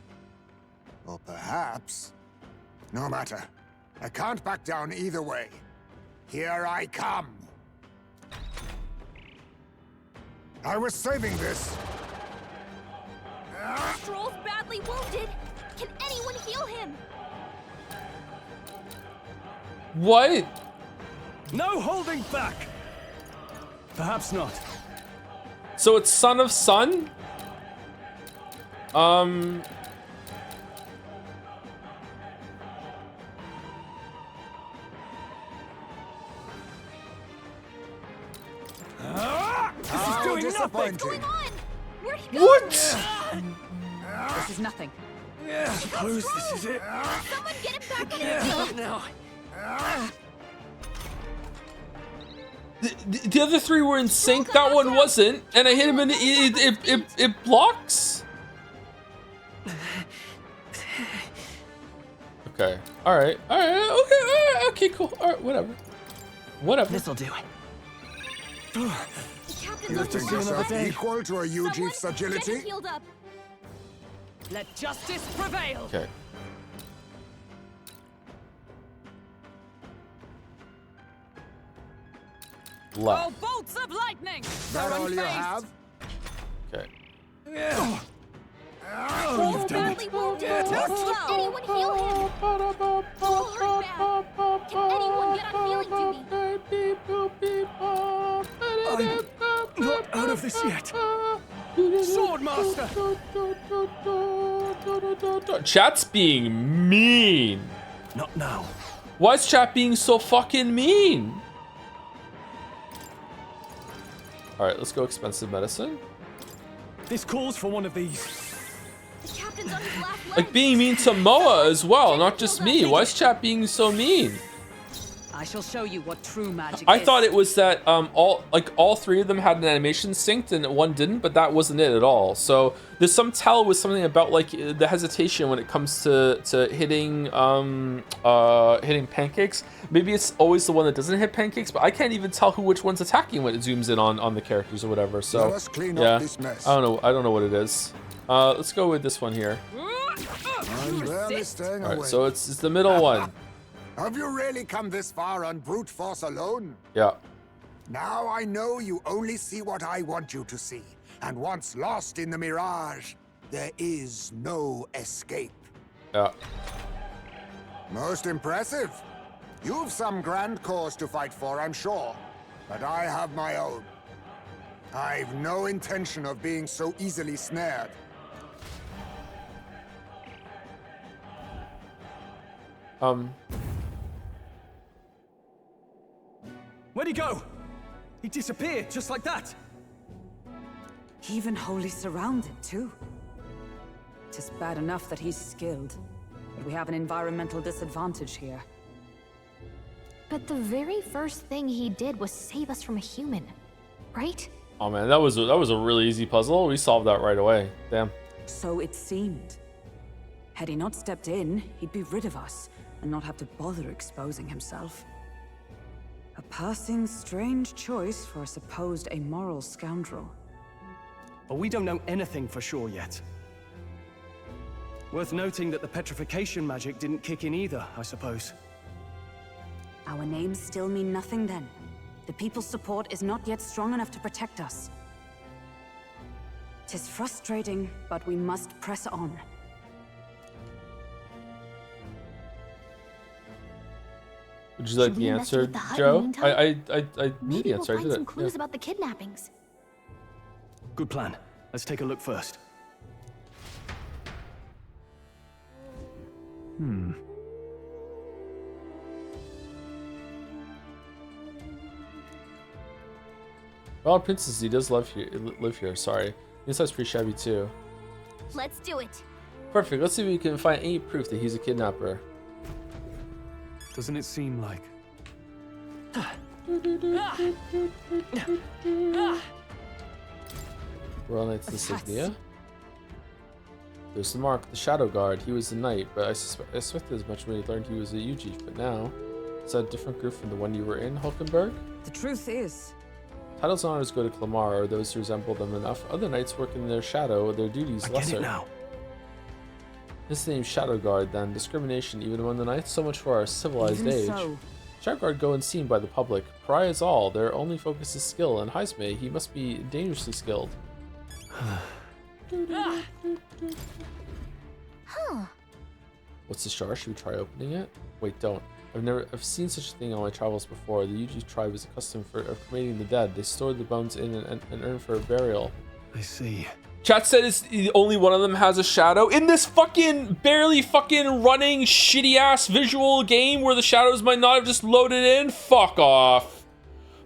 Or perhaps... No matter. I can't back down either way. Here I come. I was saving this. Stroll's badly wounded. Can anyone heal him? What? No holding back. Perhaps not. So it's Son of Sun? This is doing nothing. What's going on? Where'd he go? What? This is nothing. Suppose this is it. Someone get him back on his feet. No. The other three were in sync. That one wasn't, and I hit him and it blocks. Okay. All right. Okay. Cool. All right. Whatever. This'll do it. You think yourself equal to a Yuji's agility? Healed up. Let justice prevail. Okay. Left. Oh, bolts of lightning! That all you have? Okay. Oh, you've done it. Badly wounded. Anyone heal him? Oh, hurt bad. Can anyone get on healing duty? I'm not out of this yet. Swordmaster! Chat's being mean. Not now. Why is chat being so fucking mean? All right, let's go expensive medicine. This calls for one of these. The captain's on his last leg. Like being mean to Moa as well, not just me. Why is chat being so mean? I shall show you what true magic I is. thought it was that all three of them had an animation synced and one didn't, but that wasn't it at all. So there's some tell with something about like the hesitation when it comes to hitting hitting pancakes. Maybe it's always the one that doesn't hit pancakes, but I can't even tell which one's attacking when it zooms in on the characters or whatever. So Let us clean yeah, up this mess. I don't know what it is. Let's go with this one here. I'm barely staying All right, away. so it's the middle one. Have you really come this far on brute force alone? Yeah. Now I know you only see what I want you to see. And once lost in the mirage, there is no escape. Yeah. Most impressive. You've some grand cause to fight for, I'm sure. But I have my own. I've no intention of being so easily snared. Where'd he go? He disappeared just like that. Even wholly surrounded, too. 'Tis bad enough that he's skilled, but we have an environmental disadvantage here. But the very first thing he did was save us from a human, right? Oh man, that was a really easy puzzle. We solved that right away. Damn. So it seemed. Had he not stepped in, he'd be rid of us, and not have to bother exposing himself. A passing strange choice for a supposed amoral scoundrel. But we don't know anything for sure yet. Worth noting that the petrification magic didn't kick in either, I suppose. Our names still mean nothing then. The people's support is not yet strong enough to protect us. 'Tis frustrating, but we must press on. Would you like Should the we answer, investigate the hut in the Joe? meantime? I knew Maybe the we'll answer. I find did some it. clues Yeah. about the kidnappings. Good plan. Let's take a look first. Well, Princess, he does live here. Sorry. This side's pretty shabby too. Let's do it. Perfect. Let's see if we can find any proof that he's a kidnapper. Doesn't it seem like... Royal Knight's insignia. There's the mark, the Shadow Guard. He was a knight, but I suspected as much when he learned he was a Yuji. But now, is that a different group from the one you were in, Hulkenberg? The truth is, Titles and honors go to Clamar, or those who resemble them enough. Other knights work in their shadow, their duties I lesser. get it now. This name's Shadow Guard, then. Discrimination even among the knights, so much for our civilized even age. so, Shadow Guard go unseen by the public. Pariah is all. Their only focus is skill, and Heisme, he must be dangerously skilled. Huh. What's this jar? Should we try opening it? Wait, don't. I've seen such a thing on my travels before. The Yuji tribe is accustomed of cremating the dead. They store the bones in and earn for a burial. I see. Chat said it's only one of them has a shadow in this fucking barely fucking running shitty ass visual game where the shadows might not have just loaded in. Fuck off.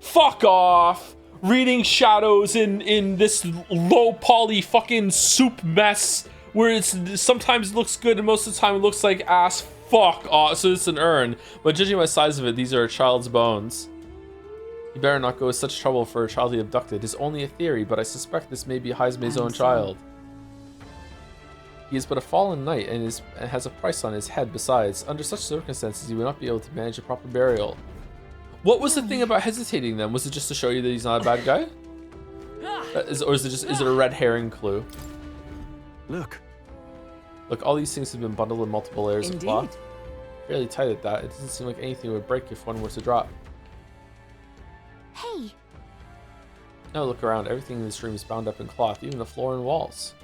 Fuck off. Reading shadows in this low poly fucking soup mess where it's sometimes it looks good and most of the time it looks like ass. Fuck off. So it's an urn, but judging by the size of it, these are a child's bones. You better not go to such trouble for a child he abducted. It's only a theory, but I suspect this may be Haizume's own child. He is but a fallen knight and has a price on his head besides. Under such circumstances, he would not be able to manage a proper burial. What was the thing about hesitating then? Was it just to show you that he's not a bad guy? Or is it a red herring clue? Look, all these things have been bundled in multiple layers of cloth. Indeed. Fairly tight at that. It doesn't seem like anything would break if one were to drop. Hey, Now look around. Everything in this room is bound up in cloth, even the floor and walls.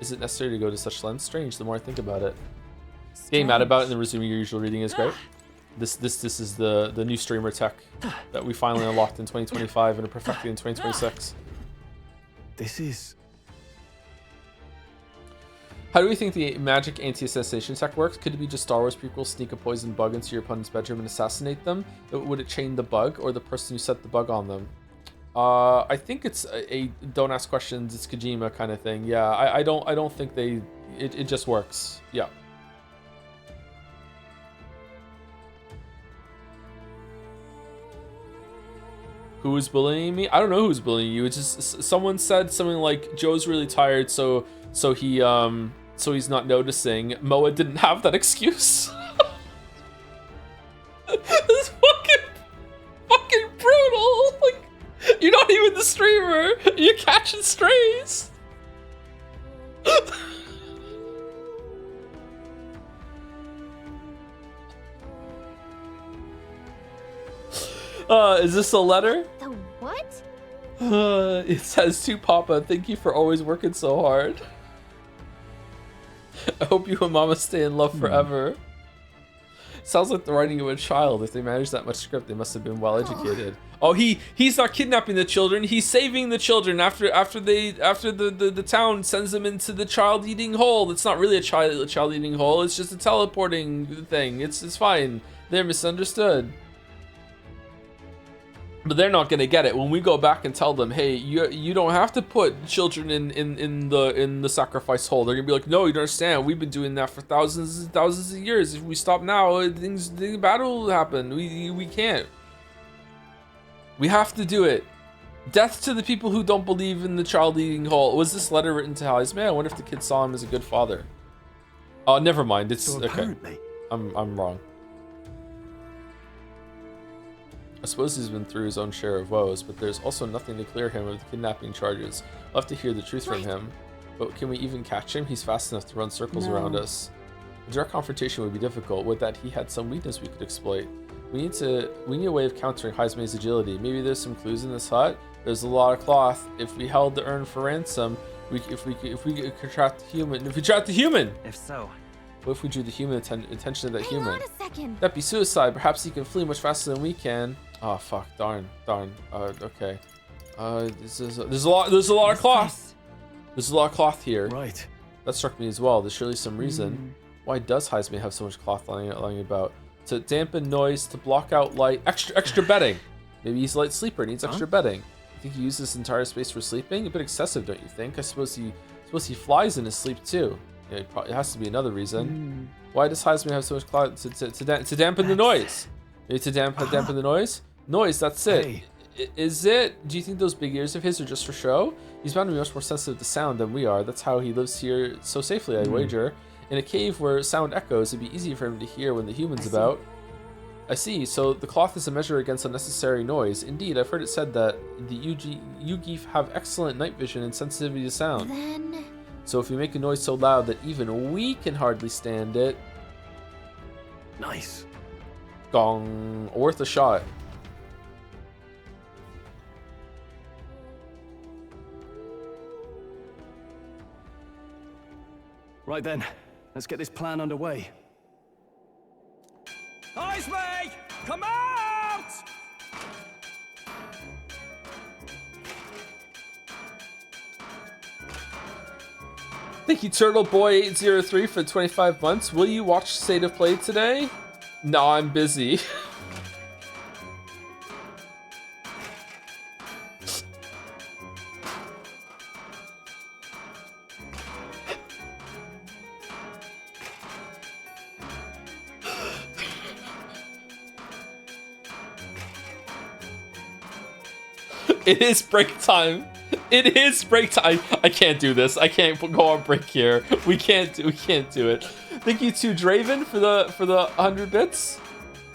Is it necessary to go to such lengths? Strange, the more I think about it. Getting mad about it and then resuming your usual reading is great. This is the new streamer tech that we finally unlocked in 2025 and are perfecting in 2026. this is... How do we think the magic anti-assassination tech works? Could it be just Star Wars prequels sneak a poison bug into your opponent's bedroom and assassinate them? Would it chain the bug or the person who set the bug on them? I think it's a don't ask questions, it's Kojima kind of thing. Yeah, I don't think it just works. Yeah. Who is bullying me? I don't know who's bullying you. It's just someone said something like Joe's really tired, so he's not noticing. Moa didn't have that excuse. This fucking brutal. Like, you're not even the streamer. You're catching strays. Is this a letter? the what? It says to Papa, thank you for always working so hard. I hope you and Mama stay in love forever. Sounds like the writing of a child. If they managed that much script, they must have been well educated. Oh, he's not kidnapping the children. He's saving the children after the town sends them into the child eating hole. It's not really a child eating hole. It's just a teleporting thing. It's fine. They're misunderstood. But they're not gonna get it when we go back and tell them, hey, you don't have to put children in the sacrifice hole. They're gonna be like, no, you don't understand. We've been doing that for thousands and thousands of years. If we stop now, the battle will happen. We can't. We have to do it. Death to the people who don't believe in the child eating hole. Was this letter written to Haizume? I wonder if the kid saw him as a good father. Oh, never mind. It's So okay. apparently... I'm wrong. I suppose he's been through his own share of woes, but there's also nothing to clear him of the kidnapping charges. We'll have to hear the truth from him. But can we even catch him? He's fast enough to run circles around us. A direct confrontation would be difficult. Would that he had some weakness we could exploit? We need a way of countering Haizume's agility. Maybe there's some clues in this hut. There's a lot of cloth. If we held the urn for ransom, if we could trap the human. If we trap the human. If so, What if we drew the human attention to that Hang human? on a second. That'd be suicide. Perhaps he can flee much faster than we can. Oh fuck! Darn. Okay. There's a lot of cloth. There's a lot of cloth here. Right. That struck me as well. There's surely some reason. Why does Haizume have so much cloth lying about? To dampen noise, to block out light. Extra bedding. Maybe he's a light sleeper. Needs extra bedding. You think he uses this entire space for sleeping? A bit excessive, don't you think? I suppose he flies in his sleep too. Yeah, it has to be another reason. Why does Haizume have so much cloth to dampen the noise? Maybe to dampen the noise? Noise, that's it. Hey. Is it? Do you think those big ears of his are just for show? He's bound to be much more sensitive to sound than we are. That's how he lives here so safely, I wager. In a cave where sound echoes, it'd be easy for him to hear when the human's about. I see. So the cloth is a measure against unnecessary noise. Indeed, I've heard it said that the Yugi have excellent night vision and sensitivity to sound. Then... So if we make a noise so loud that even we can hardly stand it, Nice. gong, worth a shot. Right then, let's get this plan underway. Haizume! Come out! Thank you, Turtle Boy 803 for 25 months. Will you watch State of Play today? No, I'm busy. It is break time. It is break time. I can't do this. I can't go on break here. We can't do it. Thank you to Draven for the 100 bits.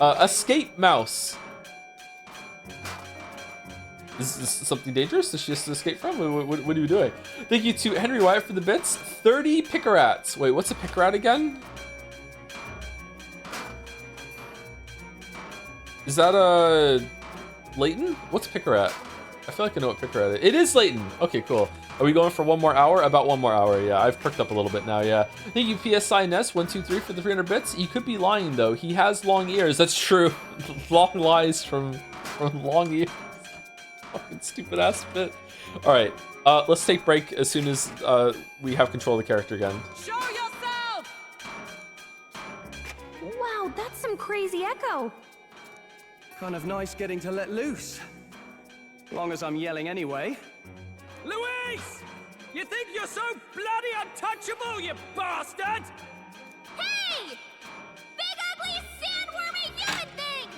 Escape mouse. Is this something dangerous? Does she just escape from? What are you doing? Thank you to Henry Wyatt for the bits. 30 Pickerats. Wait, what's a Pickerat again? Is that a Leighton? What's Pickerat? I feel like I know what Pickerat is. It is Leighton. Okay, cool. Are we going for 1 more hour? About 1 more hour, yeah. I've perked up a little bit now, yeah. Thank you, PSI Ness 123 for the 300 bits. You could be lying, though. He has long ears. That's true. Long lies from long ears. Fucking stupid ass bit. Alright, let's take break as soon as we have control of the character again. Show yourself! Wow, that's some crazy echo. Kind of nice getting to let loose. Long as I'm yelling anyway. Luis! You think you're so bloody untouchable, you bastard? Hey! Big ugly sandwormy human thing!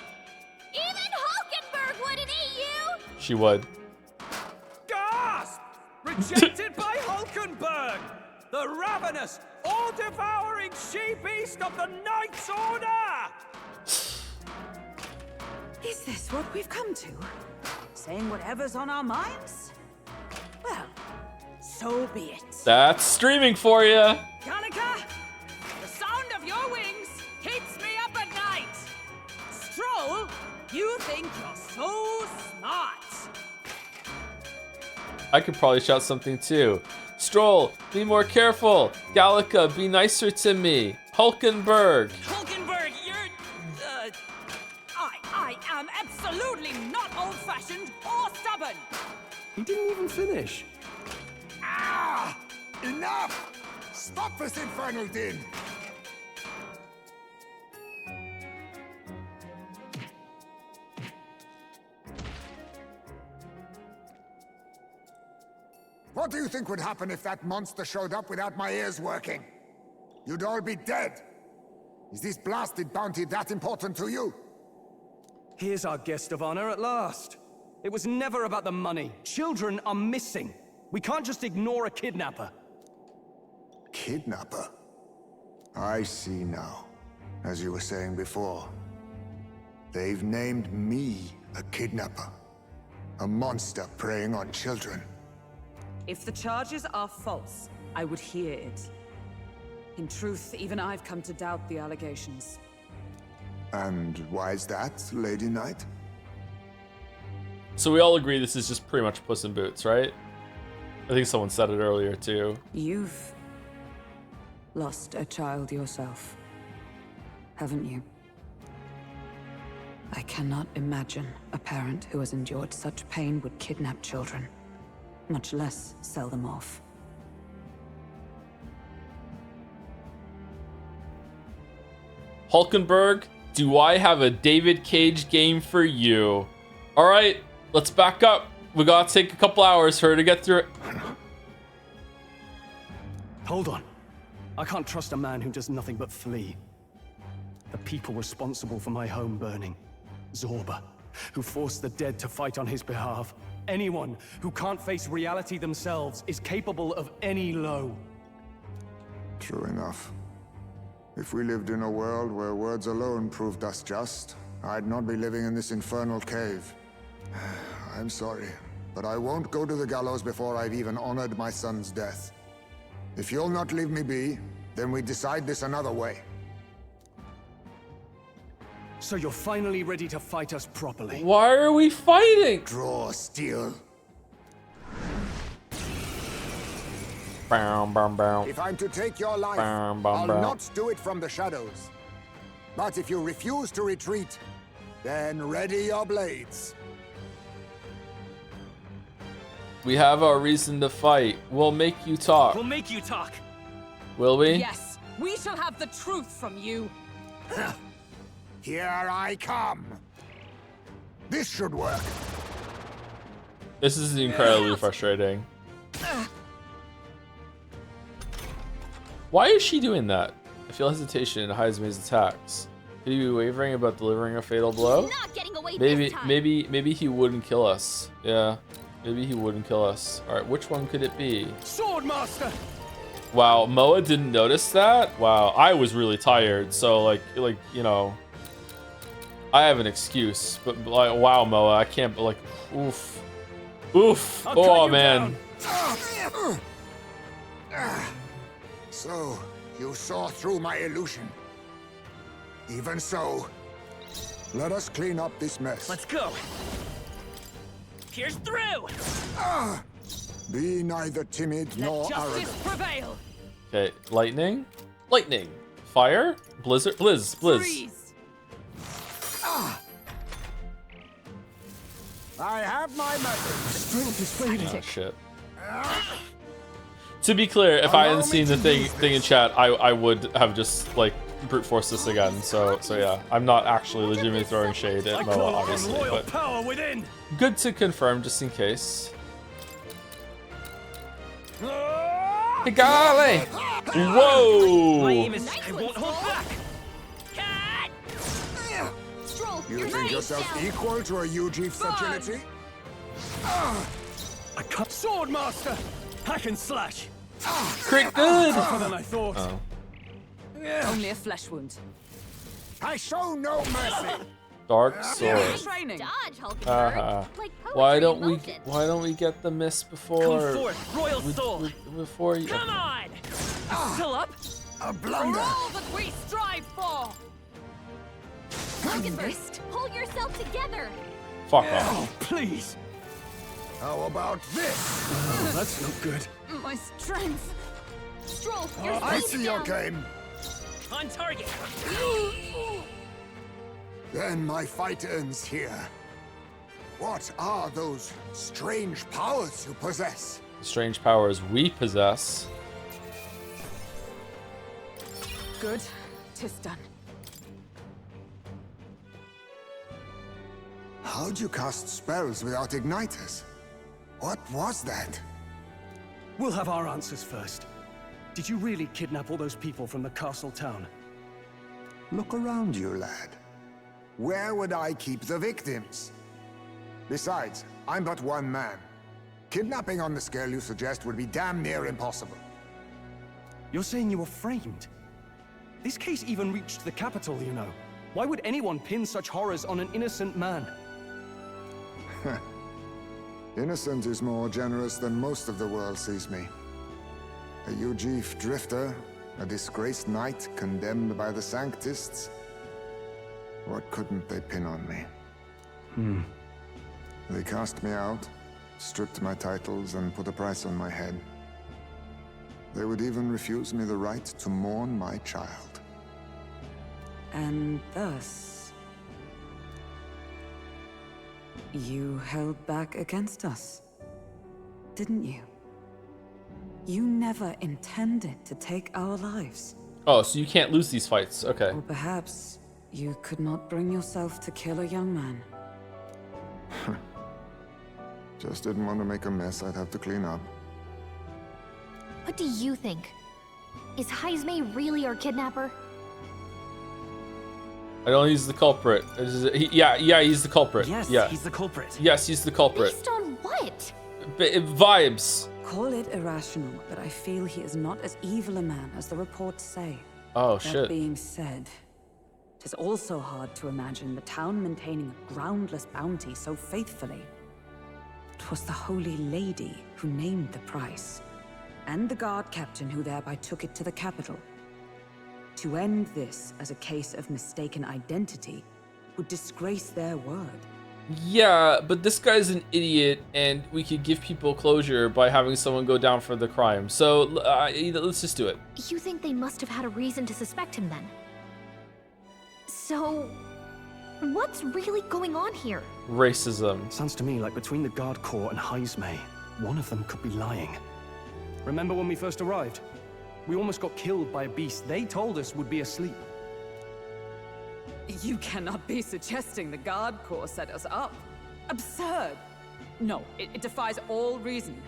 Even Hulkenberg wouldn't eat you! She would. Gasp! Rejected by Hulkenberg! The ravenous, all-devouring she-beast of the Knight's Order! Is this what we've come to? Saying whatever's on our minds? Well, so be it. That's streaming for you. Gallica, the sound of your wings keeps me up at night. Stroll, you think you're so smart. I could probably shout something too. Stroll, be more careful. Gallica, be nicer to me. Hulkenberg. Hulkenberg, you're... I am absolutely not old-fashioned or stubborn. He didn't even finish. Ah! Enough! Stop this infernal din! What do you think would happen if that monster showed up without my ears working? You'd all be dead. Is this blasted bounty that important to you? Here's our guest of honor at last. It was never about the money. Children are missing. We can't just ignore a kidnapper. Kidnapper? I see now. As you were saying before, they've named me a kidnapper. A monster preying on children. If the charges are false, I would hear it. In truth, even I've come to doubt the allegations. And why is that, Lady Knight? So we all agree this is just pretty much Puss in Boots, right? I think someone said it earlier too. You've lost a child yourself, haven't you? I cannot imagine a parent who has endured such pain would kidnap children, much less sell them off. Hulkenberg, do I have a David Cage game for you? All right, let's back up. We gotta take a couple hours for her to get through it. Hold on. I can't trust a man who does nothing but flee. The people responsible for my home burning. Zorba, who forced the dead to fight on his behalf. Anyone who can't face reality themselves is capable of any low. True enough. If we lived in a world where words alone proved us just, I'd not be living in this infernal cave. I'm sorry, but I won't go to the gallows before I've even honored my son's death. If you'll not leave me be, then we decide this another way. So you're finally ready to fight us properly. Why are we fighting? Draw steel. Bow, bow, bow. If I'm to take your life, Bam, bam, I'll bam. not do it from the shadows. But if you refuse to retreat, then ready your blades. We have our reason to fight. We'll make you talk. We'll make you talk. Will we? Yes, we shall have the truth from you. Here I come. This should work. This is incredibly frustrating. Why is she doing that? I feel hesitation in Heisman's attacks. Could he be wavering about delivering a fatal blow? Not getting away Maybe, this time. maybe he wouldn't kill us. Yeah. Maybe he wouldn't kill us. All right, which one could it be? Swordmaster! Wow, Moa didn't notice that? Wow, I was really tired, so like you know, I have an excuse, but like, wow, Moa, I can't, like, oof. Oof. Oh, man. So, you saw through my illusion. Even so, let us clean up this mess. Let's go. Pierce through. Be neither timid nor Let justice arrogant. prevail. Okay, lightning. Lightning. Fire. Blizzard. Blizz. Freeze. I have my method. Strength is fading. Oh, shit. To be clear, if I hadn't seen the thing in chat, I would have just, like, brute forced this again. So yeah, I'm not actually legitimately throwing shade at Moa, obviously, but Power within. good to confirm just in case. Hey, golly! My Whoa! aim is. I won't hold back. Cut! Stroll, You you're think right. yourself equal to a Ujief's agility? I cut Swordmaster. Hack and slash. Crit good! Tougher than I thought. Oh. Only a flesh wound. I show no mercy. Dark sword. Training. Dodge, Hulkenberg. Uh-huh. Like Why poetry don't in we motion. get the miss Come before forth, royal soul. before you? Come on. Still up? A For blunder. all that we strive for. Hulkenberg, pull yourself together. Fuck off. Oh, please. How about this? Oh, that's not good. My strength. Stroll, you're I slowing see your down. game. On target. Then my fight ends here. What are those strange powers you possess? Strange powers we possess. Good. 'Tis done. How'd you cast spells without igniters? What was that? We'll have our answers first. Did you really kidnap all those people from the castle town? Look around you, lad. Where would I keep the victims? Besides, I'm but one man. Kidnapping on the scale you suggest would be damn near impossible. You're saying you were framed? This case even reached the capital, you know. Why would anyone pin such horrors on an innocent man? Innocent is more generous than most of the world sees me. A Ujief drifter, a disgraced knight condemned by the Sanctists. What couldn't they pin on me? They cast me out, stripped my titles, and put a price on my head. They would even refuse me the right to mourn my child. And thus, you held back against us, didn't you? You never intended to take our lives. Oh, so you can't lose these fights. Okay. Or perhaps you could not bring yourself to kill a young man. Just didn't want to make a mess I'd have to clean up. What do you think? Is Heismay really our kidnapper? I don't. He's the culprit. Yeah, he's the culprit. Yes, yeah. he's the culprit. Yes, he's the culprit. Based on what? Vibes. Call it irrational, but I feel he is not as evil a man as the reports say. Oh That shit. being said, it is also hard to imagine the town maintaining a groundless bounty so faithfully. 'Twas the Holy Lady who named the price, and the guard captain who thereby took it to the capital. To end this as a case of mistaken identity would disgrace their word. Yeah, but this guy's an idiot, and we could give people closure by having someone go down for the crime. So let's just do it. You think they must have had a reason to suspect him then? So, what's really going on here? Racism. Sounds to me like between the Guard Corps and Heismay, one of them could be lying. Remember when we first arrived? We almost got killed by a beast they told us would be asleep. You cannot be suggesting the Guard Corps set us up. Absurd! No, it defies all reason.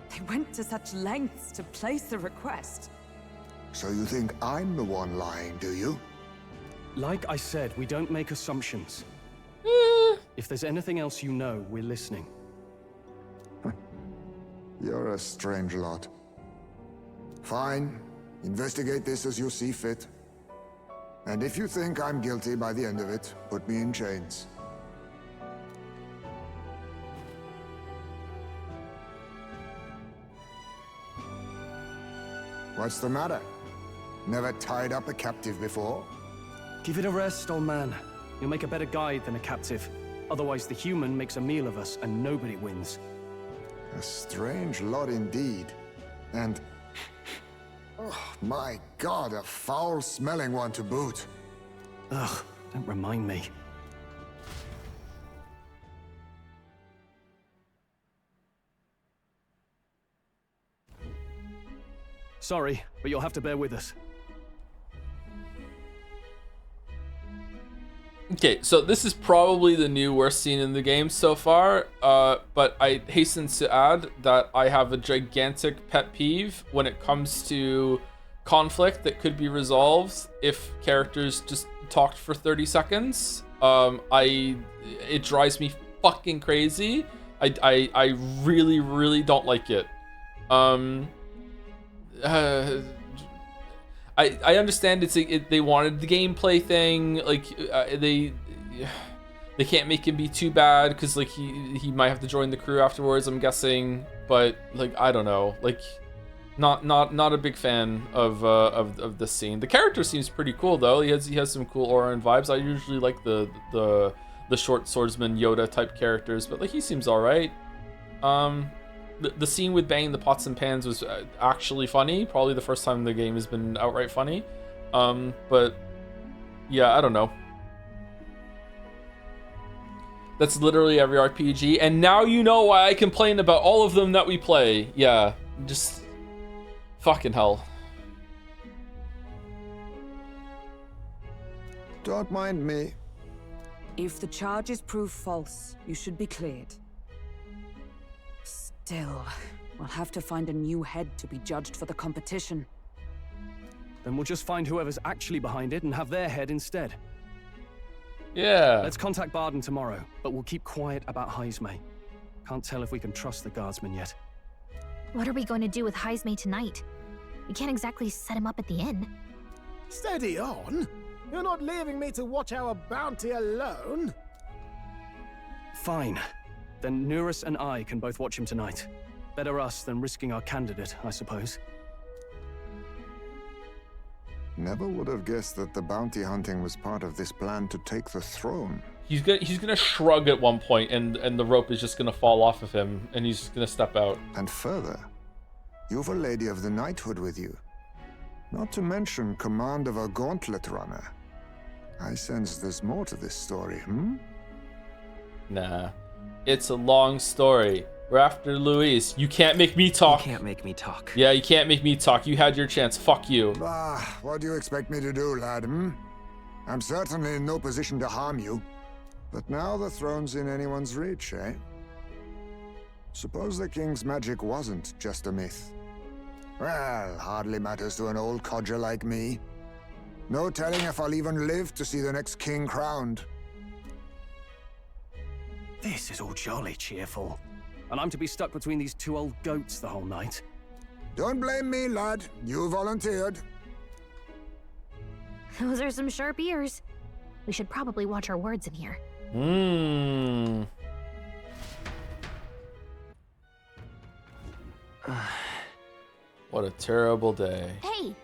They went to such lengths to place the request. So you think I'm the one lying, do you? Like I said, we don't make assumptions. If there's anything else you know, we're listening. You're a strange lot. Fine. Investigate this as you see fit. And if you think I'm guilty by the end of it, put me in chains. What's the matter? Never tied up a captive before? Give it a rest, old man. You'll make a better guide than a captive. Otherwise, the human makes a meal of us, and nobody wins. A strange lot indeed. And... oh, my God, a foul-smelling one to boot. Ugh, don't remind me. Sorry, but you'll have to bear with us. Okay, so this is probably the new worst scene in the game so far, but I hasten to add that I have a gigantic pet peeve when it comes to conflict that could be resolved if characters just talked for 30 seconds. It drives me fucking crazy. I really don't like it. I understand they wanted the gameplay thing, like they can't make him be too bad because like he might have to join the crew afterwards, I'm guessing, but like I don't know, like not a big fan of this scene. The character seems pretty cool though. He has some cool aura and vibes. I usually like the short swordsman Yoda type characters, but like he seems all right. The scene with banging the pots and pans was actually funny. Probably the first time the game has been outright funny. But yeah, I don't know. That's literally every RPG. And now you know why I complain about all of them that we play. Yeah, just fucking hell. Don't mind me. If the charges prove false, you should be cleared. Still, we'll have to find a new head to be judged for the competition. Then we'll just find whoever's actually behind it and have their head instead. Yeah. Let's contact Barden tomorrow, but we'll keep quiet about Heismay. Can't tell if we can trust the guardsman yet. What are we going to do with Heismay tonight? We can't exactly set him up at the inn. Steady on. You're not leaving me to watch our bounty alone. Fine. Then Nurus and I can both watch him tonight. Better us than risking our candidate, I suppose. Never would have guessed that the bounty hunting was part of this plan to take the throne. He's gonna shrug at one point, and the rope is just gonna fall off of him, and he's just gonna step out. And further, you've a lady of the knighthood with you. Not to mention command of a gauntlet runner. I sense there's more to this story, Nah. It's a long story. We're after Luis. You can't make me talk. You can't make me talk. Yeah, you can't make me talk. You had your chance. Fuck you. What do you expect me to do, lad, I'm certainly in no position to harm you. But now the throne's in anyone's reach, eh? Suppose the king's magic wasn't just a myth. Well, hardly matters to an old codger like me. No telling if I'll even live to see the next king crowned. This is all jolly cheerful. And I'm to be stuck between these two old goats the whole night. Don't blame me, lad. You volunteered. Those are some sharp ears. We should probably watch our words in here. What a terrible day. Hey!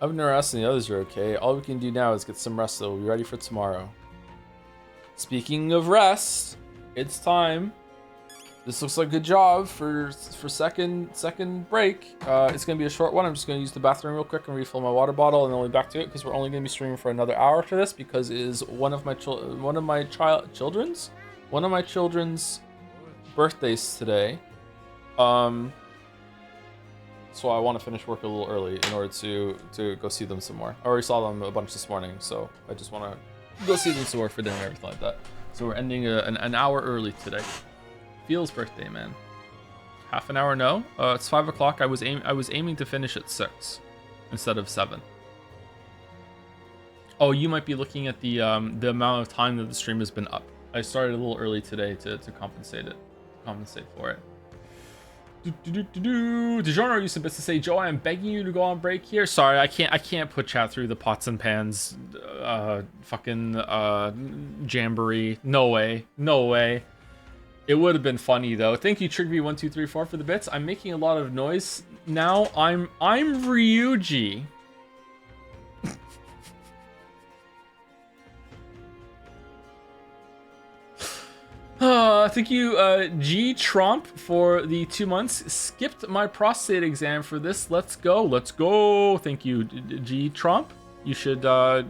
I've never asked and the others are okay. All we can do now is get some rest, so we'll be ready for tomorrow. Speaking of rest, it's time. This looks like a good job for second break. It's gonna be a short one. I'm just gonna use the bathroom real quick and refill my water bottle, and then we'll be back to it because we're only gonna be streaming for another hour after this because it is one of my children's birthdays today. So I want to finish work a little early in order to go see them some more. I already saw them a bunch this morning, so I just want to go see them some more for dinner and everything like that. So we're ending an hour early today. Phil's birthday, man. Half an hour? No. It's 5 o'clock. I was aiming to finish at 6 instead of 7. Oh, you might be looking at the amount of time that the stream has been up. I started a little early today to compensate for it. DiGiorno used some bits to say, Joe, I am begging you to go on break here. Sorry, I can't put chat through the pots and pans fucking jamboree. No way. No way. It would have been funny though. Thank you, Trigby1234 for the bits. I'm making a lot of noise now. I'm Ryuji. Thank you, G Trump, for the 2 months. Skipped my prostate exam for this. Let's go. Let's go. Thank you, G Trump. You should go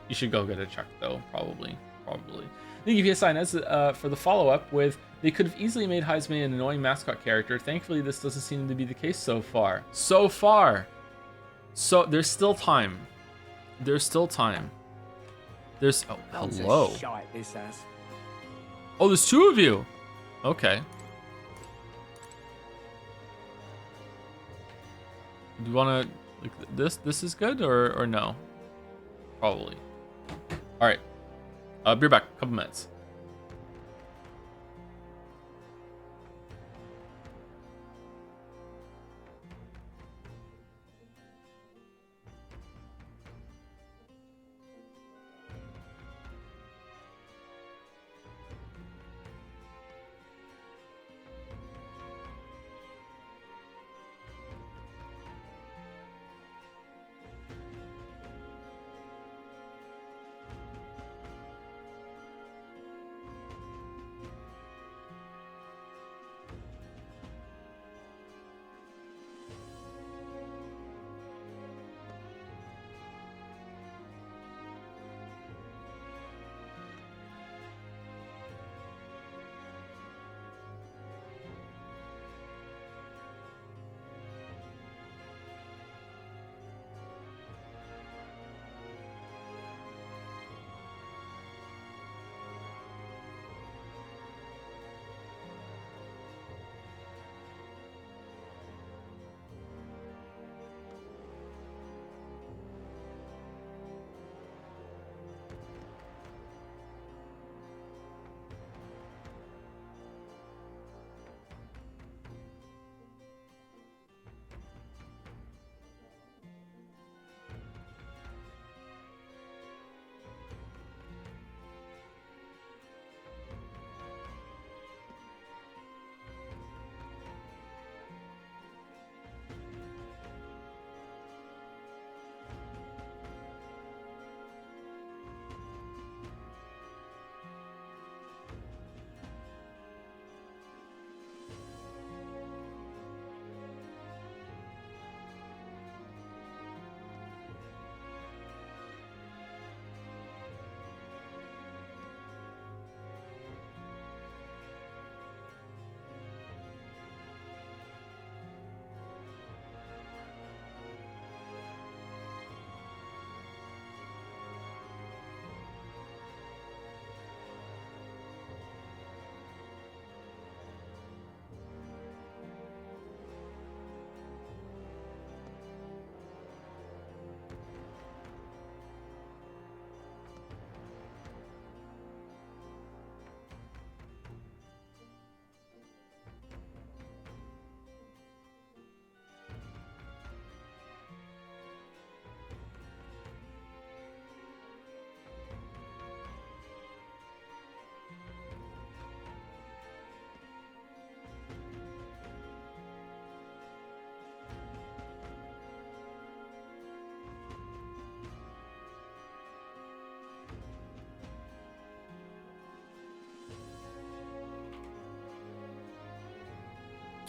get it checked though. Probably. Thank you, PSI Nez, for the follow-up with, they could have easily made Heisman an annoying mascot character. Thankfully, this doesn't seem to be the case so far. So there's still time. There's still time. There's, oh, hello. Oh, there's 2 of you. Okay. Do you want to, like, this is good or no? Probably. All right. Be back. Couple minutes.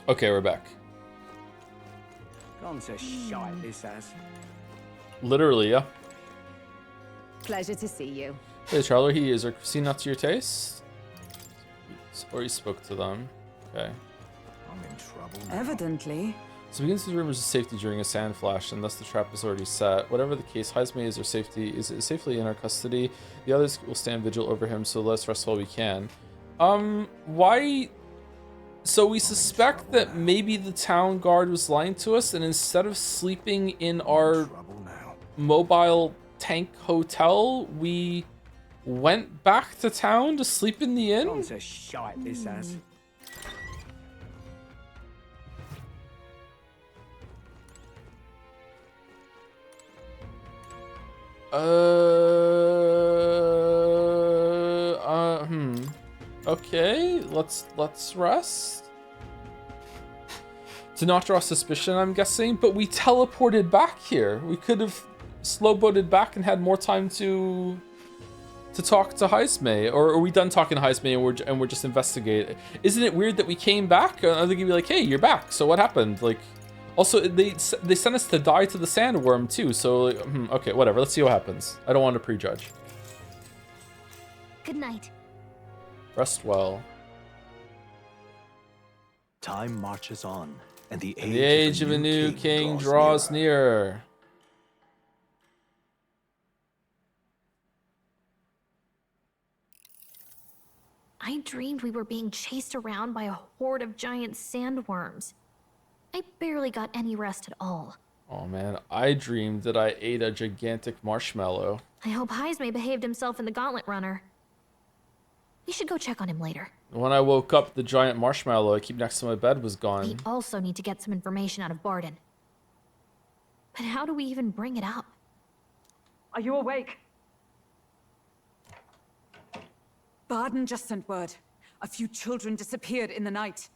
Okay, we're back. Gone to shite, this has. Literally, yeah. Pleasure to see you. Hey, Charlie, is our cuisine not to your taste? Or you spoke to them. Okay. I'm in trouble now. Evidently. So begins with rumors of safety during a sand flash, and thus the trap is already set. Whatever the case, Heisme is safely in our custody. The others will stand vigil over him, so let us rest while we can. Why? So we suspect that maybe the town guard was lying to us, and instead of sleeping in our mobile tank hotel, we went back to town to sleep in the inn? Gone to shite, this has. Okay, let's rest. To not draw suspicion, I'm guessing, but we teleported back here. We could have slow-boated back and had more time to talk to Heisme, or are we done talking to Heisme and we're just investigating? Isn't it weird that we came back? Are they gonna be like, hey, you're back? So what happened? Like, also they sent us to die to the sandworm too. So like, okay, whatever. Let's see what happens. I don't want to prejudge. Good night. Rest well. Time marches on, and the age of a new king draws nearer. I dreamed we were being chased around by a horde of giant sandworms. I barely got any rest at all. Oh man, I dreamed that I ate a gigantic marshmallow. I hope Heisme behaved himself in the Gauntlet Runner. We should go check on him later. When I woke up, the giant marshmallow I keep next to my bed was gone. We also need to get some information out of Barden. But how do we even bring it up? Are you awake? Barden just sent word. A few children disappeared in the night.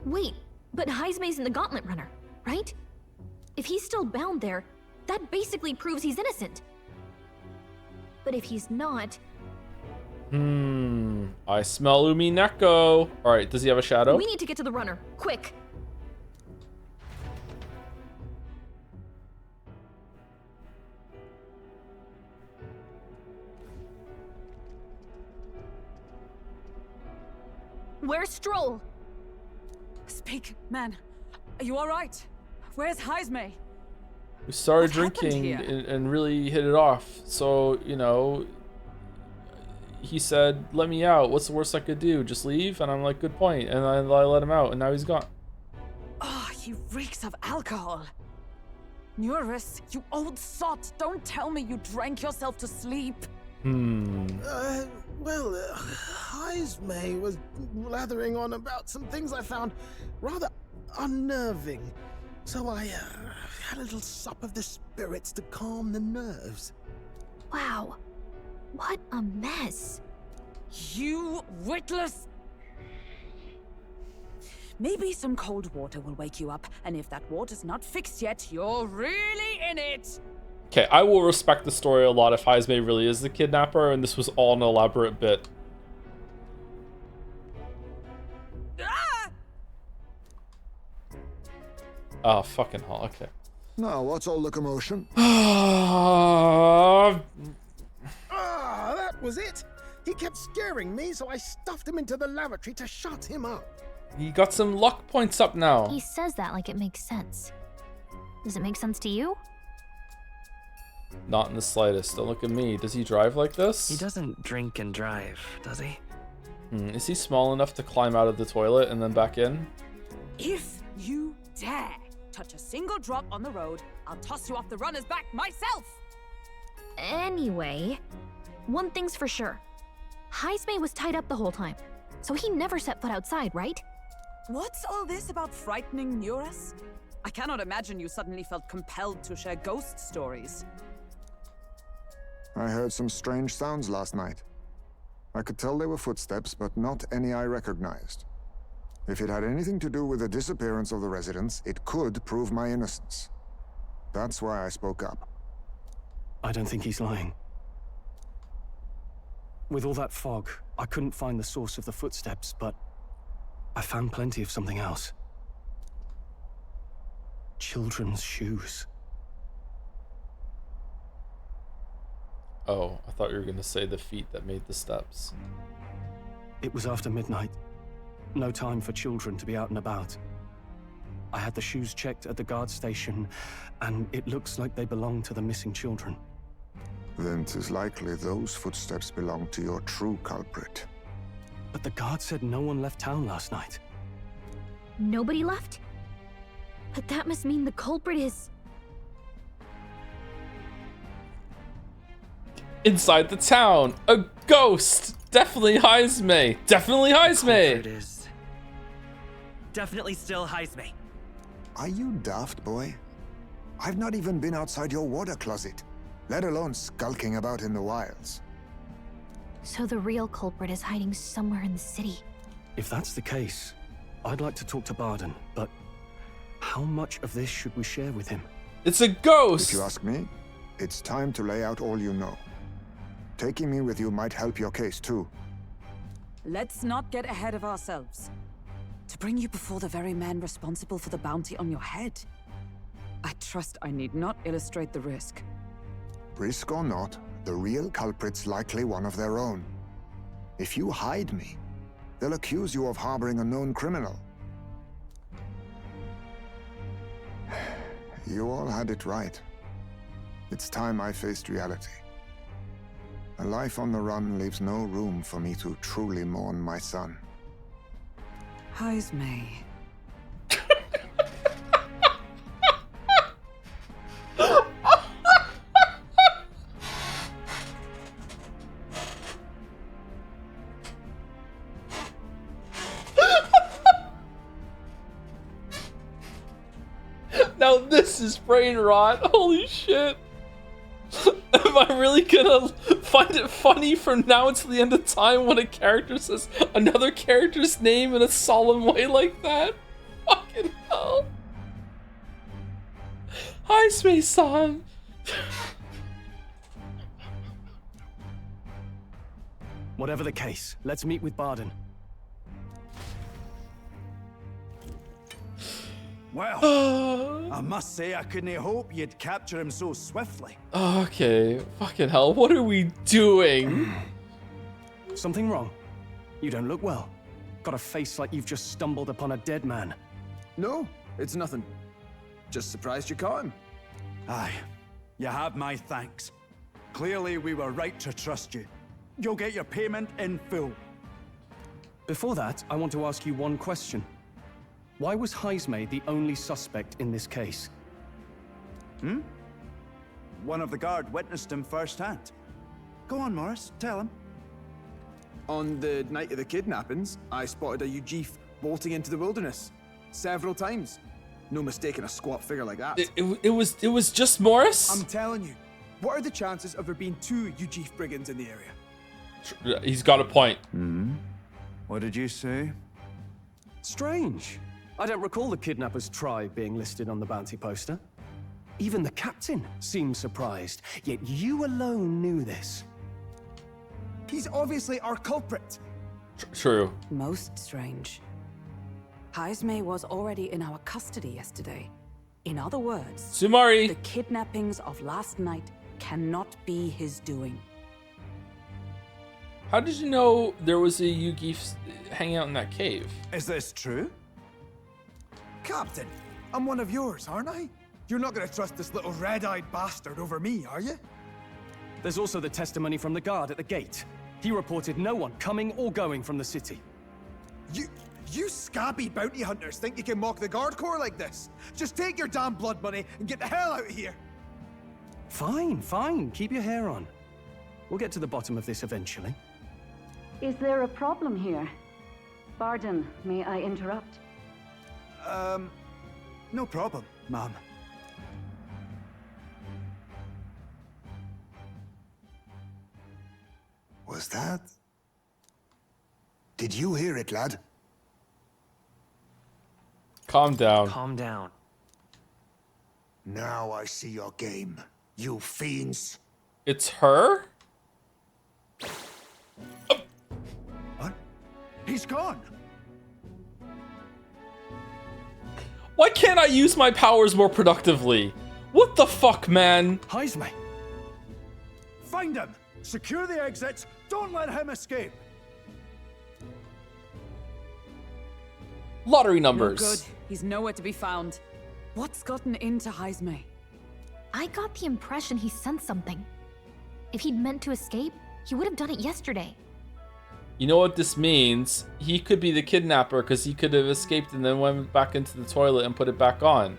Wait, but Heisme's in the Gauntlet Runner, right? If he's still bound there, that basically proves he's innocent. But if he's not... I smell Umineko. Alright, does he have a shadow? We need to get to the runner, quick. Where's Stroll? Speak, man. Are you all right? Where's Heisme? We started What drinking happened and really hit it off. So, you know, he said, let me out. What's the worst I could do? Just leave? And I'm like, good point. And I let him out, and now he's gone. Oh, he reeks of alcohol. Neurus, you old sot. Don't tell me you drank yourself to sleep. Heisme was blathering on about some things I found rather unnerving. So I had a little sup of the spirits to calm the nerves. Wow, what a mess. You witless... Maybe some cold water will wake you up, and if that water's not fixed yet, you're really in it. Okay, I will respect the story a lot if Heisme really is the kidnapper and this was all an elaborate bit. Oh, fucking hell, okay. Now, what's all the commotion? Ah, that was it. He kept scaring me, so I stuffed him into the lavatory to shut him up. He got some luck points up now. He says that like it makes sense. Does it make sense to you? Not in the slightest. Don't look at me. Does he drive like this? He doesn't drink and drive, does he? Is he small enough to climb out of the toilet and then back in? If you dare touch a single drop on the road, I'll toss you off the runner's back myself! Anyway, one thing's for sure. Heisme was tied up the whole time, so he never set foot outside, right? What's all this about frightening Neurus? I cannot imagine you suddenly felt compelled to share ghost stories. I heard some strange sounds last night. I could tell they were footsteps, but not any I recognized. If it had anything to do with the disappearance of the residents, it could prove my innocence. That's why I spoke up. I don't think he's lying. With all that fog, I couldn't find the source of the footsteps, but I found plenty of something else. Children's shoes. Oh, I thought you were going to say the feet that made the steps. It was after midnight. No time for children to be out and about. I had the shoes checked at the guard station, and it looks like they belong to the missing children. Then 'tis likely those footsteps belong to your true culprit. But the guard said no one left town last night. Nobody left? But that must mean the culprit is... Inside the town! A ghost! Definitely Heisme! Definitely Heisme! It is definitely still Heisme. Are you daft, boy? I've not even been outside your water closet, let alone skulking about in the wilds. So the real culprit is hiding somewhere in the city. If that's the case, I'd like to talk to Barden, but how much of this should we share with him? It's a ghost! If you ask me, it's time to lay out all you know. Taking me with you might help your case too. Let's not get ahead of ourselves. To bring you before the very man responsible for the bounty on your head. I trust I need not illustrate the risk. Risk or not, the real culprit's likely one of their own. If you hide me, they'll accuse you of harboring a known criminal. You all had it right. It's time I faced reality. A life on the run leaves no room for me to truly mourn my son. Heismay. Now this is brain rot. Holy shit. Am I really gonna find it funny from now until the end of time when a character says another character's name in a solemn way like that? Fucking hell. Hi, Space-san. Whatever the case, let's meet with Barden. Well, I must say I couldn't hope you'd capture him so swiftly. Okay, fucking hell, what are we doing? Something wrong? You don't look well. Got a face like you've just stumbled upon a dead man. No, it's nothing. Just surprised you caught him. Aye, you have my thanks. Clearly we were right to trust you. You'll get your payment in full. Before that, I want to ask you one question. Why was Heismay the only suspect in this case? One of the guard witnessed him firsthand. Go on, Morris, tell him. On the night of the kidnappings, I spotted a Ujif bolting into the wilderness. Several times. No mistaking a squat figure like that. It was just Morris? I'm telling you. What are the chances of there being 2 Ujif brigands in the area? He's got a point. What did you say? Strange. I don't recall the kidnappers' tribe being listed on the bounty poster. Even the captain seemed surprised, yet you alone knew this. He's obviously our culprit. True. Most strange. Heismay was already in our custody yesterday. In other words, Sumari. The kidnappings of last night cannot be his doing. How did you know there was a Ujif hanging out in that cave? Is this true? Captain, I'm one of yours, aren't I? You're not going to trust this little red-eyed bastard over me, are you? There's also the testimony from the guard at the gate. He reported no one coming or going from the city. You scabby bounty hunters think you can mock the guard corps like this? Just take your damn blood money and get the hell out of here. Fine, fine. Keep your hair on. We'll get to the bottom of this eventually. Is there a problem here? Barden, may I interrupt? No problem, ma'am. Was that? Did you hear it, lad? Calm down. Calm down. Now I see your game, you fiends. It's her? What? He's gone. Why can't I use my powers more productively? What the fuck, man? Heismay. Find him. Secure the exits. Don't let him escape. Lottery numbers. No good. He's nowhere to be found. What's gotten into Heismay? I got the impression he sensed something. If he'd meant to escape, he would have done it yesterday. You know what this means? He could be the kidnapper because he could have escaped and then went back into the toilet and put it back on.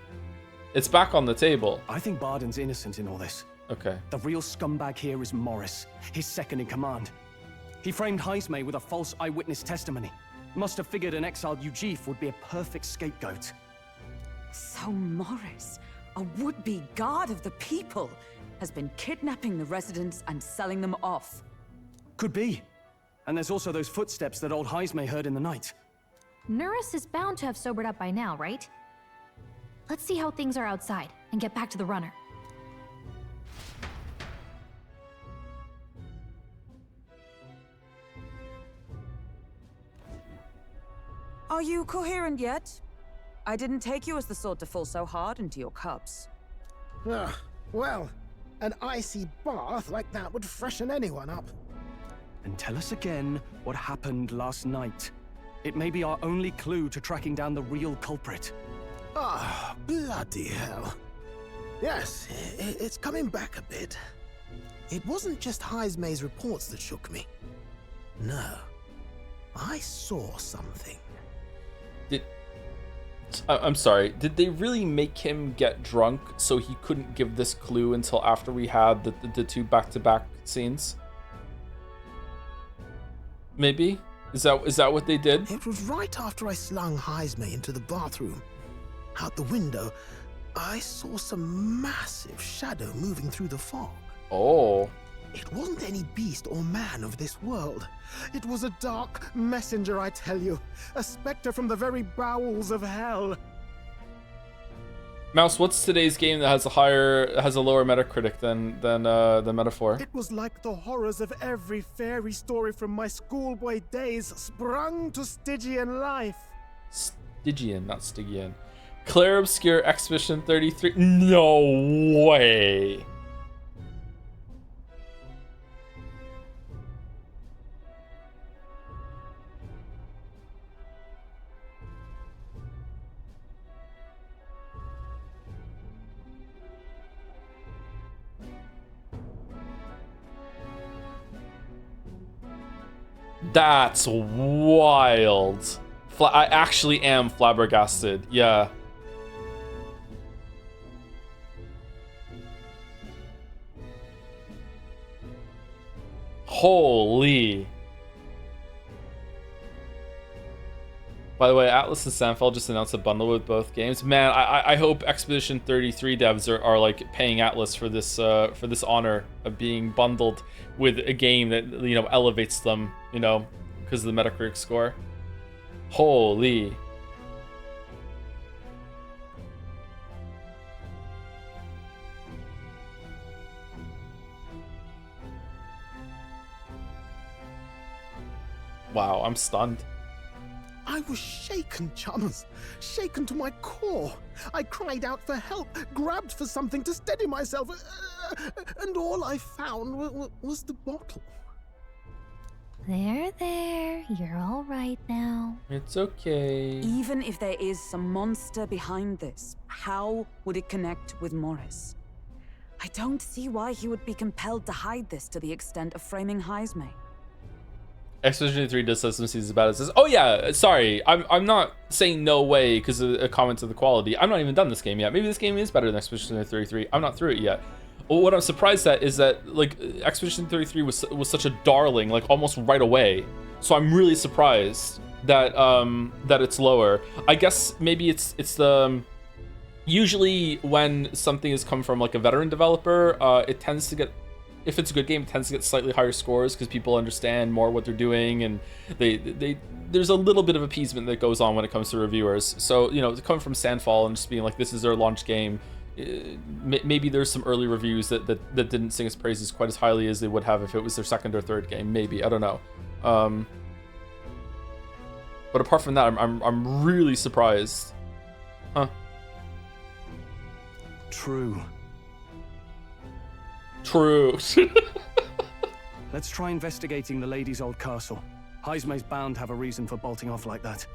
It's back on the table. I think Barden's innocent in all this. Okay. The real scumbag here is Morris, his second in command. He framed Heismay with a false eyewitness testimony. Must have figured an exiled Ujif would be a perfect scapegoat. So Morris a would-be guard of the people, has been kidnapping the residents and selling them off. Could be. And there's also those footsteps that old Heismay heard in the night. Nurse is bound to have sobered up by now, right? Let's see how things are outside and get back to the runner. Are you coherent yet? I didn't take you as the sort to fall so hard into your cups. Well, an icy bath like that would freshen anyone up. And tell us again what happened last night. It may be our only clue to tracking down the real culprit. Ah, bloody hell. Yes, it's coming back a bit. It wasn't just Heismay's reports that shook me. No, I saw something. I'm sorry, did they really make him get drunk so he couldn't give this clue until after we had the two back-to-back scenes? Maybe? Is that what they did? It was right after I slung Heismay into the bathroom. Out the window, I saw some massive shadow moving through the fog. Oh. It wasn't any beast or man of this world. It was a dark messenger, I tell you. A specter from the very bowels of hell. Mouse, what's today's game that has a lower Metacritic than Metaphor? It was like the horrors of every fairy story from my schoolboy days sprung to Stygian life. Stygian, not Stygian. Claire Obscure Expedition 33. No way. That's wild. I actually am flabbergasted. Yeah. Holy. By the way, Atlas and Sandfall just announced a bundle with both games. Man, I hope Expedition 33 devs are like paying Atlas for this honor of being bundled with a game that, you know, elevates them, you know, because of the Metacritic score. Holy. Wow, I'm stunned. I was shaken, chums. Shaken to my core. I cried out for help, grabbed for something to steady myself, and all I found was the bottle. There. You're all right now. It's okay. Even if there is some monster behind this, how would it connect with Morris? I don't see why he would be compelled to hide this to the extent of framing Heismay. Expedition 3 does have some scenes about it. Says, oh yeah, sorry, I'm not saying no way because of a comment of the quality. I'm not even done this game yet. Maybe this game is better than Expedition 33. I'm not through it yet. Well, what I'm surprised at is that like Expedition 33 was such a darling, like almost right away. So I'm really surprised that that it's lower. I guess maybe it's the usually when something has come from like a veteran developer, it tends to get, if it's a good game, it tends to get slightly higher scores because people understand more what they're doing, and there's a little bit of appeasement that goes on when it comes to reviewers. So, you know, to come from Sandfall and just being like, this is their launch game, maybe there's some early reviews that didn't sing its praises quite as highly as they would have if it was their second or third game. Maybe, I don't know. But apart from that, I'm really surprised. Huh? True. Let's try investigating the lady's old castle. Heismay's bound to have a reason for bolting off like that.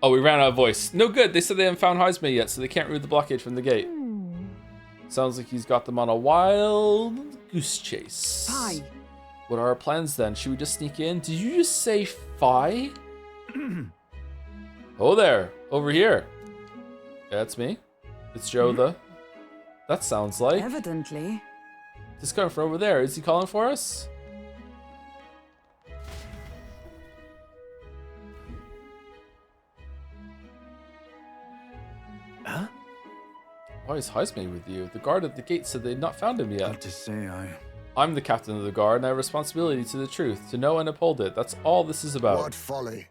Oh, we ran out of voice. No good. They said they haven't found Heismay yet, so they can't remove the blockade from the gate. Sounds like he's got them on a wild goose chase. Fi. What are our plans then? Should we just sneak in? Did you just say Fi? Oh there, over here. Yeah, that's me. It's Joe That sounds like... Evidently. He's coming from over there. Is he calling for us? Huh? Why is Heisme with you? The guard at the gate said they'd not found him yet. Hard to say, I'm the captain of the guard, and I have responsibility to the truth, to know and uphold it. That's all this is about. What folly.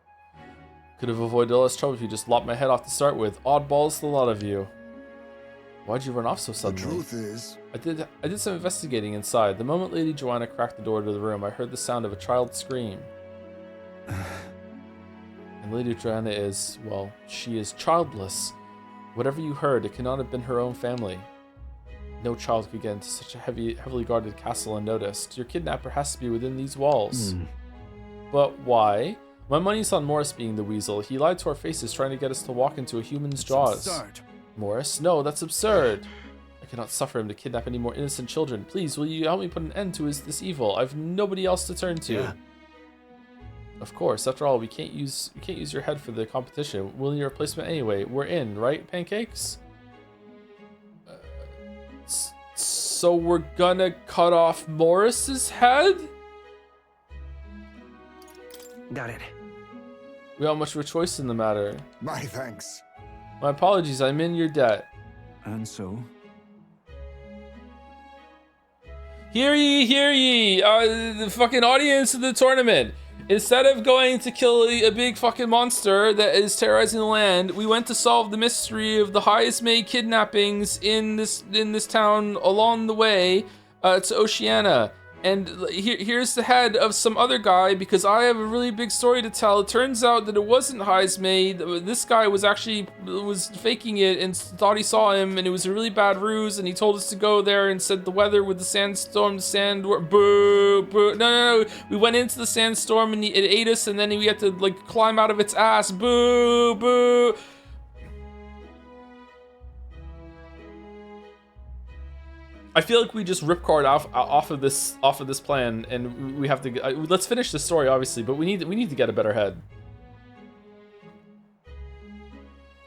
Could have avoided all this trouble if you just lopped my head off to start with. Oddballs, the lot of you. Why'd you run off so suddenly? The truth is... I did some investigating inside. The moment Lady Joanna cracked the door to the room, I heard the sound of a child scream. And Lady Joanna is, well, she is childless. Whatever you heard, it cannot have been her own family. No child could get into such a heavily guarded castle unnoticed. Your kidnapper has to be within these walls. But why? My money's on Morris being the weasel. He lied to our faces trying to get us to walk into a human's jaws. Absurd. Morris? No, that's absurd. I cannot suffer him to kidnap any more innocent children. Please, will you help me put an end to this evil? I've nobody else to turn to. Yeah. Of course, after all, we can't use your head for the competition. We'll need a replacement anyway. We're in, right, Pancakes? So we're gonna cut off Morris's head? Got it. We don't have much of a choice in the matter. My thanks. My apologies, I'm in your debt. And so? Hear ye, the fucking audience of the tournament. Instead of going to kill a big fucking monster that is terrorizing the land, we went to solve the mystery of the Heisme kidnappings in this town along the way to Oceania. And here's the head of some other guy, because I have a really big story to tell. It turns out that it wasn't Heisme. This guy was faking it and thought he saw him, and it was a really bad ruse, and he told us to go there and said the weather with the sandstorm, boo, boo. No. We went into the sandstorm and it ate us, and then we had to like climb out of its ass. Boo, boo. I feel like we just ripcord off of this plan, and we have to let's finish the story, obviously, but we need to get a better head.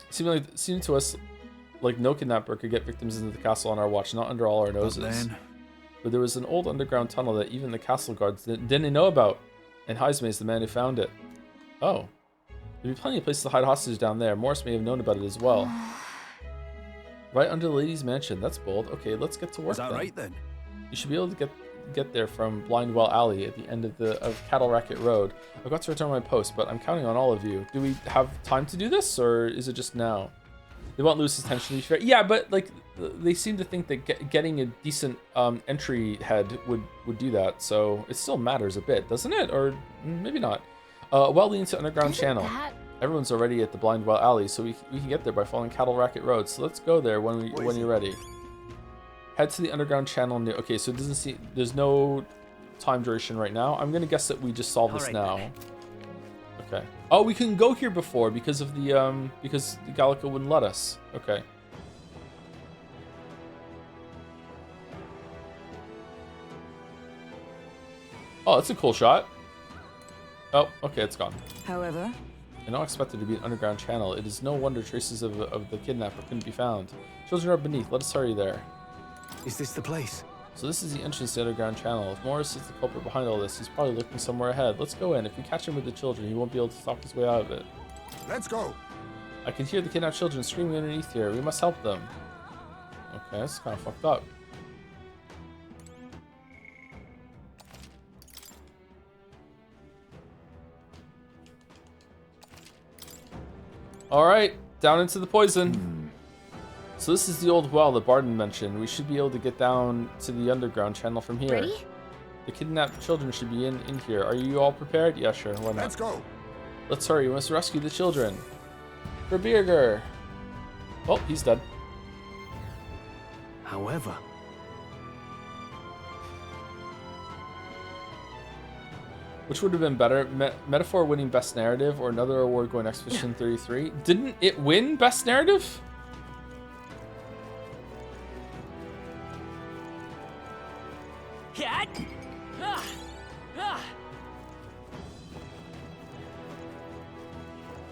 Seemed to us like no kidnapper could get victims into the castle on our watch, not under all our noses. But there was an old underground tunnel that even the castle guards didn't know about, and Heisme is the man who found it. Oh, there'd be plenty of places to hide hostages down there. Morris may have known about it as well. Right under the lady's mansion. That's bold. Okay, let's get to work. Is that right then? You should be able to get there from Blindwell Alley at the end of Cattle Racket Road. I've got to return my post, but I'm counting on all of you. Do we have time to do this, or is it just now? They won't lose his attention. Yeah, but like they seem to think that getting a decent entry head would do that. So it still matters a bit, doesn't it? Or maybe not. Well leads to underground channel. Everyone's already at the Blindwell Alley, so we can get there by following Cattle Racket Road. So let's go there when you're ready. Head to the underground channel. Okay, so it doesn't see. There's no time duration right now. I'm gonna guess that we just solve this now. Okay. Oh, we couldn't go here before because of the because the Gallica wouldn't let us. Okay. Oh, that's a cool shot. Oh, okay, it's gone. However, I not expected to be an underground channel. It is no wonder traces of the kidnapper couldn't be found. Children are beneath. Let us hurry there. Is this the place? So this is the entrance to the underground channel. If Morris is the culprit behind all this, he's probably looking somewhere ahead. Let's go in. If we catch him with the children, he won't be able to talk his way out of it. Let's go. I can hear the kidnapped children screaming underneath here. We must help them. Okay, that's kind of fucked up. Alright, down into the poison. So this is the old well that Barden mentioned. We should be able to get down to the underground channel from here. Ready? The kidnapped children should be in here. Are you all prepared? Yeah, sure. Why not? Let's go. Let's hurry. We must rescue the children. For Birger. Oh, he's dead. However, which would have been better? Metaphor winning Best Narrative or another award going Expedition 33? Didn't it win Best Narrative? Cat?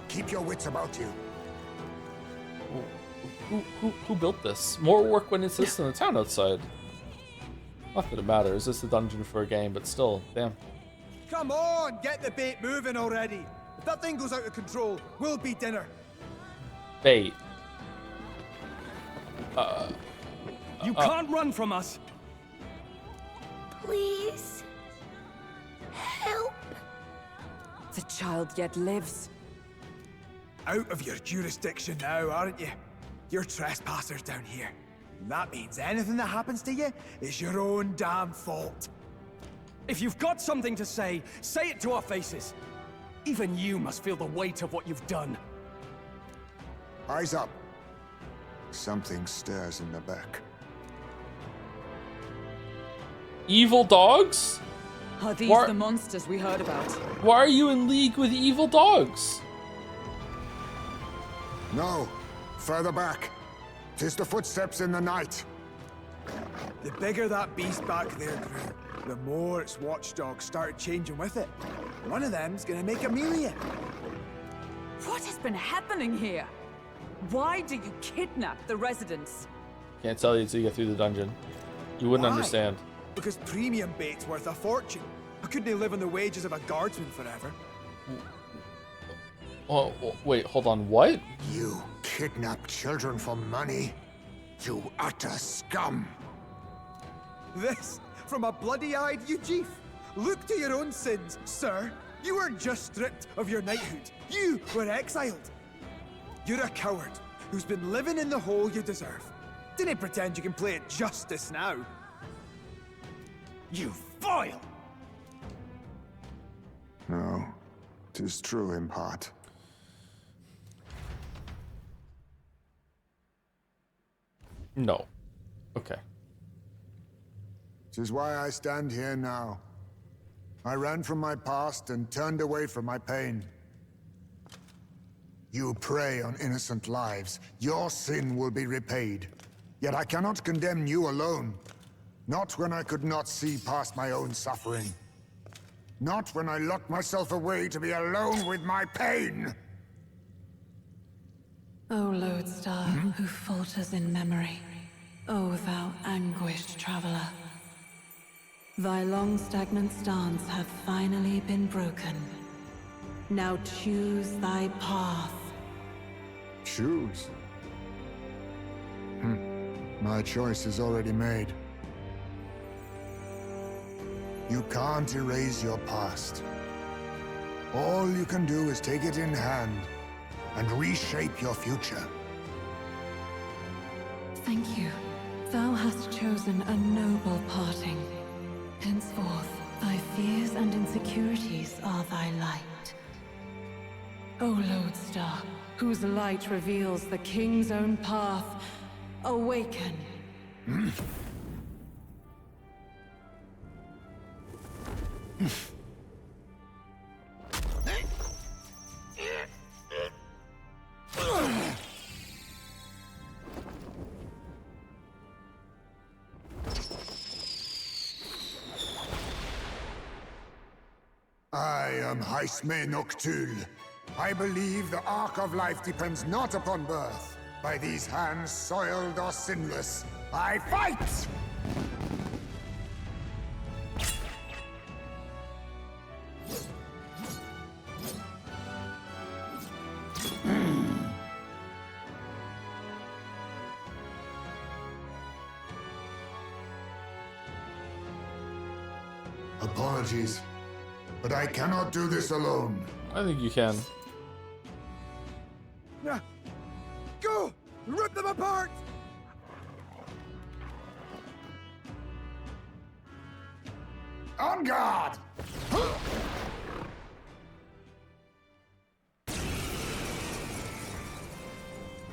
Keep your wits about you. Who built this? More work went into this than the town outside. Not that it matters. It's a dungeon for a game, but still, damn. Come on, get the bait moving already. If that thing goes out of control, we'll be dinner. Bait. You can't run from us. Please. Help. The child yet lives. Out of your jurisdiction now, aren't you? You're trespassers down here. And that means anything that happens to you is your own damn fault. If you've got something to say it to our faces. Even you must feel the weight of what you've done. Eyes up. Something stirs in the back. Evil dogs? Are these the monsters we heard about? Why are you in league with evil dogs? No, further back. 'Tis the footsteps in the night. The bigger that beast back there grew, the more its watchdogs started changing with it. One of them's gonna make Amelia. What has been happening here? Why do you kidnap the residents? Can't tell you until you get through the dungeon. You wouldn't Why? understand. Because premium bait's worth a fortune. I couldn't live on the wages of a guardsman forever. Oh, wait, hold on, what? You kidnap children for money? You utter scum! This from a bloody-eyed Ujif. Look to your own sins, sir. You weren't just stripped of your knighthood. You were exiled. You're a coward who's been living in the hole you deserve. Didn't pretend you can play at justice now. You vile! No, 'tis true in part. No. Okay. 'Tis why I stand here now. I ran from my past and turned away from my pain. You prey on innocent lives. Your sin will be repaid. Yet I cannot condemn you alone. Not when I could not see past my own suffering. Not when I locked myself away to be alone with my pain. O lodestar, who falters in memory, O thou anguished traveler. Thy long stagnant stance hath finally been broken. Now choose thy path. Choose? My choice is already made. You can't erase your past. All you can do is take it in hand and reshape your future. Thank you. Thou hast chosen a noble parting. Henceforth, thy fears and insecurities are thy light. O lodestar, whose light reveals the king's own path, awaken. I am Haisme Noctul. I believe the arc of life depends not upon birth. By these hands, soiled or sinless, I fight! Apologies, but I cannot do this alone. I think you can. Go! Rip them apart! On guard!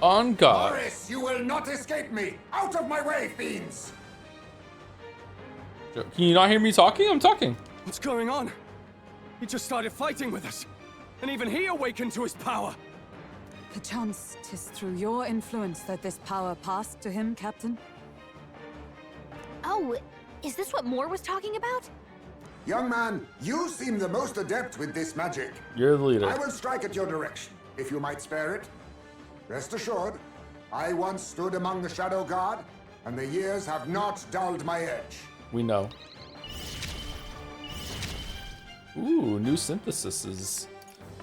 On guard. Boris, you will not escape me! Out of my way, fiends! Can you not hear me talking? I'm talking. What's going on? He just started fighting with us. And even he awakened to his power. Perchance 'tis through your influence that this power passed to him, Captain? Oh, is this what Moore was talking about? Young man, you seem the most adept with this magic. You're the leader. I will strike at your direction, if you might spare it. Rest assured, I once stood among the Shadow Guard, and the years have not dulled my edge. We know. Ooh, new syntheses.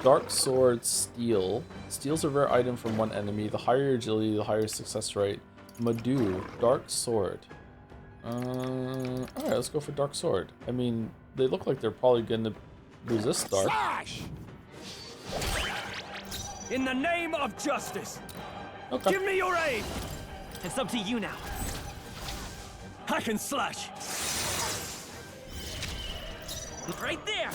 Dark Sword Steel. Steals a rare item from one enemy. The higher your agility, the higher success rate. Madu. Dark Sword. Alright, let's go for Dark Sword. I mean, they look like they're probably gonna resist Dark. Slash! In the name of justice! Okay. Give me your aid! It's up to you now. Hack and slash! Right there!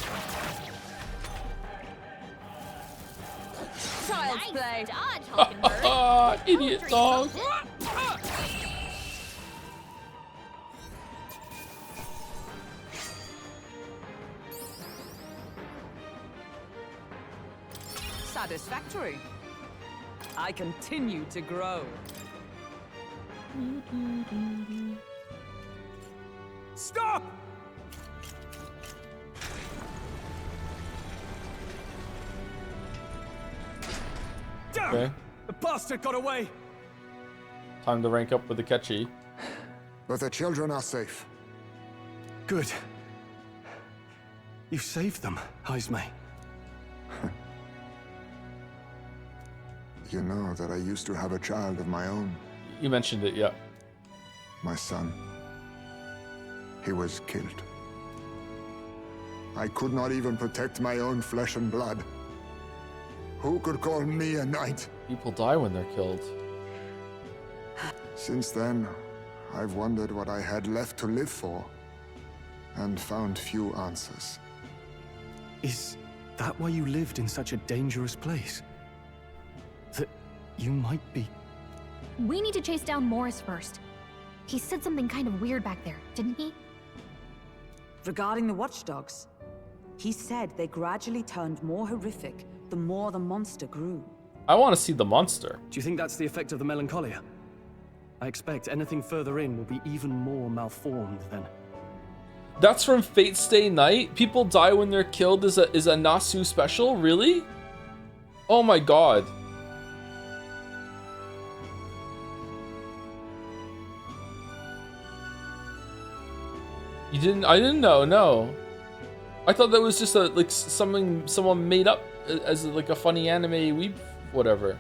Child's play. Dodge, Hulkenberg. Idiot dog. Satisfactory. I continue to grow. Stop! Damn! Okay. The bastard got away! Time to rank up with the catchy. But the children are safe. Good. You saved them, Ismay. You know that I used to have a child of my own. You mentioned it, yeah. My son. He was killed. I could not even protect my own flesh and blood. Who could call me a knight? People die when they're killed. Since then, I've wondered what I had left to live for, and found few answers. Is that why you lived in such a dangerous place? That you might be... We need to chase down Morris first. He said something kind of weird back there, didn't he? Regarding the watchdogs, he said they gradually turned more horrific the more the monster grew. I want to see the monster. Do you think that's the effect of the melancholia? I expect anything further in will be even more malformed then. That's from Fate Stay Night? People die when they're killed is a Nasu special? Really? Oh my god. You didn't? I didn't know, no. I thought that was just a, like, someone made up as like a funny anime weeb, whatever.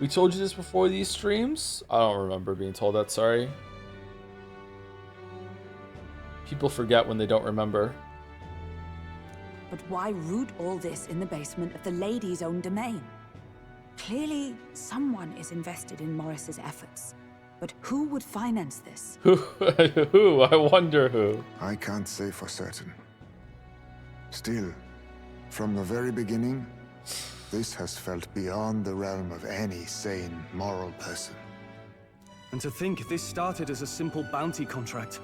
We told you this before these streams? I don't remember being told that, sorry. People forget when they don't remember. But why root all this in the basement of the lady's own domain? Clearly, someone is invested in Morris's efforts. But who would finance this? Who? I wonder who. I can't say for certain. Still, from the very beginning, this has felt beyond the realm of any sane, moral person. And to think this started as a simple bounty contract.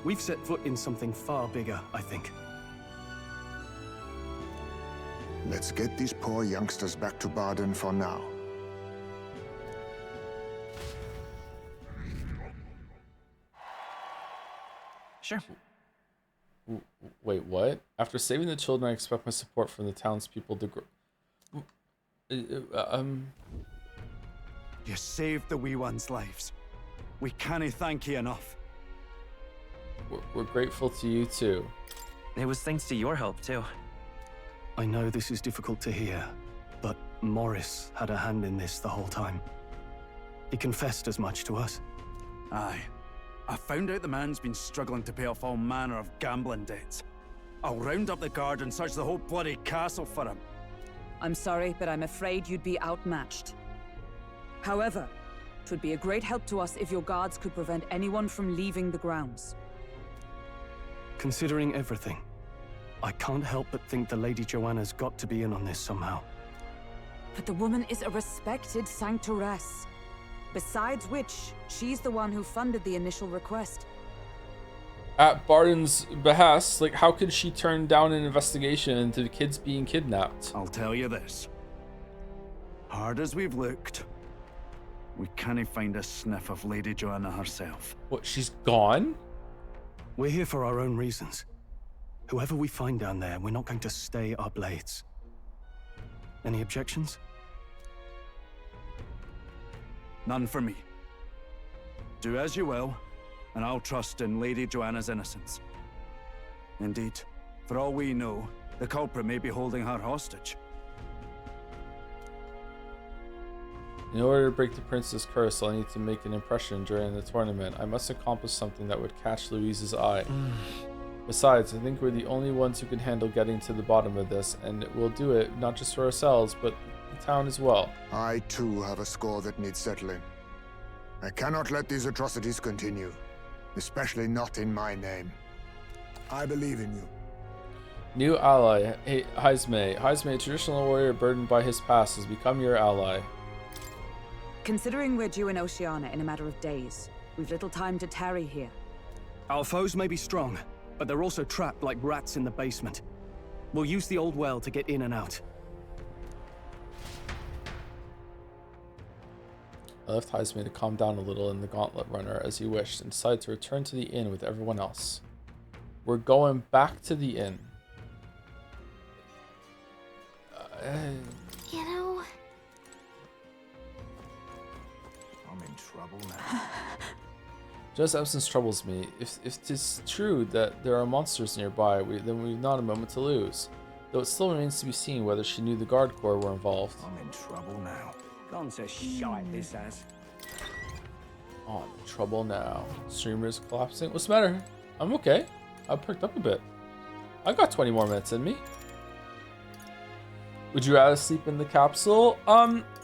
We've set foot in something far bigger, I think. Let's get these poor youngsters back to Barden for now. Sure. Wait, what? After saving the children, I expect my support from the townspeople to grow. You saved the wee ones' lives. We can't thank you enough. We're grateful to you too. It was thanks to your help too. I know this is difficult to hear, but Morris had a hand in this the whole time. He confessed as much to us. Aye. I found out the man's been struggling to pay off all manner of gambling debts. I'll round up the guard and search the whole bloody castle for him. I'm sorry, but I'm afraid you'd be outmatched. However, it would be a great help to us if your guards could prevent anyone from leaving the grounds. Considering everything, I can't help but think the Lady Joanna's got to be in on this somehow. But the woman is a respected sanctoress. Besides which, she's the one who funded the initial request. At Barden's behest, like, how could she turn down an investigation into the kids being kidnapped? I'll tell you this. Hard as we've looked, we can't find a sniff of Lady Joanna herself. What, she's gone? We're here for our own reasons. Whoever we find down there, we're not going to stay our blades. Any objections? None for me. Do as you will, and I'll trust in Lady Joanna's innocence. Indeed, for all we know, the culprit may be holding her hostage. In order to break the prince's curse, I'll need to make an impression during the tournament. I must accomplish something that would catch Louise's eye. Besides, I think we're the only ones who can handle getting to the bottom of this, and we'll do it not just for ourselves, but the town as well. I too have a score that needs settling. I cannot let these atrocities continue, especially not in my name. I believe in you. New ally, Heismay. Heismay, a traditional warrior burdened by his past, has become your ally. Considering we're due in Oceania in a matter of days, we've little time to tarry here. Our foes may be strong, but they're also trapped like rats in the basement. We'll use the old well to get in and out. I left Heismay to calm down a little in the Gauntlet Runner as he wished and decided to return to the inn with everyone else. We're going back to the inn. You know... I'm in trouble now. Just absence troubles me. If it is true that there are monsters nearby, then we've not a moment to lose. Though it still remains to be seen whether she knew the Guard Corps were involved. I'm in trouble now. Gone to shite, this has. Oh, I'm in trouble now. Streamer's collapsing. What's the matter? I'm okay. I perked up a bit. I've got 20 more minutes in me. Would you rather sleep in the capsule?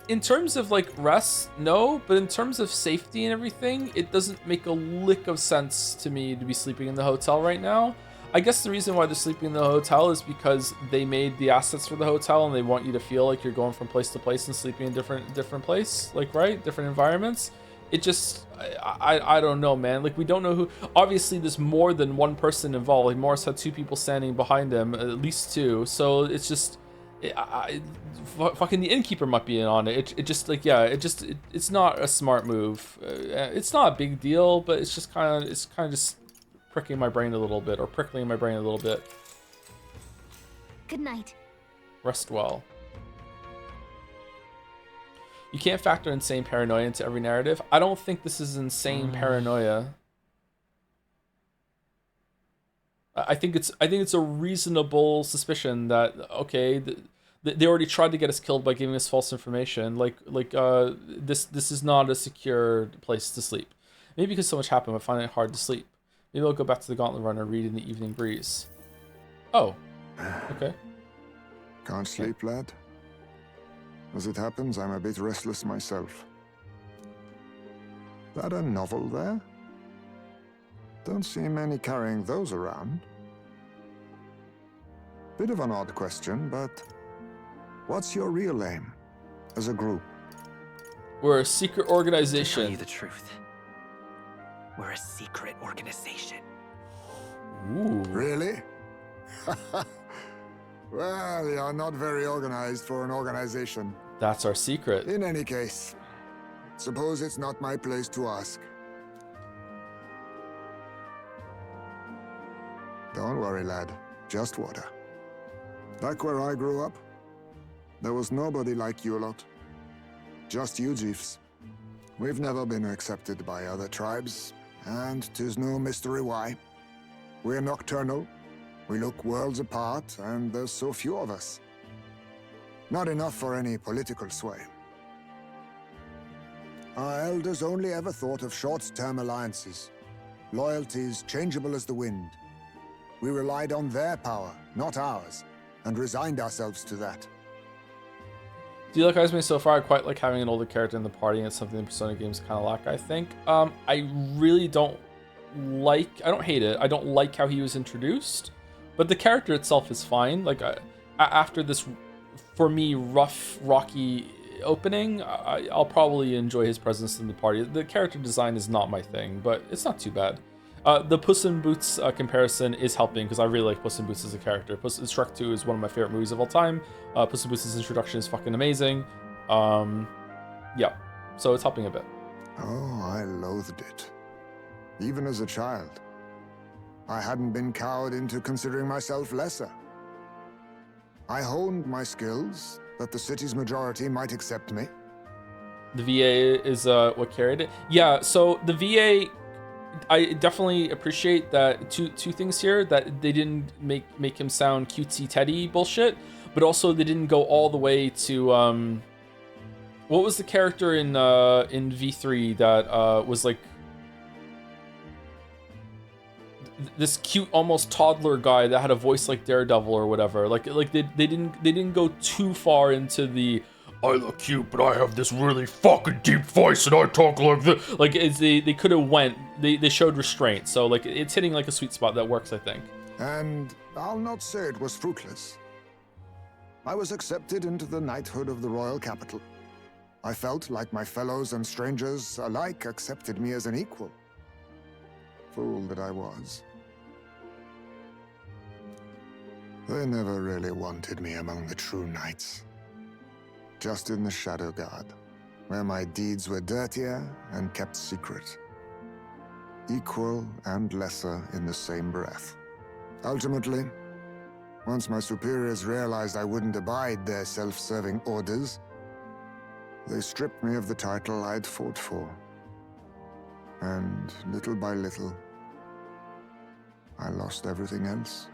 In terms of like rest, no, but in terms of safety and everything, it doesn't make a lick of sense to me to be sleeping in the hotel right now. I guess the reason why they're sleeping in the hotel is because they made the assets for the hotel and they want you to feel like you're going from place to place and sleeping in different place, like, right? Different environments. It just, I don't know, man. Like, we don't know who. Obviously, there's more than one person involved. Like, Morris had 2 people standing behind him, at least 2. So it's just, fucking the innkeeper might be in on it. It just, like, yeah, it's not a smart move. It's not a big deal, but it's just kind of just pricking my brain a little bit, or prickling my brain a little bit. Good night. Rest well. You can't factor insane paranoia into every narrative. I don't think this is insane paranoia. I think it's a reasonable suspicion that, okay, they already tried to get us killed by giving us false information. This is not a secure place to sleep. Maybe because so much happened, I find it hard to sleep. Maybe I'll go back to the Gauntlet Runner, read in the evening breeze. Oh, okay. Can't sleep, lad? As it happens, I'm a bit restless myself. That a novel there? Don't see many carrying those around. Bit of an odd question, but what's your real aim as a group? We're a secret organization. To tell you the truth, we're a secret organization. Ooh. Really? Well, you're not very organized for an organization. That's our secret. In any case, suppose it's not my place to ask. Don't worry, lad. Just water. Back where I grew up, there was nobody like you lot. Just you Jeeves. We've never been accepted by other tribes, and 'tis no mystery why. We're nocturnal. We look worlds apart, and there's so few of us. Not enough for any political sway. Our elders only ever thought of short-term alliances, loyalties changeable as the wind. We relied on their power, not ours, and resigned ourselves to that. Do you like Heismay so far? I quite like having an older character in the party, and it's something the Persona games kind of lack, I think. I really don't like, I don't hate it, I don't like how he was introduced, but the character itself is fine. Like, after this, for me, rough, rocky opening, I'll probably enjoy his presence in the party. The character design is not my thing, but it's not too bad. The Puss in Boots comparison is helping, because I really like Puss in Boots as a character. Shrek 2 is one of my favorite movies of all time. Puss in Boots' introduction is fucking amazing. Yeah, so it's helping a bit. Oh, I loathed it. Even as a child. I hadn't been cowed into considering myself lesser. I honed my skills that the city's majority might accept me. The VA is what carried it. Yeah, so the VA, I definitely appreciate that two things here, that they didn't make him sound cutesy Teddy bullshit, but also they didn't go all the way to what was the character in V3 that was like this cute almost toddler guy that had a voice like Daredevil or whatever. Like they didn't go too far into the I look cute, but I have this really fucking deep voice and I talk like this. Like they could have went. They showed restraint, so like it's hitting like a sweet spot that works, I think. And I'll not say it was fruitless. I was accepted into the knighthood of the royal capital. I felt like my fellows and strangers alike accepted me as an equal. Fool that I was. They never really wanted me among the true knights. Just in the Shadow Guard, where my deeds were dirtier and kept secret. Equal and lesser in the same breath. Ultimately, once my superiors realized I wouldn't abide their self-serving orders, they stripped me of the title I'd fought for. And little by little, I lost everything else.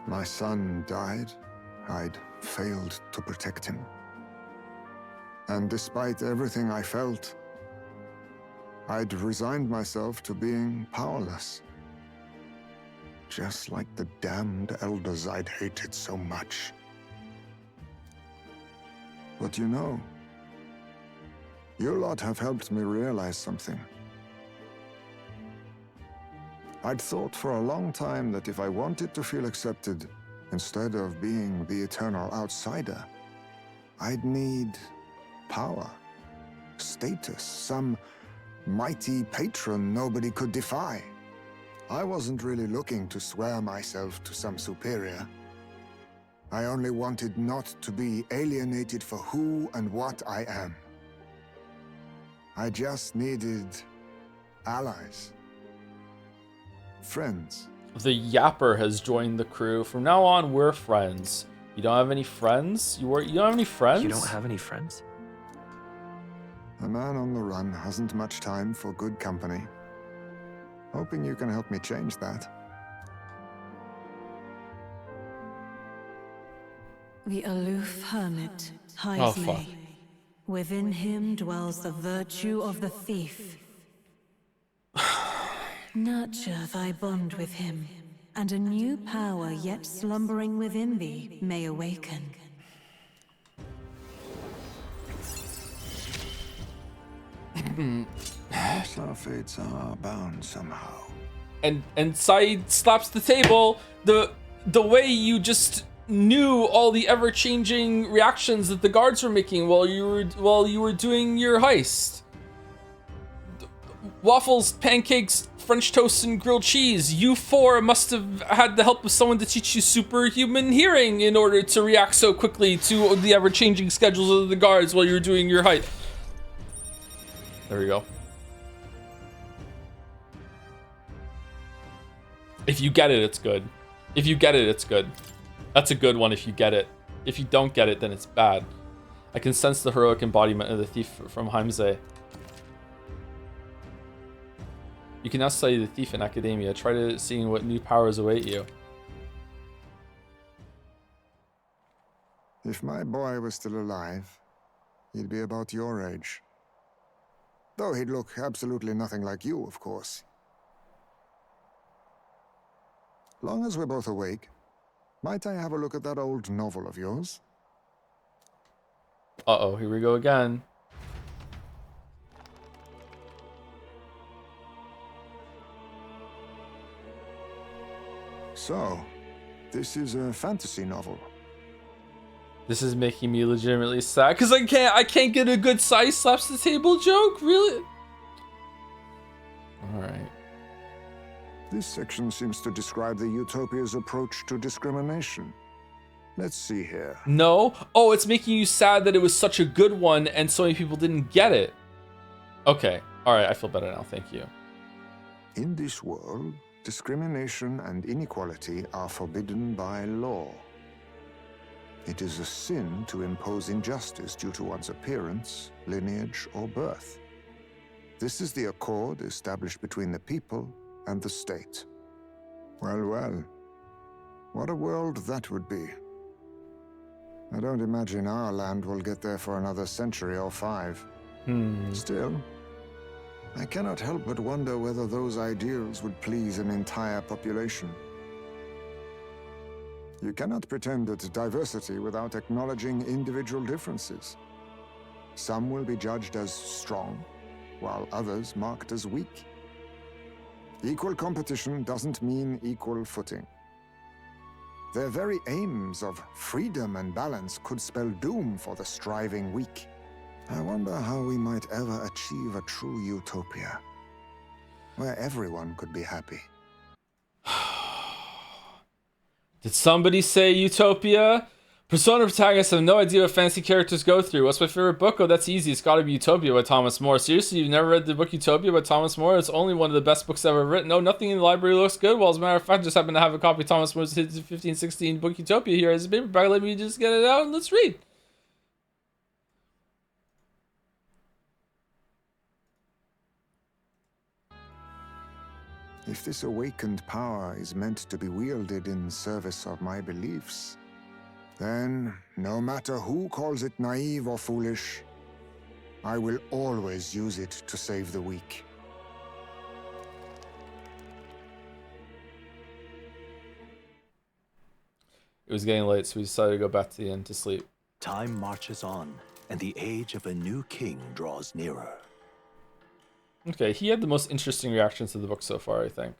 My son died. I'd failed to protect him. And despite everything I felt, I'd resigned myself to being powerless. Just like the damned elders I'd hated so much. But you know, you lot have helped me realize something. I'd thought for a long time that if I wanted to feel accepted, instead of being the eternal outsider, I'd need power, status, some mighty patron nobody could defy. I wasn't really looking to swear myself to some superior. I only wanted not to be alienated for who and what I am. I just needed allies. Friends. The Yapper has joined the crew. From now on, we're friends. You don't have any friends? You don't have any friends? You don't have any friends? A man on the run hasn't much time for good company. Hoping you can help me change that. The aloof hermit hides me. Within him dwells the virtue of the thief. Nurture thy bond with him, and a new power yet slumbering within thee may awaken. Perhaps our fates are bound somehow. And Saeed slaps the table. The way you just knew all the ever-changing reactions that the guards were making while you were doing your heist. Waffles, pancakes, French toast, and grilled cheese. You four must have had the help of someone to teach you superhuman hearing in order to react so quickly to the ever-changing schedules of the guards while you were doing your heist. There we go. If you get it, it's good. If you get it, it's good. That's a good one if you get it. If you don't get it, then it's bad. I can sense the heroic embodiment of the thief from Heimse. You can now study the thief in academia. Try to see what new powers await you. If my boy was still alive, he'd be about your age. Though he'd look absolutely nothing like you, of course. Long as we're both awake, might I have a look at that old novel of yours? Uh-oh, here we go again. So, this is a fantasy novel. This is making me legitimately sad because I can't get a good size slaps the table joke, really? Alright. This section seems to describe the Utopia's approach to discrimination. Let's see here. No? Oh, it's making you sad that it was such a good one and so many people didn't get it. Okay. Alright, I feel better now. Thank you. In this world, discrimination and inequality are forbidden by law. It is a sin to impose injustice due to one's appearance, lineage, or birth. This is the accord established between the people and the state. Well, well. What a world that would be. I don't imagine our land will get there for another century or 5. Still, I cannot help but wonder whether those ideals would please an entire population. You cannot pretend at diversity without acknowledging individual differences. Some will be judged as strong, while others marked as weak. Equal competition doesn't mean equal footing. Their very aims of freedom and balance could spell doom for the striving weak. I wonder how we might ever achieve a true utopia, where everyone could be happy. Did somebody say utopia? Persona protagonists have no idea what fantasy characters go through. What's my favorite book? Oh, that's easy. It's gotta be Utopia by Thomas More. Seriously, you've never read the book Utopia by Thomas More? It's only one of the best books ever written. No, nothing in the library looks good. Well, as a matter of fact, I just happen to have a copy of Thomas More's 1516 book Utopia here as a paperback. Let me just get it out and let's read. If this awakened power is meant to be wielded in service of my beliefs, then, no matter who calls it naive or foolish, I will always use it to save the weak. It was getting late, so we decided to go back to the inn to sleep. Time marches on, and the age of a new king draws nearer. Okay, he had the most interesting reactions to the book so far, I think.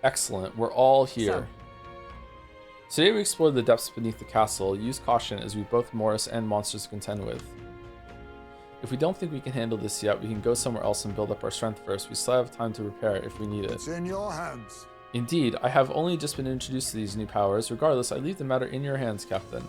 Excellent, we're all here. Today we explored the depths beneath the castle. Use caution as we both Morris and monsters to contend with. If we don't think we can handle this yet, we can go somewhere else and build up our strength first. We still have time to repair it if we need it. It's in your hands. Indeed, I have only just been introduced to these new powers. Regardless, I leave the matter in your hands, Captain.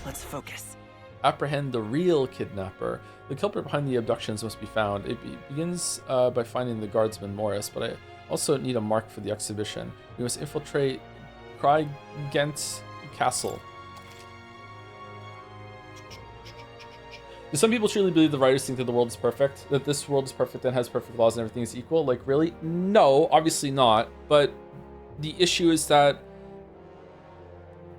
Let's focus. Apprehend the real kidnapper. The culprit behind the abductions must be found. It begins by finding the guardsman Morris, but I also need a mark for the exhibition. We must infiltrate Krygent Castle. Do some people truly believe the writers think that the world is perfect? That this world is perfect and has perfect laws and everything is equal? Like, really? No, obviously not. But the issue is that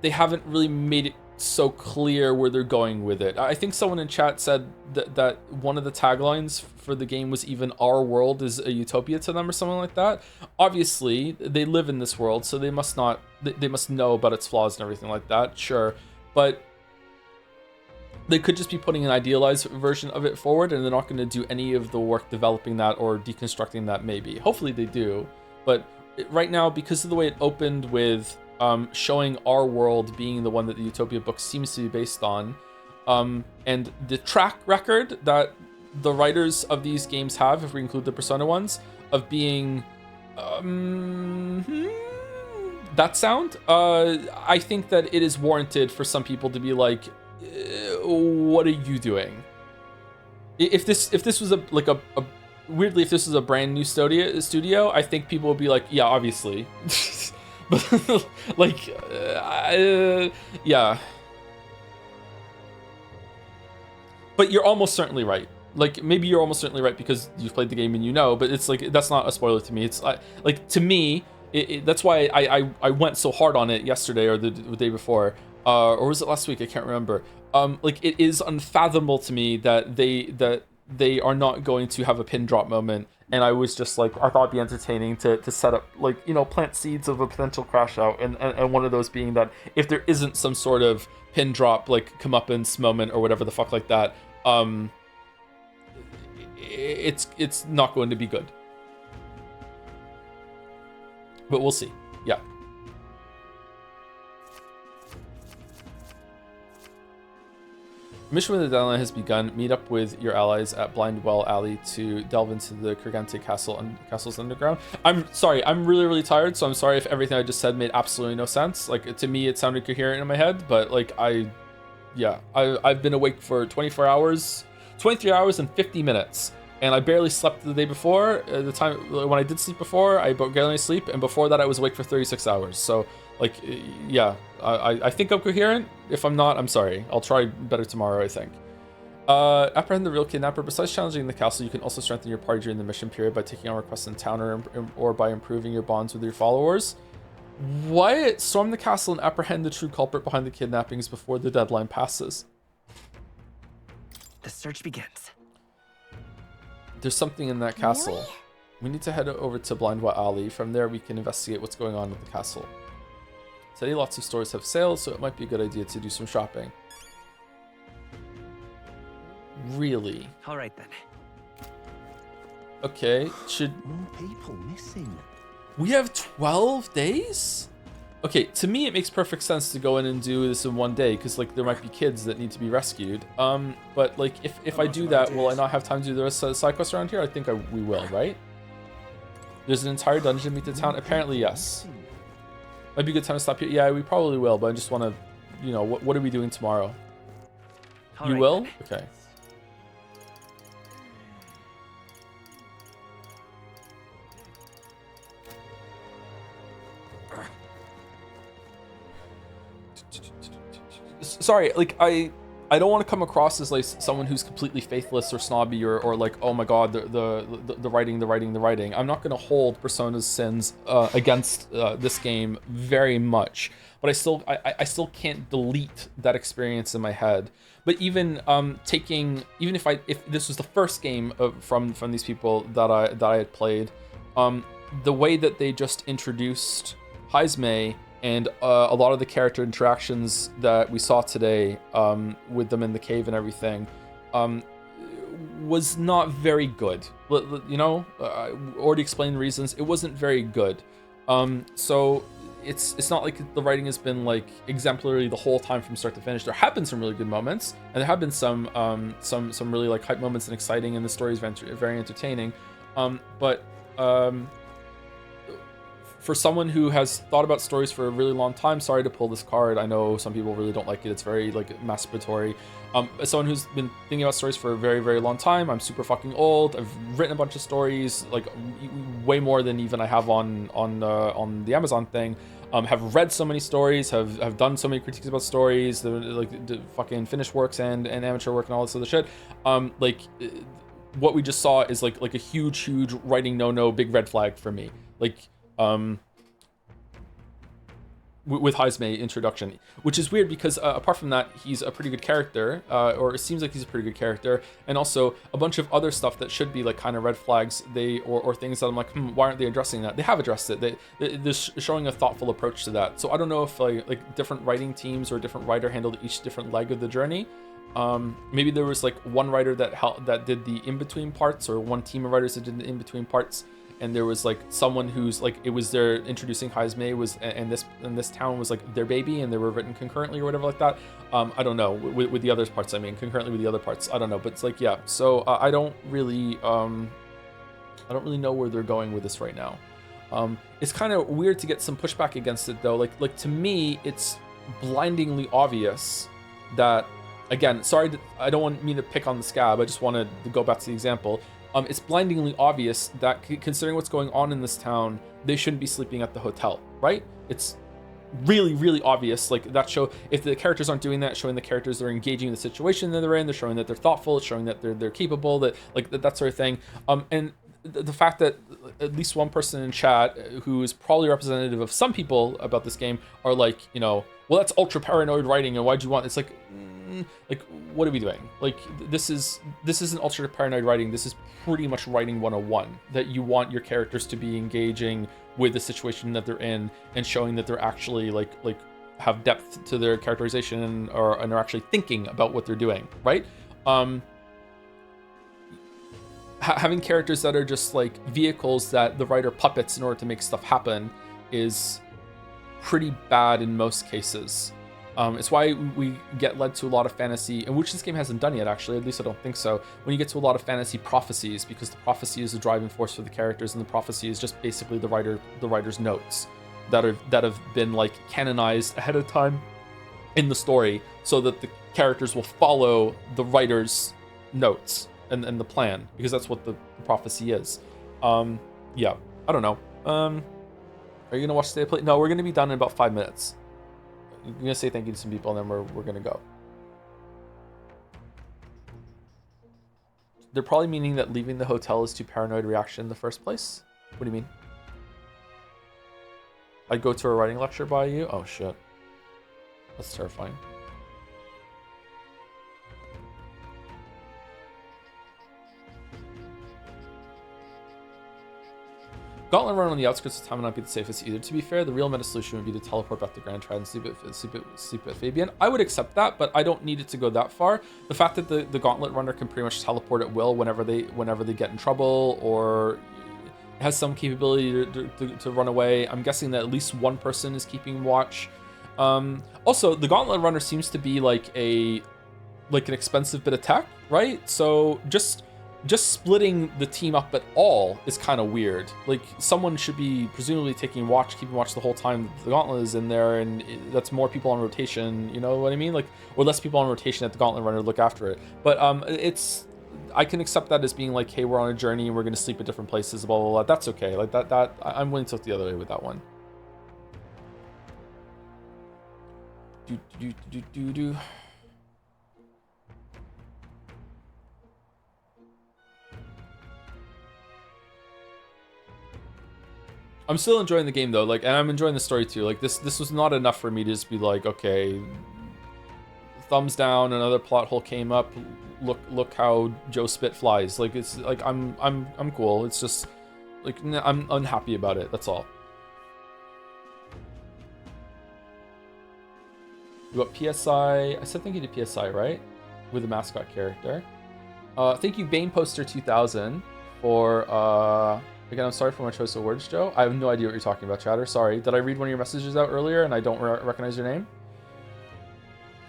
they haven't really made it so clear where they're going with it. I think someone in chat said that one of the taglines for the game was even our world is a utopia to them or something like that. Obviously, they live in this world, so they must know about its flaws and everything like that, sure. But they could just be putting an idealized version of it forward, and they're not going to do any of the work developing that or deconstructing that, maybe. Hopefully they do. But right now, because of the way it opened with showing our world being the one that the Utopia book seems to be based on, and the track record that the writers of these games have, if we include the Persona ones, of being that sound, I think that it is warranted for some people to be like, what are you doing? If this was weirdly, if this was a brand new studio, I think people would be like, yeah, obviously. But like, yeah. But you're almost certainly right. Like, maybe you're almost certainly right because you've played the game and you know. But it's like, that's not a spoiler to me. It's like to me, that's why I went so hard on it yesterday or the day before, or was it last week? I can't remember. Like, it is unfathomable to me that they are not going to have a pin drop moment. And I was just like, I thought it'd be entertaining to set up, like, you know, plant seeds of a potential crash out. And one of those being that if there isn't some sort of pin drop, like, comeuppance moment or whatever the fuck like that, it's not going to be good. But we'll see. Yeah. Mission with the deadline has begun. Meet up with your allies at Blind Well Alley to delve into the Krygente Castle and castle's underground. I'm sorry, I'm really tired, so I'm sorry if everything I just said made absolutely no sense. Like, to me, it sounded coherent in my head, but like, I've been awake for 24 hours 23 hours and 50 minutes. And I barely slept the day before. The time when I did sleep before, I barely sleep, and before that I was awake for 36 hours. So, like, yeah, I think I'm coherent. If I'm not, I'm sorry. I'll try better tomorrow, I think. Apprehend the real kidnapper. Besides challenging the castle, you can also strengthen your party during the mission period by taking on requests in town or by improving your bonds with your followers. What? Storm the castle and apprehend the true culprit behind the kidnappings before the deadline passes. The search begins. There's something in that castle. Really? We need to head over to Blindwa Alley. From there, we can investigate what's going on at the castle. Today, lots of stores have sales, so it might be a good idea to do some shopping. Really? All right then. Okay, should... More people missing. We have 12 days? Okay, to me it makes perfect sense to go in and do this in one day, because like there might be kids that need to be rescued. But like if I do that, will I not have time to do the rest of the side quests around here? I think we will, right? There's an entire dungeon meet the town? Apparently, yes. Might be a good time to stop here. Yeah, we probably will, but I just want to, you know, what are we doing tomorrow? All you right, will? then. Okay. Sorry, like I don't want to come across as like someone who's completely faithless or snobby or like, oh my god, the writing. I'm not going to hold Persona's sins against this game very much, but I still can't delete that experience in my head. But even if this was the first game from these people that I had played, the way that they just introduced Heismay and a lot of the character interactions that we saw today with them in the cave and everything was not very good. You know, I already explained the reasons. It wasn't very good. So it's not like the writing has been like exemplary the whole time from start to finish. There have been some really good moments, and there have been some really like hype moments and exciting, and the story is very entertaining. For someone who has thought about stories for a really long time, sorry to pull this card. I know some people really don't like it. It's very like masturbatory. As someone who's been thinking about stories for a very, very long time, I'm super fucking old. I've written a bunch of stories, like way more than even I have on the Amazon thing. Have read so many stories, have done so many critiques about stories, the fucking finished works and amateur work and all this other shit. What we just saw is like a huge writing no big red flag for me. Like with Heismay introduction, which is weird because apart from that, he's a pretty good character, or it seems like he's a pretty good character, and also a bunch of other stuff that should be like kind of red flags, or things that I'm like, why aren't they addressing that? They have addressed it. They're showing a thoughtful approach to that. So I don't know if like different writing teams or different writer handled each different leg of the journey. Maybe there was like one writer that did the in-between parts, or one team of writers that did the in-between parts, and there was like someone who's like, it was their introducing Heismay was, and this town was like their baby, and they were written concurrently or whatever like that. I don't know with the other parts. I mean, concurrently with the other parts. I don't know, but it's like, yeah. So I don't really know where they're going with this right now. It's kind of weird to get some pushback against it though. Like to me, it's blindingly obvious that, again, sorry, I don't want me to pick on the scab. I just wanted to go back to the example. It's blindingly obvious that considering what's going on in this town, they shouldn't be sleeping at the hotel, right? It's really obvious. Like that show, if the characters aren't doing that, showing the characters they're engaging in the situation that they're in, they're showing that they're thoughtful, it's showing that they're capable, that like that sort of thing. And the fact that at least one person in chat, who is probably representative of some people about this game, are like, you know, well, that's ultra paranoid writing, and why'd you want? It's like what are we doing? Like this isn't ultra paranoid writing. This is pretty much writing 101, that you want your characters to be engaging with the situation that they're in and showing that they're actually like have depth to their characterization and are actually thinking about what they're doing, right? Having characters that are just like vehicles that the writer puppets in order to make stuff happen is pretty bad in most cases. It's why we get led to a lot of fantasy, and which this game hasn't done yet, actually. At least I don't think so. When you get to a lot of fantasy prophecies, because the prophecy is the driving force for the characters, and the prophecy is just basically the writer's notes that have been like canonized ahead of time in the story, so that the characters will follow the writer's notes and the plan, because that's what the prophecy is. Yeah, I don't know. Are you gonna watch State of Play? No, we're gonna be done in about 5 minutes. I'm gonna say thank you to some people, and then we're gonna go. They're probably meaning that leaving the hotel is too paranoid reaction in the first place. What do you mean? I'd go to a writing lecture by you? Oh shit. That's terrifying. Gauntlet run on the outskirts of town would not be the safest either. To be fair, the real meta solution would be to teleport back to Grand Trad and sleep at Fabian. I would accept that, but I don't need it to go that far. The fact that the Gauntlet runner can pretty much teleport at will whenever they get in trouble, or has some capability to run away. I'm guessing that at least one person is keeping watch. Also, the Gauntlet runner seems to be like an expensive bit of tech, right? So just splitting the team up at all is kind of weird. Like, someone should be presumably keeping watch the whole time the Gauntlet is in there, and that's more people on rotation, you know what I mean? Like, or less people on rotation at the Gauntlet runner to look after it. But I can accept that as being like, hey, we're on a journey and we're going to sleep at different places, blah, blah, blah. That's okay. Like, that I'm willing to look the other way with that one. I'm still enjoying the game though, like, and I'm enjoying the story too. Like, this was not enough for me to just be like, okay, thumbs down, another plot hole came up. Look how Joe Spit flies. Like, it's like I'm cool. It's just like I'm unhappy about it. That's all. You got PSI. I said thank you to PSI, right? With the mascot character. Thank you, Bane Poster 2000 for again, I'm sorry for my choice of words, Joe. I have no idea what you're talking about, chatter. Sorry. Did I read one of your messages out earlier and I don't recognize your name?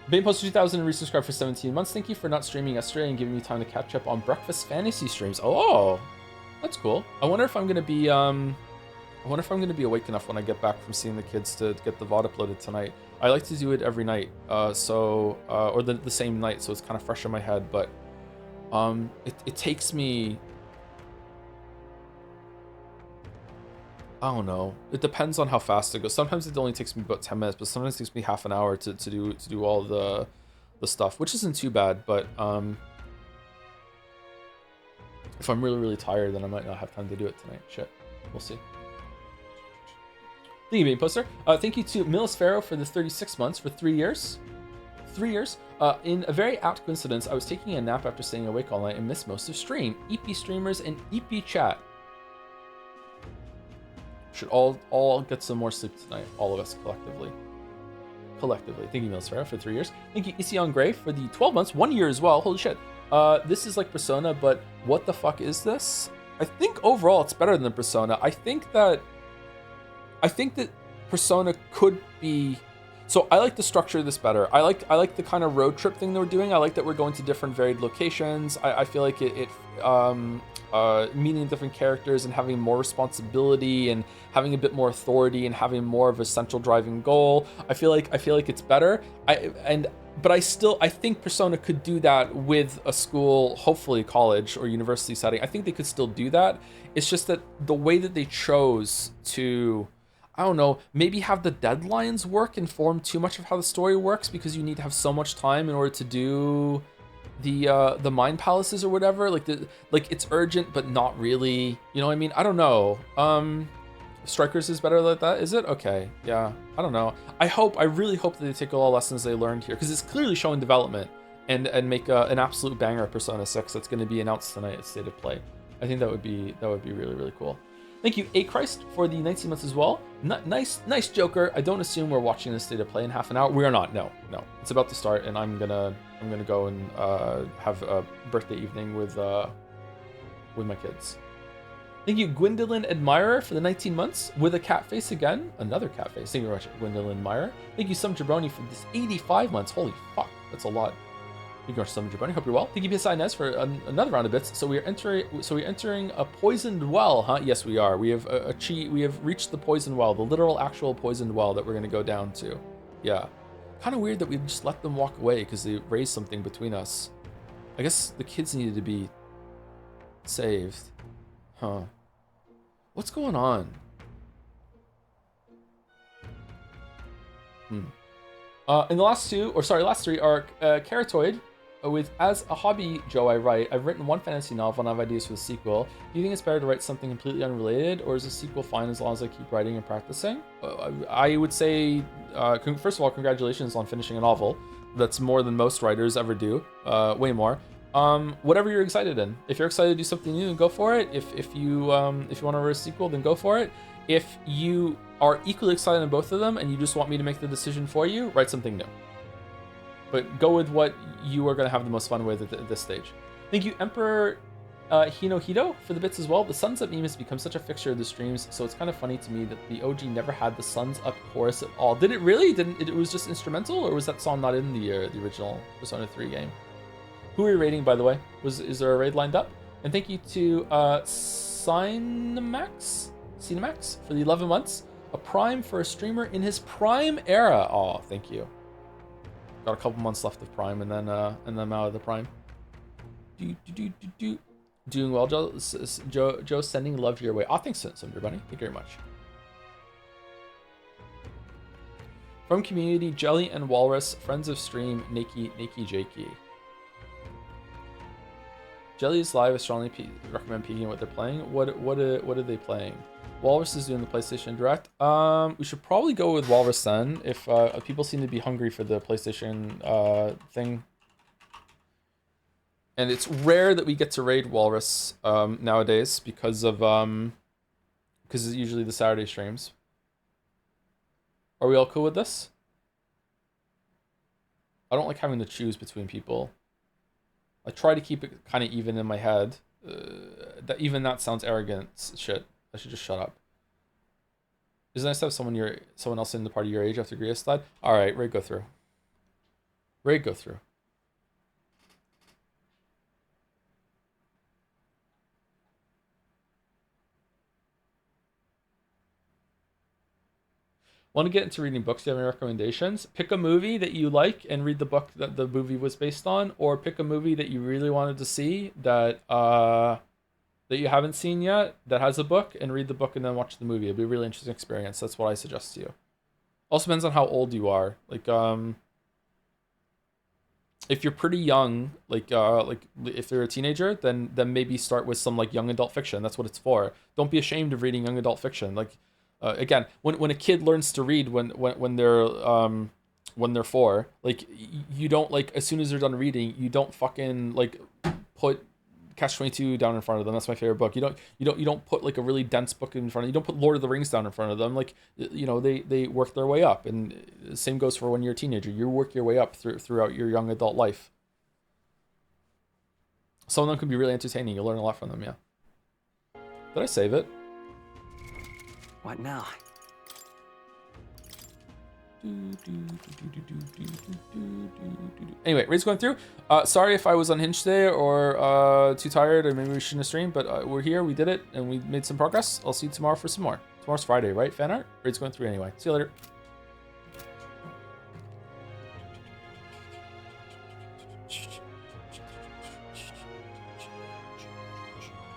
Bane Poster 2000 resubscribed for 17 months. Thank you for not streaming yesterday and giving me time to catch up on breakfast fantasy streams. Oh, that's cool. I wonder if I'm gonna be awake enough when I get back from seeing the kids to get the VOD uploaded tonight. I like to do it every night, or the same night, so it's kind of fresh in my head. But it takes me, I don't know. It depends on how fast it goes. Sometimes it only takes me about 10 minutes, but sometimes it takes me half an hour to do all the stuff, which isn't too bad. But if I'm really, really tired, then I might not have time to do it tonight. Shit. We'll see. Thank you, Bane Poster. Thank you to Milisfero for the 36 months for 3 years. 3 years. In a very apt coincidence, I was taking a nap after staying awake all night and missed most of stream. EP streamers and EP chat. Should all get some more sleep tonight, all of us collectively. Thank you, Milisfero, for 3 years. Thank you, Ision Gray, for the 12 months, 1 year as well. Holy shit. This is like Persona, but what the fuck is this? I think overall it's better than Persona. I think that Persona could be. So I like the structure of this better. I like the kind of road trip thing that we're doing. I like that we're going to different varied locations. I feel like it meeting different characters and having more responsibility and having a bit more authority and having more of a central driving goal. I feel like it's better. But I think Persona could do that with a school, hopefully college or university setting. I think they could still do that. It's just that the way that they chose to, I don't know, maybe have the deadlines work inform too much of how the story works, because you need to have so much time in order to do the mind palaces or whatever. Like it's urgent but not really. You know what I mean? I don't know. Strikers is better like that, is it? Okay, yeah. I don't know. I really hope that they take all the lessons they learned here, because it's clearly showing development and make an absolute banger of Persona 6 that's going to be announced tonight at State of Play. I think that would be really, really cool. Thank you, A Christ, for the 19 months as well. Nice Joker. I don't assume we're watching this State of Play in half an hour. We are not. No. It's about to start, and I'm gonna go and have a birthday evening with my kids. Thank you, Gwendolyn Admirer, for the 19 months with a cat face again. Another cat face. Thank you very much, Gwendolyn Admirer. Thank you, Some Jabroni, for this 85 months. Holy fuck, that's a lot. Thank you, Some Jabroni. Hope you're well. Thank you, PSI Nez, for another round of bits. So we're entering a poisoned well, huh? Yes, we are. We have reached the poisoned well, the literal, actual poisoned well that we're gonna go down to. Yeah. Kind of weird that we just let them walk away because they raised something between us. I guess the kids needed to be saved. Huh. What's going on? In the last three are Caratoid with As a Hobby, Joe, I write. I've written one fantasy novel and I have ideas for the sequel. Do you think it's better to write something completely unrelated, or is the sequel fine as long as I keep writing and practicing? I would say, first of all, congratulations on finishing a novel. That's more than most writers ever do. Way more. Whatever you're excited in. If you're excited to do something new, then go for it. If you want to write a sequel, then go for it. If you are equally excited in both of them and you just want me to make the decision for you, write something new. But go with what you are going to have the most fun with at this stage. Thank you, Emperor Hinohito, for the bits as well. The Suns Up meme has become such a fixture of the streams, so it's kind of funny to me that the OG never had the Suns Up chorus at all. Did it really? It was just instrumental, or was that song not in the original Persona 3 game? Who are you raiding, by the way? Is there a raid lined up? And thank you to Cinemax for the 11 months. A prime for a streamer in his prime era. Oh, thank you. Got a couple months left of prime, and then I'm out of the prime. Doing well, Joe. Sending love your way. Oh, thanks, Cinder Bunny. Thank you very much. From community, Jelly and Walrus, friends of stream, Nikki, Jakey. Jelly's live. I strongly recommend peeking what they're playing. What are they playing? Walrus is doing the PlayStation Direct. We should probably go with Walrus then, if people seem to be hungry for the PlayStation thing. And it's rare that we get to raid Walrus nowadays because it's usually the Saturday streams. Are we all cool with this? I don't like having to choose between people. I try to keep it kind of even in my head. That sounds arrogant shit. I should just shut up. It's nice to have someone else in the party your age after Grias died. Alright, raid go through. Raid go through. Want to get into reading books? Do you have any recommendations? Pick a movie that you like and read the book that the movie was based on, or pick a movie that you really wanted to see that you haven't seen yet that has a book, and read the book and then watch the movie. It'll be a really interesting experience. That's what I suggest to you. Also depends on how old you are. Like if you're pretty young, like if you're a teenager, then maybe start with some like young adult fiction. That's what it's for. Don't be ashamed of reading young adult fiction. Like again, when a kid learns to read when they're 4, like you don't, like, as soon as they're done reading, you don't fucking like put Catch-22 down in front of them. That's my favorite book. You don't put like a really dense book in front of them. You don't put Lord of the Rings down in front of them. Like, you know, they work their way up, and the same goes for when you're a teenager. You work your way up throughout your young adult life. Some of them can be really entertaining. You'll learn a lot from them. Yeah. Did I save it? What now? Anyway, raid's going through. Sorry if I was unhinged today or too tired, or maybe we shouldn't have streamed, but we're here, we did it, and we made some progress. I'll see you tomorrow for some more. Tomorrow's Friday, right? Fan art? Raid's going through anyway. See you later.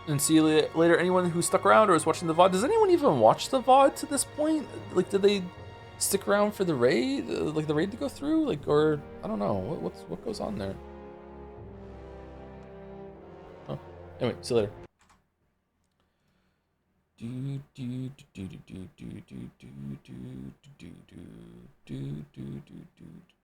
And see you later. Anyone who stuck around or is watching the VOD, does anyone even watch the VOD to this point? Like, did they stick around for the raid, like the raid to go through, like, or I don't know what goes on there. Oh, anyway, see you later.